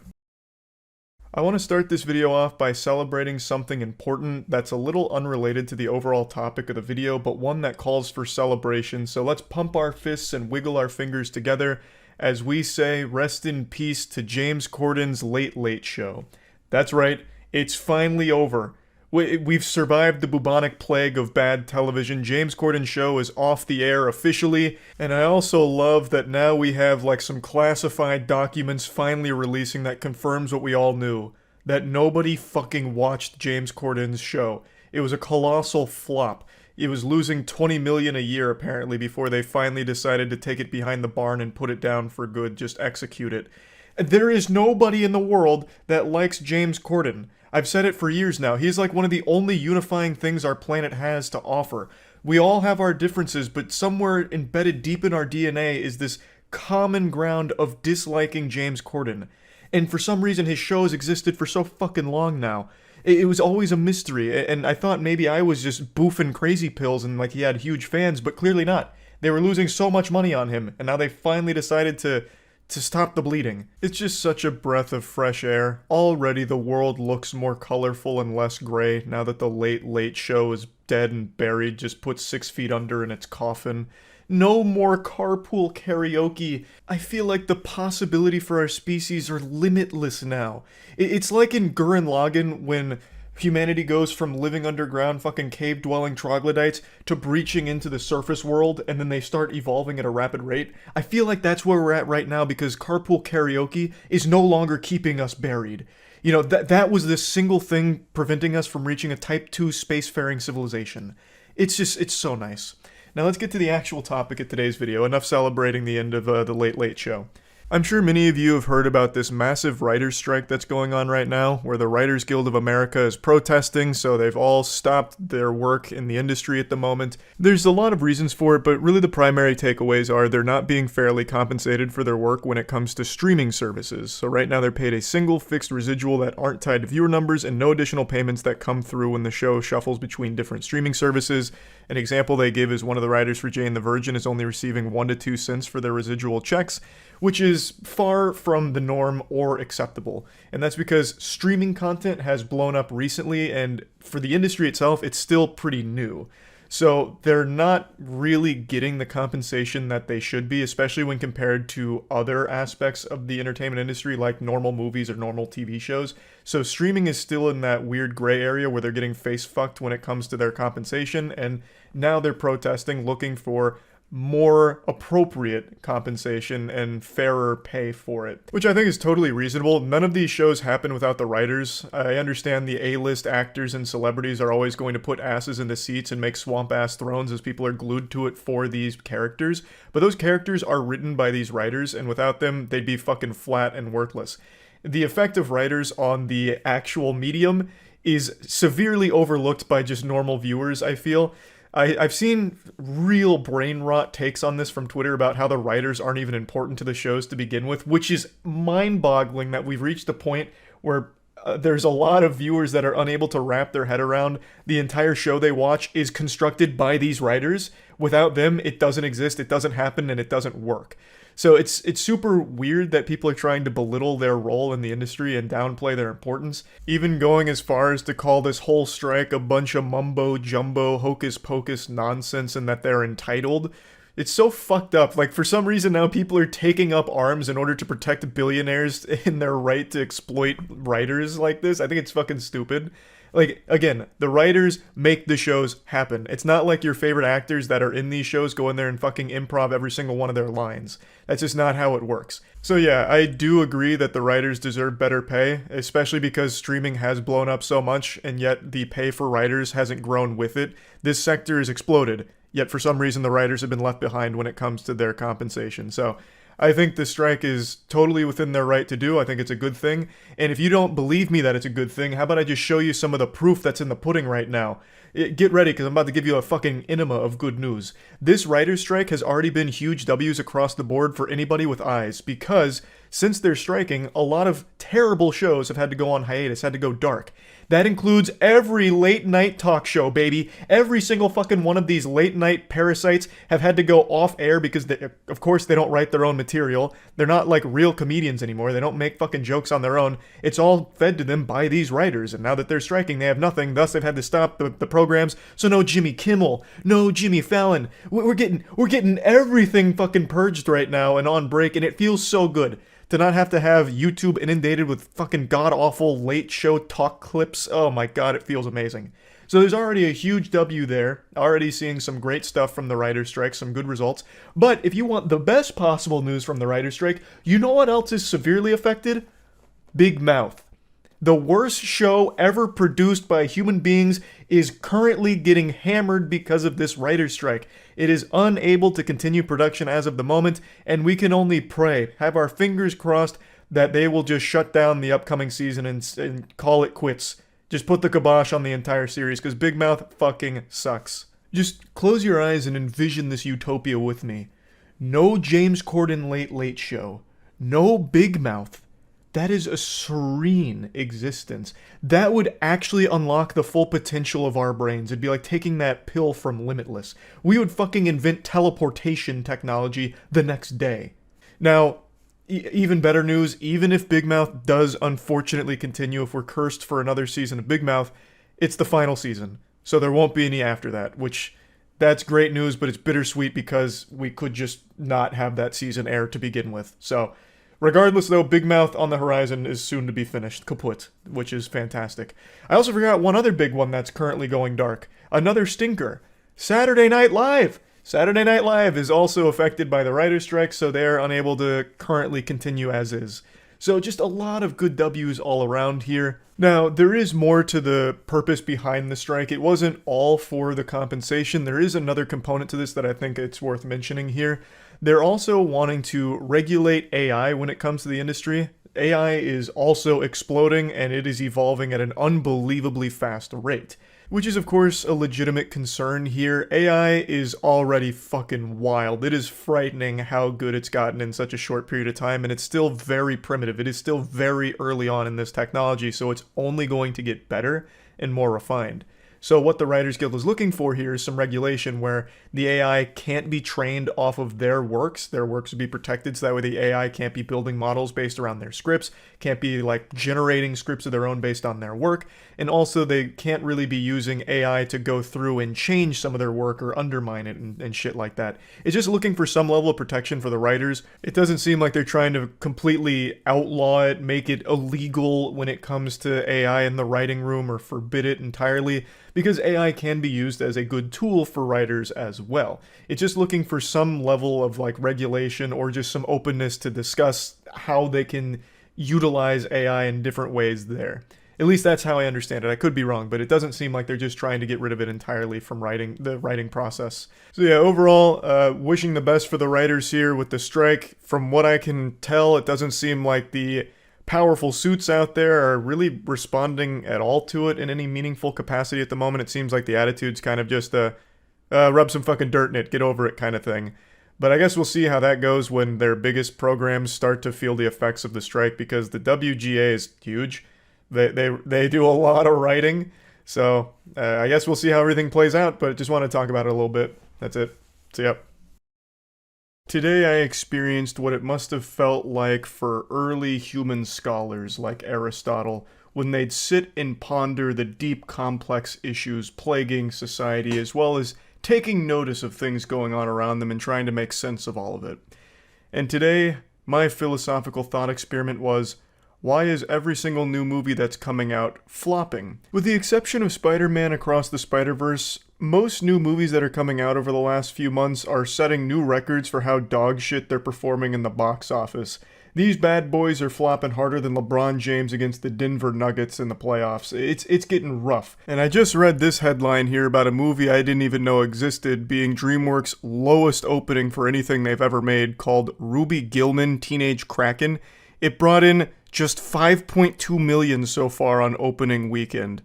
I want to start this video off by celebrating something important that's a little unrelated to the overall topic of the video, but one that calls for celebration. So let's pump our fists and wiggle our fingers together as we say rest in peace to James Corden's Late Late Show. That's right, it's finally over. We've survived the bubonic plague of bad television. James Corden's show is off the air officially, and I also love that now we have like some classified documents finally releasing that confirms what we all knew, that nobody fucking watched James Corden's show. It was a colossal flop. It was losing $20 million a year apparently before they finally decided to take it behind the barn and put it down for good, just execute it. There is nobody in the world that likes James Corden. I've said it for years now. He's like one of the only unifying things our planet has to offer. We all have our differences, but somewhere embedded deep in our DNA is this common ground of disliking James Corden. And for some reason, his shows existed for so fucking long now. It was always a mystery, and I thought maybe I was just boofing crazy pills and like he had huge fans, but clearly not. They were losing so much money on him, and now they finally decided to stop the bleeding. It's just such a breath of fresh air. Already the world looks more colorful and less gray now that the Late Late Show is dead and buried, just put 6 feet under in its coffin. No more carpool karaoke. I feel like the possibility for our species are limitless now. It's like in Gurren Lagann when humanity goes from living underground fucking cave-dwelling troglodytes to breaching into the surface world, and then they start evolving at a rapid rate. I feel like that's where we're at right now because carpool karaoke is no longer keeping us buried. You know, that was the single thing preventing us from reaching a Type 2 spacefaring civilization. It's so nice. Now let's get to the actual topic of today's video. Enough celebrating the end of the Late Late Show. I'm sure many of you have heard about this massive writers' strike that's going on right now, where the Writers Guild of America is protesting, so they've all stopped their work in the industry at the moment. There's a lot of reasons for it, but really the primary takeaways are they're not being fairly compensated for their work when it comes to streaming services. So right now they're paid a single fixed residual that aren't tied to viewer numbers and no additional payments that come through when the show shuffles between different streaming services. An example they give is one of the writers for Jane the Virgin is only receiving 1 to 2 cents for their residual checks, which is far from the norm or acceptable. And that's because streaming content has blown up recently, and for the industry itself, it's still pretty new. So they're not really getting the compensation that they should be, especially when compared to other aspects of the entertainment industry like normal movies or normal TV shows. So streaming is still in that weird gray area where they're getting face fucked when it comes to their compensation, and now they're protesting, looking for more appropriate compensation and fairer pay for it, which I think is totally reasonable. None of these shows happen without the writers. I understand the A-list actors and celebrities are always going to put asses in the seats and make swamp-ass thrones as people are glued to it for these characters, but those characters are written by these writers, and without them, they'd be fucking flat and worthless. The effect of writers on the actual medium is severely overlooked by just normal viewers, I feel. I've seen real brain rot takes on this from Twitter about how the writers aren't even important to the shows to begin with, which is mind-boggling that we've reached a point where there's a lot of viewers that are unable to wrap their head around the entire show they watch is constructed by these writers. Without them, it doesn't exist, it doesn't happen, and it doesn't work. So it's super weird that people are trying to belittle their role in the industry and downplay their importance, even going as far as to call this whole strike a bunch of mumbo-jumbo, hocus-pocus nonsense and that they're entitled. It's so fucked up. Like, for some reason now people are taking up arms in order to protect billionaires in their right to exploit writers like this. I think it's fucking stupid. Like, again, the writers make the shows happen. It's not like your favorite actors that are in these shows go in there and fucking improv every single one of their lines. That's just not how it works. So yeah, I do agree that the writers deserve better pay, especially because streaming has blown up so much, and yet the pay for writers hasn't grown with it. This sector has exploded, yet for some reason the writers have been left behind when it comes to their compensation. So I think the strike is totally within their right to do. I think it's a good thing. And if you don't believe me that it's a good thing, how about I just show you some of the proof that's in the pudding right now? Get ready, because I'm about to give you a fucking enema of good news. This writer's strike has already been huge W's across the board for anybody with eyes, because since they're striking, a lot of terrible shows have had to go on hiatus, had to go dark. That includes every late night talk show, baby. Every single fucking one of these late night parasites have had to go off air because, of course, they don't write their own material. They're not like real comedians anymore. They don't make fucking jokes on their own. It's all fed to them by these writers. And now that they're striking, they have nothing. Thus, they've had to stop the programs. So no Jimmy Kimmel, no Jimmy Fallon. We're getting everything fucking purged right now and on break, and it feels so good to not have to have YouTube inundated with fucking god-awful late show talk clips. Oh my god, it feels amazing. So there's already a huge W there, already seeing some great stuff from the writer's strike, some good results. But if you want the best possible news from the writer's strike, you know what else is severely affected? Big Mouth. The worst show ever produced by human beings is currently getting hammered because of this writer's strike. It is unable to continue production as of the moment, and we can only pray, have our fingers crossed, that they will just shut down the upcoming season and call it quits. Just put the kibosh on the entire series, because Big Mouth fucking sucks. Just close your eyes and envision this utopia with me. No James Corden Late Show. No Big Mouth. That is a serene existence. That would actually unlock the full potential of our brains. It'd be like taking that pill from Limitless. We would fucking invent teleportation technology the next day. Now, even better news, even if Big Mouth does unfortunately continue, if we're cursed for another season of Big Mouth, it's the final season. So there won't be any after that, which that's great news, but it's bittersweet because we could just not have that season air to begin with. So regardless, though, Big Mouth on the horizon is soon to be finished, kaput, which is fantastic. I also forgot one other big one that's currently going dark. Another stinker. Saturday Night Live! Saturday Night Live is also affected by the writer's strike, so they're unable to currently continue as is. So just a lot of good W's all around here. Now, there is more to the purpose behind the strike. It wasn't all for the compensation. There is another component to this that I think it's worth mentioning here. They're also wanting to regulate AI when it comes to the industry. AI is also exploding, and it is evolving at an unbelievably fast rate. Which is, of course, a legitimate concern here. AI is already fucking wild. It is frightening how good it's gotten in such a short period of time, and it's still very primitive. It is still very early on in this technology, so it's only going to get better and more refined. So what the Writers Guild is looking for here is some regulation where the AI can't be trained off of their works. Their works would be protected, so that way the AI can't be building models based around their scripts, can't be like generating scripts of their own based on their work, and also they can't really be using AI to go through and change some of their work or undermine it and shit like that. It's just looking for some level of protection for the writers. It doesn't seem like they're trying to completely outlaw it, make it illegal when it comes to AI in the writing room, or forbid it entirely, because AI can be used as a good tool for writers as well. It's just looking for some level of like regulation or just some openness to discuss how they can utilize AI in different ways there. At least that's how I understand it. I could be wrong, but it doesn't seem like they're just trying to get rid of it entirely from the writing process. So yeah, overall, wishing the best for the writers here with the strike. From what I can tell, it doesn't seem like the powerful suits out there are really responding at all to it in any meaningful capacity at the moment. It seems like the attitude's kind of just rub some fucking dirt in it, get over it kind of thing. But I guess we'll see how that goes when their biggest programs start to feel the effects of the strike, because the WGA is huge. They do a lot of writing. So I guess we'll see how everything plays out, but just want to talk about it a little bit. That's it. See ya. Today I experienced what it must have felt like for early human scholars like Aristotle when they'd sit and ponder the deep, complex issues plaguing society, as well as taking notice of things going on around them and trying to make sense of all of it. And today, my philosophical thought experiment was, why is every single new movie that's coming out flopping? With the exception of Spider-Man Across the Spider-Verse, most new movies that are coming out over the last few months are setting new records for how dog shit they're performing in the box office. These bad boys are flopping harder than LeBron James against the Denver Nuggets in the playoffs. It's getting rough. And I just read this headline here about a movie I didn't even know existed being DreamWorks' lowest opening for anything they've ever made, called Ruby Gillman Teenage Kraken. It brought in just $5.2 million so far on opening weekend.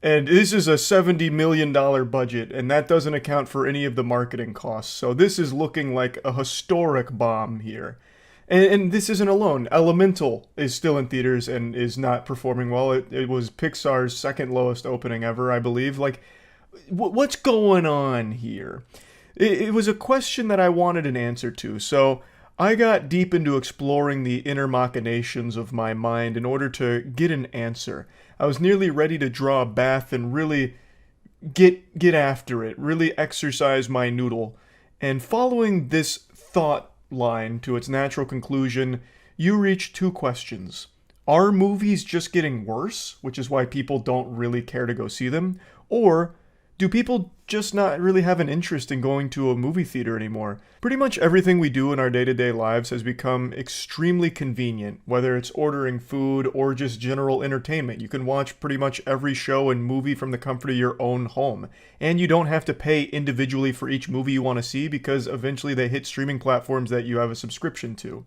And this is a $70 million budget, and that doesn't account for any of the marketing costs. So this is looking like a historic bomb here. And this isn't alone. Elemental is still in theaters and is not performing well. It was Pixar's second lowest opening ever, I believe. Like, what's going on here? It was a question that I wanted an answer to, so I got deep into exploring the inner machinations of my mind in order to get an answer. I was nearly ready to draw a bath and really get after it, really exercise my noodle. And following this thought line to its natural conclusion, you reach two questions. Are movies just getting worse, which is why people don't really care to go see them? Or do people just not really have an interest in going to a movie theater anymore? Pretty much everything we do in our day-to-day lives has become extremely convenient, whether it's ordering food or just general entertainment. You can watch pretty much every show and movie from the comfort of your own home. And you don't have to pay individually for each movie you want to see because eventually they hit streaming platforms that you have a subscription to.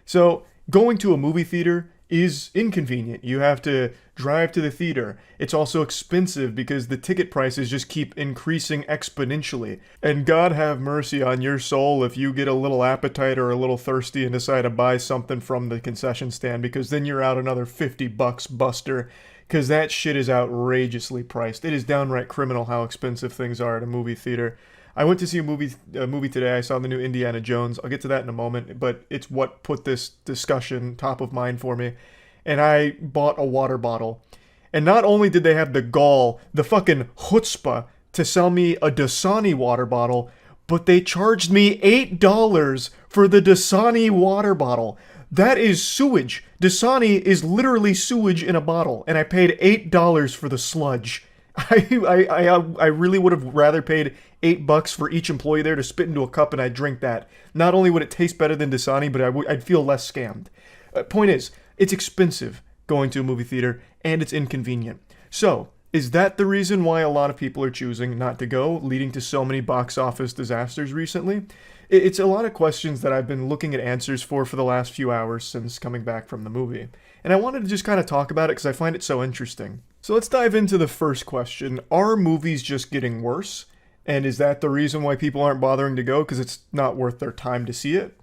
So going to a movie theater is inconvenient. You have to drive to the theater. It's also expensive because the ticket prices just keep increasing exponentially. And God have mercy on your soul if you get a little appetite or a little thirsty and decide to buy something from the concession stand, because then you're out another $50 buster, because that shit is outrageously priced. It is downright criminal how expensive things are at a movie theater. I went to see a movie today. I saw the new Indiana Jones. I'll get to that in a moment, but it's what put this discussion top of mind for me. And I bought a water bottle. And not only did they have the gall, the fucking chutzpah, to sell me a Dasani water bottle, but they charged me $8 for the Dasani water bottle. That is sewage. Dasani is literally sewage in a bottle, and I paid $8 for the sludge. I really would have rather paid $8 for each employee there to spit into a cup and I'd drink that. Not only would it taste better than Dasani, but I'd feel less scammed. Point is, it's expensive going to a movie theater and it's inconvenient. So, is that the reason why a lot of people are choosing not to go, leading to so many box office disasters recently? It's a lot of questions that I've been looking at answers for the last few hours since coming back from the movie. And I wanted to just kind of talk about it because I find it so interesting. So let's dive into the first question. Are movies just getting worse? And is that the reason why people aren't bothering to go? Because it's not worth their time to see it?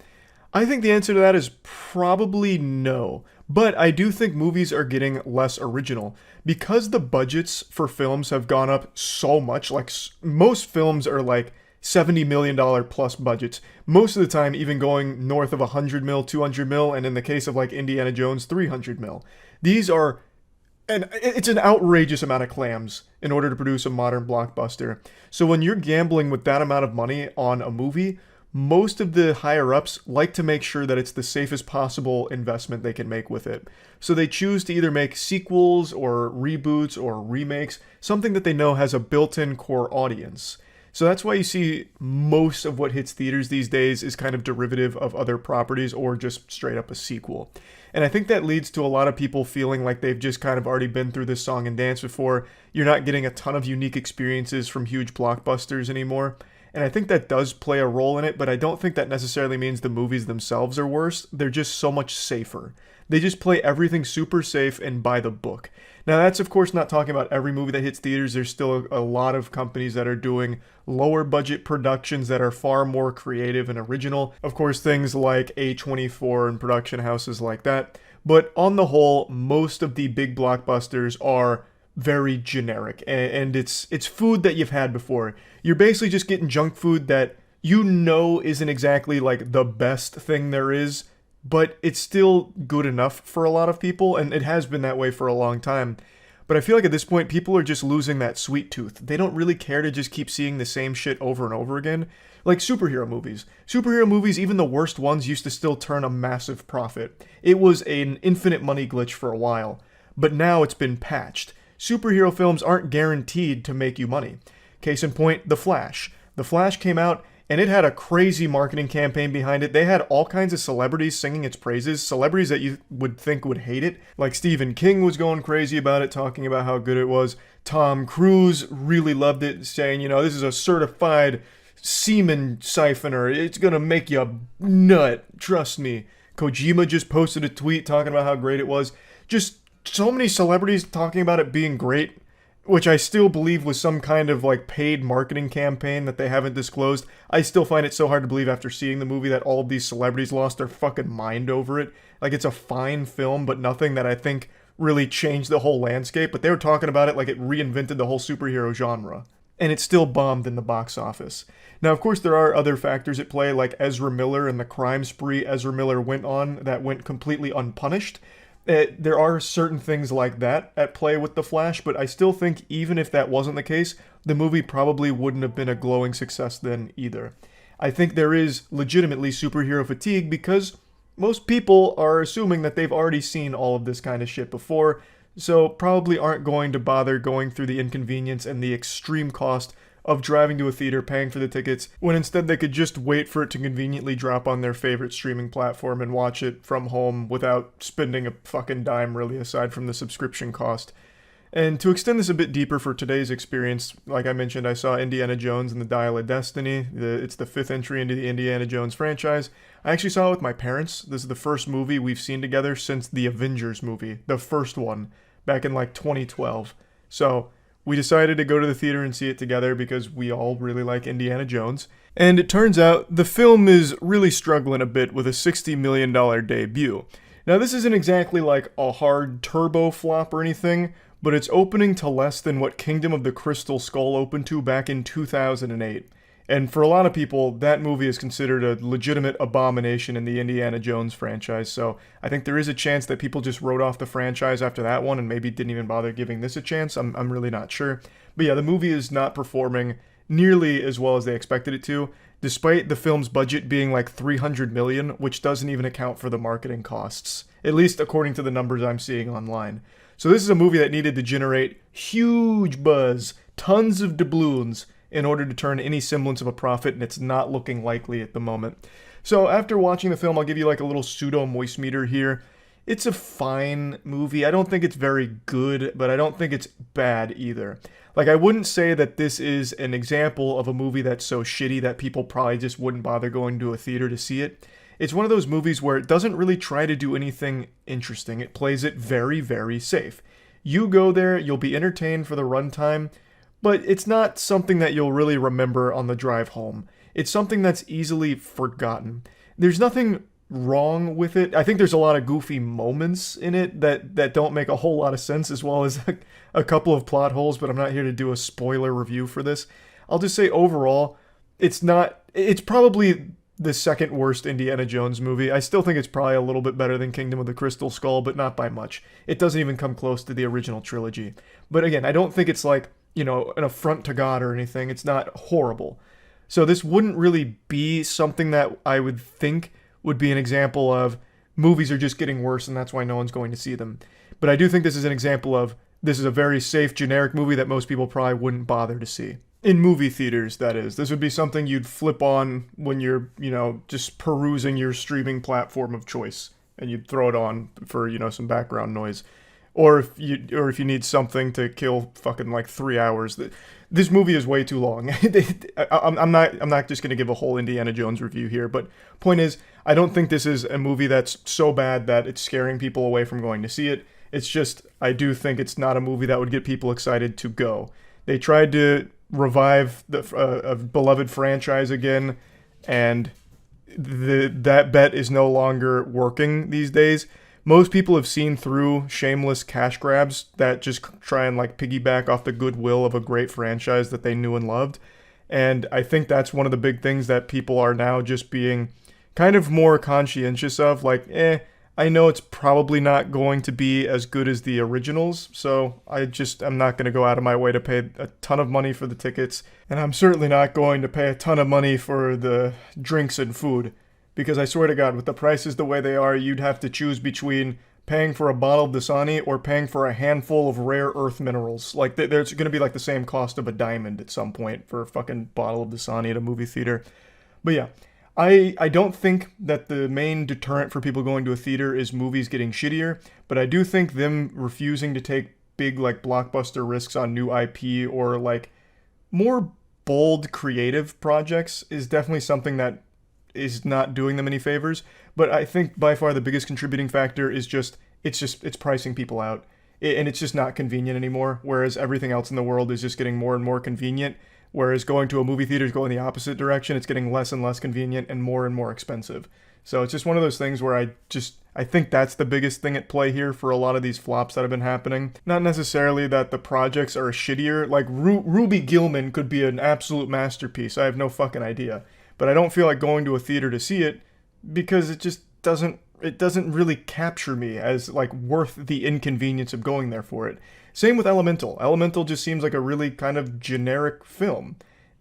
I think the answer to that is probably no. But I do think movies are getting less original. Because the budgets for films have gone up so much, like most films are like $70 million plus budgets. Most of the time even going north of 100 mil, 200 mil, and in the case of like Indiana Jones, 300 mil. These are, and it's an outrageous amount of clams in order to produce a modern blockbuster. So when you're gambling with that amount of money on a movie, most of the higher-ups like to make sure that it's the safest possible investment they can make with it. So they choose to either make sequels or reboots or remakes, something that they know has a built-in core audience. So that's why you see most of what hits theaters these days is kind of derivative of other properties or just straight up a sequel. And I think that leads to a lot of people feeling like they've just kind of already been through this song and dance before. You're not getting a ton of unique experiences from huge blockbusters anymore. And I think that does play a role in it, but I don't think that necessarily means the movies themselves are worse. They're just so much safer. They just play everything super safe and by the book. Now, that's of course not talking about every movie that hits theaters. There's still a lot of companies that are doing lower budget productions that are far more creative and original. Of course, things like A24 and production houses like that. But on the whole, most of the big blockbusters are very generic, and it's food that you've had before. You're basically just getting junk food that you know isn't exactly like the best thing there is, but it's still good enough for a lot of people, and it has been that way for a long time. But I feel like at this point, people are just losing that sweet tooth. They don't really care to just keep seeing the same shit over and over again. Like superhero movies. Superhero movies, even the worst ones, used to still turn a massive profit. It was an infinite money glitch for a while, but now it's been patched. Superhero films aren't guaranteed to make you money. Case in point, The Flash. The Flash came out, and it had a crazy marketing campaign behind it. They had all kinds of celebrities singing its praises, celebrities that you would think would hate it. Like Stephen King was going crazy about it, talking about how good it was. Tom Cruise really loved it, saying, you know, this is a certified semen siphoner. It's gonna make you nut, trust me. Kojima just posted a tweet talking about how great it was. Just so many celebrities talking about it being great which I still believe was some kind of like paid marketing campaign that they haven't disclosed. I still find it so hard to believe after seeing the movie that all of these celebrities lost their fucking mind over it. Like, it's a fine film, but nothing that I think really changed the whole landscape. But they were talking about it like it reinvented the whole superhero genre. And it still bombed in the box office. Now, of course, there are other factors at play, like Ezra Miller and the crime spree Ezra Miller went on that went completely unpunished. There are certain things like that at play with The Flash, but I still think even if that wasn't the case, the movie probably wouldn't have been a glowing success then either. I think there is legitimately superhero fatigue because most people are assuming that they've already seen all of this kind of shit before, so probably aren't going to bother going through the inconvenience and the extreme cost of driving to a theater, paying for the tickets, when instead they could just wait for it to conveniently drop on their favorite streaming platform and watch it from home without spending a fucking dime, really, aside from the subscription cost. And to extend this a bit deeper for today's experience, like I mentioned, I saw Indiana Jones and the Dial of Destiny. It's the 5th entry into the Indiana Jones franchise. I actually saw it with my parents. This is the first movie we've seen together since the Avengers movie, the first one, back in like 2012. So we decided to go to the theater and see it together because we all really like Indiana Jones. And it turns out the film is really struggling a bit with a $60 million debut. Now, this isn't exactly like a hard turbo flop or anything, but it's opening to less than what Kingdom of the Crystal Skull opened to back in 2008. And for a lot of people, that movie is considered a legitimate abomination in the Indiana Jones franchise, so I think there is a chance that people just wrote off the franchise after that one and maybe didn't even bother giving this a chance. I'm really not sure. But yeah, the movie is not performing nearly as well as they expected it to, despite the film's budget being like $300 million, which doesn't even account for the marketing costs, at least according to the numbers I'm seeing online. So this is a movie that needed to generate huge buzz, tons of doubloons, in order to turn any semblance of a profit, and it's not looking likely at the moment. So after watching the film, I'll give you like a little pseudo moist meter here. It's a fine movie. I don't think it's very good, but I don't think it's bad either. Like, I wouldn't say that this is an example of a movie that's so shitty that people probably just wouldn't bother going to a theater to see it. It's one of those movies where it doesn't really try to do anything interesting. It plays it very, very safe. You go there, you'll be entertained for the runtime, but it's not something that you'll really remember on the drive home. It's something that's easily forgotten. There's nothing wrong with it. I think there's a lot of goofy moments in it that don't make a whole lot of sense, as well as a couple of plot holes, but I'm not here to do a spoiler review for this. I'll just say overall, it's probably the second worst Indiana Jones movie. I still think it's probably a little bit better than Kingdom of the Crystal Skull, but not by much. It doesn't even come close to the original trilogy. But again, I don't think it's like, you know, an affront to God or anything. It's not horrible. So this wouldn't really be something that I would think would be an example of movies are just getting worse and that's why no one's going to see them. But I do think this is an example of this is a very safe, generic movie that most people probably wouldn't bother to see. In movie theaters, that is. This would be something you'd flip on when you're, you know, just perusing your streaming platform of choice. And you'd throw it on for, you know, some background noise. Or if you need something to kill fucking like 3 hours. This movie is way too long. I'm not just going to give a whole Indiana Jones review here, but point is, I don't think this is a movie that's so bad that it's scaring people away from going to see it. It's just, I do think it's not a movie that would get people excited to go. They tried to revive a beloved franchise again, and that bet is no longer working these days. Most people have seen through shameless cash grabs that just try and like piggyback off the goodwill of a great franchise that they knew and loved. And I think that's one of the big things that people are now just being kind of more conscientious of. Like, I know it's probably not going to be as good as the originals, so I'm not going to go out of my way to pay a ton of money for the tickets. And I'm certainly not going to pay a ton of money for the drinks and food. Because I swear to God, with the prices the way they are, you'd have to choose between paying for a bottle of Dasani or paying for a handful of rare earth minerals. Like, there's going to be like the same cost of a diamond at some point for a fucking bottle of Dasani at a movie theater. But yeah, I don't think that the main deterrent for people going to a theater is movies getting shittier, but I do think them refusing to take big, like, blockbuster risks on new IP or, like, more bold creative projects is definitely something that is not doing them any favors. But I think by far the biggest contributing factor is it's pricing people out. and it's just not convenient anymore, whereas everything else in the world is just getting more and more convenient, whereas going to a movie theater is going the opposite direction. It's getting less and less convenient and more expensive. So it's just one of those things where I think that's the biggest thing at play here for a lot of these flops that have been happening. Not necessarily that the projects are shittier. Like Ruby Gilman could be an absolute masterpiece. I have no fucking idea. But I don't feel like going to a theater to see it because it just doesn't really capture me as like worth the inconvenience of going there for it. Same with Elemental. Elemental just seems like a really kind of generic film.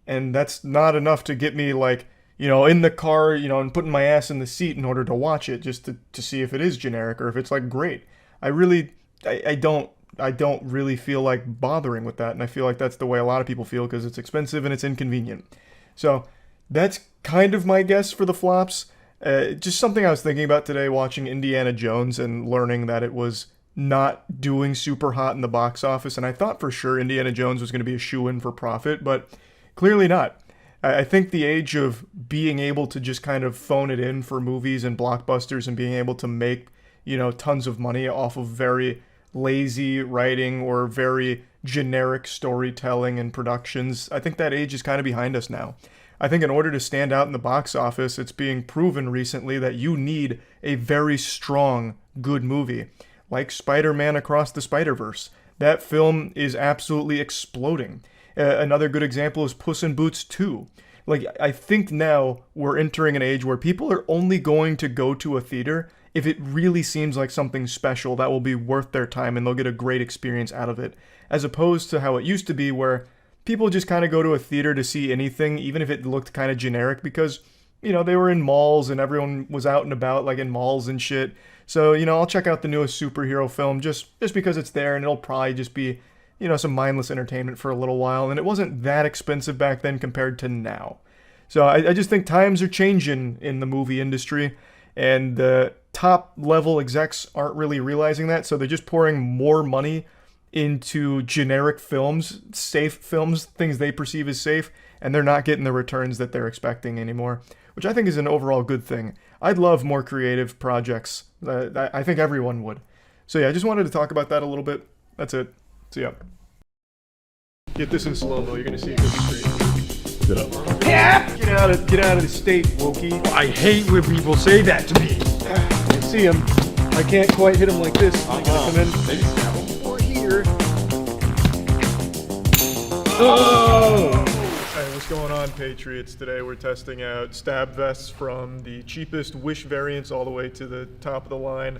And that's not enough to get me like, in the car, and putting my ass in the seat in order to watch it just to see if it is generic or if it's like great. I don't really feel like bothering with that, and I feel like that's the way a lot of people feel because it's expensive and it's inconvenient. So that's kind of my guess for the flops. Just something I was thinking about today watching Indiana Jones and learning that it was not doing super hot in the box office, and I thought for sure Indiana Jones was going to be a shoo-in for profit, but clearly not. I think the age of being able to just kind of phone it in for movies and blockbusters and being able to make, tons of money off of very lazy writing or very generic storytelling and productions, I think that age is kind of behind us now. I think in order to stand out in the box office, it's being proven recently that you need a very strong, good movie. Like Spider-Man Across the Spider-Verse. That film is absolutely exploding. Another good example is Puss in Boots 2. Like, I think now we're entering an age where people are only going to go to a theater if it really seems like something special that will be worth their time and they'll get a great experience out of it. As opposed to how it used to be where people just kind of go to a theater to see anything, even if it looked kind of generic, because, they were in malls and everyone was out and about, like in malls and shit. So, I'll check out the newest superhero film just because it's there and it'll probably just be, some mindless entertainment for a little while. And it wasn't that expensive back then compared to now. So I just think times are changing in the movie industry, and the top level execs aren't really realizing that. So they're just pouring more money into generic films, safe films, things they perceive as safe, and they're not getting the returns that they're expecting anymore, which I think is an overall good thing. I'd love more creative projects. I think everyone would. So yeah, I just wanted to talk about that a little bit. That's it. So yeah. Get this in slow-mo, you're gonna see it go straight. Sit up. Yeah! Get out of the state, Wokey. I hate when people say that to me. I see him. I can't quite hit him like this. I'm gonna come in. Maybe stab him. Or here. Oh! Alright, what's going on, Patriots? Today we're testing out stab vests from the cheapest Wish variants all the way to the top of the line.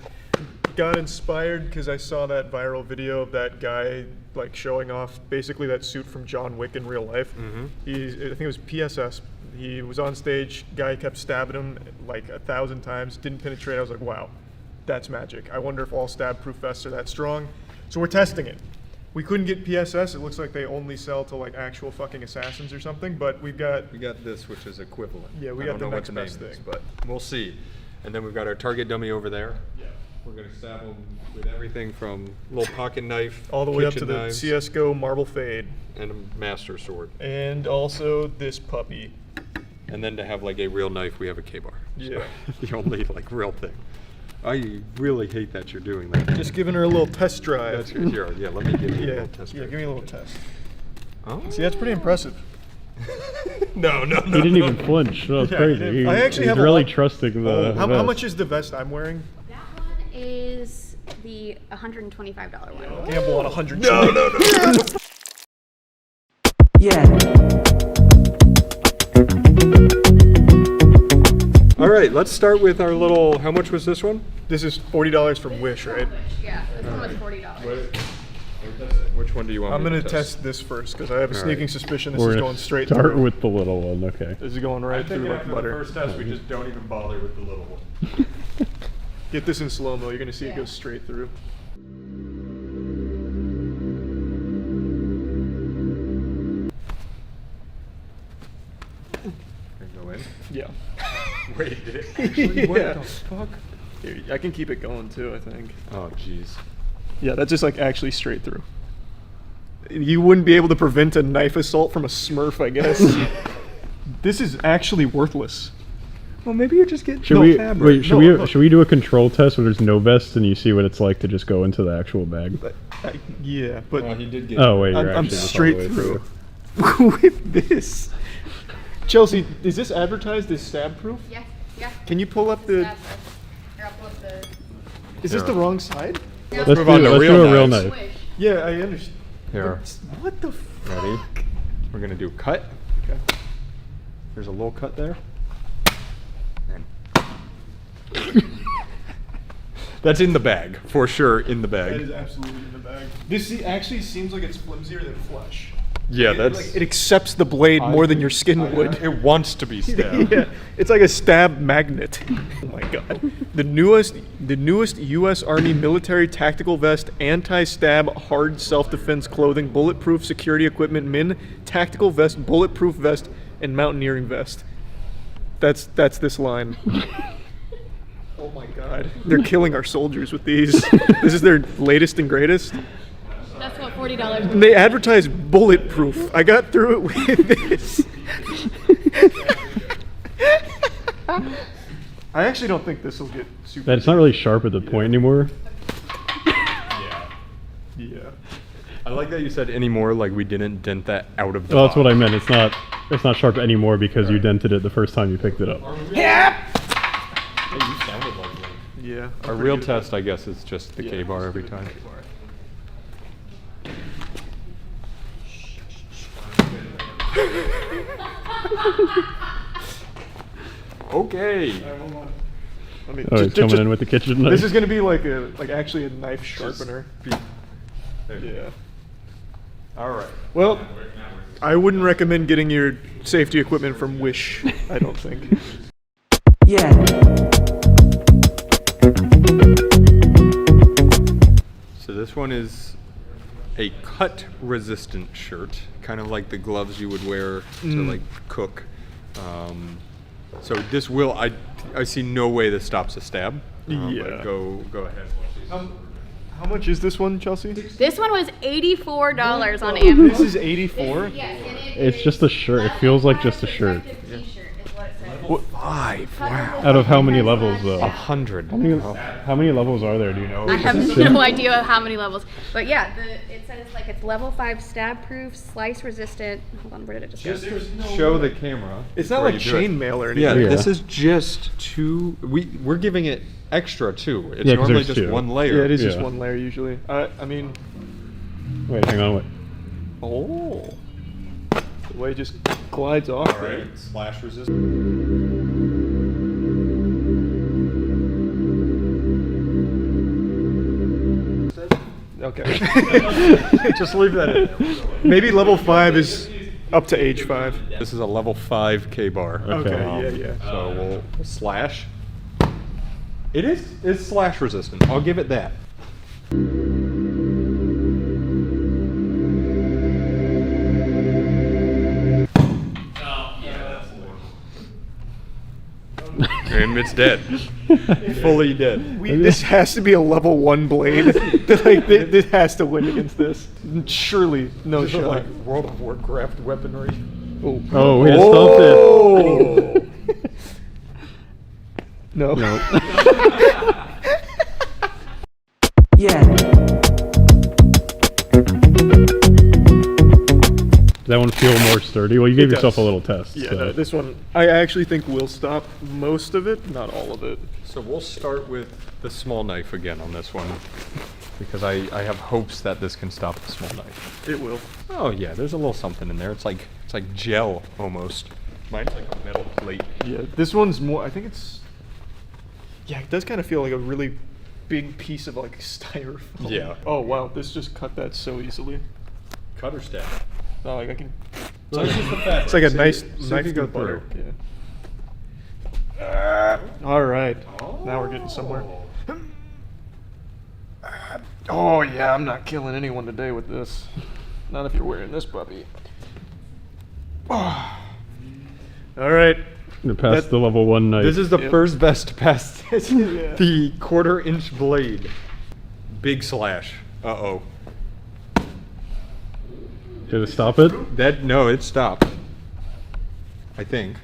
Got inspired because I saw that viral video of that guy like showing off basically that suit from John Wick in real life. Mm-hmm. I think it was PSS. He was on stage, guy kept stabbing him like 1,000 times, didn't penetrate. I was like, wow, that's magic. I wonder if all stab-proof vests are that strong. So we're testing it. We couldn't get PSS. It looks like they only sell to like actual fucking assassins or something, but we got this, which is equivalent. Yeah, we got the next best thing. But we'll see. And then we've got our target dummy over there. Yeah. We're going to stab them with everything from little pocket knife, all the way up to the knives, CSGO Marble Fade. And a master sword. And also this puppy. And then to have like a real knife, we have a K-bar. Yeah. So the only like real thing. I really hate that you're doing that. Just giving her a little test drive. That's good. Here, yeah, let me give you a little test drive. Yeah, give me a little test. Oh. See, that's pretty impressive. No. He didn't even flinch. That was crazy. I actually have really trusting the how vest. much is the vest I'm wearing? That one is the $125 one. Gamble on 100. No. Yeah. All right, let's start with our little. How much was this one? This is $40 from Wish, right? Yeah, this one was $40. Which one do you want? I'm me gonna to test this first because I have a All sneaking right. suspicion this We're is gonna going straight start through. with the little one. Okay. This is going right through like after butter. the first test, we just don't even bother with the little one. Get this in slow-mo. You're gonna see it go straight through. Go in. Yeah. Wait, did it actually? What the fuck? Here, I can keep it going too, I think. Oh, jeez. Yeah, that's just like actually straight through. You wouldn't be able to prevent a knife assault from a Smurf, I guess. This is actually worthless. Well, maybe you're just getting Should we wait? Should we do a control test where there's no vest and you see what it's like to just go into the actual bag? Yeah, but he did get. Oh wait, you're I'm actually just straight all the way through. With this, Chelsea, is this advertised as stab proof? Yeah, yeah. Can you pull up the? Here, I'll pull up the. Is this the wrong side? Let's do a real knife. Yeah, I understand. Here. What the? Ready? We're gonna do cut. Okay. There's a little cut there. That's in the bag, for sure, in the bag. That is absolutely in the bag. This actually seems like it's flimsier than flesh. Yeah, that's... It accepts the blade more than your skin would. It wants to be stabbed. Yeah, it's like a stab magnet. Oh my god. The newest U.S. Army military tactical vest, anti-stab, hard self-defense clothing, bulletproof security equipment, MIN, tactical vest, bulletproof vest, and mountaineering vest. That's this line. Oh my god. They're killing our soldiers with these. This is their latest and greatest. That's what $40. And they advertise bulletproof. I got through it with this. I actually don't think this will get super. That it's not really sharp at the point anymore. Yeah. I like that you said anymore, like we didn't dent that out of the Well, that's what I box. meant. It's not sharp anymore because you dented it the first time you picked it up. Yeah. Hey, you sounded like one. Yeah. Our real test, I guess, is just the K-bar every time. Okay. Hold on. Let me, Oh, he's coming in with the kitchen knife. This is gonna be like actually a knife sharpener. Yeah. All right. Well, I wouldn't recommend getting your safety equipment from Wish. I don't think. Yeah. So this one is a cut-resistant shirt, kind of like the gloves you would wear to like cook. So this will, I see no way this stops a stab. Yeah. Go ahead. How much is this one, Chelsea? This one was $84 on Amazon. This is 84. Yes, It's just a shirt. It feels like just a shirt. What? 5. Wow. Out of how many levels though? 100. How many levels are there? Do you know? I have no idea how many levels, but yeah, it says like it's level 5 stab proof, slice resistant. Hold on, where did it just go? Show the camera. It's not before like you do it. chainmail or anything. Yeah, this is just two. We're giving it extra too. It's Yeah, 'cause normally there's just two. one layer. Yeah, it is just one layer usually. I mean. Wait, hang on. Wait. Oh. The way it just glides off. All right. Splash resistant. Okay. Just leave that in. Maybe level 5 is up to age 5. This is a level 5 K-bar. Okay, yeah. So we'll slash. It's slash resistant. I'll give it that. And it's dead. Fully dead. This has to be a level 1 blade. Like this has to win against this. Surely, no This is shot. like World of Warcraft weaponry. Oh, we just stopped it. No. Yeah. Does that one feel more sturdy? Well, you gave yourself a little test. Yeah, so. no, this one I actually think will stop most of it, not all of it. So we'll start with the small knife again on this one, because I have hopes that this can stop the small knife. It will. Oh yeah, there's a little something in there. It's like gel almost. Mine's like a metal plate. Yeah, this one's more. I think it's. Yeah, it does kind of feel like a really big piece of like styrofoam. Yeah. Oh wow, this just cut that so easily. Cut or stab? Oh, like I can. So it's just the fabric. It's like a See- nice see if knife you go through butter. through. Yeah. All right. Now we're getting somewhere. Oh yeah, I'm not killing anyone today with this. Not if you're wearing this puppy. Oh. All right. You passed the level 1 knife. This is the first vest to pass this. Yeah. The 1/4-inch blade. Big slash. Uh-oh. Did it stop it? No, it stopped. I think.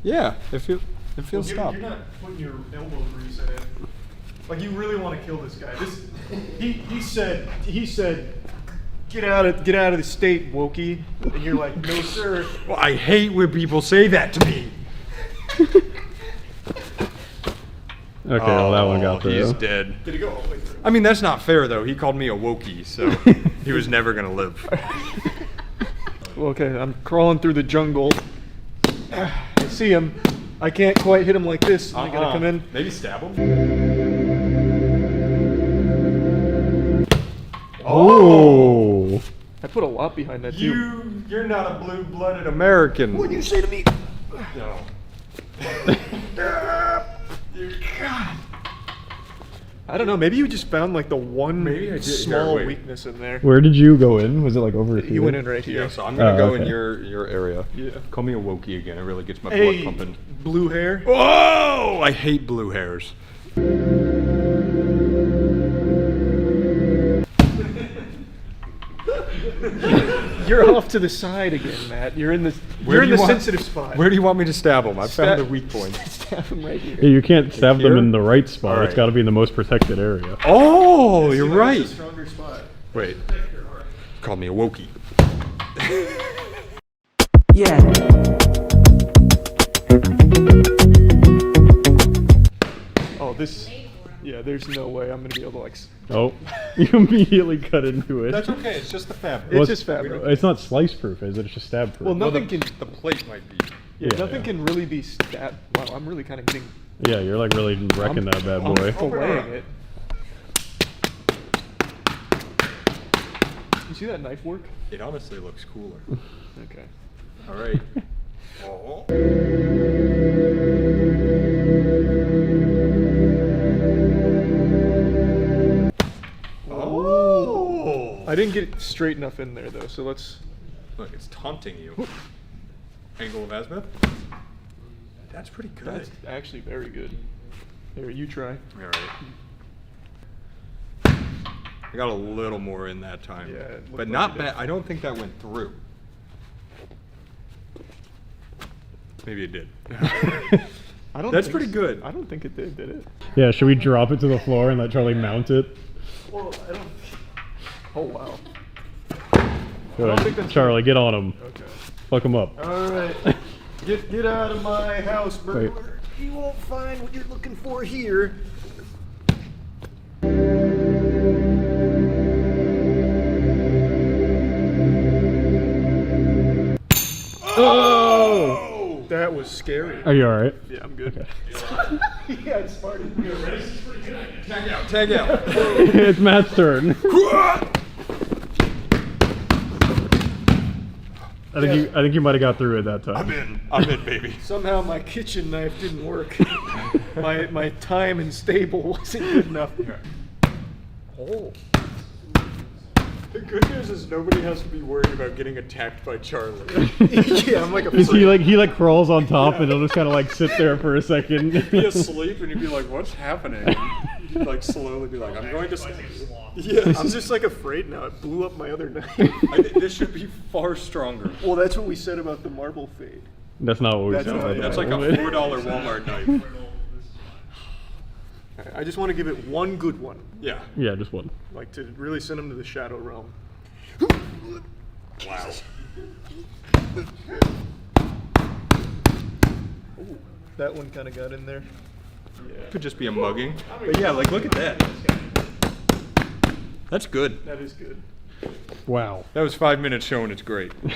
Yeah, if you It feels You're stopped. not putting your elbow grease in it. Like you really want to kill this guy. He said, get out of the state, wokey. And you're like, no sir. Well, I hate when people say that to me. Okay, well that one got through. He's dead. Did he go all the way through? I mean, that's not fair though. He called me a wokey, so he was never gonna live. Well, okay, I'm crawling through the jungle. I see him. I can't quite hit him like this. I gotta come in. Maybe stab him. Oh! I put a lot behind that too. You're not a blue-blooded American. What'd you say to me? No. I don't know. Maybe you just found like the one Maybe I did. small Here, wait. weakness in there. Where did you go in? Was it like over here? You went in right here. Yeah, so I'm gonna go in okay. your area. Yeah. Call me a wokey again. It really gets my Hey, blood pumping. blue hair. Whoa! I hate blue hairs. You're off to the side again, Matt. You're in the sensitive spot. Where do you want me to stab him? I found the Stab- weak point. Stab him right here. Yeah, you can't stab them here? in the right spot. It's Alright. got to be in the most protected area. Oh, you're right. It's a stronger spot. Wait. Call me a wokey. Yeah. Oh, this. Yeah, there's no way I'm gonna be able to like. Oh, you immediately cut into it. That's okay. It's just the fabric. It's just fabric. It's not slice proof, is it? It's just stab proof. Well, nothing can. The plate might be. Yeah, Yeah, nothing yeah. can really be stabbed. Wow, I'm really kind of getting. Yeah, you're like really wrecking that bad boy. I'm filleting it. You see that knife work? It honestly looks cooler. Okay. All right. Oh. Oh. I didn't get it straight enough in there though, so let's. Look, it's taunting you. Angle of azimuth. That's pretty good. That's actually very good. Here, you try. All right. I got a little more in that time. Yeah, it looked but like not you did. bad. I don't think that went through. Maybe it did. I don't. That's think pretty so. good. I don't think it did it? Yeah, should we drop it to the floor and let Charlie mount it? Well, I don't. Oh wow. Go don't think ahead. that's Charlie, get on him. Okay. Fuck him up. All right. Get out of my house, burglar. Wait. You won't find what you're looking for here. Oh! That was scary. Are you alright? Yeah, I'm good. Okay. Yeah, it's farted. Tag out. Tag out. It's Matt's turn. I think you might have got through it that time. I'm in, baby. Somehow my kitchen knife didn't work. my time and stable wasn't good enough. Oh. The good news is nobody has to be worried about getting attacked by Charlie. Yeah, I'm like a Is he like crawls on top and he'll just kind of like sit there for a second. You'd be asleep and you'd be like, "What's happening?" And you'd like slowly be like, "I'm going to." Yeah, I'm just like afraid now. It blew up my other knife. This should be far stronger. Well, that's what we said about the marble fade. That's not what we That's said. not- That's like a $4 Walmart knife. I just want to give it one good one. Yeah. Yeah, just one. Like to really send him to the shadow realm. Wow. Ooh, that one kind of got in there. Yeah. Could just be a mugging. But yeah, like look at that. That's good. That is good. Wow. That was 5 minutes showing it's great. You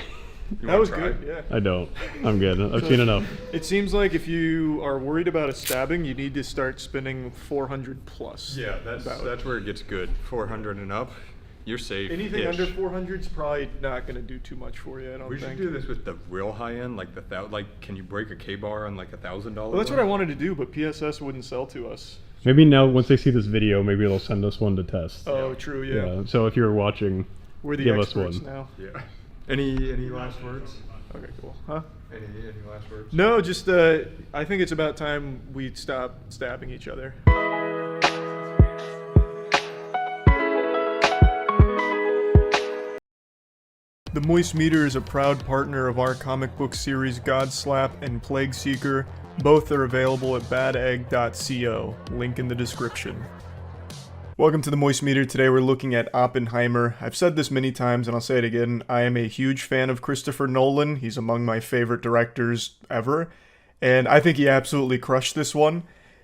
That wanna was try? good, yeah. I don't. I'm good. I've seen enough. It seems like if you are worried about a stabbing, you need to start spinning 400 plus. Yeah, that's where it gets good. 400 and up, you're safe. Anything under 400 is probably not going to do too much for you, I don't We think. should do this with the real high end, like can you break a K-bar on like $1,000? Well, that's what I wanted to do, but PSS wouldn't sell to us. Maybe now, once they see this video, maybe they'll send us one to test. Oh, true, yeah. So if you're watching, We're the give us experts one. now. Yeah. Any last words? Okay, cool. Huh? Any last words? No, just I think it's about time we stop stabbing each other. The Moist Meter is a proud partner of our comic book series Godslap and Plague Seeker. Both are available at badegg.co, link in the description. Welcome to the Moist Meter. Today we're looking at Oppenheimer. I've said this many times and I'll say it again. I am a huge fan of Christopher Nolan. He's among my favorite directors ever. And I think he absolutely crushed this one.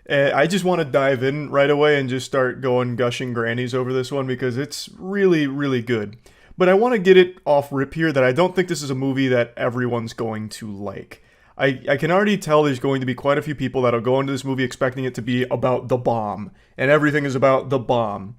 I just want to dive in right away and just start going gushing grannies over this one because it's really, really good. But I want to get it off rip here that I don't think this is a movie that everyone's going to like. I can already tell there's going to be quite a few people that'll go into this movie expecting it to be about the bomb, and everything is about the bomb.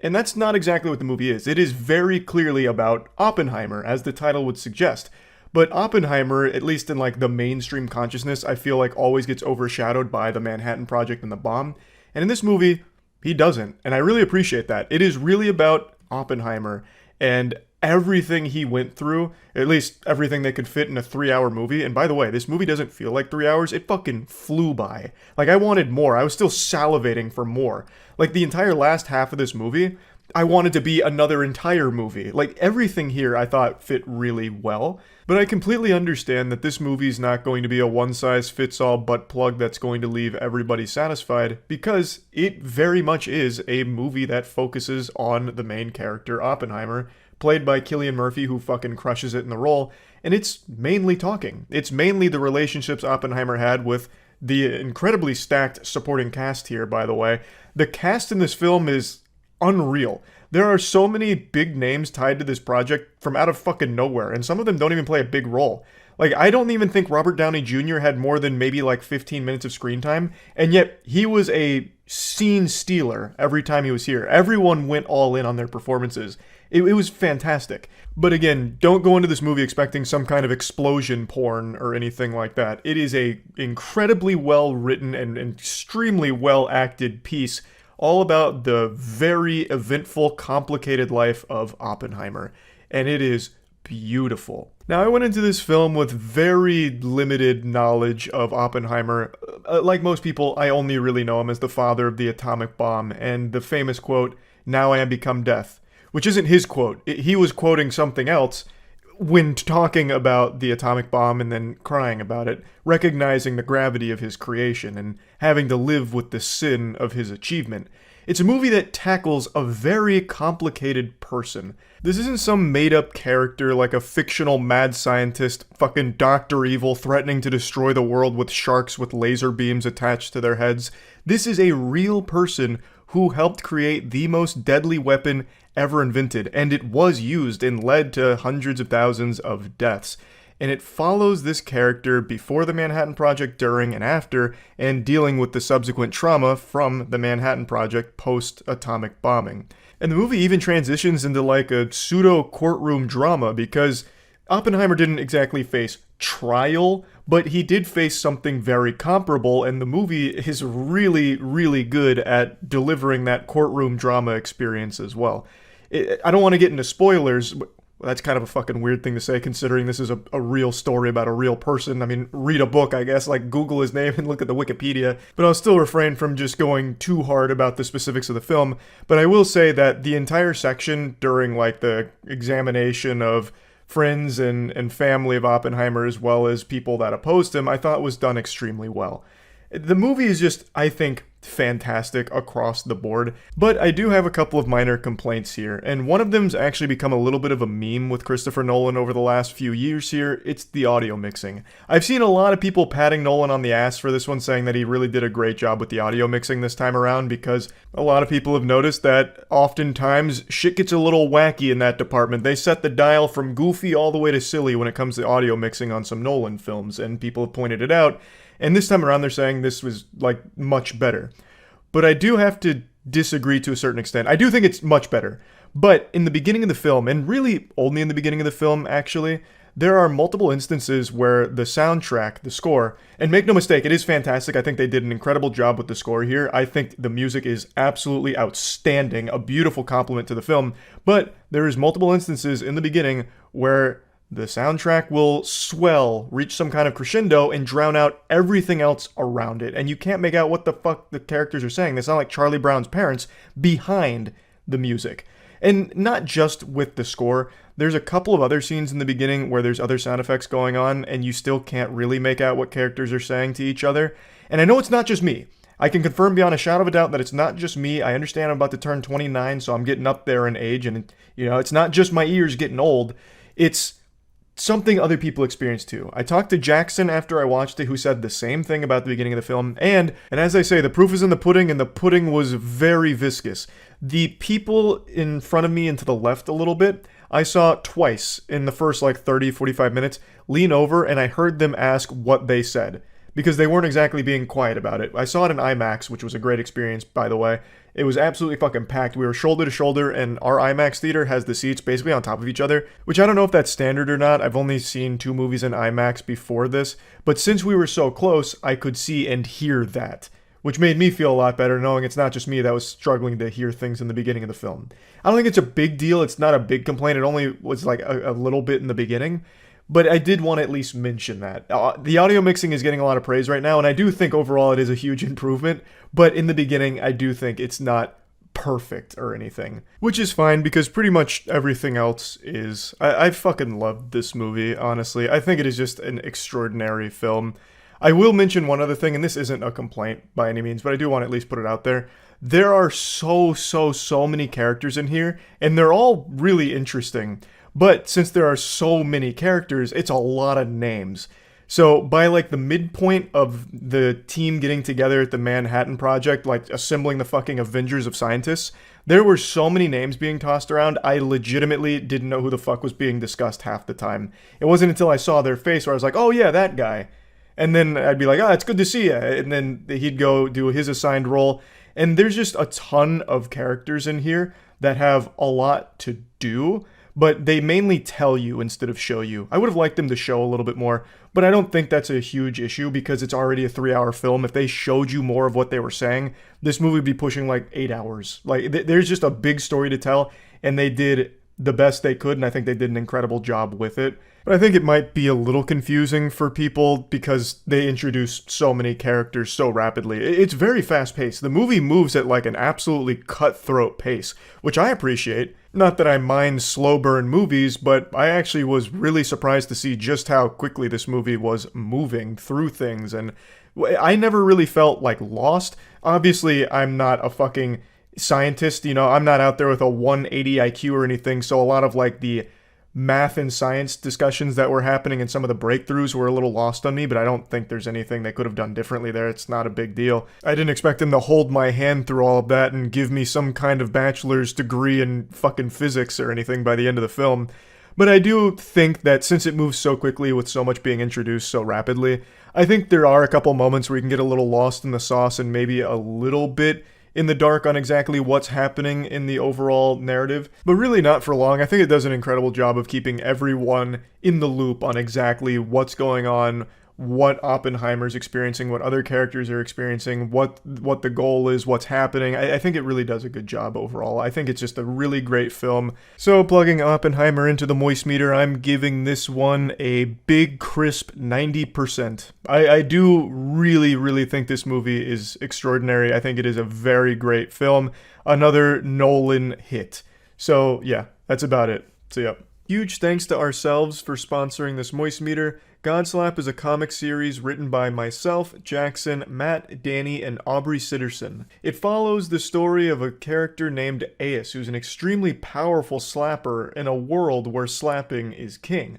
And that's not exactly what the movie is. It is very clearly about Oppenheimer, as the title would suggest. But Oppenheimer, at least in like the mainstream consciousness, I feel like always gets overshadowed by the Manhattan Project and the bomb. And in this movie, he doesn't. And I really appreciate that. It is really about Oppenheimer and everything he went through, at least everything that could fit in a 3-hour movie. And by the way, this movie doesn't feel like 3 hours. It fucking flew by. Like, I wanted more. I was still salivating for more. Like, the entire last half of this movie, I wanted to be another entire movie. Like, everything here I thought fit really well. But I completely understand that this movie's not going to be a one-size-fits-all butt plug that's going to leave everybody satisfied, because it very much is a movie that focuses on the main character, Oppenheimer, played by Cillian Murphy, who fucking crushes it in the role, and it's mainly talking. It's mainly the relationships Oppenheimer had with the incredibly stacked supporting cast here, by the way. The cast in this film is unreal. There are so many big names tied to this project from out of fucking nowhere, and some of them don't even play a big role. Like, I don't even think Robert Downey Jr. had more than maybe like 15 minutes of screen time, and yet he was a scene stealer every time he was here. Everyone went all in on their performances. It was fantastic. But again, don't go into this movie expecting some kind of explosion porn or anything like that. It is a incredibly well written and extremely well acted piece all about the very eventful, complicated life of Oppenheimer. And it is beautiful. Now, I went into this film with very limited knowledge of Oppenheimer. Like most people, I only really know him as the father of the atomic bomb and the famous quote, "Now I am become death," which isn't his quote. He was quoting something else when talking about the atomic bomb and then crying about it, recognizing the gravity of his creation and having to live with the sin of his achievement. It's a movie that tackles a very complicated person. This isn't some made-up character like a fictional mad scientist, fucking Dr. Evil threatening to destroy the world with sharks with laser beams attached to their heads. This is a real person who helped create the most deadly weapon ever invented, and it was used and led to hundreds of thousands of deaths. And it follows this character before the Manhattan Project, during and after, and dealing with the subsequent trauma from the Manhattan Project post-atomic bombing. And the movie even transitions into like a pseudo-courtroom drama, because Oppenheimer didn't exactly face trial, but he did face something very comparable, and the movie is really, really good at delivering that courtroom drama experience as well. I don't want to get into spoilers. That's kind of a fucking weird thing to say, considering this is a real story about a real person. I mean, read a book, I guess, like Google his name and look at the Wikipedia. But I'll still refrain from just going too hard about the specifics of the film. But I will say that the entire section during, like, the examination of friends and family of Oppenheimer, as well as people that opposed him, I thought was done extremely well. The movie is just, I think, fantastic across the board, but I do have a couple of minor complaints here, and one of them's actually become a little bit of a meme with Christopher Nolan over the last few years here. It's the audio mixing. I've seen a lot of people patting Nolan on the ass for this one, saying that he really did a great job with the audio mixing this time around, because a lot of people have noticed that oftentimes shit gets a little wacky in that department. They set the dial from goofy all the way to silly when it comes to audio mixing on some Nolan films, and people have pointed it out. And this time around, they're saying this was, like, much better. But I do have to disagree to a certain extent. I do think it's much better. But in the beginning of the film, and really only in the beginning of the film, actually, there are multiple instances where the soundtrack, the score, and make no mistake, it is fantastic. I think they did an incredible job with the score here. I think the music is absolutely outstanding, a beautiful compliment to the film. But there is multiple instances in the beginning where the soundtrack will swell, reach some kind of crescendo, and drown out everything else around it. And you can't make out what the fuck the characters are saying. They sound like Charlie Brown's parents behind the music. And not just with the score. There's a couple of other scenes in the beginning where there's other sound effects going on, and you still can't really make out what characters are saying to each other. And I know it's not just me. I can confirm beyond a shadow of a doubt that it's not just me. I understand I'm about to turn 29, so I'm getting up there in age, and it's not just my ears getting old. It's something other people experience too. I talked to Jackson after I watched it, who said the same thing about the beginning of the film, and as I say, the proof is in the pudding, and the pudding was very viscous. The people in front of me and to the left a little bit, I saw twice in the first 30, 45 minutes, lean over, and I heard them ask what they said, because they weren't exactly being quiet about it. I saw it in IMAX, which was a great experience, by the way. It was absolutely fucking packed. We were shoulder to shoulder, and our IMAX theater has the seats basically on top of each other, which I don't know if that's standard or not. I've only seen 2 movies in IMAX before this, but since we were so close, I could see and hear that, which made me feel a lot better knowing it's not just me that was struggling to hear things in the beginning of the film. I don't think it's a big deal. It's not a big complaint. It only was a little bit in the beginning. But I did want to at least mention that. The audio mixing is getting a lot of praise right now, and I do think overall it is a huge improvement, but in the beginning, I do think it's not perfect or anything. Which is fine, because pretty much everything else is. I fucking loved this movie, honestly. I think it is just an extraordinary film. I will mention one other thing, and this isn't a complaint by any means, but I do want to at least put it out there. There are so many characters in here, and they're all really interesting. But since there are so many characters, it's a lot of names. So by the midpoint of the team getting together at the Manhattan Project, assembling the fucking Avengers of scientists, there were so many names being tossed around, I legitimately didn't know who the fuck was being discussed half the time. It wasn't until I saw their face where I was like, oh yeah, that guy. And then I'd be like, it's good to see you. And then he'd go do his assigned role. And there's just a ton of characters in here that have a lot to do, but they mainly tell you instead of show you. I would have liked them to show a little bit more, but I don't think that's a huge issue because it's already a 3-hour film. If they showed you more of what they were saying, this movie would be pushing 8 hours. There's just a big story to tell, and they did the best they could, and I think they did an incredible job with it. But I think it might be a little confusing for people because they introduced so many characters so rapidly. It's very fast-paced. The movie moves at an absolutely cutthroat pace, which I appreciate. Not that I mind slow burn movies, but I actually was really surprised to see just how quickly this movie was moving through things, and I never really felt lost. Obviously, I'm not a fucking scientist, I'm not out there with a 180 IQ or anything, so a lot of the math and science discussions that were happening and some of the breakthroughs were a little lost on me, but I don't think there's anything they could have done differently there. It's not a big deal. I didn't expect them to hold my hand through all of that and give me some kind of bachelor's degree in fucking physics or anything by the end of the film. But I do think that since it moves so quickly with so much being introduced so rapidly, I think there are a couple moments where you can get a little lost in the sauce and maybe a little bit in the dark on exactly what's happening in the overall narrative, but really not for long. I think it does an incredible job of keeping everyone in the loop on exactly what's going on, what Oppenheimer's experiencing, what other characters are experiencing, what the goal is, what's happening. I think it really does a good job overall. I think it's just a really great film. So plugging Oppenheimer into the moist meter, I'm giving this one a big crisp 90%. I do really think this movie is extraordinary. I think it is a very great film. Another Nolan hit. So yeah, that's about it. So yeah. Huge thanks to ourselves for sponsoring this moist meter. Godslap is a comic series written by myself, Jackson, Matt, Danny, and Aubrey Sitterson. It follows the story of a character named Ace, who's an extremely powerful slapper in a world where slapping is king.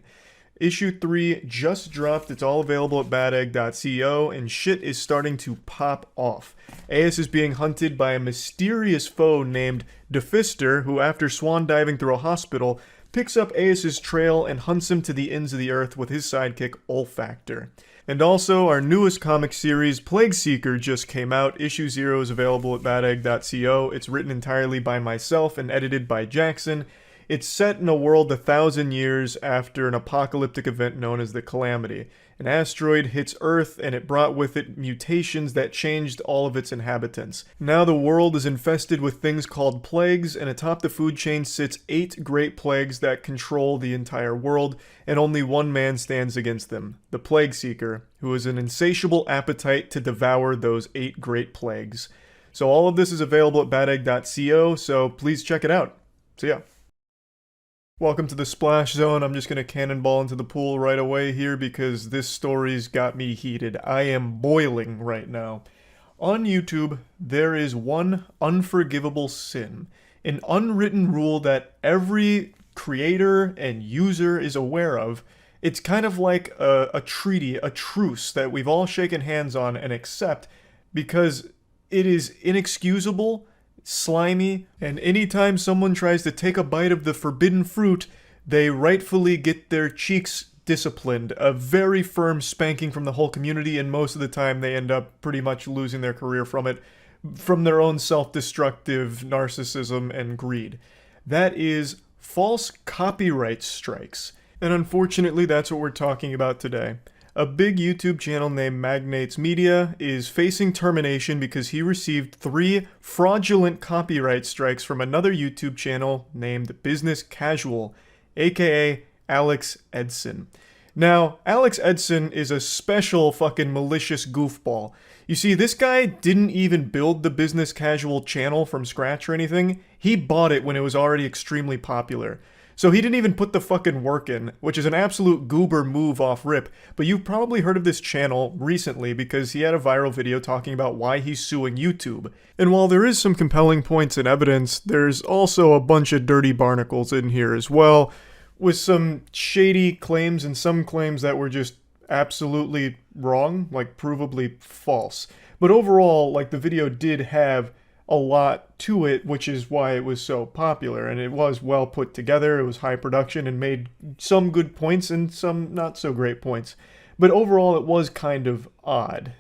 Issue 3 just dropped. It's all available at badegg.co, and shit is starting to pop off. Ace is being hunted by a mysterious foe named Defister, who after swan diving through a hospital, picks up Ace's trail and hunts him to the ends of the earth with his sidekick Olfactor. And also, our newest comic series, Plague Seeker, just came out. Issue 0 is available at badegg.co. It's written entirely by myself and edited by Jackson. It's set in a world 1,000 years after an apocalyptic event known as the Calamity. An asteroid hits Earth, and it brought with it mutations that changed all of its inhabitants. Now the world is infested with things called plagues, and atop the food chain sits 8 great plagues that control the entire world, and only one man stands against them, the Plague Seeker, who has an insatiable appetite to devour those 8 great plagues. So all of this is available at badegg.co, so please check it out. So yeah. Welcome to the splash zone. I'm just going to cannonball into the pool right away here because this story's got me heated. I am boiling right now. On YouTube, there is one unforgivable sin, an unwritten rule that every creator and user is aware of. It's kind of like a treaty, a truce that we've all shaken hands on and accept because it is inexcusable, slimy, and anytime someone tries to take a bite of the forbidden fruit, they rightfully get their cheeks disciplined, a very firm spanking from the whole community, and most of the time they end up pretty much losing their career from it, from their own self-destructive narcissism and greed. That is false copyright strikes. And unfortunately, that's what we're talking about today. A big YouTube channel named Magnates Media is facing termination because he received 3 fraudulent copyright strikes from another YouTube channel named Business Casual, aka Alex Edson. Now, Alex Edson is a special fucking malicious goofball. You see, this guy didn't even build the Business Casual channel from scratch or anything. He bought it when it was already extremely popular. So he didn't even put the fucking work in, which is an absolute goober move off rip. But you've probably heard of this channel recently because he had a viral video talking about why he's suing YouTube. And while there is some compelling points and evidence, there's also a bunch of dirty barnacles in here as well, with some shady claims and some claims that were just absolutely wrong, like provably false. But overall, like, the video did have a lot to it, which is why it was so popular, and it was well put together, it was high production, and made some good points and some not so great points. But overall, it was kind of odd.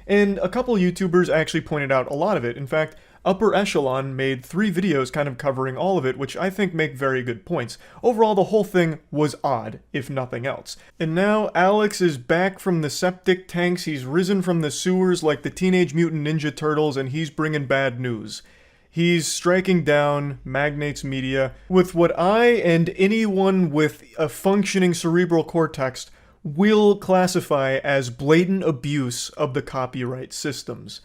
And a couple YouTubers actually pointed out a lot of it. In fact, Upper Echelon made 3 videos kind of covering all of it, which I think make very good points. Overall, the whole thing was odd, if nothing else. And now Alex is back from the septic tanks, he's risen from the sewers like the Teenage Mutant Ninja Turtles, and he's bringing bad news. He's striking down Magnates Media with what I and anyone with a functioning cerebral cortex will classify as blatant abuse of the copyright systems.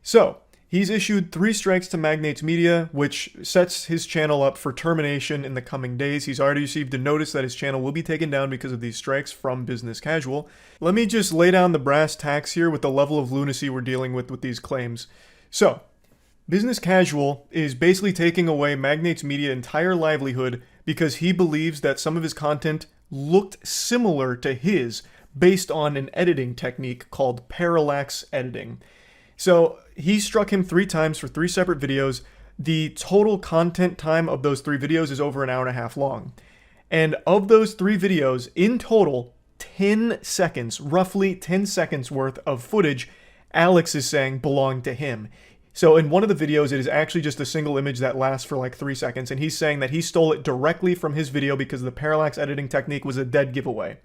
So, he's issued 3 strikes to Magnates Media, which sets his channel up for termination in the coming days. He's already received a notice that his channel will be taken down because of these strikes from Business Casual. Let me just lay down the brass tacks here with the level of lunacy we're dealing with these claims. So, Business Casual is basically taking away Magnates Media's entire livelihood because he believes that some of his content looked similar to his based on an editing technique called parallax editing. So he struck him 3 times for 3 separate videos. The total content time of those 3 videos is over an hour and a half long. And of those 3 videos, in total, 10 seconds, roughly 10 seconds worth of footage, Alex is saying belonged to him. So in one of the videos, it is actually just a single image that lasts for like 3 seconds, and he's saying that he stole it directly from his video because the parallax editing technique was a dead giveaway.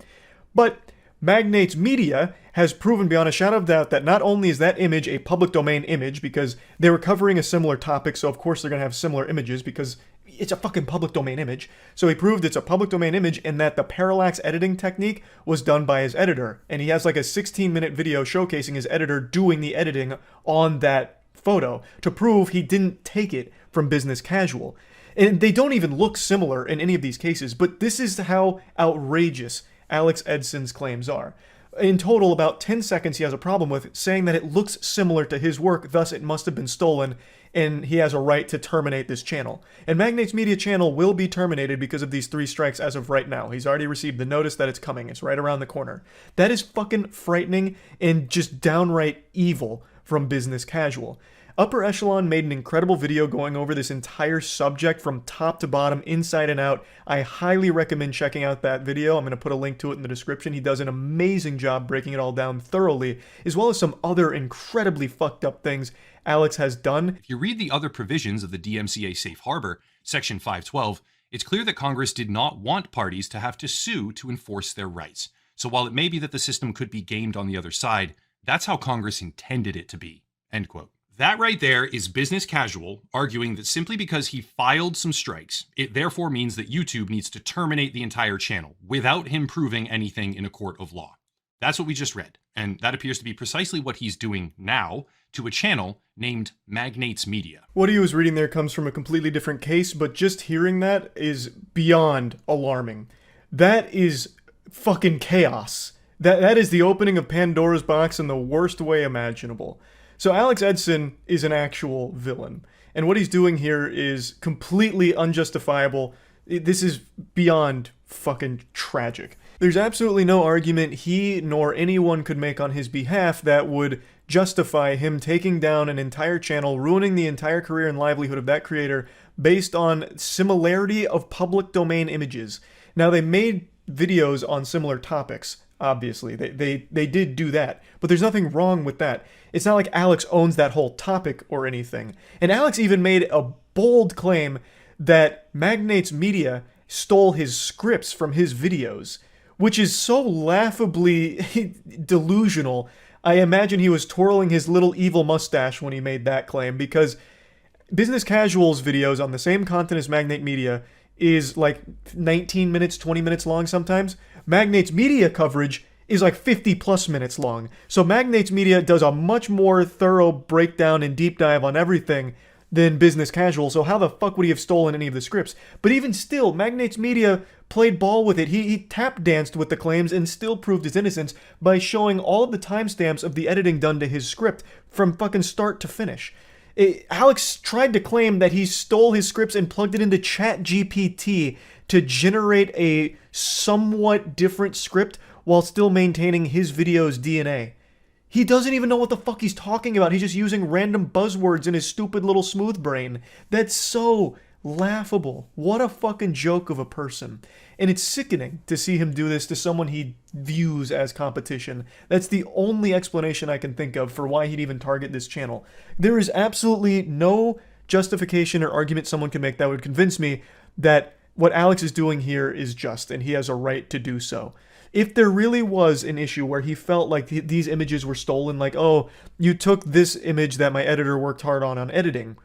But Magnates Media has proven beyond a shadow of doubt that not only is that image a public domain image, because they were covering a similar topic, so of course they're going to have similar images because it's a fucking public domain image. So he proved it's a public domain image and that the parallax editing technique was done by his editor. And he has like a 16-minute video showcasing his editor doing the editing on that photo to prove he didn't take it from Business Casual. And they don't even look similar in any of these cases, but this is how outrageous Alex Edson's claims are. In total, about 10 seconds he has a problem with, saying that it looks similar to his work, thus it must have been stolen, and he has a right to terminate this channel. And Magnates Media channel will be terminated because of these 3 strikes as of right now. He's already received the notice that it's coming. It's right around the corner. That is fucking frightening and just downright evil from Business Casual. Upper Echelon made an incredible video going over this entire subject from top to bottom, inside and out. I highly recommend checking out that video. I'm going to put a link to it in the description. He does an amazing job breaking it all down thoroughly, as well as some other incredibly fucked up things Alex has done. If you read the other provisions of the DMCA Safe Harbor, Section 512, it's clear that Congress did not want parties to have to sue to enforce their rights. So while it may be that the system could be gamed on the other side, that's how Congress intended it to be. End quote. That right there is Business Casual arguing that simply because he filed some strikes, it therefore means that YouTube needs to terminate the entire channel without him proving anything in a court of law. That's what we just read, and that appears to be precisely what he's doing now to a channel named Magnates Media. What he was reading there comes from a completely different case, but just hearing that is beyond alarming. That is fucking chaos. That is the opening of Pandora's box in the worst way imaginable. So Alex Edson is an actual villain, and what he's doing here is completely unjustifiable. This is beyond fucking tragic. There's absolutely no argument he nor anyone could make on his behalf that would justify him taking down an entire channel, ruining the entire career and livelihood of that creator based on similarity of public domain images. Now, they made videos on similar topics, obviously. They did do that, but there's nothing wrong with that. It's not like Alex owns that whole topic or anything. And Alex even made a bold claim that Magnates Media stole his scripts from his videos, which is so laughably delusional. I imagine he was twirling his little evil mustache when he made that claim, because Business Casual's videos on the same content as Magnate Media is like 19 minutes, 20 minutes long sometimes. Magnates Media coverage is like 50 plus minutes long. So Magnates Media does a much more thorough breakdown and deep dive on everything than Business Casual, so how the fuck would he have stolen any of the scripts? But even still, Magnates Media played ball with it. He tap danced with the claims and still proved his innocence by showing all of the timestamps of the editing done to his script from fucking start to finish. Alex tried to claim that he stole his scripts and plugged it into ChatGPT to generate a somewhat different script while still maintaining his video's DNA. He doesn't even know what the fuck he's talking about. He's just using random buzzwords in his stupid little smooth brain. That's so laughable. What a fucking joke of a person. And it's sickening to see him do this to someone he views as competition. That's the only explanation I can think of for why he'd even target this channel. There is absolutely no justification or argument someone can make that would convince me that what Alex is doing here is just, and he has a right to do so. If there really was an issue where he felt like these images were stolen, like, oh, you took this image that my editor worked hard on editing,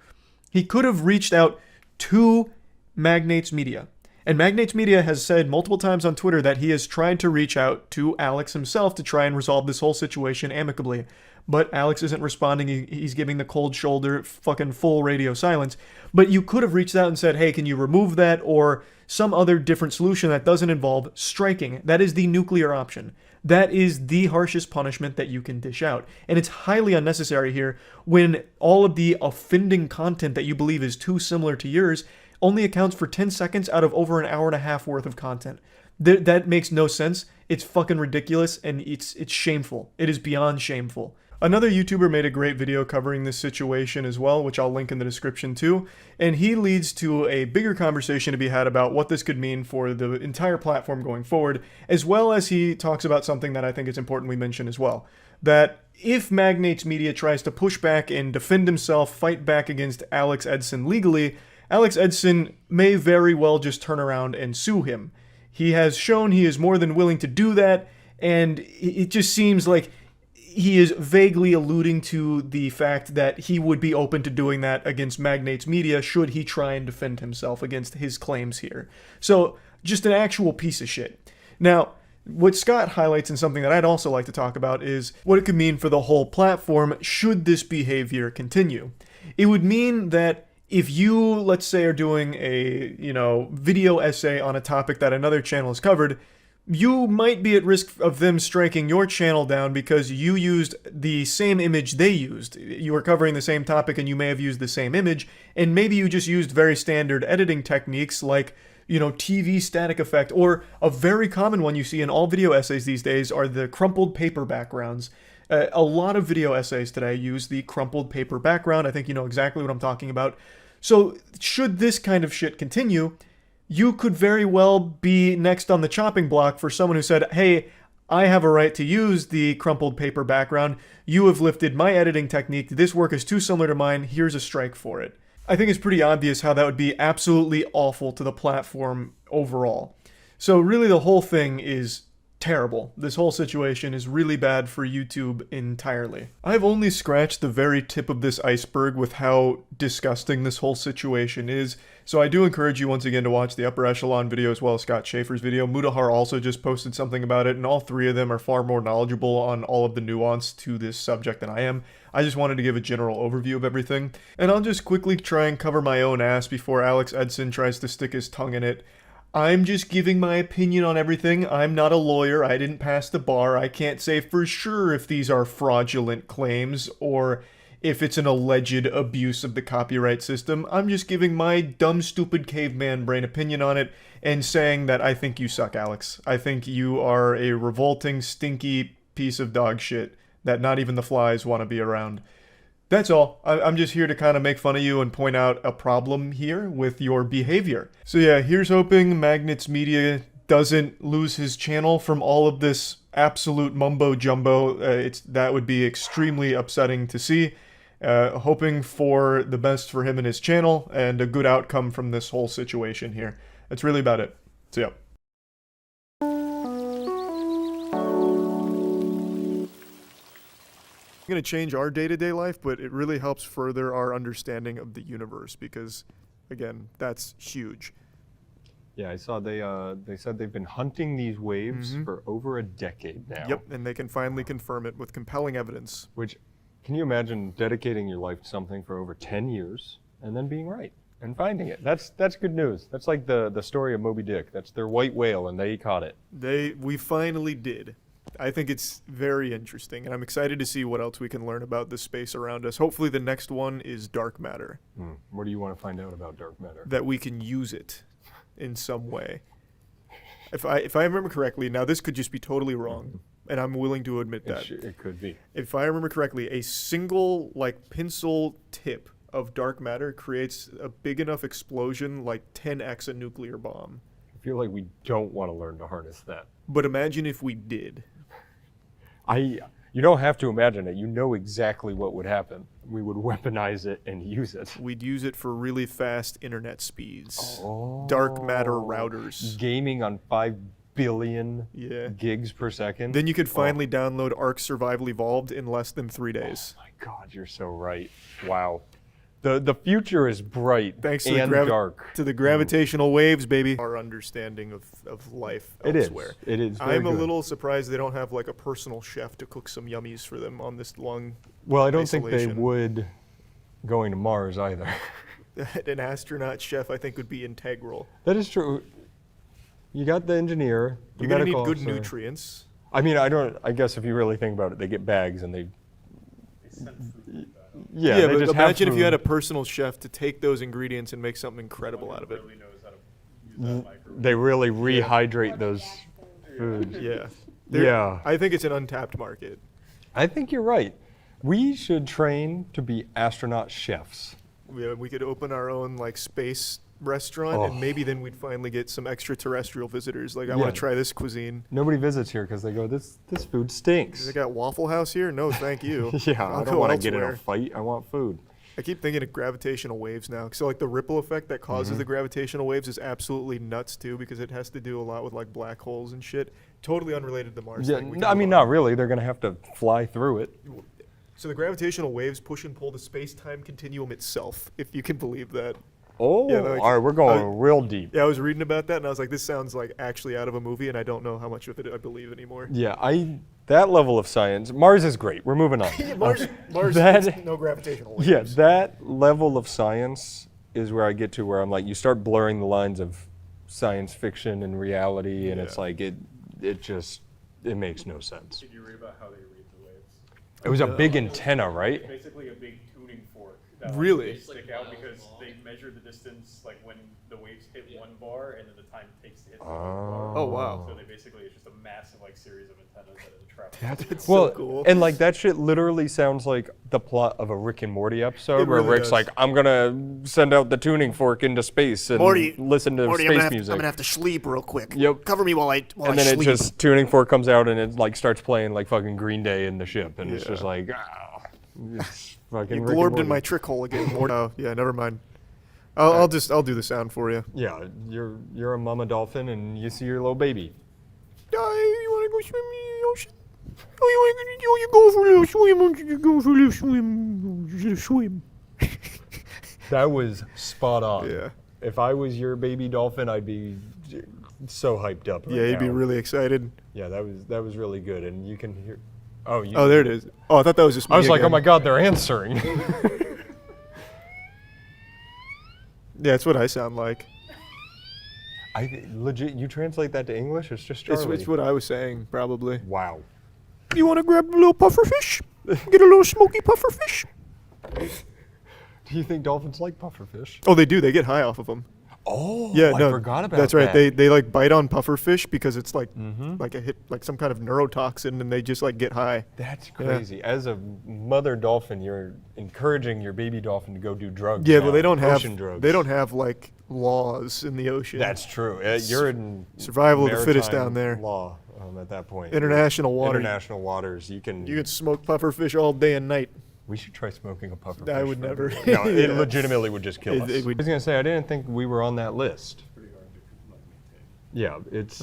he could have reached out to Magnates Media. And Magnates Media has said multiple times on Twitter that he has tried to reach out to Alex himself to try and resolve this whole situation amicably. But Alex isn't responding. He's giving the cold shoulder, fucking full radio silence. But you could have reached out and said, hey, can you remove that, or some other different solution that doesn't involve striking. That is the nuclear option. That is the harshest punishment that you can dish out. And it's highly unnecessary here when all of the offending content that you believe is too similar to yours only accounts for 10 seconds out of over an hour and a half worth of content. That makes no sense. It's fucking ridiculous, and it's shameful. It is beyond shameful. Another YouTuber made a great video covering this situation as well, which I'll link in the description too, and he leads to a bigger conversation to be had about what this could mean for the entire platform going forward, as well as he talks about something that I think is important we mention as well, that if Magnates Media tries to push back and defend himself, fight back against Alex Edson legally, Alex Edson may very well just turn around and sue him. He has shown he is more than willing to do that, and it just seems like he is vaguely alluding to the fact that he would be open to doing that against Magnates Media should he try and defend himself against his claims here. So, just an actual piece of shit. Now, what Scott highlights, and something that I'd also like to talk about, is what it could mean for the whole platform should this behavior continue. It would mean that if you, let's say, are doing a, video essay on a topic that another channel has covered, you might be at risk of them striking your channel down because you used the same image they used. You were covering the same topic and you may have used the same image, and maybe you just used very standard editing techniques like, TV static effect, or a very common one you see in all video essays these days are the crumpled paper backgrounds. A lot of video essays today use the crumpled paper background. I think you know exactly what I'm talking about. So should this kind of shit continue, you could very well be next on the chopping block for someone who said, hey, I have a right to use the crumpled paper background. You have lifted my editing technique. This work is too similar to mine. Here's a strike for it. I think it's pretty obvious how that would be absolutely awful to the platform overall. So really the whole thing is terrible. This whole situation is really bad for YouTube entirely. I've only scratched the very tip of this iceberg with how disgusting this whole situation is, so I do encourage you once again to watch the Upper Echelon video as well as Scott Schaefer's video. Mudahar also just posted something about it, and all three of them are far more knowledgeable on all of the nuance to this subject than I am. I just wanted to give a general overview of everything, and I'll just quickly try and cover my own ass before Alex Edson tries to stick his tongue in it. I'm just giving my opinion on everything. I'm not a lawyer. I didn't pass the bar. I can't say for sure if these are fraudulent claims or if it's an alleged abuse of the copyright system. I'm just giving my dumb, stupid caveman brain opinion on it and saying that I think you suck, Alex. I think you are a revolting, stinky piece of dog shit that not even the flies want to be around. That's all. I'm just here to kind of make fun of you and point out a problem here with your behavior. So yeah, here's hoping Magnets Media doesn't lose his channel from all of this absolute mumbo jumbo. That would be extremely upsetting to see. Hoping for the best for him and his channel and a good outcome from this whole situation here. That's really about it. So yeah. Going to change our day-to-day life, but it really helps further our understanding of the universe because, again, that's huge. Yeah, I saw they said they've been hunting these waves for over a decade now. Yep, and they can finally confirm it with compelling evidence. Which, can you imagine dedicating your life to something for over 10 years and then being right and finding it? That's good news. That's like the story of Moby Dick. That's their white whale, and they caught it. We finally did. I think it's very interesting, and I'm excited to see what else we can learn about the space around us. Hopefully the next one is dark matter. What do you want to find out about dark matter? That we can use it in some way. If I remember correctly, now this could just be totally wrong, and I'm willing to admit that. It could be. If I remember correctly, a single, like, pencil tip of dark matter creates a big enough explosion, like 10x a nuclear bomb. I feel like we don't want to learn to harness that. But imagine if we did. You don't have to imagine it. You know exactly what would happen. We would weaponize it and use it. We'd use it for really fast internet speeds. Dark matter routers. Gaming on 5 billion gigs per second. Then you could finally download Ark Survival Evolved in less than 3 days. Oh my God, you're so right. Wow. The future is bright Thanks to and dark. To the gravitational waves, baby. Our understanding of life elsewhere. It is. I'm a little surprised they don't have like a personal chef to cook some yummies for them on this long Well, I don't think they would going to Mars either. An astronaut chef, I think, would be integral. That is true. You got the engineer, the You're gonna need medical good officer. nutrients. I mean, I guess if you really think about it, they get bags and they Yeah, but just imagine have if you had a food. personal chef to take those ingredients and make something incredible out of it. They really rehydrate those foods. Yeah. Yeah. I think it's an untapped market. I think you're right. We should train to be astronaut chefs. We could open our own like space restaurant, and maybe then we'd finally get some extraterrestrial visitors. Like, I want to try this cuisine. Nobody visits here because they go, this food stinks. They got Waffle House here? No, thank you. Yeah, I'll I don't go want to get in elsewhere. a fight. I want food. I keep thinking of gravitational waves now. So like the ripple effect that causes the gravitational waves is absolutely nuts too, because it has to do a lot with like black holes and shit. Totally unrelated to the Mars Yeah, thing. We no, can I mean, move on. not really. They're going to have to fly through it. So the gravitational waves push and pull the space-time continuum itself, if you can believe that. Oh, all right, we're going real deep. Yeah, I was reading about that, and I was like, this sounds like actually out of a movie, and I don't know how much of it I believe anymore. Yeah, that level of science, Mars is great. We're moving on. Mars that, no gravitational waves. Yeah, that level of science is where I get to where I'm like, you start blurring the lines of science fiction and reality, and it's like, it makes no sense. Did you read about how they read the waves? It was a big antenna, right? Basically a big tuning fork. That Really? They stick out because they measure the distance, like when the waves hit one bar and then the time it takes to hit the other bar. Oh, wow. So they basically, it's just a massive like series of antennas that trap. That's Well, so cool. and like that shit literally sounds like the plot of a Rick and Morty episode It where really Rick's does. like, I'm gonna send out the tuning fork into space and Morty, listen to Morty, space music. I'm gonna have to sleep real quick. Yep. Cover me while I and then sleep. it just tuning fork comes out and it like starts playing like fucking Green Day in the ship, and it's just like, it's fucking. You Rick and glorbed in Morty. my trick hole again, Morty. Oh, yeah, never mind. I'll do the sound for you. Yeah, you're a mama dolphin and you see your little baby. You wanna go go swim in the ocean? Oh, you go for a little swim. You go for a little swim. You should swim. That was spot on. Yeah. If I was your baby dolphin, I'd be so hyped up. Right Yeah, you'd be now. really excited. Yeah, that was really good, and you can hear. Oh, Oh, there it is. Oh, I thought that was just me I was like, oh again. my God, they're answering. Yeah, that's what I sound like. Legit, you translate that to English? It's just Charlie. It's what I was saying, probably. Wow. You want to grab a little pufferfish? Get a little smoky pufferfish? Do you think dolphins like pufferfish? Oh, they do. They get high off of them. Oh, yeah, I no, forgot about that's right. that. They like bite on pufferfish because it's like Mhm. like a hit, like some kind of neurotoxin, and they just like get high. That's Yeah. crazy. As a mother dolphin, you're encouraging your baby dolphin to go do drugs. Yeah, now, but they don't have ocean drugs. they don't have like laws in the ocean. That's true. You're in survival of the fittest maritime down there. Law at that point. International water. International waters. You can smoke pufferfish all day and night. We should try smoking a pufferfish. I would for a never. bit. No, it Yeah. legitimately would just kill It- us. it would- I was gonna say I didn't think we were on that list. Yeah, it's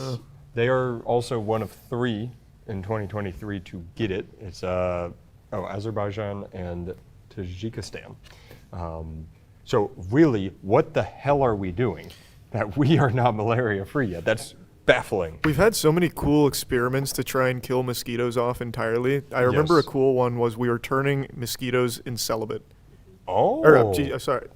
they are also one of 3 in 2023 to get it. It's Azerbaijan and Tajikistan. So really, what the hell are we doing that we are not malaria free yet? That's baffling. We've had so many cool experiments to try and kill mosquitoes off entirely. I remember Yes. a cool one was we were turning mosquitoes in celibate. Oh. Or, sorry,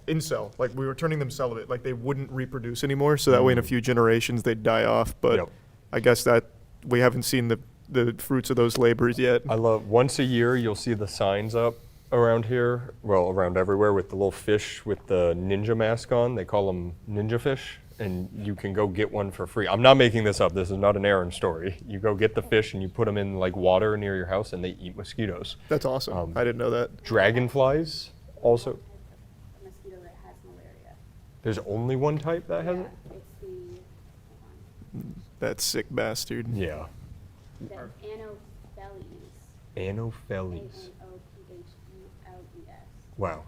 incel. Like we were turning them celibate. Like they wouldn't reproduce anymore, so that way in a few generations they'd die off. But I guess that we haven't seen the fruits of those labors yet. I love once a year you'll see the signs up around here, well around everywhere with the little fish with the ninja mask on. They call them ninja fish, and you can go get one for free. I'm not making this up. This is not an Aaron story. You go get the fish and you put them in like water near your house, and they eat mosquitoes. That's awesome. I didn't know that. Dragonflies also. A mosquito that has malaria. There's only one type that has it. It's the That sick bastard. Yeah. Anopheles. Anopheles. Anopheles. Wow.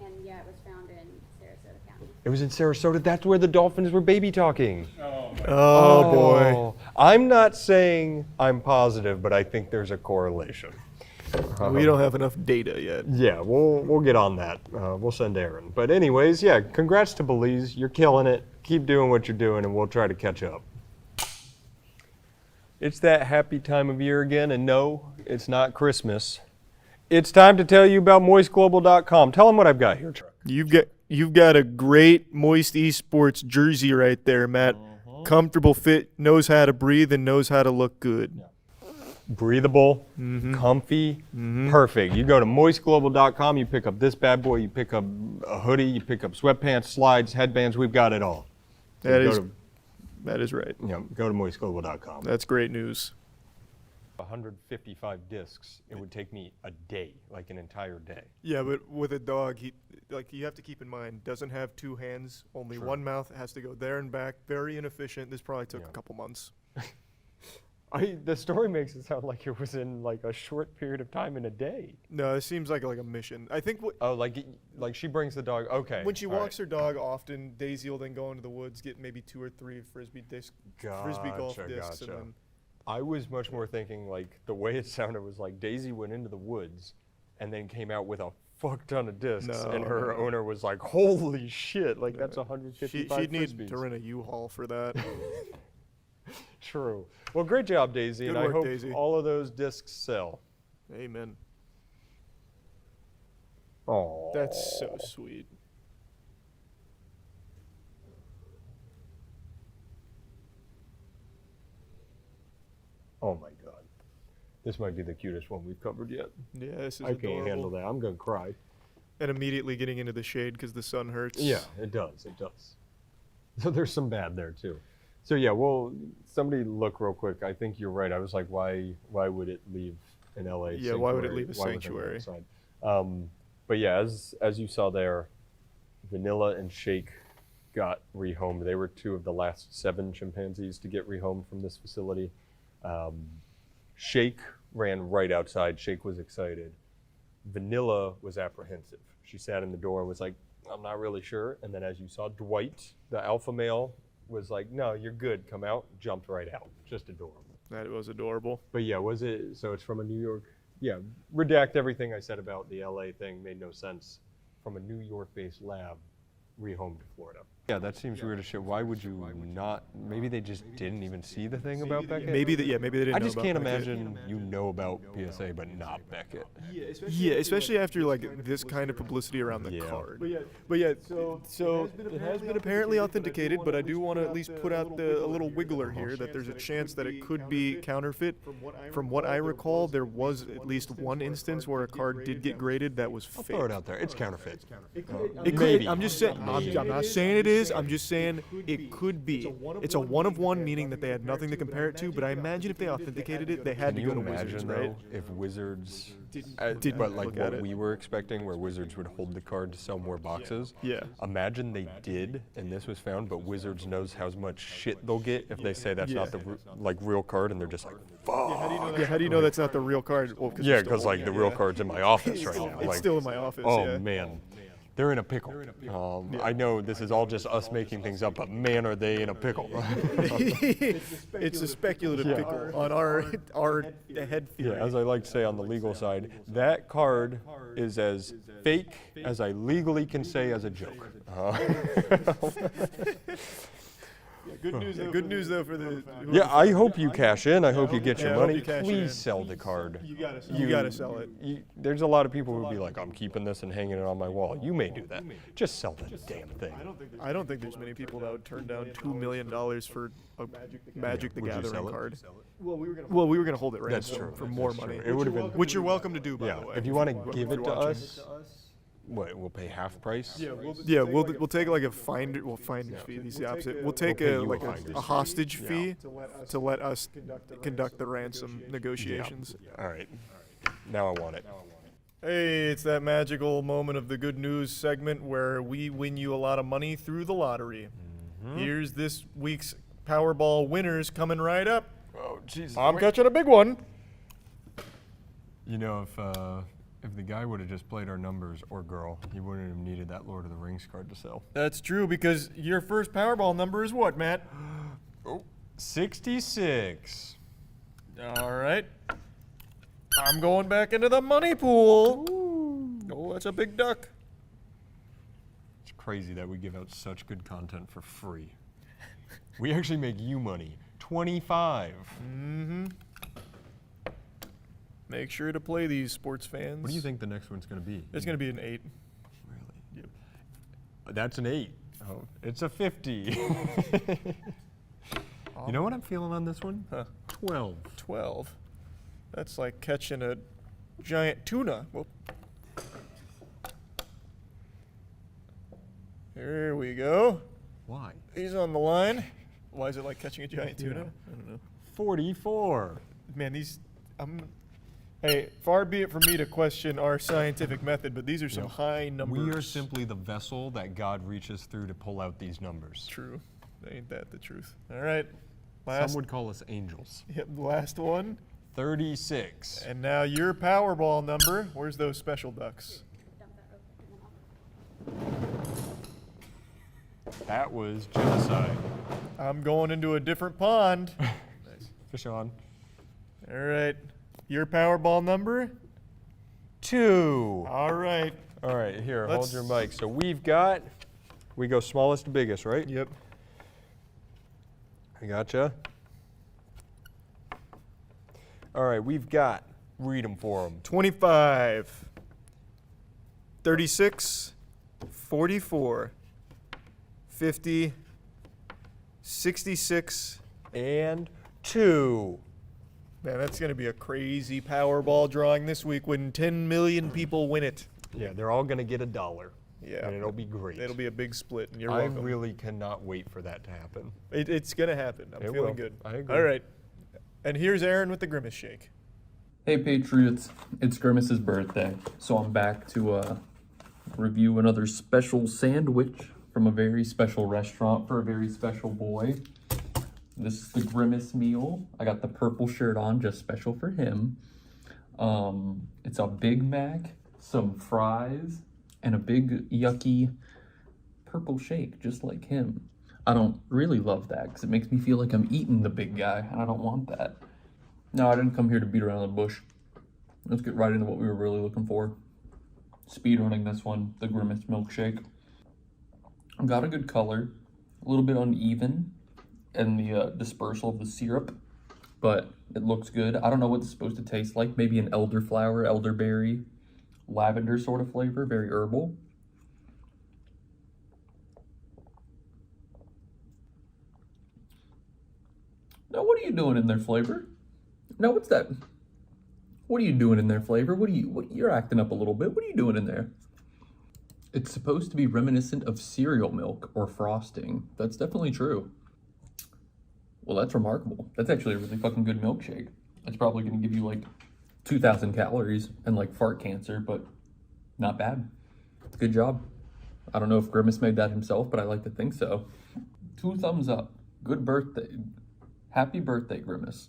And yeah, it was found in Sarasota County. It was in Sarasota. That's where the dolphins were baby talking. Oh, boy. I'm not saying I'm positive, but I think there's a correlation. We don't have enough data yet. Yeah, we'll get on that. We'll send Aaron. But anyways, yeah, congrats to Belize. You're killing it. Keep doing what you're doing, and we'll try to catch up. It's that happy time of year again, and no, it's not Christmas. It's time to tell you about moistglobal.com. Tell them what I've got here, Chuck. You've got a great Moist Esports jersey right there, Matt. Comfortable fit, knows how to breathe, and knows how to look good. Breathable, comfy, perfect. You go to moistglobal.com, you pick up this bad boy, you pick up a hoodie, you pick up sweatpants, slides, headbands, we've got it all. So That is right. Yeah, go to moistglobal.com. That's great news. 155 discs, it would take me a day, like an entire day. Yeah, but with a dog, you have to keep in mind, doesn't have 2 hands, only True. one mouth, has to go there and back. Very inefficient. This probably took a couple months. The story makes it sound like it was in like a short period of time in a day. No, it seems like a mission. I think like she brings the dog. Okay. when she all walks her dog, often Daisy will then go into the woods, get maybe 2 or 3 frisbee golf discs, and then I was much more thinking like the way it sounded was like Daisy went into the woods and then came out with a fuck ton of discs, and her owner was like, "Holy shit! Like that's 155." She'd need frisbees. to rent a U-Haul for that. True. Well, great job, Daisy, Good and work, I hope Daisy. all of those discs sell. Amen. Oh, That's so sweet. Oh my God, this might be the cutest one we've covered yet. Yeah, this is I can't adorable. handle that. I'm gonna cry. And immediately getting into the shade because the sun hurts. Yeah, it does. It does. So there's some bad there too. So yeah, well, somebody look real quick. I think you're right. I was like, why would it leave an LA? Yeah, why would it leave a Why would they go sanctuary? outside? But yeah, as you saw there, Vanilla and Shake got rehomed. They were 2 of the last 7 chimpanzees to get rehomed from this facility. Shake ran right outside. Shake was excited. Vanilla was apprehensive. She sat in the door and was like, I'm not really sure. And then as you saw, Dwight, the alpha male, was like, no, you're good, come out, jumped right out. Just adorable. That was adorable. But yeah, was it, so it's from a New York, yeah, redact everything I said about the LA thing, made no sense. From a New York-based lab, rehomed to Florida. Yeah, that seems weird as shit. Why would you not? Maybe they just didn't even see the thing about Beckett. Maybe they didn't. I know just about can't Beckett. imagine you know about PSA but not Beckett. Yeah, especially after like this kind of publicity around the card. But yeah, so it has been apparently authenticated, but I do want to at least put out a little wiggler here that there's a chance that it could be counterfeit. From what I recall, there was at least one instance where a card did get graded that was fake. Throw it out there. It's counterfeit. It could, Maybe. I'm just saying. I'm not saying it is. I'm just saying it could be. It's a one of one, meaning that they had nothing to compare it to. But I imagine if they authenticated it, they had to go to Wizards, right? If Wizards Didn't but like look at what it. we were expecting, where Wizards would hold the card to sell more boxes. Yeah. Imagine they did, and this was found, but Wizards knows how much shit they'll get if they say that's not the real card, and they're just like, fuck. Yeah, how do you know that's not the real card? Well, Yeah, because like the real card's in my office right now. It's Like, still in my office. Oh yeah. man, they're in a pickle. I know this is all just us making things up, but man, are they in a pickle? It's a speculative pickle on our head theory. Yeah, as I like to say on the legal side, that card is as fake as I legally can say as a joke. Good news though for the. Yeah, I hope you cash in. I hope you get your I hope money. you cash Please in. sell the card. You gotta sell it. There's a lot of people who'll be like, I'm keeping this and hanging it on my wall. You may do that. Just sell the damn thing. I don't think there's many people that would turn down $2 million for a Magic the Would you sell Gathering it? card. Well, we were gonna hold it right That's for, true. for more That's money. true. It would've been- which you're welcome to do, by Yeah, the way. if you want to If give you're it to watching. us, what, we'll pay half price? Yeah, we'll take like a finder fee. He's the opposite. We'll take pay a you like a finder's a hostage fee. fee to let us conduct the ransom negotiations. All right. Now I want it. Hey, it's that magical moment of the good news segment where we win you a lot of money through the lottery. Here's this week's Powerball winners coming right up. Oh, Jesus. I'm catching a big one. You know, if the guy would have just played our numbers, or girl, he wouldn't have needed that Lord of the Rings card to sell. That's true, because your first Powerball number is what, Matt? 66. All right. I'm going back into the money pool. Oh, that's a big duck. It's crazy that we give out such good content for free. We actually make you money. 25. Mm-hmm. Make sure to play these, sports fans. What do you think the next one's going to be? It's going to be an 8. Really? Yep. That's an 8. Oh, it's a 50. You know what I'm feeling on this one? Huh. 12. 12. That's like catching a giant tuna. Whoop. Here we go. Why? He's on the line. Why is it like catching a giant tuna? Yeah. I don't know. 44. Man, hey, far be it from me to question our scientific method, but these are some high numbers. We are simply the vessel that God reaches through to pull out these numbers. True. Ain't that the truth? All right. Some would call us angels. Yep, last one. 36. And now your Powerball number. Where's those special ducks? That was genocide. I'm going into a different pond. Nice. Fish on. All right. Your Powerball number? 2. All right. All right, here, Let's- hold your mic. So we go smallest to biggest, right? Yep. I gotcha. All right, read them for them. 25, 36, 44, 50, 66, and 2. Man, that's going to be a crazy Powerball drawing this week when 10 million people win it. Yeah, they're all going to get $1. Yeah. And it'll be great. It'll be a big split, and you're I welcome. really cannot wait for that to happen. It's going to happen. I'm It feeling will. good. I agree. All right. And here's Aaron with the Grimace Shake. Hey Patriots, it's Grimace's birthday, so I'm back to review another special sandwich from a very special restaurant for a very special boy. This is the Grimace meal. I got the purple shirt on, just special for him. It's a Big Mac, some fries, and a big yucky purple shake, just like him. I don't really love that because it makes me feel like I'm eating the big guy, and I don't want that. No, I didn't come here to beat around the bush. Let's get right into what we were really looking for. Speedrunning this one, the Grimace milkshake. Got a good color, a little bit uneven in the dispersal of the syrup, but it looks good. I don't know what it's supposed to taste like. Maybe an elderflower, elderberry, lavender sort of flavor, very herbal. Now, what are you doing in there, Flavor? Now, what's that? What are you doing in there, Flavor? You're acting up a little bit. What are you doing in there? It's supposed to be reminiscent of cereal milk or frosting. That's definitely true. Well, that's remarkable. That's actually a really fucking good milkshake. It's probably going to give you like 2,000 calories and like fart cancer, but not bad. Good job. I don't know if Grimace made that himself, but I like to think so. 2 thumbs up. Good birthday. Happy birthday, Grimace.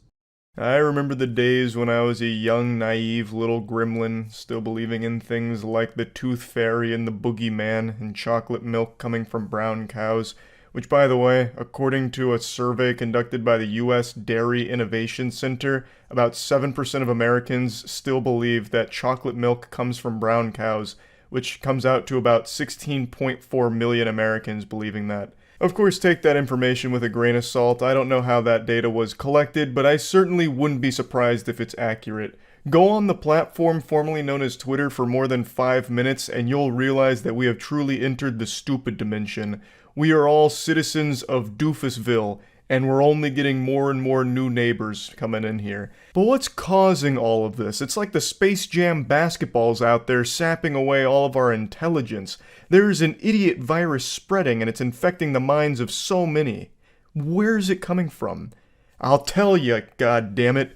I remember the days when I was a young, naive little gremlin, still believing in things like the tooth fairy and the boogeyman and chocolate milk coming from brown cows, which, by the way, according to a survey conducted by the U.S. Dairy Innovation Center, about 7% of Americans still believe that chocolate milk comes from brown cows, which comes out to about 16.4 million Americans believing that. Of course, take that information with a grain of salt. I don't know how that data was collected, but I certainly wouldn't be surprised if it's accurate. Go on the platform formerly known as Twitter for more than 5 minutes, and you'll realize that we have truly entered the stupid dimension. We are all citizens of Doofusville, and we're only getting more and more new neighbors coming in here. But what's causing all of this? It's like the Space Jam basketballs out there sapping away all of our intelligence. There's an idiot virus spreading, and it's infecting the minds of so many. Where's it coming from? I'll tell you, goddammit.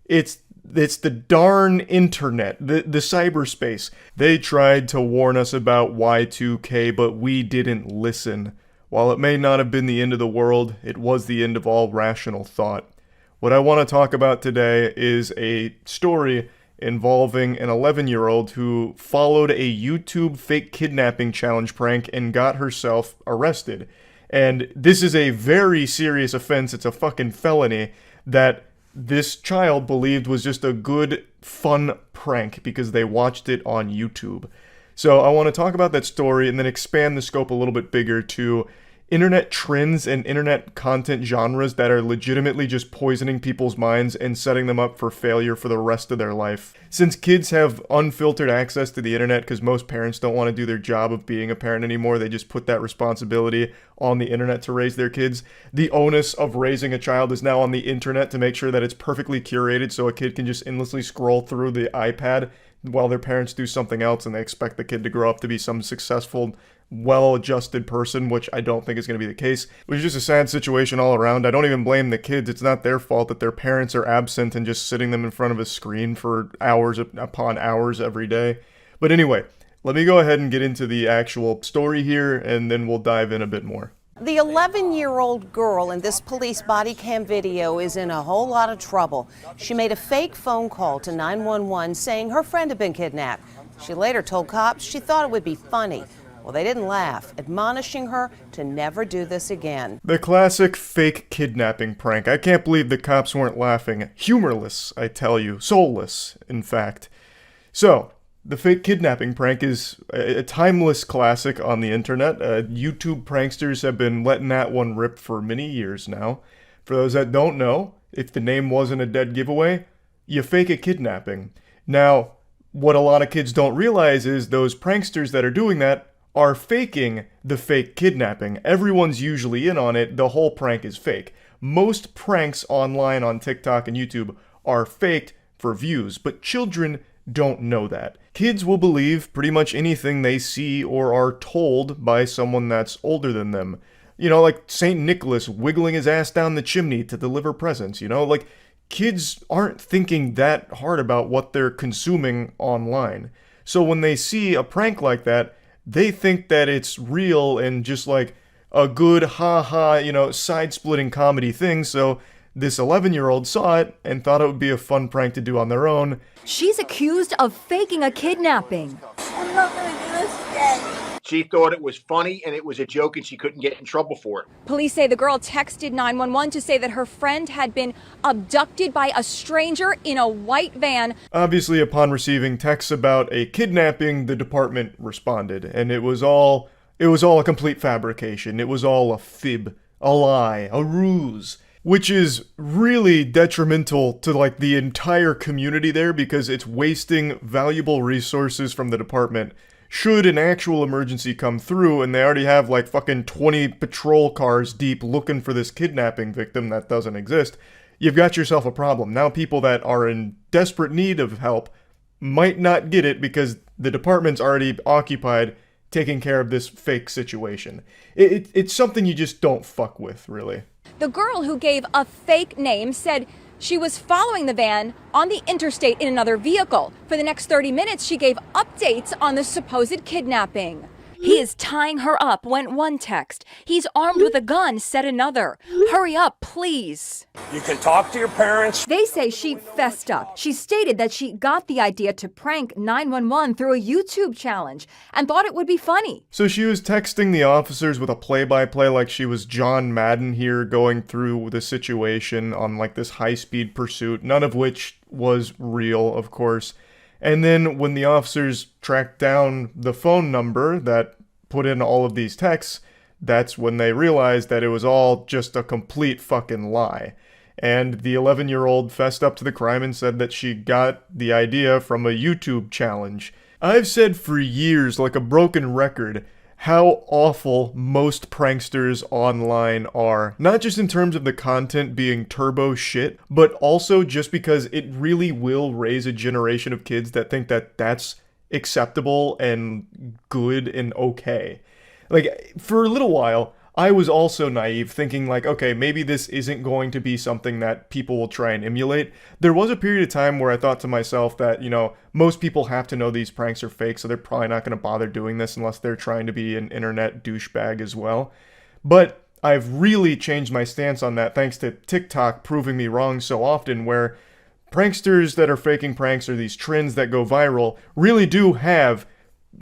It's the darn internet, the cyberspace. They tried to warn us about Y2K, but we didn't listen. While it may not have been the end of the world, it was the end of all rational thought. What I want to talk about today is a story involving an 11-year-old who followed a YouTube fake kidnapping challenge prank and got herself arrested. And this is a very serious offense. It's a fucking felony that this child believed was just a good, fun prank because they watched it on YouTube. So I want to talk about that story and then expand the scope a little bit bigger to internet trends and internet content genres that are legitimately just poisoning people's minds and setting them up for failure for the rest of their life. Since kids have unfiltered access to the internet because most parents don't want to do their job of being a parent anymore, they just put that responsibility on the internet to raise their kids. The onus of raising a child is now on the internet to make sure that it's perfectly curated so a kid can just endlessly scroll through the iPad while their parents do something else and they expect the kid to grow up to be some successful, well-adjusted person, which I don't think is going to be the case. Which is just a sad situation all around. I don't even blame the kids. It's not their fault that their parents are absent and just sitting them in front of a screen for hours upon hours every day. But anyway, let me go ahead and get into the actual story here, and then we'll dive in a bit more. The 11-year-old girl in this police body cam video is in a whole lot of trouble. She made a fake phone call to 911 saying her friend had been kidnapped. She later told cops she thought it would be funny. Well, they didn't laugh, admonishing her to never do this again. The classic fake kidnapping prank. I can't believe the cops weren't laughing. Humorless, I tell you. Soulless, in fact. So, the fake kidnapping prank is a timeless classic on the internet. YouTube pranksters have been letting that one rip for many years now. For those that don't know, if the name wasn't a dead giveaway, you fake a kidnapping. Now, what a lot of kids don't realize is those pranksters that are doing that are faking the fake kidnapping. Everyone's usually in on it. The whole prank is fake. Most pranks online on TikTok and YouTube are faked for views, but children don't know that. Kids will believe pretty much anything they see or are told by someone that's older than them. You know, like St. Nicholas wiggling his ass down the chimney to deliver presents, you know? Like, kids aren't thinking that hard about what they're consuming online. So when they see a prank like that, they think that it's real and just like a good ha-ha, you know, side-splitting comedy thing, so this 11-year-old saw it and thought it would be a fun prank to do on their own. She's accused of faking a kidnapping. I'm not gonna do this again. She thought it was funny and it was a joke and she couldn't get in trouble for it. Police say the girl texted 911 to say that her friend had been abducted by a stranger in a white van. Obviously, upon receiving texts about a kidnapping, the department responded, and it was all a complete fabrication. It was all a fib, a lie, a ruse, which is really detrimental to like the entire community there because it's wasting valuable resources from the department. Should an actual emergency come through and they already have like fucking 20 patrol cars deep looking for this kidnapping victim that doesn't exist, you've got yourself a problem. Now people that are in desperate need of help might not get it because the department's already occupied taking care of this fake situation. It's something you just don't fuck with, really. The girl who gave a fake name said she was following the van on the interstate in another vehicle. For the next 30 minutes, she gave updates on the supposed kidnapping. He is tying her up, went one text. He's armed with a gun, said another. Hurry up, please. You can talk to your parents. They say she fessed up. She stated that she got the idea to prank 911 through a YouTube challenge and thought it would be funny. So she was texting the officers with a play-by-play like she was John Madden here going through the situation on like this high-speed pursuit, none of which was real, of course. And then when the officers tracked down the phone number that put in all of these texts, that's when they realized that it was all just a complete fucking lie. And the 11-year-old fessed up to the crime and said that she got the idea from a YouTube challenge. I've said for years, like a broken record, how awful most pranksters online are. Not just in terms of the content being turbo shit, but also just because it really will raise a generation of kids that think that that's acceptable and good and okay. Like, for a little while, I was also naive, thinking like, okay, maybe this isn't going to be something that people will try and emulate. There was a period of time where I thought to myself that, you know, most people have to know these pranks are fake, so they're probably not going to bother doing this unless they're trying to be an internet douchebag as well. But I've really changed my stance on that thanks to TikTok proving me wrong so often, where pranksters that are faking pranks or these trends that go viral really do have,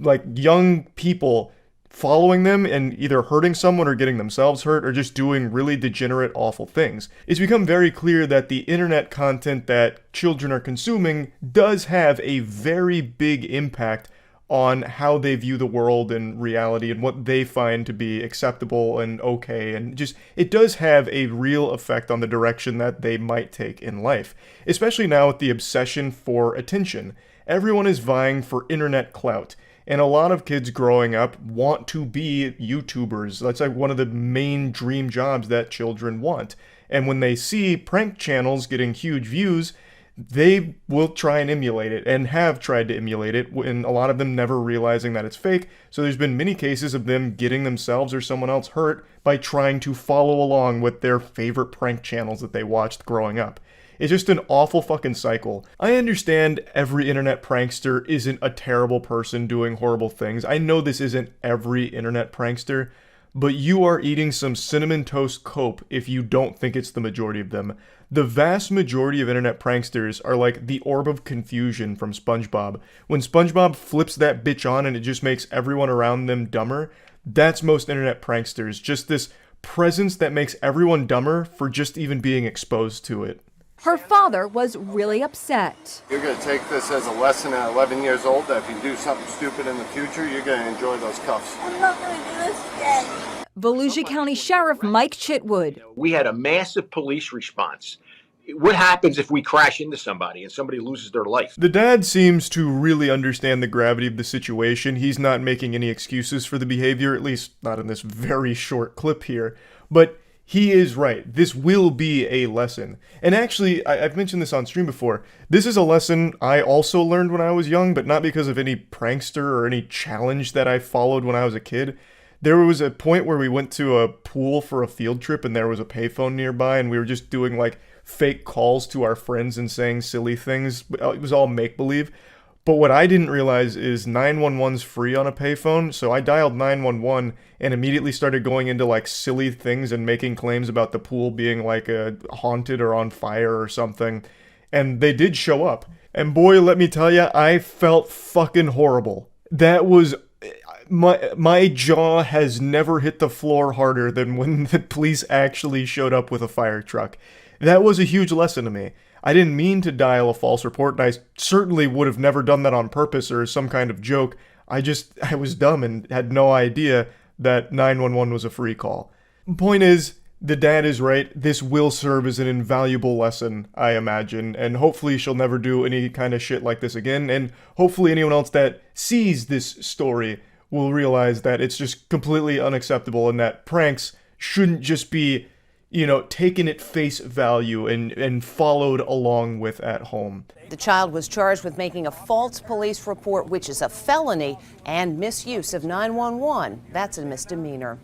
like, young people following them and either hurting someone or getting themselves hurt or just doing really degenerate, awful things. It's become very clear that the internet content that children are consuming does have a very big impact on how they view the world and reality and what they find to be acceptable and okay, and just it does have a real effect on the direction that they might take in life, especially now with the obsession for attention. Everyone is vying for internet clout. And a lot of kids growing up want to be YouTubers. That's like one of the main dream jobs that children want. And when they see prank channels getting huge views, they will try and emulate it and have tried to emulate it, and a lot of them never realizing that it's fake. So there's been many cases of them getting themselves or someone else hurt by trying to follow along with their favorite prank channels that they watched growing up. It's just an awful fucking cycle. I understand every internet prankster isn't a terrible person doing horrible things. I know this isn't every internet prankster, but you are eating some cinnamon toast cope if you don't think it's the majority of them. The vast majority of internet pranksters are like the orb of confusion from SpongeBob. When SpongeBob flips that bitch on and it just makes everyone around them dumber, that's most internet pranksters. Just this presence that makes everyone dumber for just even being exposed to it. Her father was really upset. You're going to take this as a lesson at 11 years old that if you do something stupid in the future, you're going to enjoy those cuffs. I'm not going to do this again. Volusia County Sheriff Mike Chitwood. We had a massive police response. What happens if we crash into somebody and somebody loses their life? The dad seems to really understand the gravity of the situation. He's not making any excuses for the behavior, at least not in this very short clip here. But he is right. This will be a lesson. And actually, I've mentioned this on stream before. This is a lesson I also learned when I was young, but not because of any prankster or any challenge that I followed when I was a kid. There was a point where we went to a pool for a field trip and there was a payphone nearby and we were just doing like fake calls to our friends and saying silly things. It was all make-believe. But what I didn't realize is 911's free on a payphone, so I dialed 911 and immediately started going into like silly things and making claims about the pool being like haunted or on fire or something. And they did show up. And boy, let me tell you, I felt fucking horrible. That was... my jaw has never hit the floor harder than when the police actually showed up with a fire truck. That was a huge lesson to me. I didn't mean to dial a false report, and I certainly would have never done that on purpose or as some kind of joke. I was dumb and had no idea that 911 was a free call. Point is, the dad is right. This will serve as an invaluable lesson, I imagine, and hopefully she'll never do any kind of shit like this again, and hopefully anyone else that sees this story will realize that it's just completely unacceptable and that pranks shouldn't just be, you know, taken at face value and followed along with at home. The child was charged with making a false police report, which is a felony, and misuse of 911. That's a misdemeanor.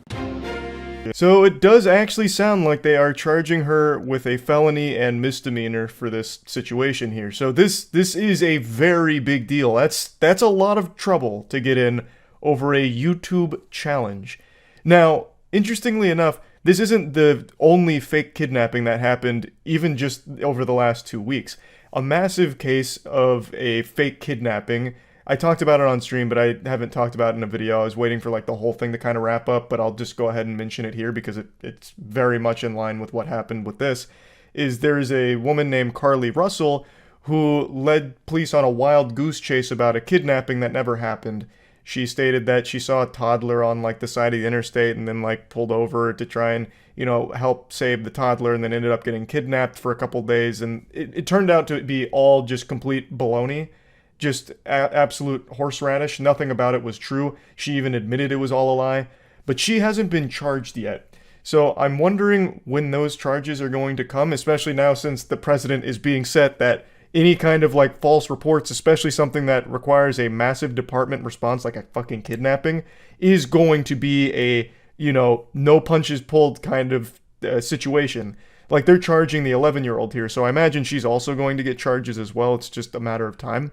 So it does actually sound like they are charging her with a felony and misdemeanor for this situation here. So this is a very big deal. That's a lot of trouble to get in over a YouTube challenge. Now, interestingly enough, this isn't the only fake kidnapping that happened even just over the last 2 weeks. A massive case of a fake kidnapping. I talked about it on stream, but I haven't talked about it in a video. I was waiting for like the whole thing to kind of wrap up, but I'll just go ahead and mention it here because it's very much in line with what happened with this. There's a woman named Carly Russell who led police on a wild goose chase about a kidnapping that never happened. She stated that she saw a toddler on like the side of the interstate and then like pulled over to try and, you know, help save the toddler, and then ended up getting kidnapped for a couple days. And it turned out to be all just complete baloney. Just absolute horseradish. Nothing about it was true. She even admitted it was all a lie. But she hasn't been charged yet. So I'm wondering when those charges are going to come, especially now since the precedent is being set that any kind of like false reports, especially something that requires a massive department response like a fucking kidnapping, is going to be a, you know, no punches pulled kind of situation. Like they're charging the 11-year-old here, so I imagine she's also going to get charges as well. It's just a matter of time.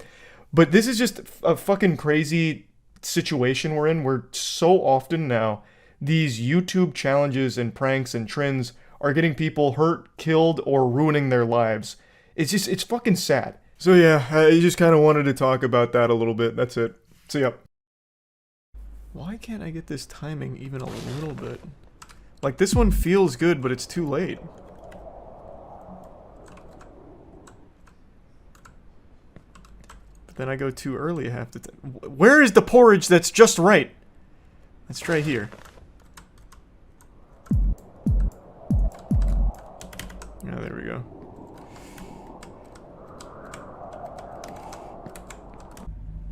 But this is just a fucking crazy situation we're in, where so often now these YouTube challenges and pranks and trends are getting people hurt, killed, or ruining their lives. It's fucking sad. So yeah, I just kind of wanted to talk about that a little bit. That's it. See ya. Why can't I get this timing even a little bit? Like this one feels good, but it's too late. But then I go too early half the time. Where is the porridge that's just right? Let's try here. Yeah, there we go.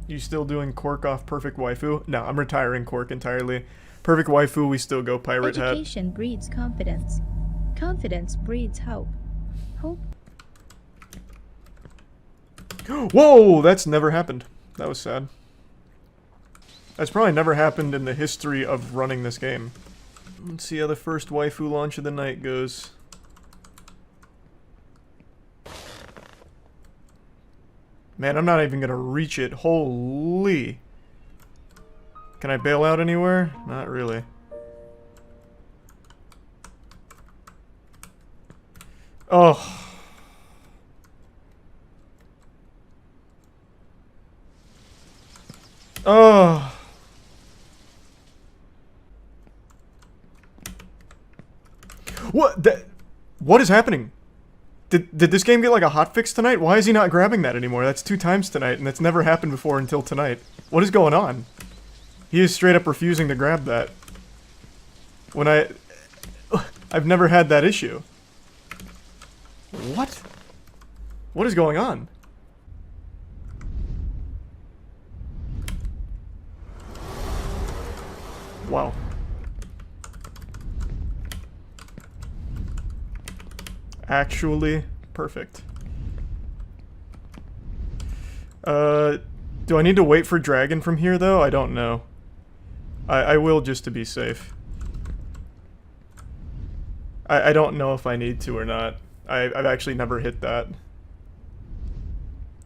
You still doing Cork off Perfect Waifu? No, I'm retiring Cork entirely. Perfect Waifu, we still go Pirate Hat. Education breeds confidence. Confidence breeds hope. Hope. Whoa, that's never happened. That was sad. That's probably never happened in the history of running this game. Let's see how the first waifu launch of the night goes. Man, I'm not even gonna reach it. Holy. Can I bail out anywhere? Not really. Oh. Oh. What is happening? Did this game get like a hotfix tonight? Why is he not grabbing that anymore? That's 2 times tonight, and that's never happened before until tonight. What is going on? He is straight up refusing to grab that. When I've never had that issue. What? What is going on? Wow. Actually perfect. Do I need to wait for Dragon from here, though? I don't know. I will, just to be safe. I don't know if I need to or not. I've actually never hit that.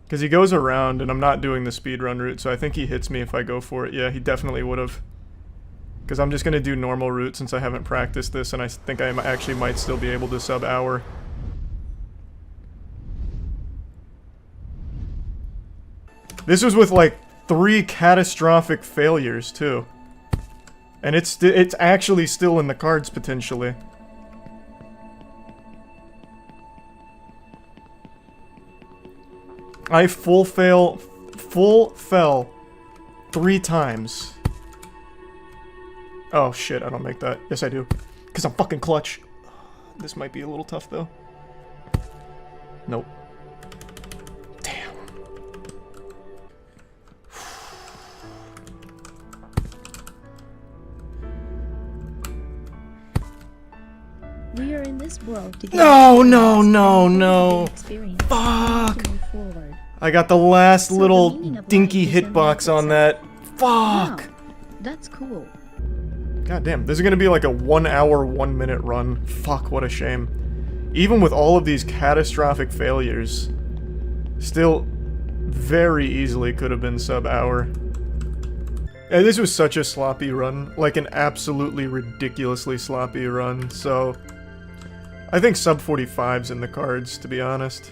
Because he goes around, and I'm not doing the speedrun route, so I think he hits me if I go for it. Yeah, he definitely would have. Because I'm just going to do normal route since I haven't practiced this, and I think I actually might still be able to sub hour. This was with like 3 catastrophic failures, too. And it's actually still in the cards, potentially. I full fell 3 times. Oh shit, I don't make that. Yes I do. Because I'm fucking clutch. This might be a little tough though. Nope. Damn. We are in this world to get No. experience. Fuck. To move forward. I got the last So the little meaning of dinky life is in hitbox life on that. Fuck. Wow, that's cool. God damn, this is gonna be like a 1 hour, 1 minute run. Fuck, what a shame. Even with all of these catastrophic failures, still very easily could have been sub-hour. Yeah, this was such a sloppy run, like an absolutely ridiculously sloppy run, so I think sub 45's in the cards, to be honest.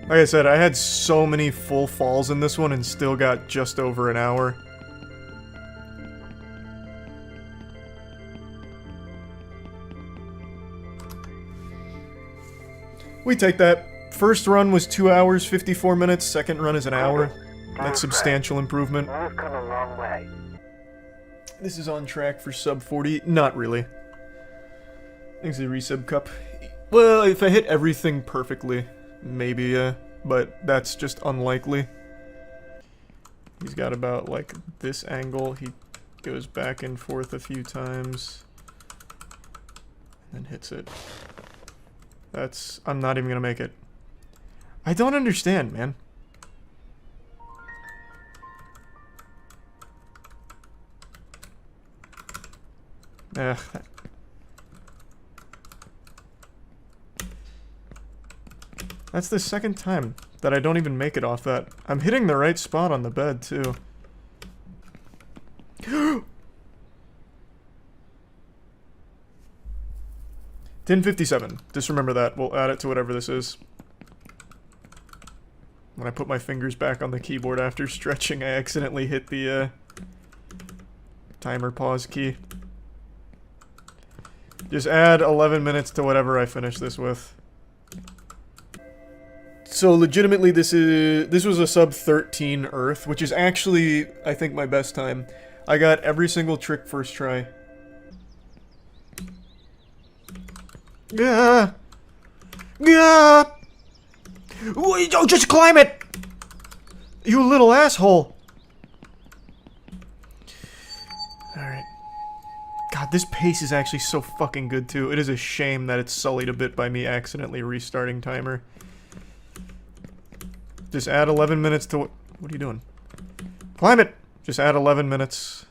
Like I said, I had so many full falls in this one and still got just over an hour. We take that. First run was 2 hours, 54 minutes. Second run is an hour. That's substantial improvement. We've come a long way. This is on track for sub 40. Not really. Thanks to the resub cup. Well, if I hit everything perfectly, maybe, yeah. But that's just unlikely. He's got about, like, this angle. He goes back and forth a few times. And then hits it. That's... I'm not even gonna make it. I don't understand, man. Ugh. That's the second time that I don't even make it off that. I'm hitting the right spot on the bed, too. 1057. Just remember that. We'll add it to whatever this is. When I put my fingers back on the keyboard after stretching, I accidentally hit the timer pause key. Just add 11 minutes to whatever I finish this with. So legitimately this was a sub 13 Earth, which is actually, I think, my best time. I got every single trick first try. Yeah. Yeah. Oh, just climb it. You little asshole. Alright. God, this pace is actually so fucking good too. It is a shame that it's sullied a bit by me accidentally restarting timer. Just add 11 minutes to what are you doing? Climb it! Just add 11 minutes.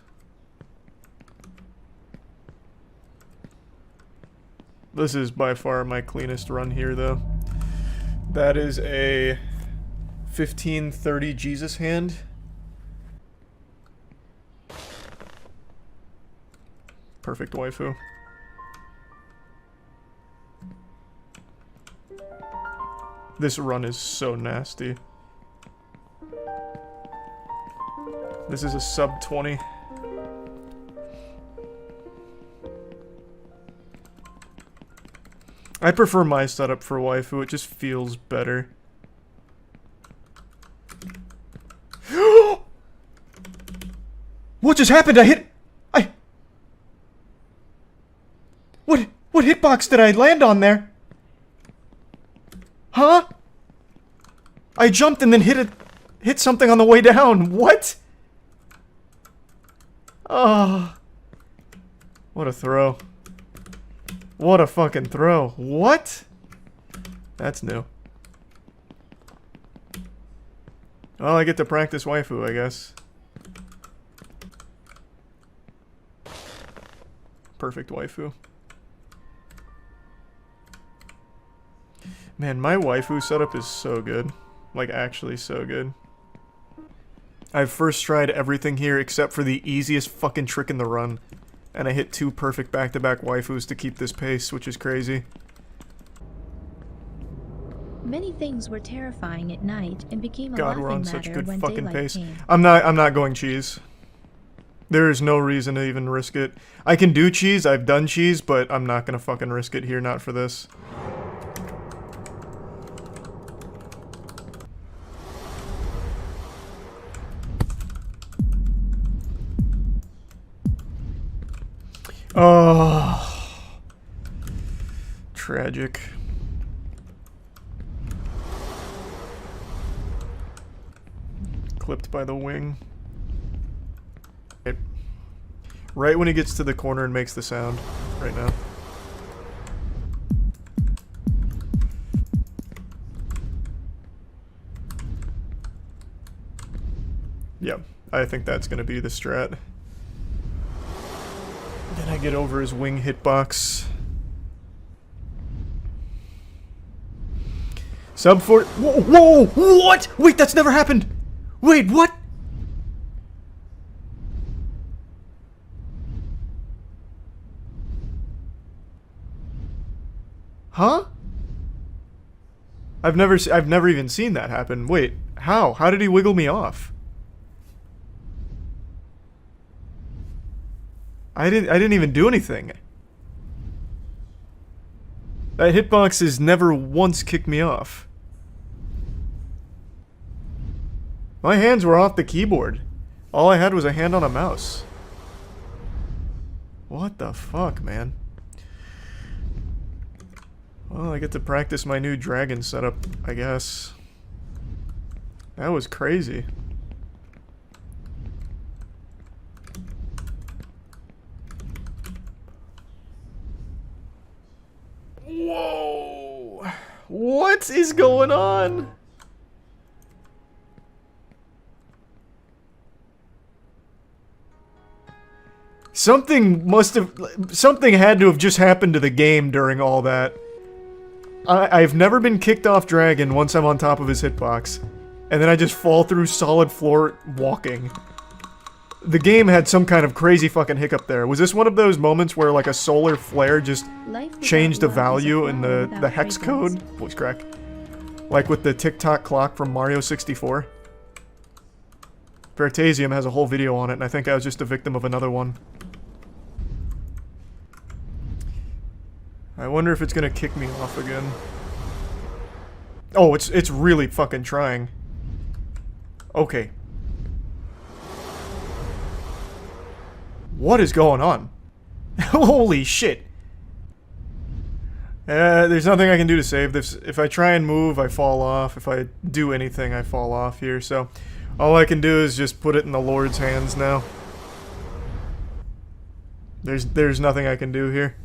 This is by far my cleanest run here, though. That is a 1530 Jesus hand. Perfect waifu. This run is so nasty. This is a sub 20. I prefer my setup for waifu, it just feels better. What just happened? What hitbox did I land on there? Huh? I jumped and then hit something on the way down. What? Oh. What a throw. What a fucking throw. What? That's new. Well, I get to practice waifu, I guess. Perfect waifu. Man, my waifu setup is so good. Like, actually so good. I've first tried everything here except for the easiest fucking trick in the run. And I hit 2 perfect back-to-back waifus to keep this pace, which is crazy. Many things were terrifying at night and became a God, we're on laughing such matter good when fucking daylight pace. came. I'm not going cheese. There is no reason to even risk it. I can do cheese, I've done cheese, but I'm not gonna fucking risk it here, not for this. Oh, tragic. Clipped by the wing. Right when he gets to the corner and makes the sound. Right now. Yep, I think that's gonna be the strat. Then I get over his wing hitbox. Sub 4. Whoa! What? Wait, that's never happened! Wait, what? Huh? I've never even seen that happen. Wait, how? How did he wiggle me off? I didn't even do anything. That hitbox has never once kicked me off. My hands were off the keyboard. All I had was a hand on a mouse. What the fuck, man? Well, I get to practice my new dragon setup, I guess. That was crazy. Whoa! What is going on? Something had to have just happened to the game during all that. I've never been kicked off Dragon once I'm on top of his hitbox. And then I just fall through solid floor walking. The game had some kind of crazy fucking hiccup there. Was this one of those moments where like a solar flare just changed the value in the hex code? Voice crack. Like with the tick-tock clock from Mario 64. Veritasium has a whole video on it, and I think I was just a victim of another one. I wonder if it's gonna kick me off again. Oh, it's really fucking trying. Okay. What is going on? Holy shit. There's nothing I can do to save this. If I try and move, I fall off. If I do anything, I fall off here. So, all I can do is just put it in the Lord's hands now. There's nothing I can do here.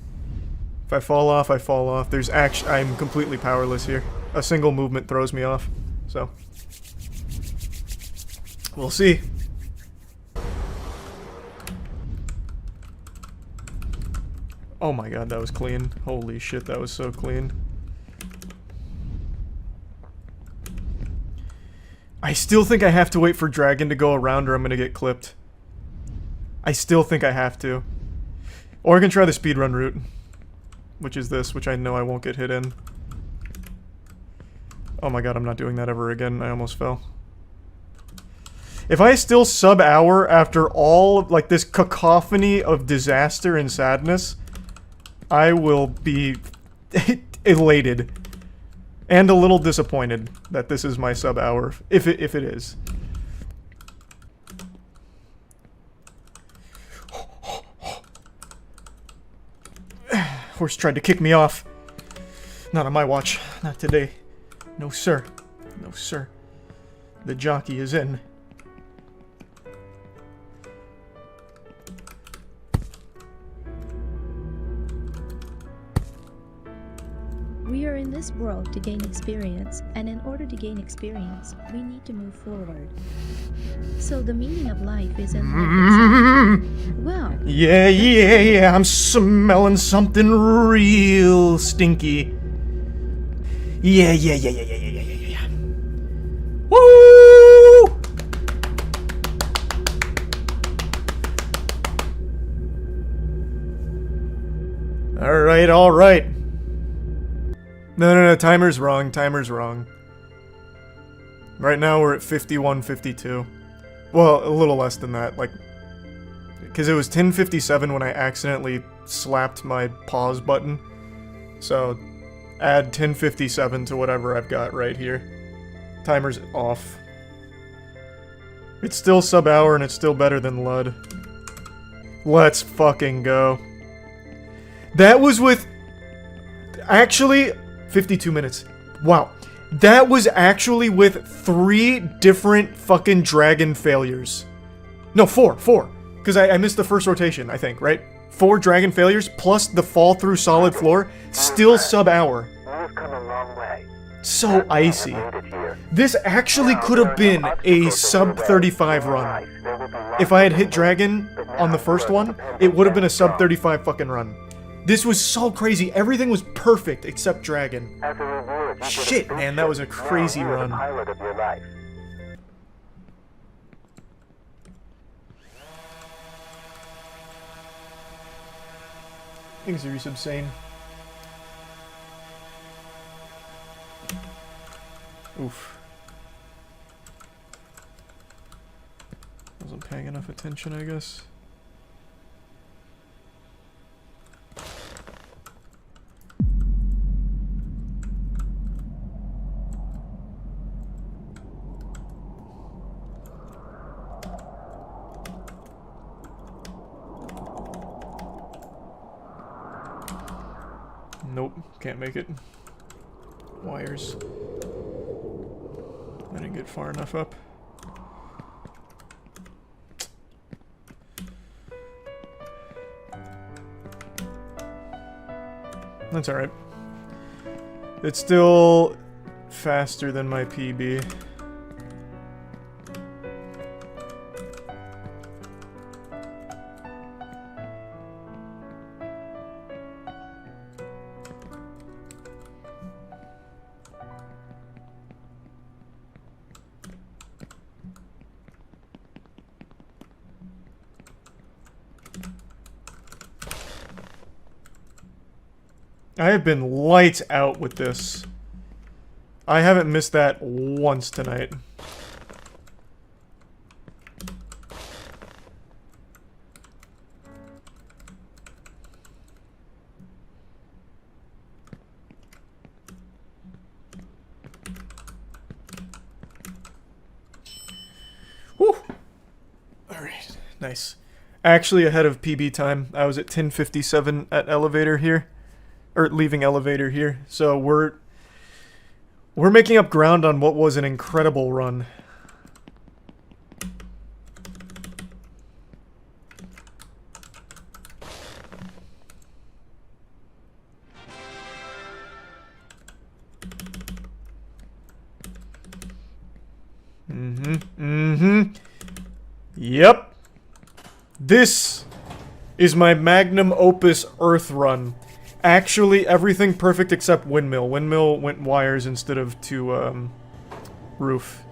If I fall off, I fall off. I'm completely powerless here. A single movement throws me off. So, we'll see. Oh my god, that was clean. Holy shit, that was so clean. I still think I have to wait for Dragon to go around or I'm gonna get clipped. I still think I have to. Or I can try the speedrun route. Which is this, which I know I won't get hit in. Oh my god, I'm not doing that ever again. I almost fell. If I still sub-hour after all, like, this cacophony of disaster and sadness, I will be elated. And a little disappointed that this is my sub-hour, if it is. Horse tried to kick me off. Not on my watch. Not today. No, sir. No, sir. The jockey is in. We are in this world to gain experience, and in order to gain experience, we need to move forward. So the meaning of life is in life itself. Well... Yeah, I'm smelling something real stinky. Yeah. Woo! Alright. No, timer's wrong. Right now we're at 51:52. Well, a little less than that, like because it was 10:57 when I accidentally slapped my pause button. So add 10:57 to whatever I've got right here. Timer's off. It's still sub-hour and it's still better than Lud. Let's fucking go. That was with... Actually, 52 minutes. Wow. That was actually with 3 different fucking dragon failures. No, 4. Because I missed the first rotation, I think, right? 4 dragon failures plus the fall through solid floor. Still sub-hour. So icy. This actually could have been a sub-35 run. If I had hit dragon on the first one, it would have been a sub-35 fucking run. This was so crazy. Everything was perfect except dragon. Shit, man, that was a crazy run. Things are insane. Oof. Wasn't paying enough attention, I guess. Nope, can't make it. Wires. I didn't get far enough up. That's alright. It's still faster than my PB. I have been lights out with this. I haven't missed that once tonight. Whew. Alright, nice. Actually ahead of PB time. I was at 10:57 at elevator here. Or leaving elevator here. So we're making up ground on what was an incredible run. Yep. This is my magnum opus Earth run. Actually, everything perfect except windmill. Windmill went wires instead of to, roof.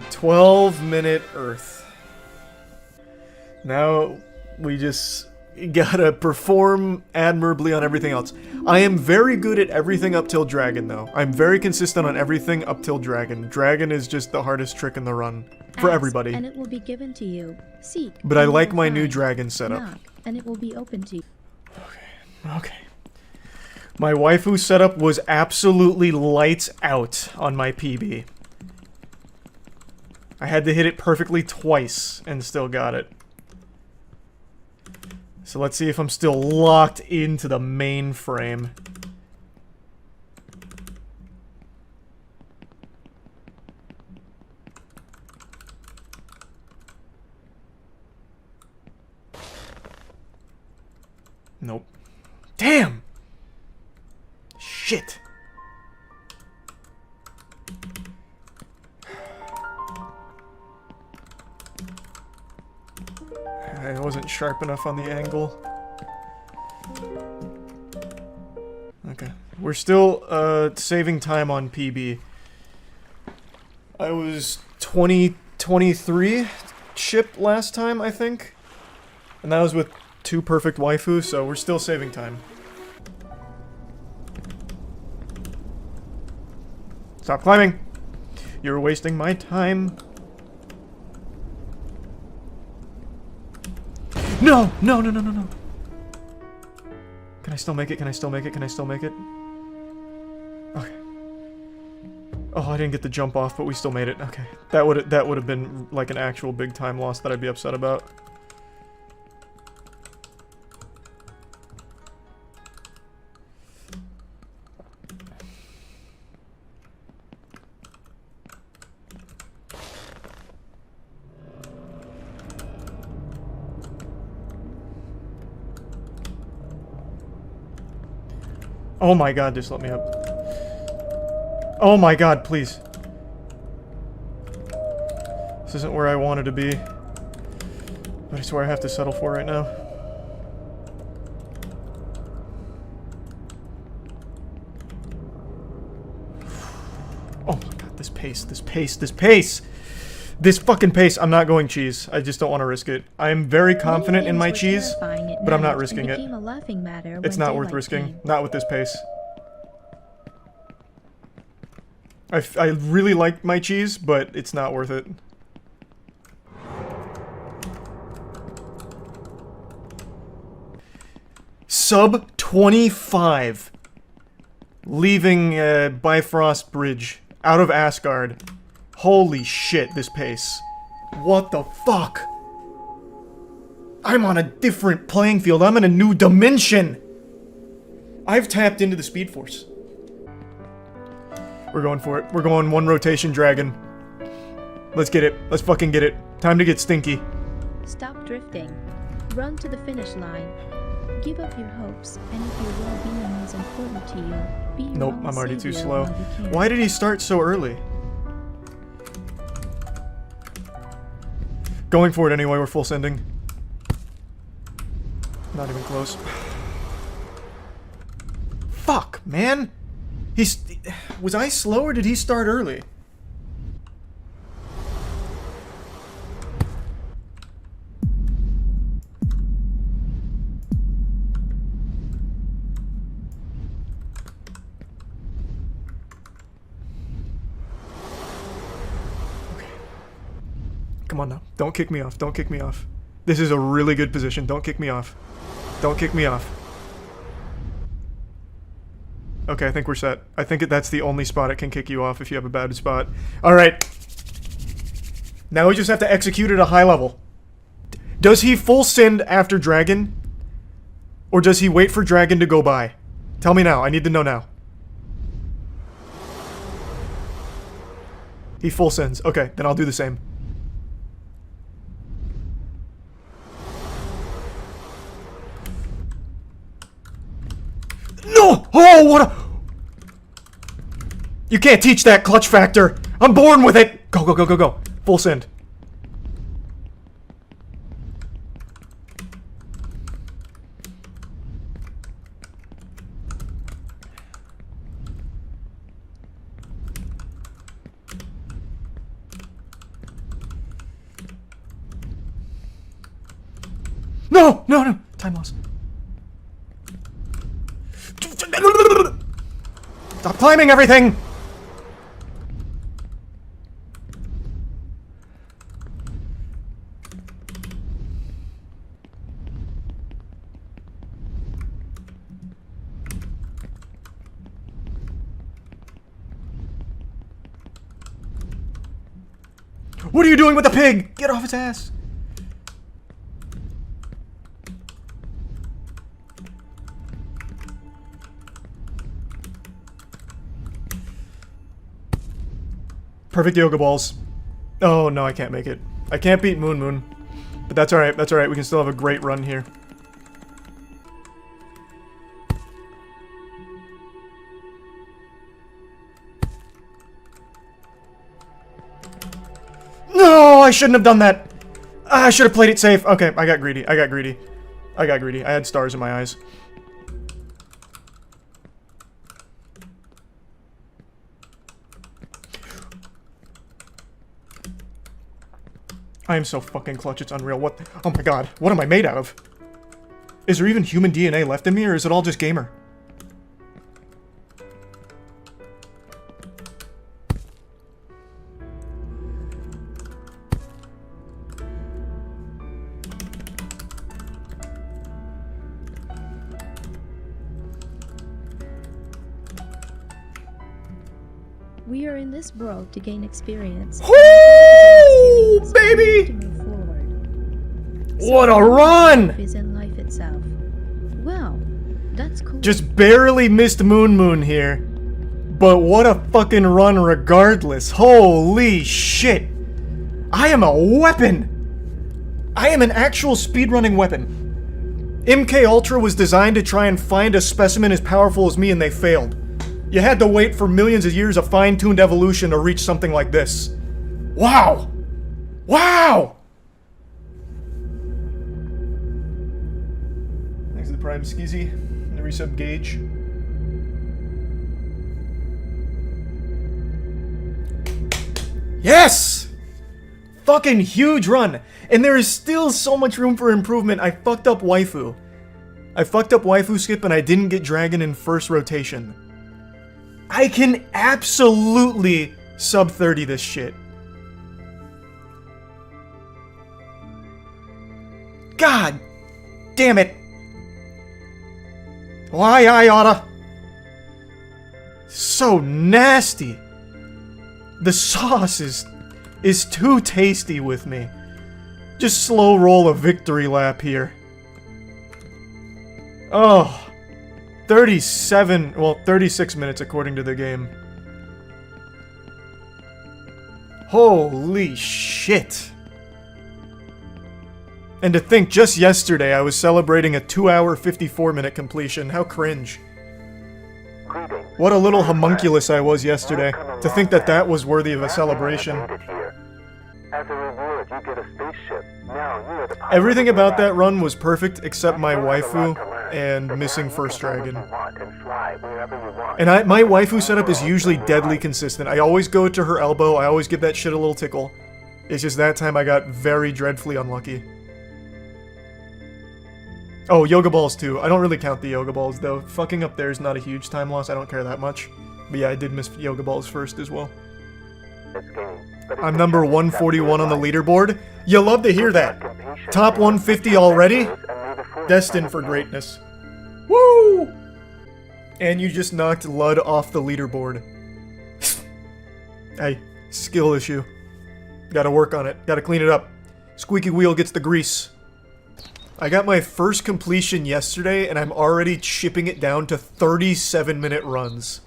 12-minute Earth. Now, we just gotta perform admirably on everything else. I am very good at everything up till Dragon, though. I'm very consistent on everything up till Dragon. Dragon is just the hardest trick in the run. For everybody. And it will be given to you. Seek. But I like my new Dragon setup. Knock, and it will be open to you. Okay. My waifu setup was absolutely lights out on my PB. I had to hit it perfectly twice and still got it. So let's see if I'm still locked into the mainframe. Nope. Damn! Shit. I wasn't sharp enough on the angle. Okay. We're still, saving time on PB. I was 23 shipped last time, I think. And that was with 2 perfect waifus, so we're still saving time. Stop climbing! You're wasting my time. No! No, no, no, no, no. Can I still make it? Can I still make it? Can I still make it? Okay. Oh, I didn't get the jump off, but we still made it. Okay. That would have been like an actual big time loss that I'd be upset about. Oh my god, just let me up. Oh my god, please. This isn't where I wanted to be. But it's where I have to settle for right now. Oh my god, this pace, this pace, this pace! This fucking pace, I'm not going cheese. I just don't want to risk it. I am very confident in my cheese, but I'm not risking it. It's not worth risking. Not with this pace. I really like my cheese, but it's not worth it. Sub 25. Leaving Bifrost Bridge. Out of Asgard. Holy shit, this pace. What the fuck? I'm on a different playing field. I'm in a new dimension. I've tapped into the Speed Force. We're going for it. We're going one rotation dragon. Let's get it. Let's fucking get it. Time to get stinky. Stop drifting. Run to the finish line. Give up your hopes, and if your well-being is important to you, be your Nope, own I'm already too savior slow. while you can. Why did he start so early? Going for it anyway, we're full sending. Not even close. Fuck, man! Was I slow or did he start early? Come on now. Don't kick me off. Don't kick me off. This is a really good position. Don't kick me off. Don't kick me off. Okay, I think we're set. I think that's the only spot it can kick you off if you have a bad spot. Alright. Now we just have to execute at a high level. Does he full send after Dragon? Or does he wait for Dragon to go by? Tell me now. I need to know now. He full sends. Okay, then I'll do the same. No! Oh, what a... You can't teach that clutch factor. I'm born with it. Go, go, go, go, go. Full send. No! No, no! Time loss. Stop climbing everything! What are you doing with the pig? Get off its ass! Perfect yoga balls. Oh, no, I can't make it. I can't beat Moon Moon. But that's alright, that's alright. We can still have a great run here. No, I shouldn't have done that. I should have played it safe. Okay, I got greedy. I got greedy. I got greedy. I had stars in my eyes. I am so fucking clutch, it's unreal. What? Oh my god, what am I made out of? Is there even human DNA left in me, or is it all just gamer? We are in this world to gain experience. Woo, baby! To move forward. What a run! Life is in life itself. Well, that's cool. Just barely missed Moon here. But what a fucking run regardless. Holy shit. I am a weapon. I am an actual speedrunning weapon. MK Ultra was designed to try and find a specimen as powerful as me, and they failed. You had to wait for millions of years of fine-tuned evolution to reach something like this. Wow! Wow! Thanks to the Prime Skizzy and the resub Gauge. Yes! Fucking huge run! And there is still so much room for improvement. I fucked up waifu. I fucked up waifu skip and I didn't get dragon in first rotation. I can absolutely sub 30 this shit. God damn it. Why I oughta. So nasty. The sauce is too tasty with me. Just slow roll a victory lap here. Oh. 36 minutes according to the game. Holy shit. And to think just yesterday I was celebrating a 2-hour 54-minute completion. How cringe. What a little homunculus I was yesterday, to think that that was worthy of a celebration. Everything about that run was perfect except my waifu and missing first dragon. And my waifu setup is usually deadly consistent. I always go to her elbow, I always give that shit a little tickle. It's just that time I got very dreadfully unlucky. Oh, yoga balls too. I don't really count the yoga balls though. Fucking up there is not a huge time loss, I don't care that much. But yeah, I did miss yoga balls first as well. I'm number 141 on the leaderboard. You love to hear that. Top 150 already? Destined for greatness. Woo! And you just knocked Lud off the leaderboard. Hey, skill issue. Gotta work on it. Gotta clean it up. Squeaky wheel gets the grease. I got my first completion yesterday, and I'm already chipping it down to 37-minute runs.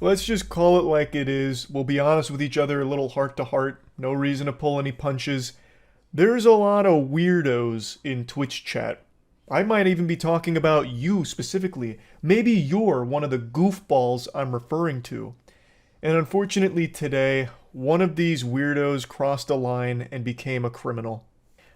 Let's just call it like it is. We'll be honest with each other, a little heart to heart. No reason to pull any punches. There's a lot of weirdos in Twitch chat. I might even be talking about you specifically. Maybe you're one of the goofballs I'm referring to. And unfortunately today, one of these weirdos crossed a line and became a criminal.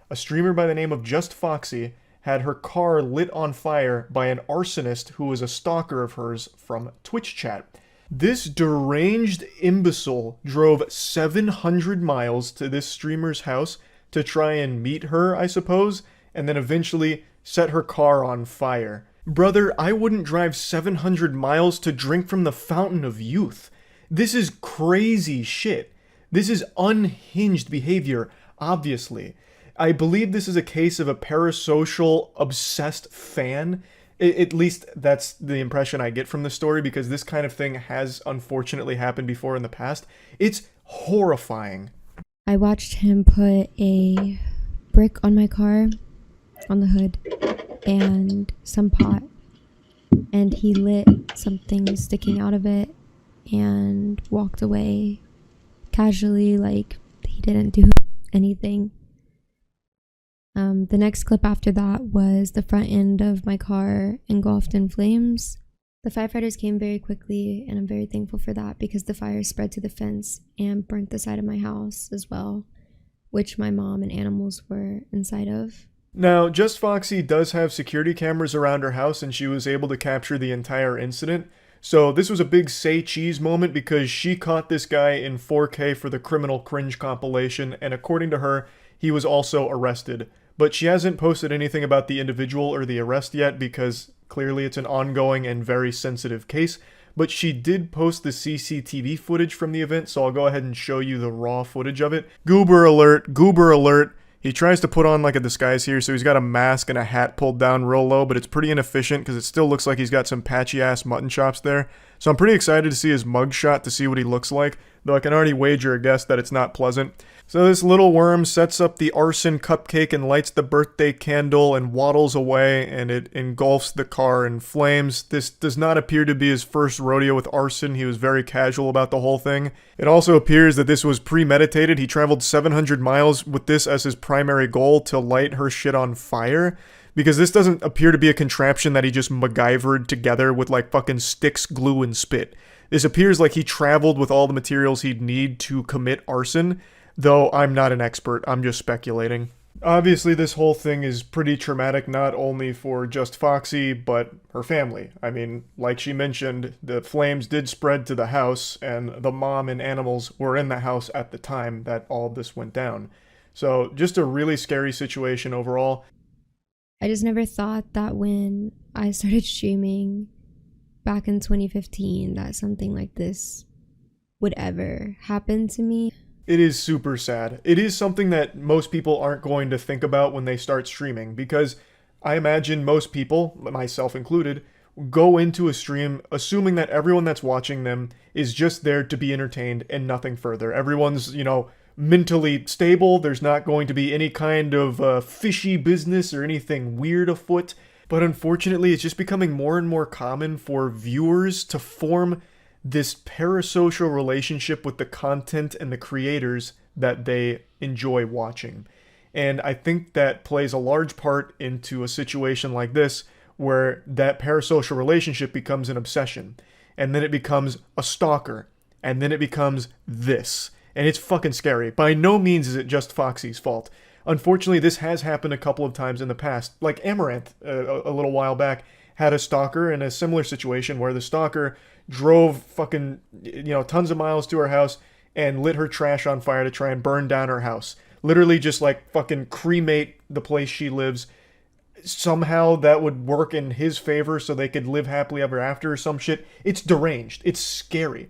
A streamer by the name of Just Foxy had her car lit on fire by an arsonist who was a stalker of hers from Twitch chat. This deranged imbecile drove 700 miles to this streamer's house to try and meet her, I suppose, and then eventually set her car on fire. Brother, I wouldn't drive 700 miles to drink from the fountain of youth. This is crazy shit. This is unhinged behavior, obviously. I believe this is a case of a parasocial, obsessed fan. At least that's the impression I get from the story, because this kind of thing has unfortunately happened before in the past. It's horrifying. I watched him put a brick on my car, on the hood, and some pot. And he lit something sticking out of it and walked away casually, like he didn't do anything. The next clip after that was the front end of my car engulfed in flames. The firefighters came very quickly, and I'm very thankful for that, because the fire spread to the fence and burnt the side of my house as well, which my mom and animals were inside of. Now, Just Foxy does have security cameras around her house, and she was able to capture the entire incident. So this was a big say cheese moment, because she caught this guy in 4K for the Criminal Cringe compilation, and according to her, he was also arrested. But she hasn't posted anything about the individual or the arrest yet, because clearly it's an ongoing and very sensitive case. But she did post the CCTV footage from the event, so I'll go ahead and show you the raw footage of it. Goober alert, goober alert. He tries to put on like a disguise here, so he's got a mask and a hat pulled down real low, but it's pretty inefficient because it still looks like he's got some patchy-ass mutton chops there. So I'm pretty excited to see his mugshot to see what he looks like, though I can already wager a guess that it's not pleasant. So this little worm sets up the arson cupcake and lights the birthday candle and waddles away, and it engulfs the car in flames. This does not appear to be his first rodeo with arson. He was very casual about the whole thing. It also appears that this was premeditated. He traveled 700 miles with this as his primary goal, to light her shit on fire. Because this doesn't appear to be a contraption that he just MacGyvered together with like fucking sticks, glue, and spit. This appears like he traveled with all the materials he'd need to commit arson, though I'm not an expert, I'm just speculating. Obviously, this whole thing is pretty traumatic, not only for Just Foxy, but her family. I mean, like she mentioned, the flames did spread to the house, and the mom and animals were in the house at the time that all of this went down. So, just a really scary situation overall. I just never thought that when I started streaming back in 2015 that something like this would ever happen to me. It is super sad. It is something that most people aren't going to think about when they start streaming, because I imagine most people, myself included, go into a stream assuming that everyone that's watching them is just there to be entertained and nothing further. Everyone's, mentally stable. There's not going to be any kind of fishy business or anything weird afoot. But unfortunately, it's just becoming more and more common for viewers to form this parasocial relationship with the content and the creators that they enjoy watching. And I think that plays a large part into a situation like this, where that parasocial relationship becomes an obsession. And then it becomes a stalker. And then it becomes this. And it's fucking scary. By no means is it just Foxy's fault. Unfortunately, this has happened a couple of times in the past. Like Amaranth, a little while back, had a stalker in a similar situation where the stalker drove fucking, tons of miles to her house and lit her trash on fire to try and burn down her house. Literally just like fucking cremate the place she lives. Somehow that would work in his favor so they could live happily ever after or some shit. It's deranged. It's scary.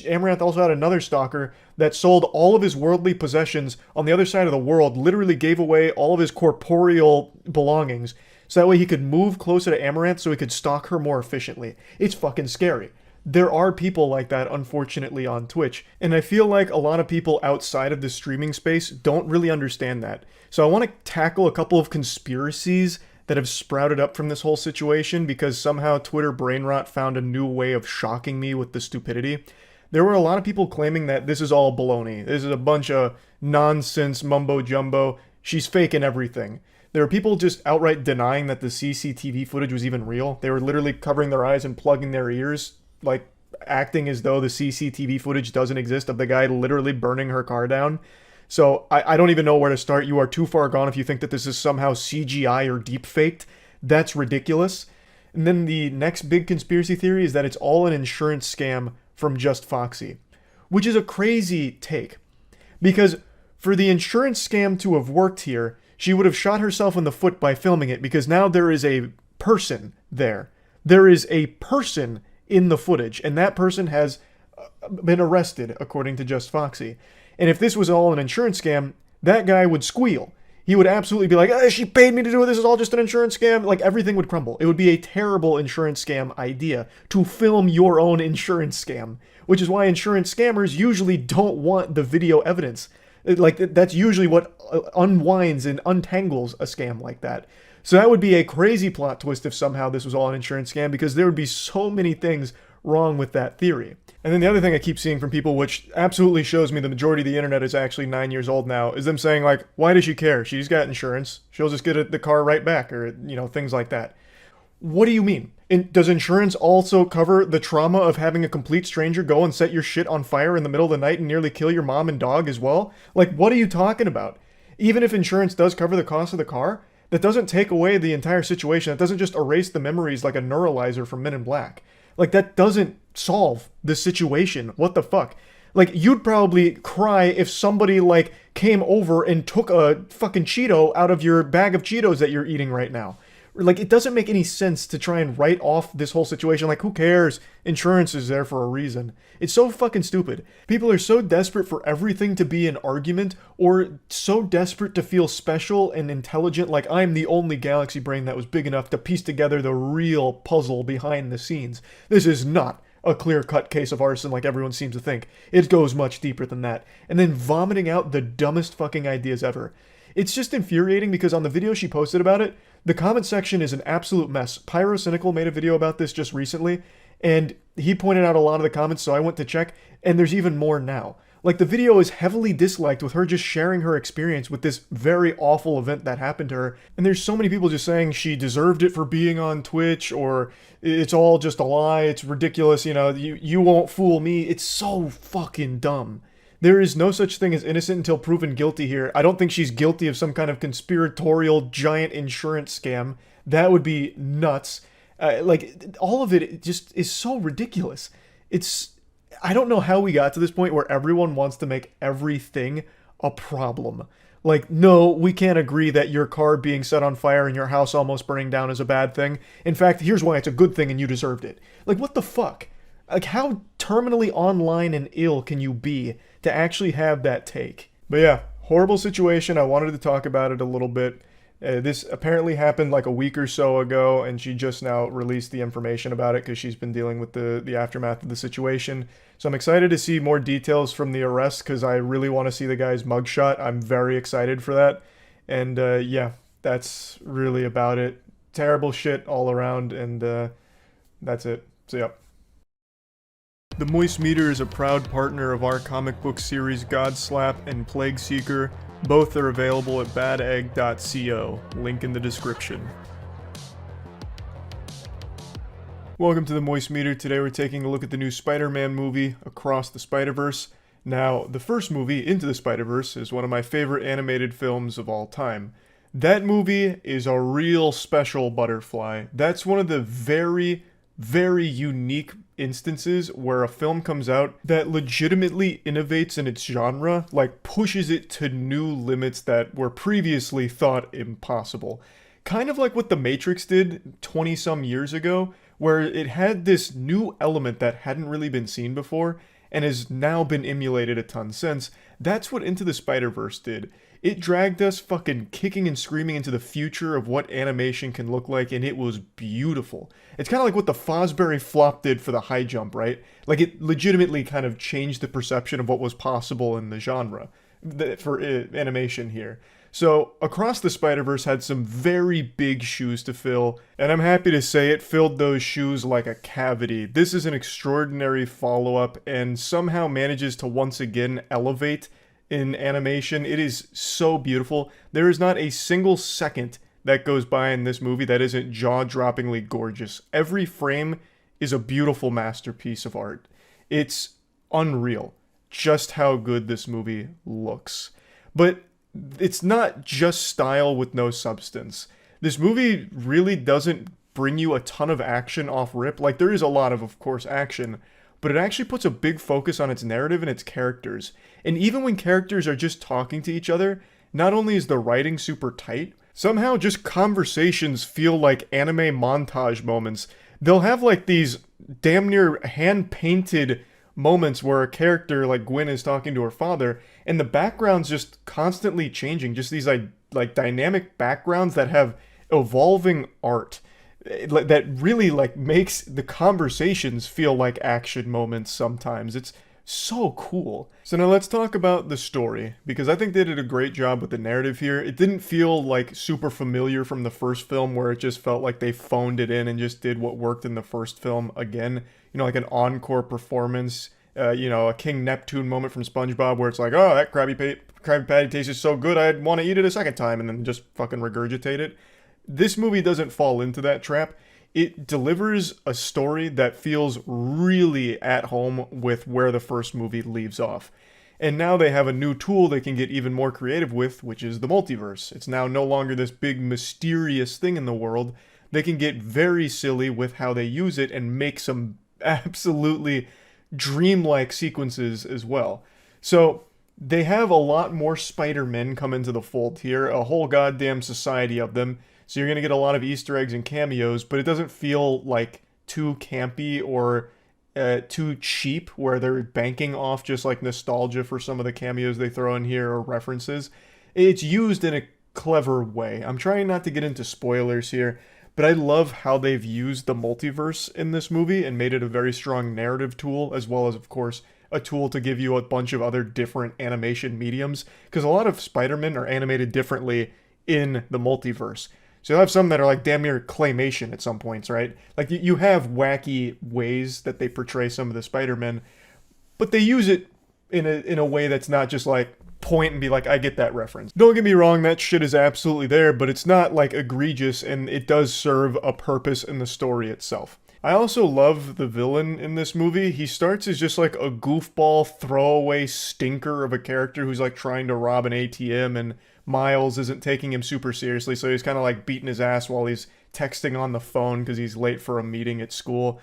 Amaranth also had another stalker that sold all of his worldly possessions on the other side of the world, literally gave away all of his corporeal belongings, so that way he could move closer to Amaranth so he could stalk her more efficiently. It's fucking scary. There are people like that, unfortunately, on Twitch, and I feel like a lot of people outside of the streaming space don't really understand that. So I want to tackle a couple of conspiracies that have sprouted up from this whole situation, because somehow Twitter brainrot found a new way of shocking me with the stupidity. There were a lot of people claiming that this is all baloney. This is a bunch of nonsense mumbo jumbo. She's faking everything. There were people just outright denying that the CCTV footage was even real. They were literally covering their eyes and plugging their ears, like acting as though the CCTV footage doesn't exist of the guy literally burning her car down. So I don't even know where to start. You are too far gone if you think that this is somehow CGI or deep-faked. That's ridiculous. And then the next big conspiracy theory is that it's all an insurance scam from Just Foxy, which is a crazy take. Because for the insurance scam to have worked here, she would have shot herself in the foot by filming it, because now there is a person there. There is a person in the footage, and that person has been arrested, according to Just Foxy. And if this was all an insurance scam, that guy would squeal. He would absolutely be like, she paid me to do it, this is all just an insurance scam. Like, everything would crumble. It would be a terrible insurance scam idea to film your own insurance scam, which is why insurance scammers usually don't want the video evidence. Like, that's usually what unwinds and untangles a scam like that. So that would be a crazy plot twist if somehow this was all an insurance scam, because there would be so many things wrong with that theory. And then the other thing I keep seeing from people, which absolutely shows me the majority of the internet is actually 9 years old now, is them saying like, why does she care? She's got insurance. She'll just get the car right back, or, things like that. What do you mean? Does insurance also cover the trauma of having a complete stranger go and set your shit on fire in the middle of the night and nearly kill your mom and dog as well? Like, what are you talking about? Even if insurance does cover the cost of the car, that doesn't take away the entire situation. That doesn't just erase the memories like a neuralizer from Men in Black. Like, that doesn't solve the situation. What the fuck? Like, you'd probably cry if somebody, came over and took a fucking Cheeto out of your bag of Cheetos that you're eating right now. Like, it doesn't make any sense to try and write off this whole situation. Like, who cares? Insurance is there for a reason. It's so fucking stupid. People are so desperate for everything to be an argument, or so desperate to feel special and intelligent, like I'm the only galaxy brain that was big enough to piece together the real puzzle behind the scenes. This is not a clear-cut case of arson like everyone seems to think. It goes much deeper than that. And then vomiting out the dumbest fucking ideas ever. It's just infuriating because on the video she posted about it, the comment section is an absolute mess. Pyrocynical made a video about this just recently, and he pointed out a lot of the comments, so I went to check, and there's even more now. Like, the video is heavily disliked with her just sharing her experience with this very awful event that happened to her, and there's so many people just saying she deserved it for being on Twitch, or it's all just a lie, it's ridiculous, you know, you won't fool me. It's so fucking dumb. There is no such thing as innocent until proven guilty here. I don't think she's guilty of some kind of conspiratorial giant insurance scam. That would be nuts. Like, all of it just is so ridiculous. I don't know how we got to this point where everyone wants to make everything a problem. Like, no, we can't agree that your car being set on fire and your house almost burning down is a bad thing. In fact, here's why it's a good thing and you deserved it. Like, what the fuck? Like, how terminally online and ill can you be to actually have that take? But yeah, horrible situation. I wanted to talk about it a little bit. This apparently happened like a week or so ago, and she just now released the information about it because she's been dealing with the aftermath of the situation. So I'm excited to see more details from the arrest because I really want to see the guy's mugshot. I'm very excited for that. And yeah, that's really about it. Terrible shit all around, and that's it. So yeah. The Moist Meter is a proud partner of our comic book series Godslap and Plague Seeker. Both are available at badegg.co, link in the description. Welcome to the Moist Meter. Today we're taking a look at the new Spider-Man movie, Across the Spider-Verse. Now, the first movie, Into the Spider-Verse, is one of my favorite animated films of all time. That movie is a real special butterfly. That's one of the very unique instances where a film comes out that legitimately innovates in its genre, like pushes it to new limits that were previously thought impossible. Kind of like what The Matrix did 20-some years ago, where it had this new element that hadn't really been seen before, and has now been emulated a ton since. That's what Into the Spider-Verse did. It dragged us fucking kicking and screaming into the future of what animation can look like, and it was beautiful. It's kind of like what the Fosbury flop did for the high jump, right? Like, it legitimately kind of changed the perception of what was possible in the genre for animation here. So, Across the Spider-Verse had some very big shoes to fill, and I'm happy to say it filled those shoes like a cavity. This is an extraordinary follow-up, and somehow manages to once again elevate in animation. It is so beautiful. There is not a single second that goes by in this movie that isn't jaw-droppingly gorgeous. Every frame is a beautiful masterpiece of art. It's unreal just how good this movie looks. But it's not just style with no substance. This movie really doesn't bring you a ton of action off rip. Like, there is a lot of course, action, but it actually puts a big focus on its narrative and its characters. And even when characters are just talking to each other, not only is the writing super tight, somehow just conversations feel like anime montage moments. They'll have like these damn near hand-painted moments where a character like Gwen is talking to her father, and the background's just constantly changing. Just these like dynamic backgrounds that have evolving art that really like makes the conversations feel like action moments sometimes. It's so cool. So now let's talk about the story, because I think they did a great job with the narrative here. It didn't feel like super familiar from the first film, where it just felt like they phoned it in and just did what worked in the first film again. You know, like an encore performance, you know, a King Neptune moment from SpongeBob where it's like, oh, that Krabby Patty tastes so good, I'd want to eat it a second time, and then just fucking regurgitate it. This movie doesn't fall into that trap. It delivers a story that feels really at home with where the first movie leaves off. And now they have a new tool they can get even more creative with, which is the multiverse. It's now no longer this big mysterious thing in the world. They can get very silly with how they use it and make some absolutely dreamlike sequences as well. So they have a lot more Spider-Men come into the fold here, a whole goddamn society of them. So you're going to get a lot of Easter eggs and cameos, but it doesn't feel like too campy or too cheap where they're banking off just like nostalgia for some of the cameos they throw in here or references. It's used in a clever way. I'm trying not to get into spoilers here, but I love how they've used the multiverse in this movie and made it a very strong narrative tool, as well as, of course, a tool to give you a bunch of other different animation mediums, because a lot of Spider-Man are animated differently in the multiverse. So you'll have some that are like damn near claymation at some points, right? Like you have wacky ways that they portray some of the Spider-Man, but they use it in a way that's not just like point and be like, I get that reference. Don't get me wrong, that shit is absolutely there, but it's not like egregious, and it does serve a purpose in the story itself. I also love the villain in this movie. He starts as just like a goofball, throwaway stinker of a character who's like trying to rob an ATM, and Miles isn't taking him super seriously, so he's kind of like beating his ass while he's texting on the phone because he's late for a meeting at school.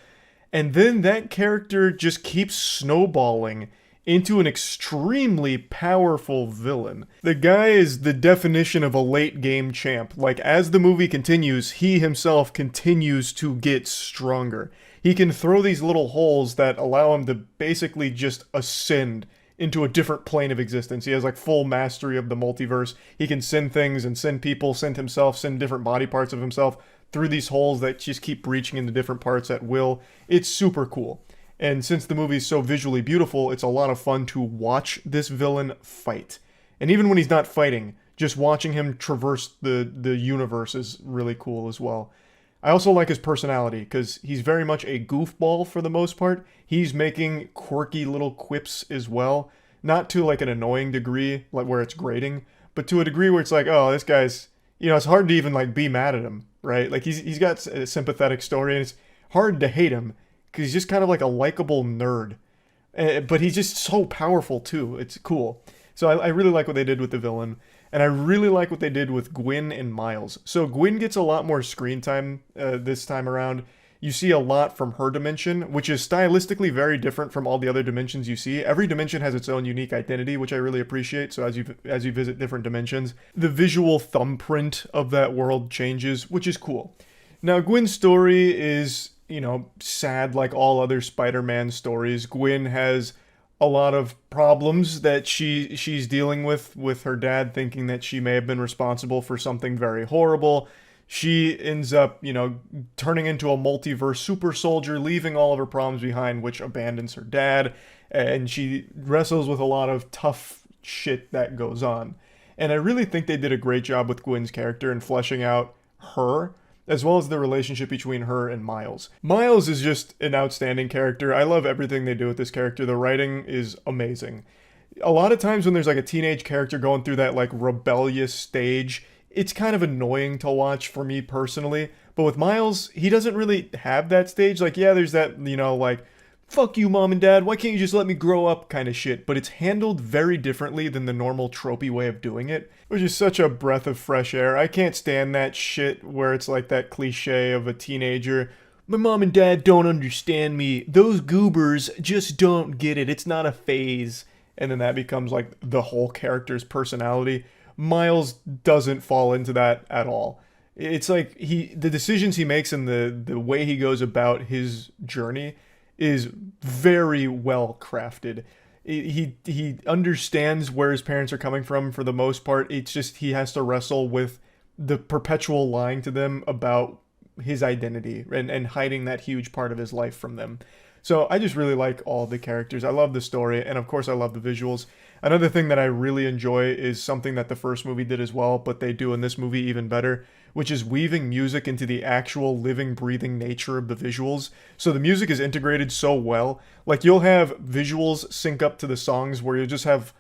And then that character just keeps snowballing into an extremely powerful villain. The guy is the definition of a late game champ. Like, as the movie continues, he himself continues to get stronger. He can throw these little holes that allow him to basically just ascend into a different plane of existence. He has like full mastery of the multiverse. He can send things and send people, send himself, send different body parts of himself through these holes that just keep reaching into different parts at will. It's super cool. And since the movie is so visually beautiful, it's a lot of fun to watch this villain fight. And even when he's not fighting, just watching him traverse the universe is really cool as well. I also like his personality, because he's very much a goofball for the most part. He's making quirky little quips as well. Not to like an annoying degree, like where it's grating, but to a degree where it's like, oh, this guy's, it's hard to even like be mad at him, right? Like he's got a sympathetic story, and it's hard to hate him, because he's just kind of like a likable nerd. But he's just so powerful too. It's cool. So I really like what they did with the villain. And I really like what they did with Gwen and Miles. So Gwen gets a lot more screen time this time around. You see a lot from her dimension, which is stylistically very different from all the other dimensions you see. Every dimension has its own unique identity, which I really appreciate. So as you visit different dimensions, the visual thumbprint of that world changes, which is cool. Now, Gwen's story is, sad like all other Spider-Man stories. Gwen has a lot of problems that she's dealing with her dad thinking that she may have been responsible for something very horrible. She ends up, turning into a multiverse super soldier, leaving all of her problems behind, which abandons her dad, and she wrestles with a lot of tough shit that goes on. And I really think they did a great job with Gwen's character in fleshing out her, as well as the relationship between her and Miles. Miles is just an outstanding character. I love everything they do with this character. The writing is amazing. A lot of times when there's like a teenage character going through that like rebellious stage, it's kind of annoying to watch for me personally. But with Miles, he doesn't really have that stage. Like, yeah, there's that, like, fuck you, mom and dad, why can't you just let me grow up kind of shit. But it's handled very differently than the normal tropey way of doing it, which is such a breath of fresh air. I can't stand that shit where it's like that cliche of a teenager. My mom and dad don't understand me. Those goobers just don't get it. It's not a phase. And then that becomes like the whole character's personality. Miles doesn't fall into that at all. It's like the decisions he makes and the way he goes about his journey is very well crafted. He understands where his parents are coming from for the most part. It's just he has to wrestle with the perpetual lying to them about his identity and hiding that huge part of his life from them. So I just really like all the characters. I love the story, and of course I love the visuals. Another thing that I really enjoy is something that the first movie did as well, but they do in this movie even better, which is weaving music into the actual living, breathing nature of the visuals. So the music is integrated so well. Like, you'll have visuals sync up to the songs where you'll just have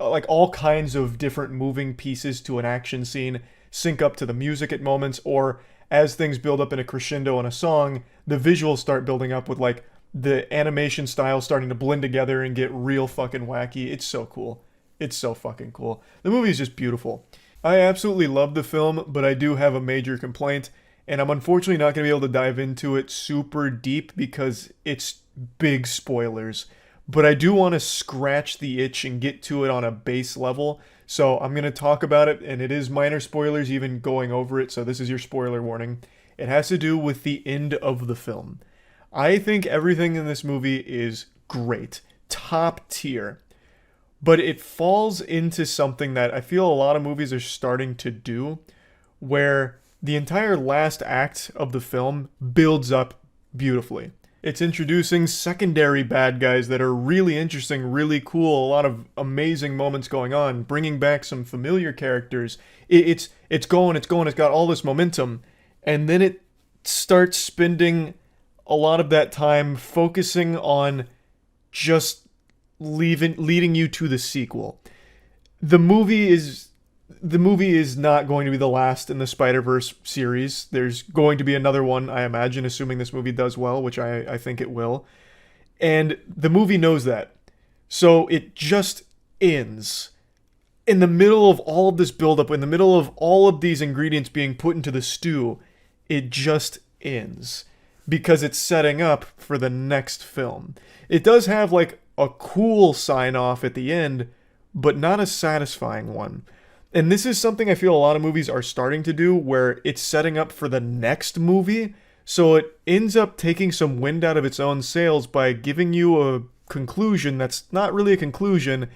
like all kinds of different moving pieces to an action scene sync up to the music at moments, or as things build up in a crescendo in a song, the visuals start building up with like the animation style starting to blend together and get real fucking wacky. It's so cool. It's so fucking cool. The movie is just beautiful. I absolutely love the film, but I do have a major complaint, and I'm unfortunately not going to be able to dive into it super deep because it's big spoilers. But I do want to scratch the itch and get to it on a base level. So I'm going to talk about it, and it is minor spoilers even going over it, so this is your spoiler warning. It has to do with the end of the film. I think everything in this movie is great. Top tier. But it falls into something that I feel a lot of movies are starting to do, where the entire last act of the film builds up beautifully. It's introducing secondary bad guys that are really interesting, really cool, a lot of amazing moments going on, bringing back some familiar characters. It's going, it's got all this momentum, and then it starts spending a lot of that time focusing on just leading you to the sequel. The movie is not going to be the last in the Spider-Verse series. There's going to be another one, I imagine, assuming this movie does well, which I think it will. And the movie knows that. So it just ends. In the middle of all of this buildup, in the middle of all of these ingredients being put into the stew, it just ends. Because it's setting up for the next film. It does have like a cool sign-off at the end, but not a satisfying one. And this is something I feel a lot of movies are starting to do, where it's setting up for the next movie, so it ends up taking some wind out of its own sails by giving you a conclusion that's not really a conclusion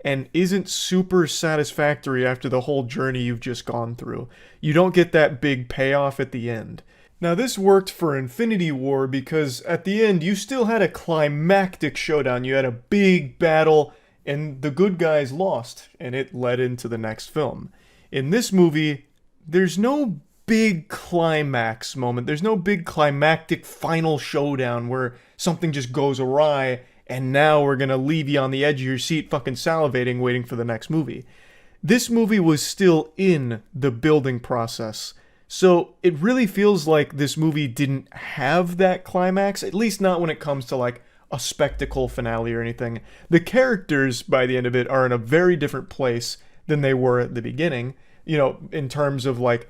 and isn't super satisfactory after the whole journey you've just gone through. You don't get that big payoff at the end. Now this worked for Infinity War because at the end you still had a climactic showdown. You had a big battle and the good guys lost, and it led into the next film. In this movie, there's no big climax moment. There's no big climactic final showdown where something just goes awry and now we're gonna leave you on the edge of your seat fucking salivating waiting for the next movie. This movie was still in the building process. So it really feels like this movie didn't have that climax, at least not when it comes to like a spectacle finale or anything. The characters by the end of it are in a very different place than they were at the beginning, you know, in terms of like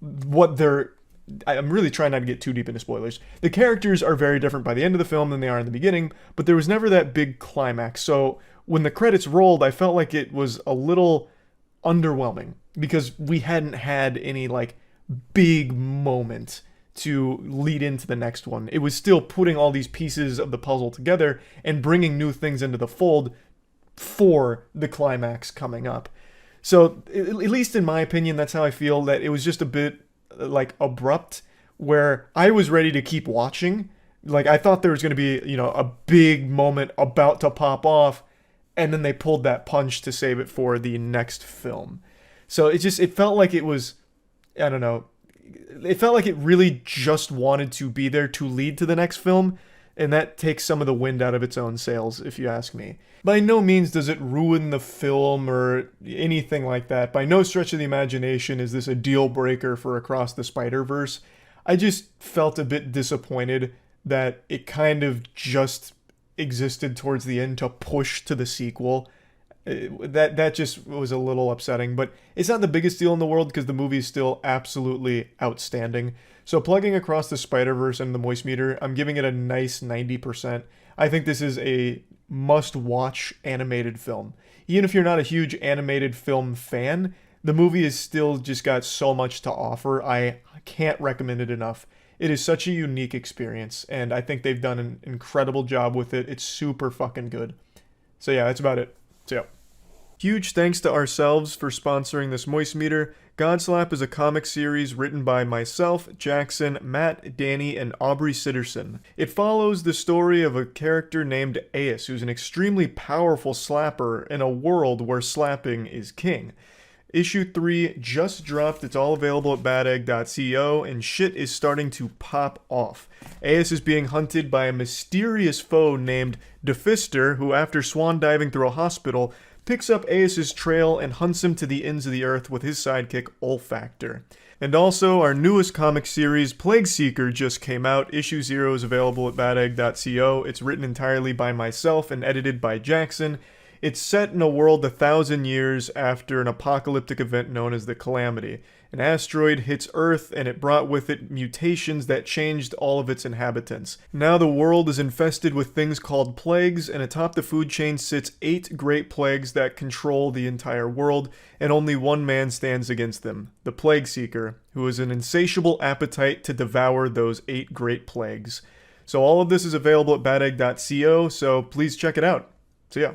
what they're... I'm really trying not to get too deep into spoilers. The characters are very different by the end of the film than they are in the beginning, but there was never that big climax. So when the credits rolled, I felt like it was a little underwhelming because we hadn't had any like big moment to lead into the next one. It was still putting all these pieces of the puzzle together and bringing new things into the fold for the climax coming up. So, at least in my opinion, that's how I feel, that it was just a bit, like, abrupt, where I was ready to keep watching. Like, I thought there was going to be, you know, a big moment about to pop off, and then they pulled that punch to save it for the next film. So, it felt like it was, I don't know, it felt like it really just wanted to be there to lead to the next film, and that takes some of the wind out of its own sails, if you ask me. By no means does it ruin the film or anything like that. By no stretch of the imagination is this a deal breaker for Across the Spider-Verse. I just felt a bit disappointed that it kind of just existed towards the end to push to the sequel. That just was a little upsetting, but it's not the biggest deal in the world because the movie is still absolutely outstanding. So plugging Across the Spider-Verse and the Moist Meter, I'm giving it a nice 90%. I think this is a must-watch animated film. Even if you're not a huge animated film fan, the movie is still just got so much to offer. I can't recommend it enough. It is such a unique experience, and I think they've done an incredible job with it. It's super fucking good. So yeah, that's about it. So yeah. Huge thanks to ourselves for sponsoring this Moist Meter. Godslap is a comic series written by myself, Jackson, Matt, Danny, and Aubrey Sitterson. It follows the story of a character named Ace, who's an extremely powerful slapper in a world where slapping is king. Issue 3 just dropped. It's all available at badegg.co, and shit is starting to pop off. Ace is being hunted by a mysterious foe named Defister, who, after swan diving through a hospital, picks up Ace's trail and hunts him to the ends of the earth with his sidekick Olfactor. And also, our newest comic series, Plague Seeker, just came out. Issue 0 is available at badegg.co. It's written entirely by myself and edited by Jackson. It's set in a world 1,000 years after an apocalyptic event known as the Calamity. An asteroid hits Earth, and it brought with it mutations that changed all of its inhabitants. Now the world is infested with things called plagues, and atop the food chain sits 8 great plagues that control the entire world, and only one man stands against them, the Plague Seeker, who has an insatiable appetite to devour those 8 great plagues. So all of this is available at badegg.co, so please check it out. See ya.